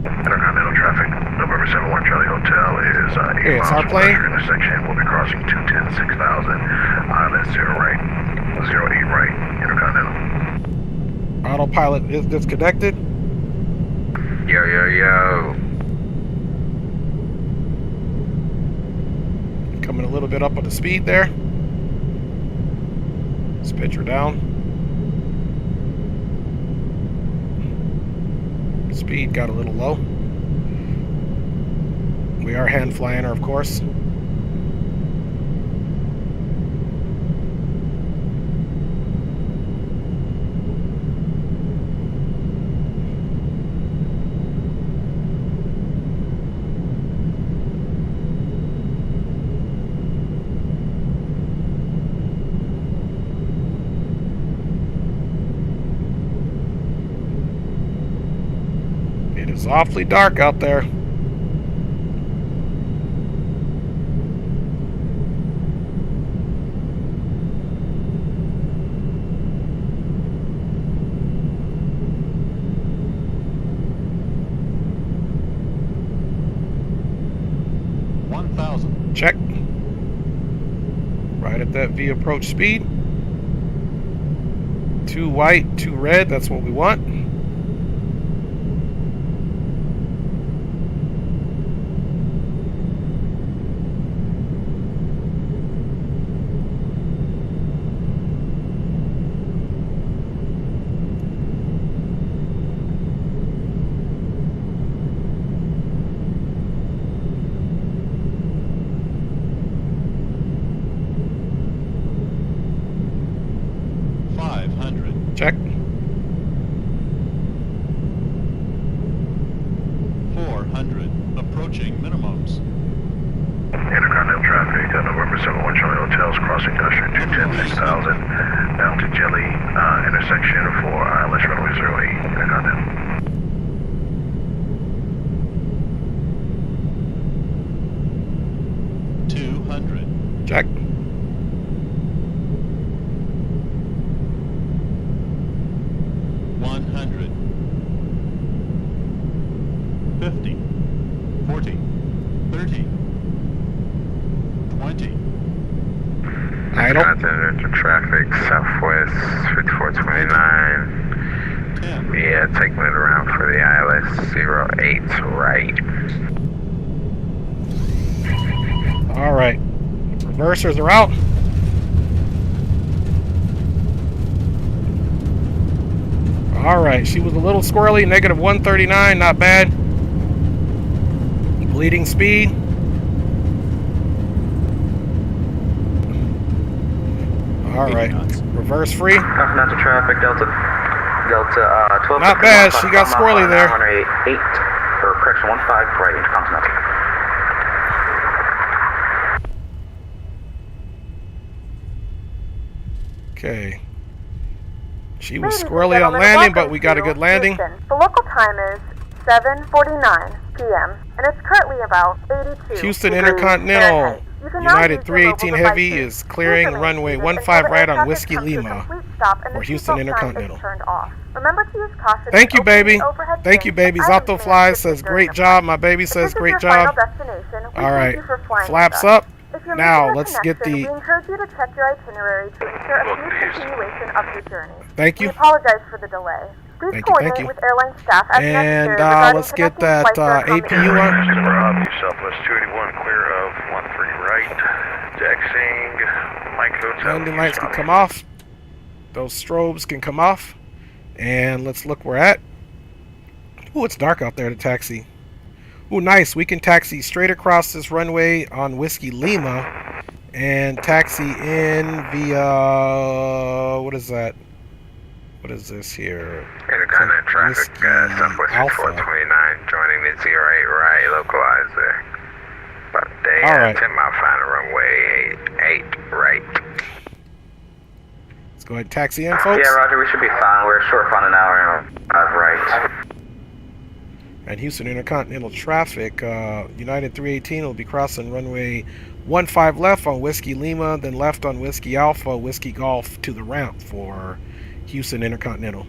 Intercontinental traffic, November 71 Charlie Hotel is 8 Okay, it's miles our from plane. Lester intersection. We'll be crossing 210 6000. Island 0 right, 08 right, Intercontinental. Autopilot is disconnected. Yo, yo, yo. Coming a little bit up on the speed there. Let's pitch her down. Speed got a little low. We are hand flying her, of course. It is awfully dark out there. Check. Right at that V approach speed. 2 white, 2 red, that's what we want. Check. 400. Approaching minimums. Intercontinental traffic, November 71 Charlie Hotels, crossing Usher 210 6000, down to Jelly intersection for ILS runway 08, Intercontinental. Check. 100. 50. 40. 30. 20. Idle. Continental traffic, southwest 5429. 10. Yeah, taking it around for the ILS 08 right. All right. Reversers are out. All right, she was a little squirrely, negative 139, not bad. Bleeding speed. All right, reverse free. Continental traffic, Delta 12. Not bad, she got squirrely there. 8, or correction, 15 right into Continental. Okay. She was squirrely on landing, but we got a good landing. Houston. The local time is 7:49 p.m. and it's currently about 82 Houston degrees Intercontinental Fahrenheit. You can now United use your mobile 318 Heavy devices is clearing to runway information 15 until the right air on traffic Whiskey comes to a Lima complete stop and for the Houston seatbelt sign Intercontinental. is turned off. Remember to use caution. Thank you, when opening baby. the overhead Thank you, bins baby. as Zato items may Fly assist says you during great the job. flight. My baby If says this is great your job. final destination, we All thank right, you for flying flaps with us. up. If you're Now making a let's get connection, the. we encourage you to check your itinerary to ensure a smooth continuation of your journey. Thank We you. apologize for the delay. Please Thank coordinate you. with airline staff as And necessary regarding let's get connecting that flights or APU accommodations. up. Southwest 281, clear of 13 right. Taxiing, Mike Hotel. Landing lights can come off. Those strobes can come off. And let's look where we're at. Ooh, it's dark out there to taxi. Ooh, nice. We can taxi straight across this runway on Whiskey Lima and taxi in via, what is that? What is this here? Intercontinental traffic, Southwest Alpha. 429, joining me 08 right, localized there. About day, All right. 10 mile final runway, 8 right. Let's go ahead and taxi in, folks. Yeah, Roger, we should be fine. We're short on an hour and 5 right. And Houston Intercontinental traffic, United 318 will be crossing runway 15 left on Whiskey Lima, then left on Whiskey Alpha, Whiskey Golf to the ramp for Houston Intercontinental.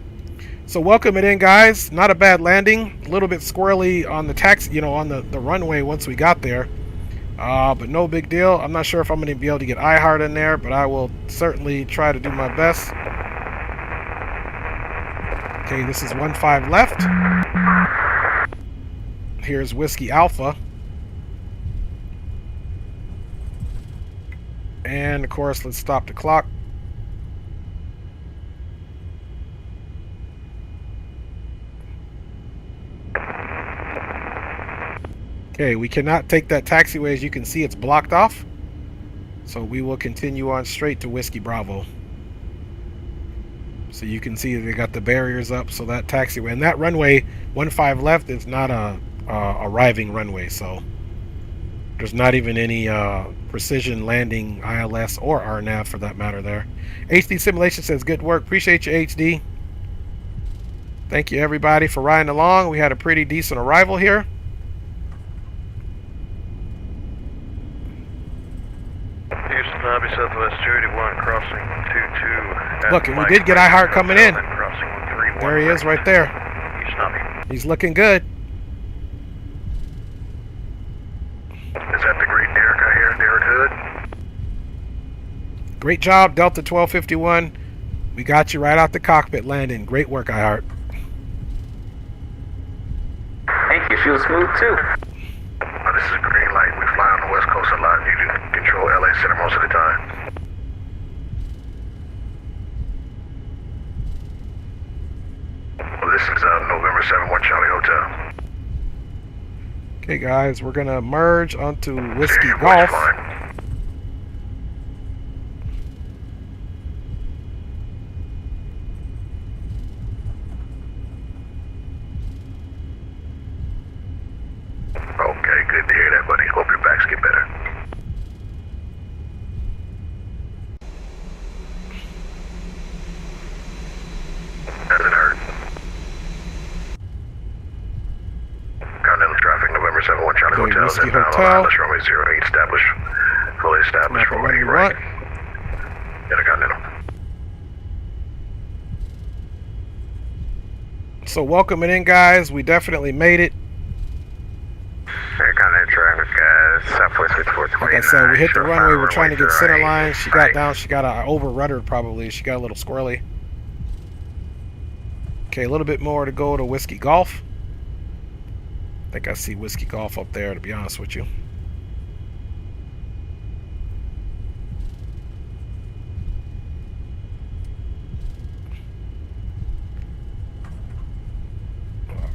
So welcome it in, guys. Not a bad landing. A little bit squirrely on the taxi, you know, on the runway once we got there. But no big deal. I'm not sure if I'm going to be able to get iHeart in there, but I will certainly try to do my best. Okay, this is 15 left. Here's Whiskey Alpha. And of course, let's stop the clock. Okay, we cannot take that taxiway. As you can see, it's blocked off. So we will continue on straight to Whiskey Bravo. So you can see they got the barriers up. So that taxiway and that runway 15 left is not a arriving runway. So there's not even any precision landing ILS or RNAV for that matter there. HD Simulation says good work. Appreciate you, HD. Thank you everybody for riding along. We had a pretty decent arrival here. Houston Lobby, Southwest 281, crossing 22. Look, and we did get iHeart coming in. There he is right there. He's looking good. Is that the great Derek I hear? Derek Hood? Great job, Delta 1251. We got you right out the cockpit landing. Great work, iHeart. Thank you. She was smooth too. This is a green light. We fly on the West Coast a lot. You can control LA Center most of the time. Well, this is November 71 Charlie Hotel. Okay, guys, we're gonna merge onto Whiskey Golf. Okay, good to hear that, buddy. Hope your backs get better. Does it hurt? Continental traffic, November 71 Charlie Hotel. Whiskey Hotel. Let's runway 08 established. Fully established for runway right. Intercontinental. So welcome it in, guys. We definitely made it. Intercontinental traffic, Southwest 429. Like I said, we hit the runway. We're trying to get center line. She got down. She got over rudder probably. She got a little squirrely. Okay, a little bit more to go to Whiskey Golf. I think I see Whiskey Golf up there, to be honest with you.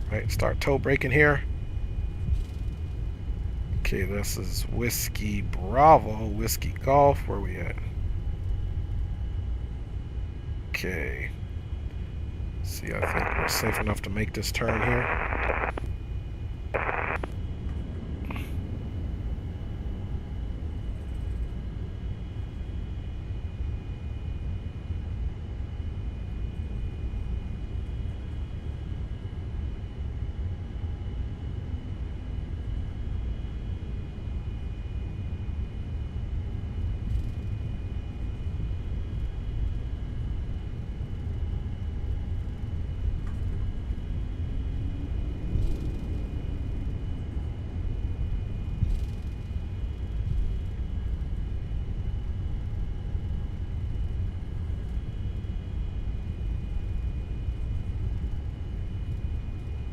Alright, start toe braking here. Okay, this is Whiskey Bravo, Whiskey Golf. Where are we at? Okay. See, I think we're safe enough to make this turn here.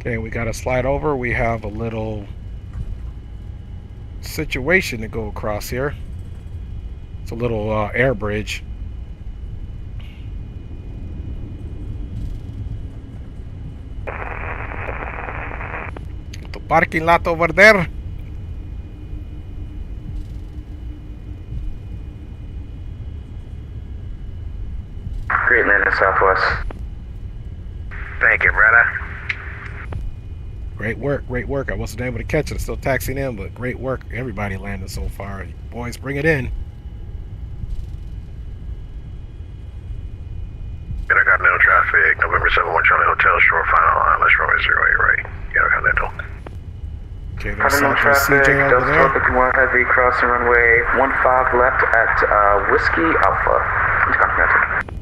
Okay, we got to slide over. We have a little situation to go across here. It's a little air bridge. The parking lot over there. Dreamliner Southwest. Thank you, brother. Great work. I wasn't able to catch it. I'm still taxiing in, but great work. Everybody landed so far. Boys, bring it in. Intercontinental traffic, November 71 Charlie Hotel, shore final line, let's run 08 right. Intercontinental. Okay, there's Continental Southwest traffic, CJ over Delta there. 51 Heavy, crossing runway 15 left at Whiskey Alpha. Intercontinental.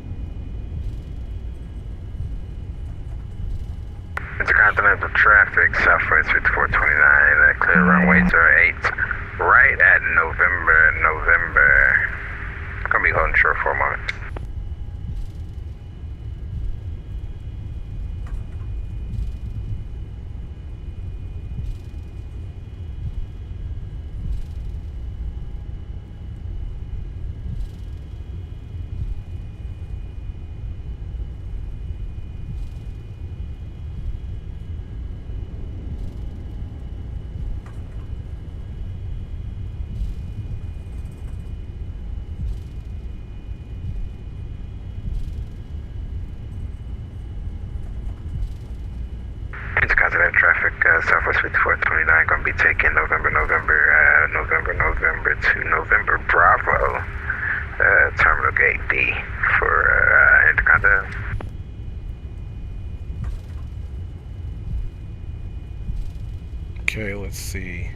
Intercontinental traffic, Southwest 5429, clear runway 08, right at November. Gonna be holding short for a moment. Intercontinental traffic, Southwest 5429, going to be taking November to November Bravo, Terminal Gate D for Intercontinental. Okay, let's see.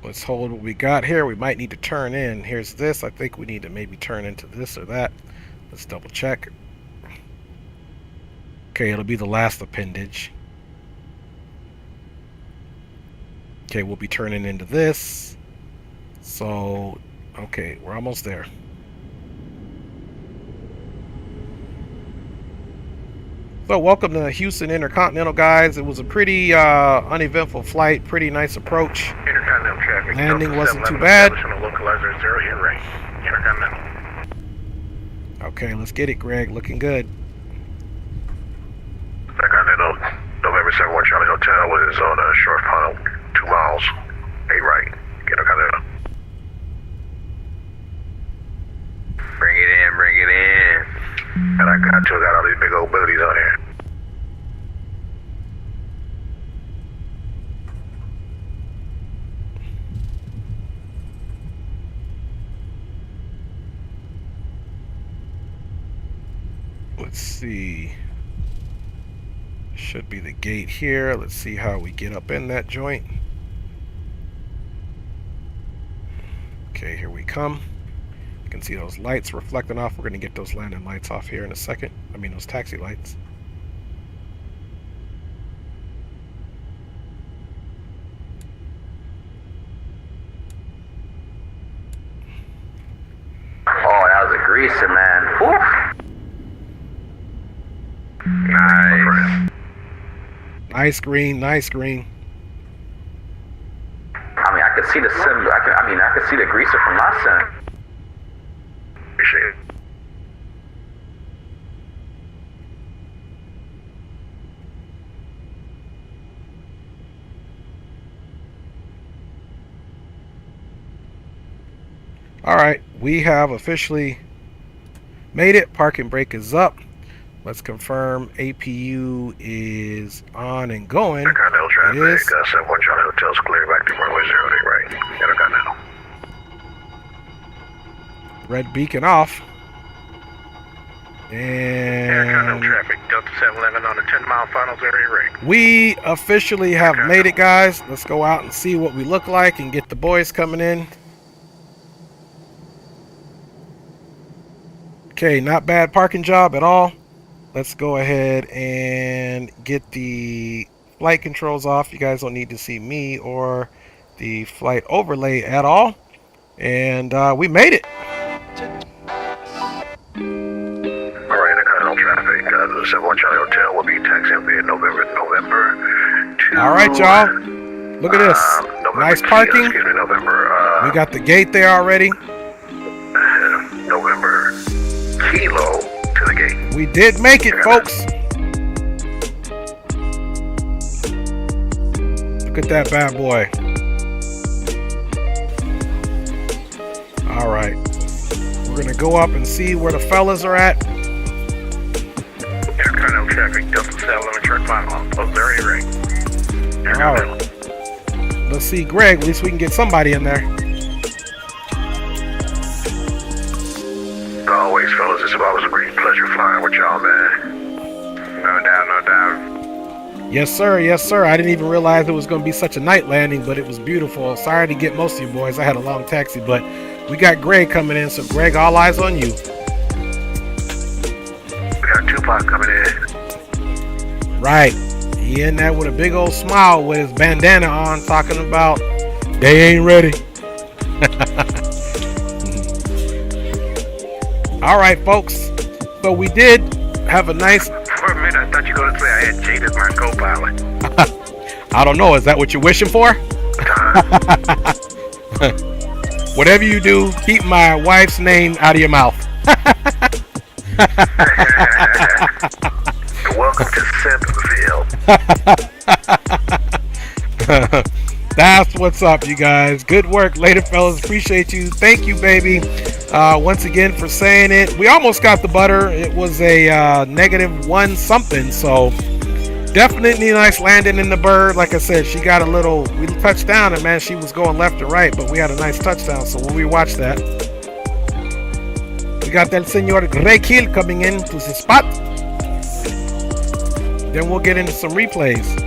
Let's hold what we got here. We might need to turn in. Here's this. I think we need to maybe turn into this or that. Let's double check. Okay, it'll be the last appendage. Okay, we'll be turning into this. So, okay, we're almost there. So, welcome to Houston Intercontinental, guys. It was a pretty uneventful flight, pretty nice approach. Intercontinental traffic. Landing wasn't too bad. Localizer 0 in range. Intercontinental. Okay, let's get it, Greg. Looking good. Intercontinental, November 71 Charlie Hotel is on a short final, 2 miles, 8 right. Intercontinental. Bring it in. And I got all these big old booties on here. Let's see. Should be the gate here. Let's see how we get up in that joint. Okay, here we come. You can see those lights reflecting off. We're going to get those landing lights off here in a second. I mean, those taxi lights. Oh, that was a greaser, man. Woo. Nice. Nice green, nice green. I mean, I could see the sim. I could see the greaser from my sim. Appreciate it. All right, we have officially made it. Parking brake is up. Let's confirm APU is on and going. Intercontinental traffic, It is. 71 Charlie Hotel's clear back to runway 08 right. Intercontinental. Red beacon off. Intercontinental And traffic, Delta 711 on a 10-mile final 08 right. we officially have made it, guys. Let's go out and see what we look like and get the boys coming in. Okay, not bad parking job at all. Let's go ahead and get the flight controls off. You guys don't need to see me or the flight overlay at all. And we made it. Alright, Intercontinental traffic, the 71 Charlie Hotel will be taxiing via November All right, y'all. Look at this. Nice parking. November, We got the gate there already. November Kilo to the gate. We did make it, folks. Look at that bad boy. All right. We're going to go up and see where the fellas are at. Intercontinental traffic, Delta 711, track 5 on post area right. All right. Let's see Greg. At least we can get somebody in there. Always, fellas, it's always a great pleasure flying with y'all, man. No doubt, no doubt. Yes, sir. Yes, sir. I didn't even realize it was going to be such a night landing, but it was beautiful. Sorry to get most of you boys. I had a long taxi, but we got Greg coming in. So, Greg, all eyes on you. We got Tupac coming in. Right. He in there with a big old smile with his bandana on, talking about they ain't ready. All right, folks. So we did have a nice... For a minute, I thought you were going to say I had Jade as my co-pilot. I don't know. Is that what you're wishing for? Whatever you do, keep my wife's name out of your mouth. Welcome to Simpsonville. That's what's up, you guys. Good work later, fellas. Appreciate you. Thank you, baby. Once again for saying it. We almost got the butter. It was a -1 something, so definitely nice landing in the bird. Like I said, she got a little, we touched down and man, she was going left to right, but we had a nice touchdown. So when we watched that, we got that Senor Greg Hill coming in to the spot. Then we'll get into some replays.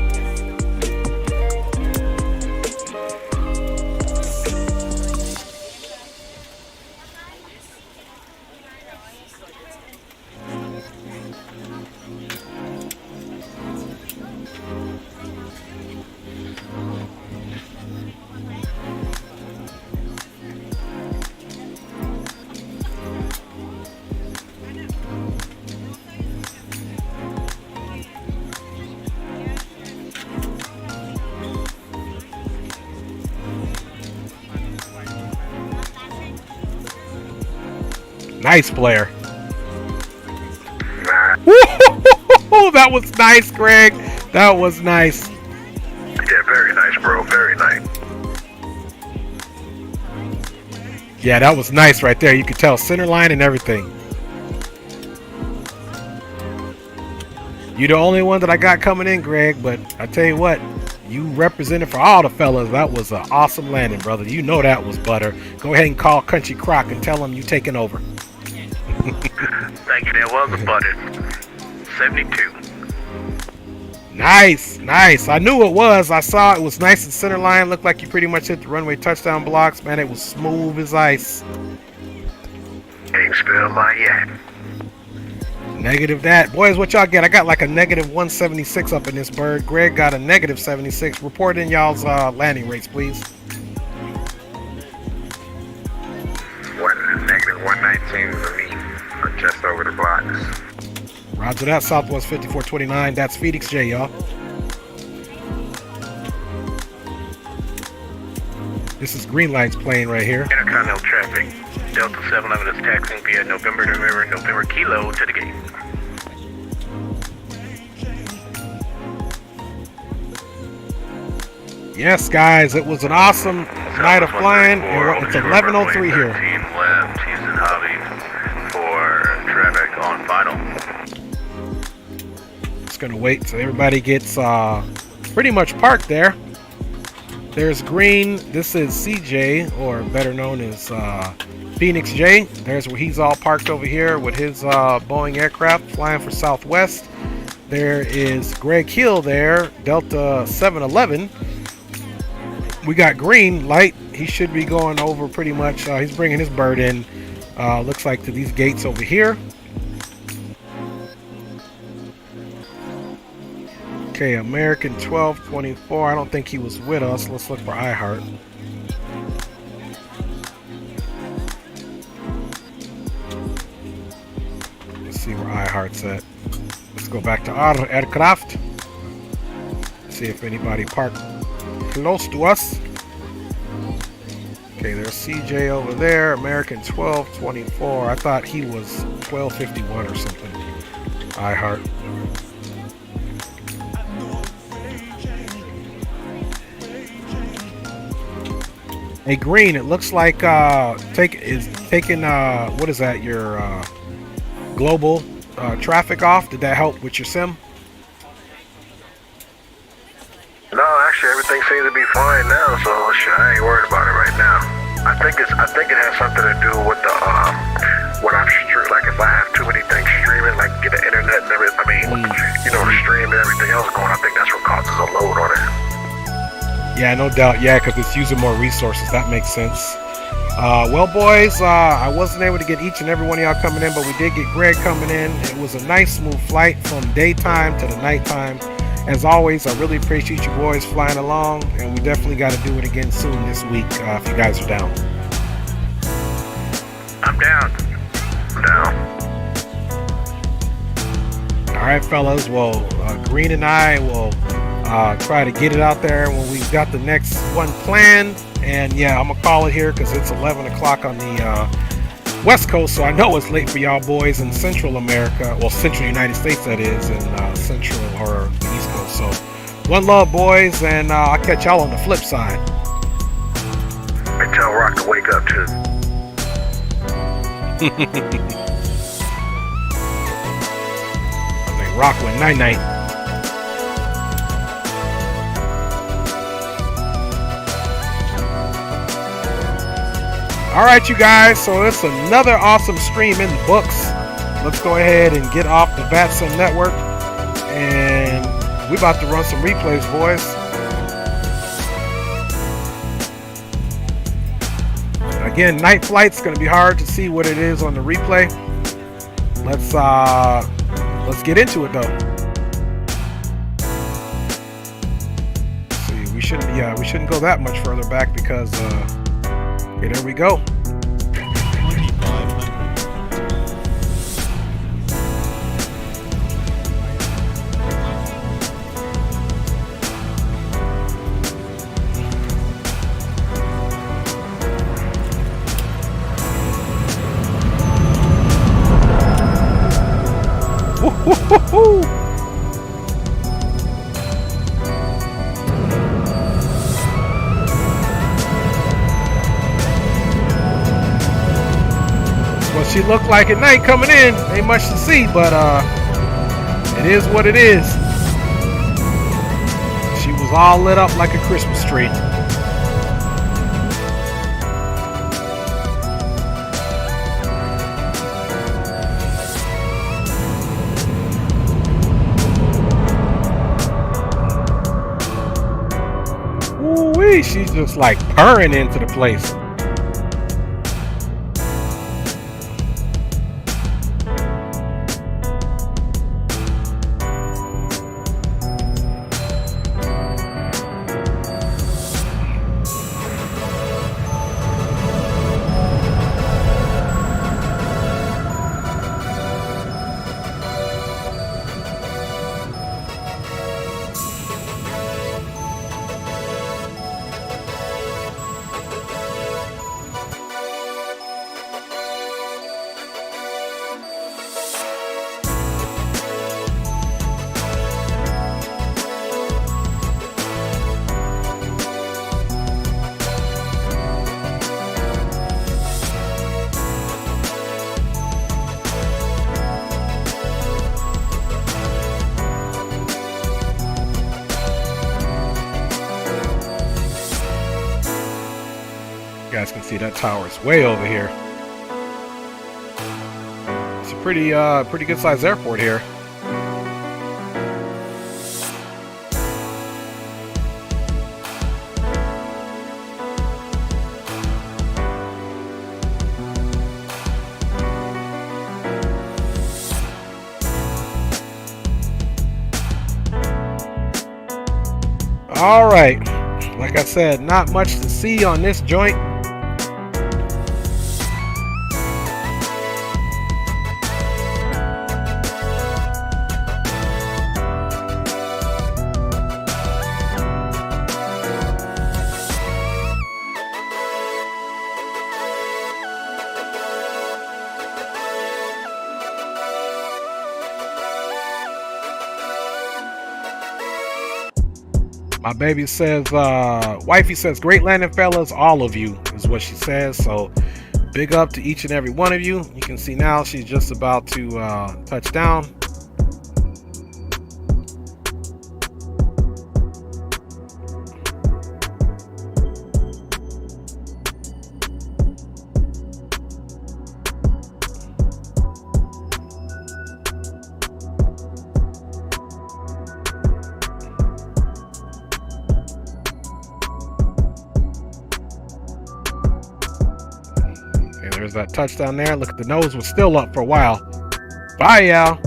Nice player. That was nice, Greg. That was nice. Yeah, very nice, bro. Very nice. Yeah, that was nice right there. You could tell center line and everything. You're the only one that I got coming in, Greg, but I tell you what, you represented for all the fellas. That was an awesome landing, brother. You know that was butter. Go ahead and call Country Croc and tell him you taking over. Thank you. That was a butter. 72. Nice, nice. I knew it was. I saw it was nice and center line. Looked like you pretty much hit the runway touchdown blocks. Man, it was smooth as ice. Ain't spilled my yet. Negative that. Boys, what y'all get? I got like a -176 up in this bird. Greg got a -76. Report in y'all's landing rates, please. -119 for me. Or just over the blocks. Roger that. Southwest 5429. That's Phoenix J, y'all. This is Green Lights plane right here. Intercontinental traffic. Delta 711 is taxiing via November Kilo to the gate. Yes, guys, it was an awesome night of flying. It's 11:03 here. Team left, Houston Hobby for traffic on final. Just gonna wait till everybody gets pretty much parked there. There's Green. This is CJ, or better known as Phoenix J. There's where he's all parked over here with his Boeing aircraft flying for Southwest. There is Greg Hill there, Delta 711. We got Green Light. He should be going over pretty much. He's bringing his bird in. Looks like to these gates over here. Okay, American 1224. I don't think he was with us. Let's look for iHeart. Let's see where iHeart's at. Let's go back to our aircraft. See if anybody parked close to us. Okay, there's CJ over there. American 1224. I thought he was 1251 or something. I heart. Hey Green, it looks like taking what is that, your global traffic off? Did that help with your sim? No, actually everything seems to be fine now, so I ain't worried about it right now. I think it has something to do with the what I'm like if I have too many things streaming, like get the internet and everything. I mean, you know, the stream and everything else going. I think that's what causes a load on it. Yeah, no doubt. Yeah, because it's using more resources. That makes sense. Well, boys, I wasn't able to get each and every one of y'all coming in, but we did get Greg coming in. It was a nice, smooth flight from daytime to the nighttime. As always, I really appreciate you boys flying along, and we definitely got to do it again soon this week if you guys are down. I'm down. I'm down. All right, fellas. Well, Green and I will try to get it out there when we've got the next one planned. And yeah, I'm gonna call it here because it's 11 o'clock on the West Coast, so I know it's late for y'all boys in Central America, well, Central United States that is, and Central or the East Coast. So one love, boys, and I'll catch y'all on the flip side. I tell Rock to wake up too. I think Rock went night-night. All right, you guys, so it's another awesome stream in the books. Let's go ahead and get off the VATSIM network, and we're about to run some replays, boys. Again, night flight's going to be hard to see what it is on the replay. Let's get into it though. Let's see, we shouldn't go that much further back because okay, there we go. 2500. Woo-hoo-hoo-hoo. What she looked like at night coming in, ain't much to see, but it is what it is. She was all lit up like a Christmas tree. Ooh-wee, she's just like purring into the place. You guys can see that tower is way over here. It's a pretty good sized airport here. All right, like I said, not much to see on this joint. My baby says, wifey says, great landing, fellas. All of you is what she says. So big up to each and every one of you. You can see now she's just about to touch down. There's that touchdown there. Look at the nose was still up for a while. Bye, y'all.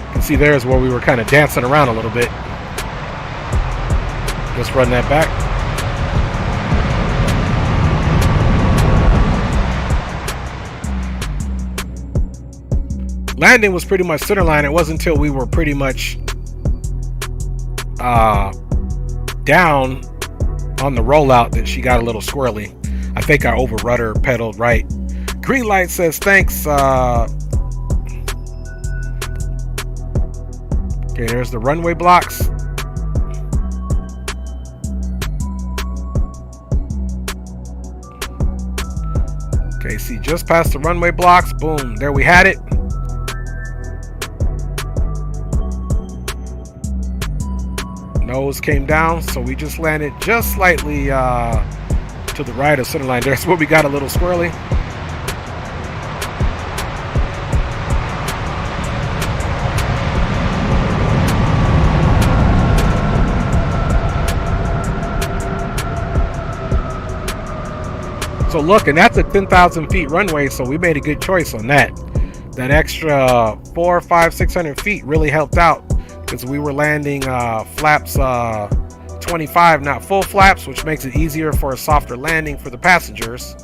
You can see there's where we were kind of dancing around a little bit. Just run that back. Landing was pretty much center line. It wasn't until we were pretty much down on the rollout that she got a little squirrely. I think I over rudder pedaled right. Green light says thanks. Okay, there's the runway blocks. Okay, see, just past the runway blocks. Boom, there we had it. Nose came down, so we just landed just slightly to the right of center line. There's where we got a little squirrely. So look, and that's a 10,000 feet runway, so we made a good choice on that. That extra 400, 500, 600 feet really helped out, because we were landing flaps 25, not full flaps, which makes it easier for a softer landing for the passengers.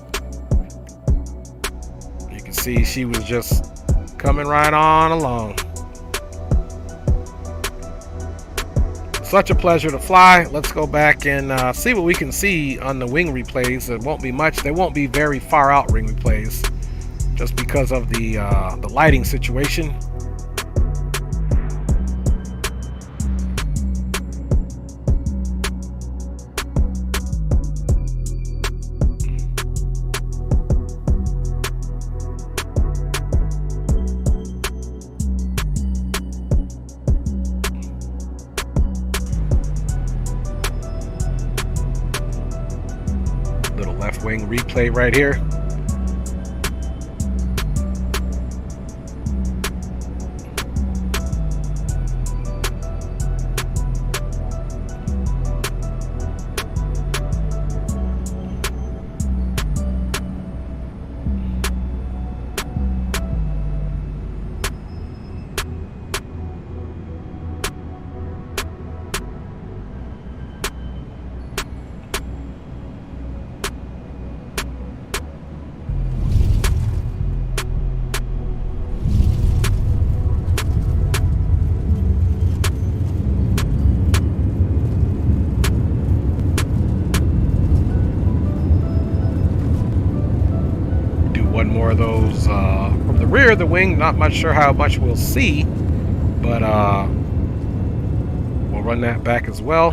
You can see she was just coming right on along. Such a pleasure to fly. Let's go back and see what we can see on the wing replays. It won't be much. They won't be very far out wing replays, just because of the lighting situation. Little left wing replay right here. More of those from the rear of the wing. Not much sure how much we'll see, but we'll run that back as well.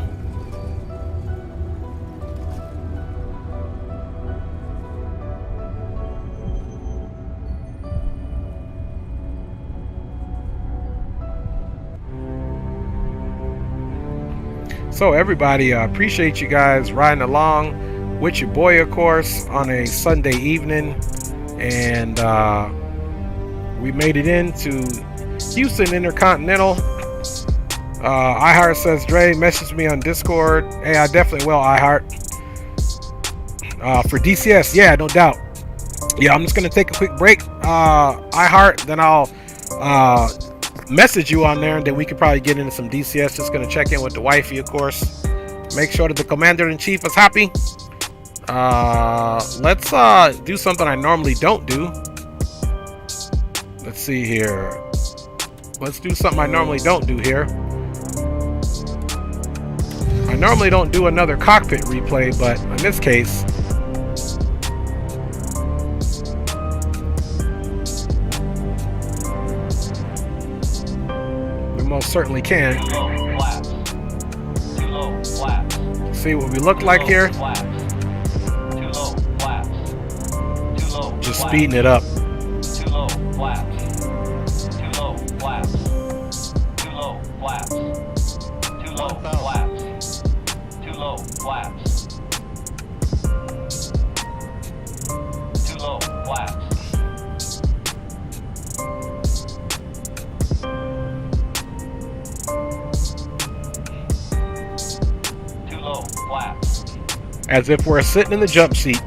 So everybody, appreciate you guys riding along with your boy, of course, on a Sunday evening. And we made it into Houston Intercontinental. iHeart says, Dre, message me on Discord. Hey, I definitely will, iHeart. For DCS, yeah, no doubt. Yeah, I'm just going to take a quick break, iHeart. Then I'll message you on there, and then we could probably get into some DCS. Just going to check in with the wifey, of course. Make sure that the Commander-in-Chief is happy. Let's do something I normally don't do. Let's see here. Let's do something I normally don't do here. I normally don't do another cockpit replay, but in this case, we most certainly can. See what we look like here. Just speeding it up. As if we're sitting in the jump seat.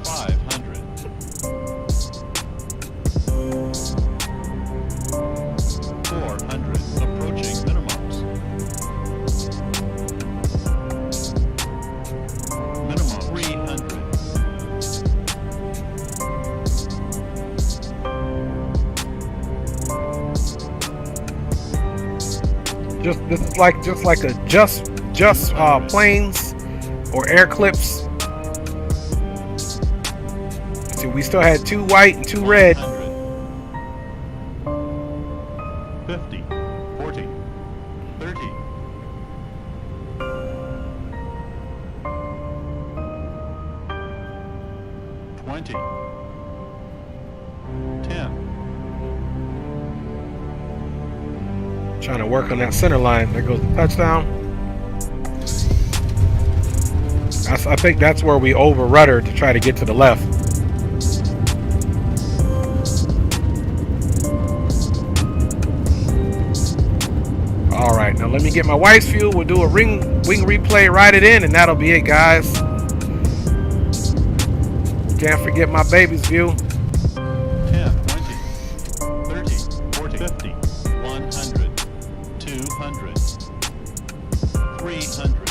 500. 400. Approaching minimums. Minimum 300. This is like a just planes or air clips. See, we still had 2 white and 2 red. 50, 40, 30. 20. 10. Trying to work on that center line. There goes the touchdown. I think that's where we over rudder to try to get to the left. All right, now let me get my wife's fuel. We'll do a wing replay, ride it in, and that'll be it, guys. Can't forget my baby's view. 10, 20, 30, 40, 50, 100, 200, 300.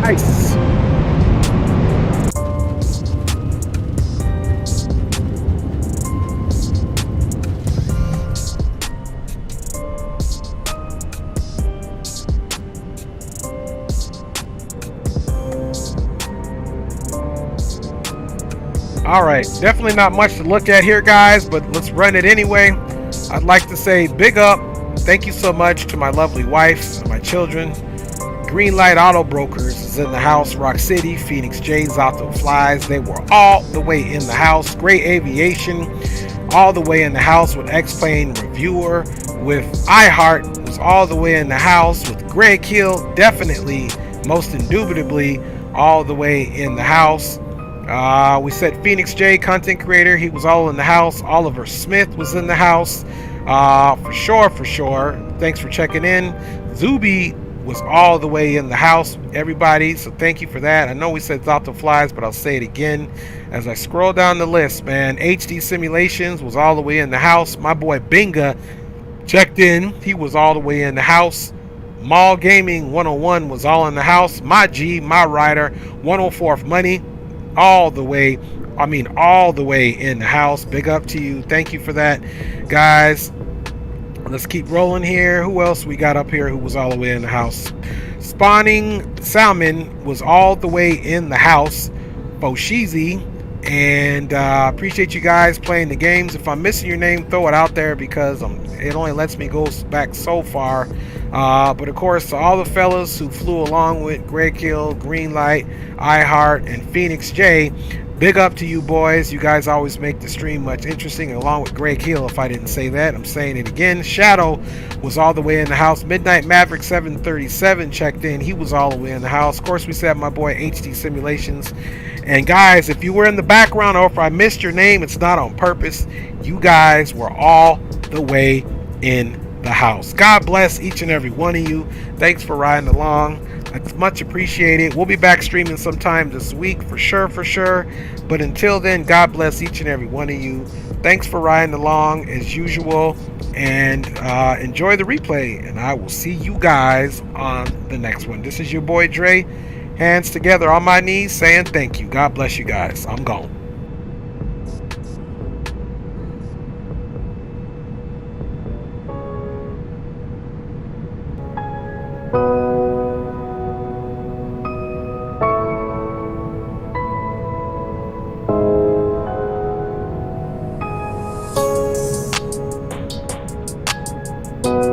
Nice. All right, definitely not much to look at here, guys, but let's run it anyway. I'd like to say big up. Thank you so much to my lovely wife and my children. Greenlight Auto Brokers is in the house. Rock City, Phoenix J's, Auto Flies. They were all the way in the house. Great Aviation, all the way in the house with X-Plane Reviewer. With iHeart was all the way in the house. With Greg Hill, definitely, most indubitably, all the way in the house. We said Phoenix J, content creator. He was all in the house. Oliver Smith was in the house. For sure. Thanks for checking in. Zuby was all the way in the house, everybody, so thank you for that. I know we said Auto Flies, but I'll say it again as I scroll down the list, man. HD Simulations was all the way in the house. My boy Binga checked in. He was all the way in the house. Mall Gaming 101 was all in the house. My G, my rider, 104th Money, all the way in the house. Big up to you. Thank you for that, guys. Let's keep rolling here. Who else we got up here who was all the way in the house? Spawning Salmon was all the way in the house. Boshizi. And appreciate you guys playing the games. If I'm missing your name, throw it out there because it only lets me go back so far. But of course, to all the fellas who flew along with Greg Hill, Greenlight, iHeart, and Phoenix J, Big up to you boys. You guys always make the stream much interesting, along with Greg Hill. If I didn't say that, I'm saying it again. Shadow was all the way in the house. Midnight Maverick 737 checked in. He was all the way in the house. Of course, we said my boy HD Simulations. And guys, if you were in the background or if I missed your name, it's not on purpose. You guys were all the way in the house. God bless each and every one of you. Thanks for riding along. It's much appreciated. We'll be back streaming sometime this week for sure. But until then, God bless each and every one of you. Thanks for riding along as usual, and enjoy the replay. And I will see you guys on the next one. This is your boy Dre, hands together on my knees, saying thank you. God bless you guys. I'm gone. you.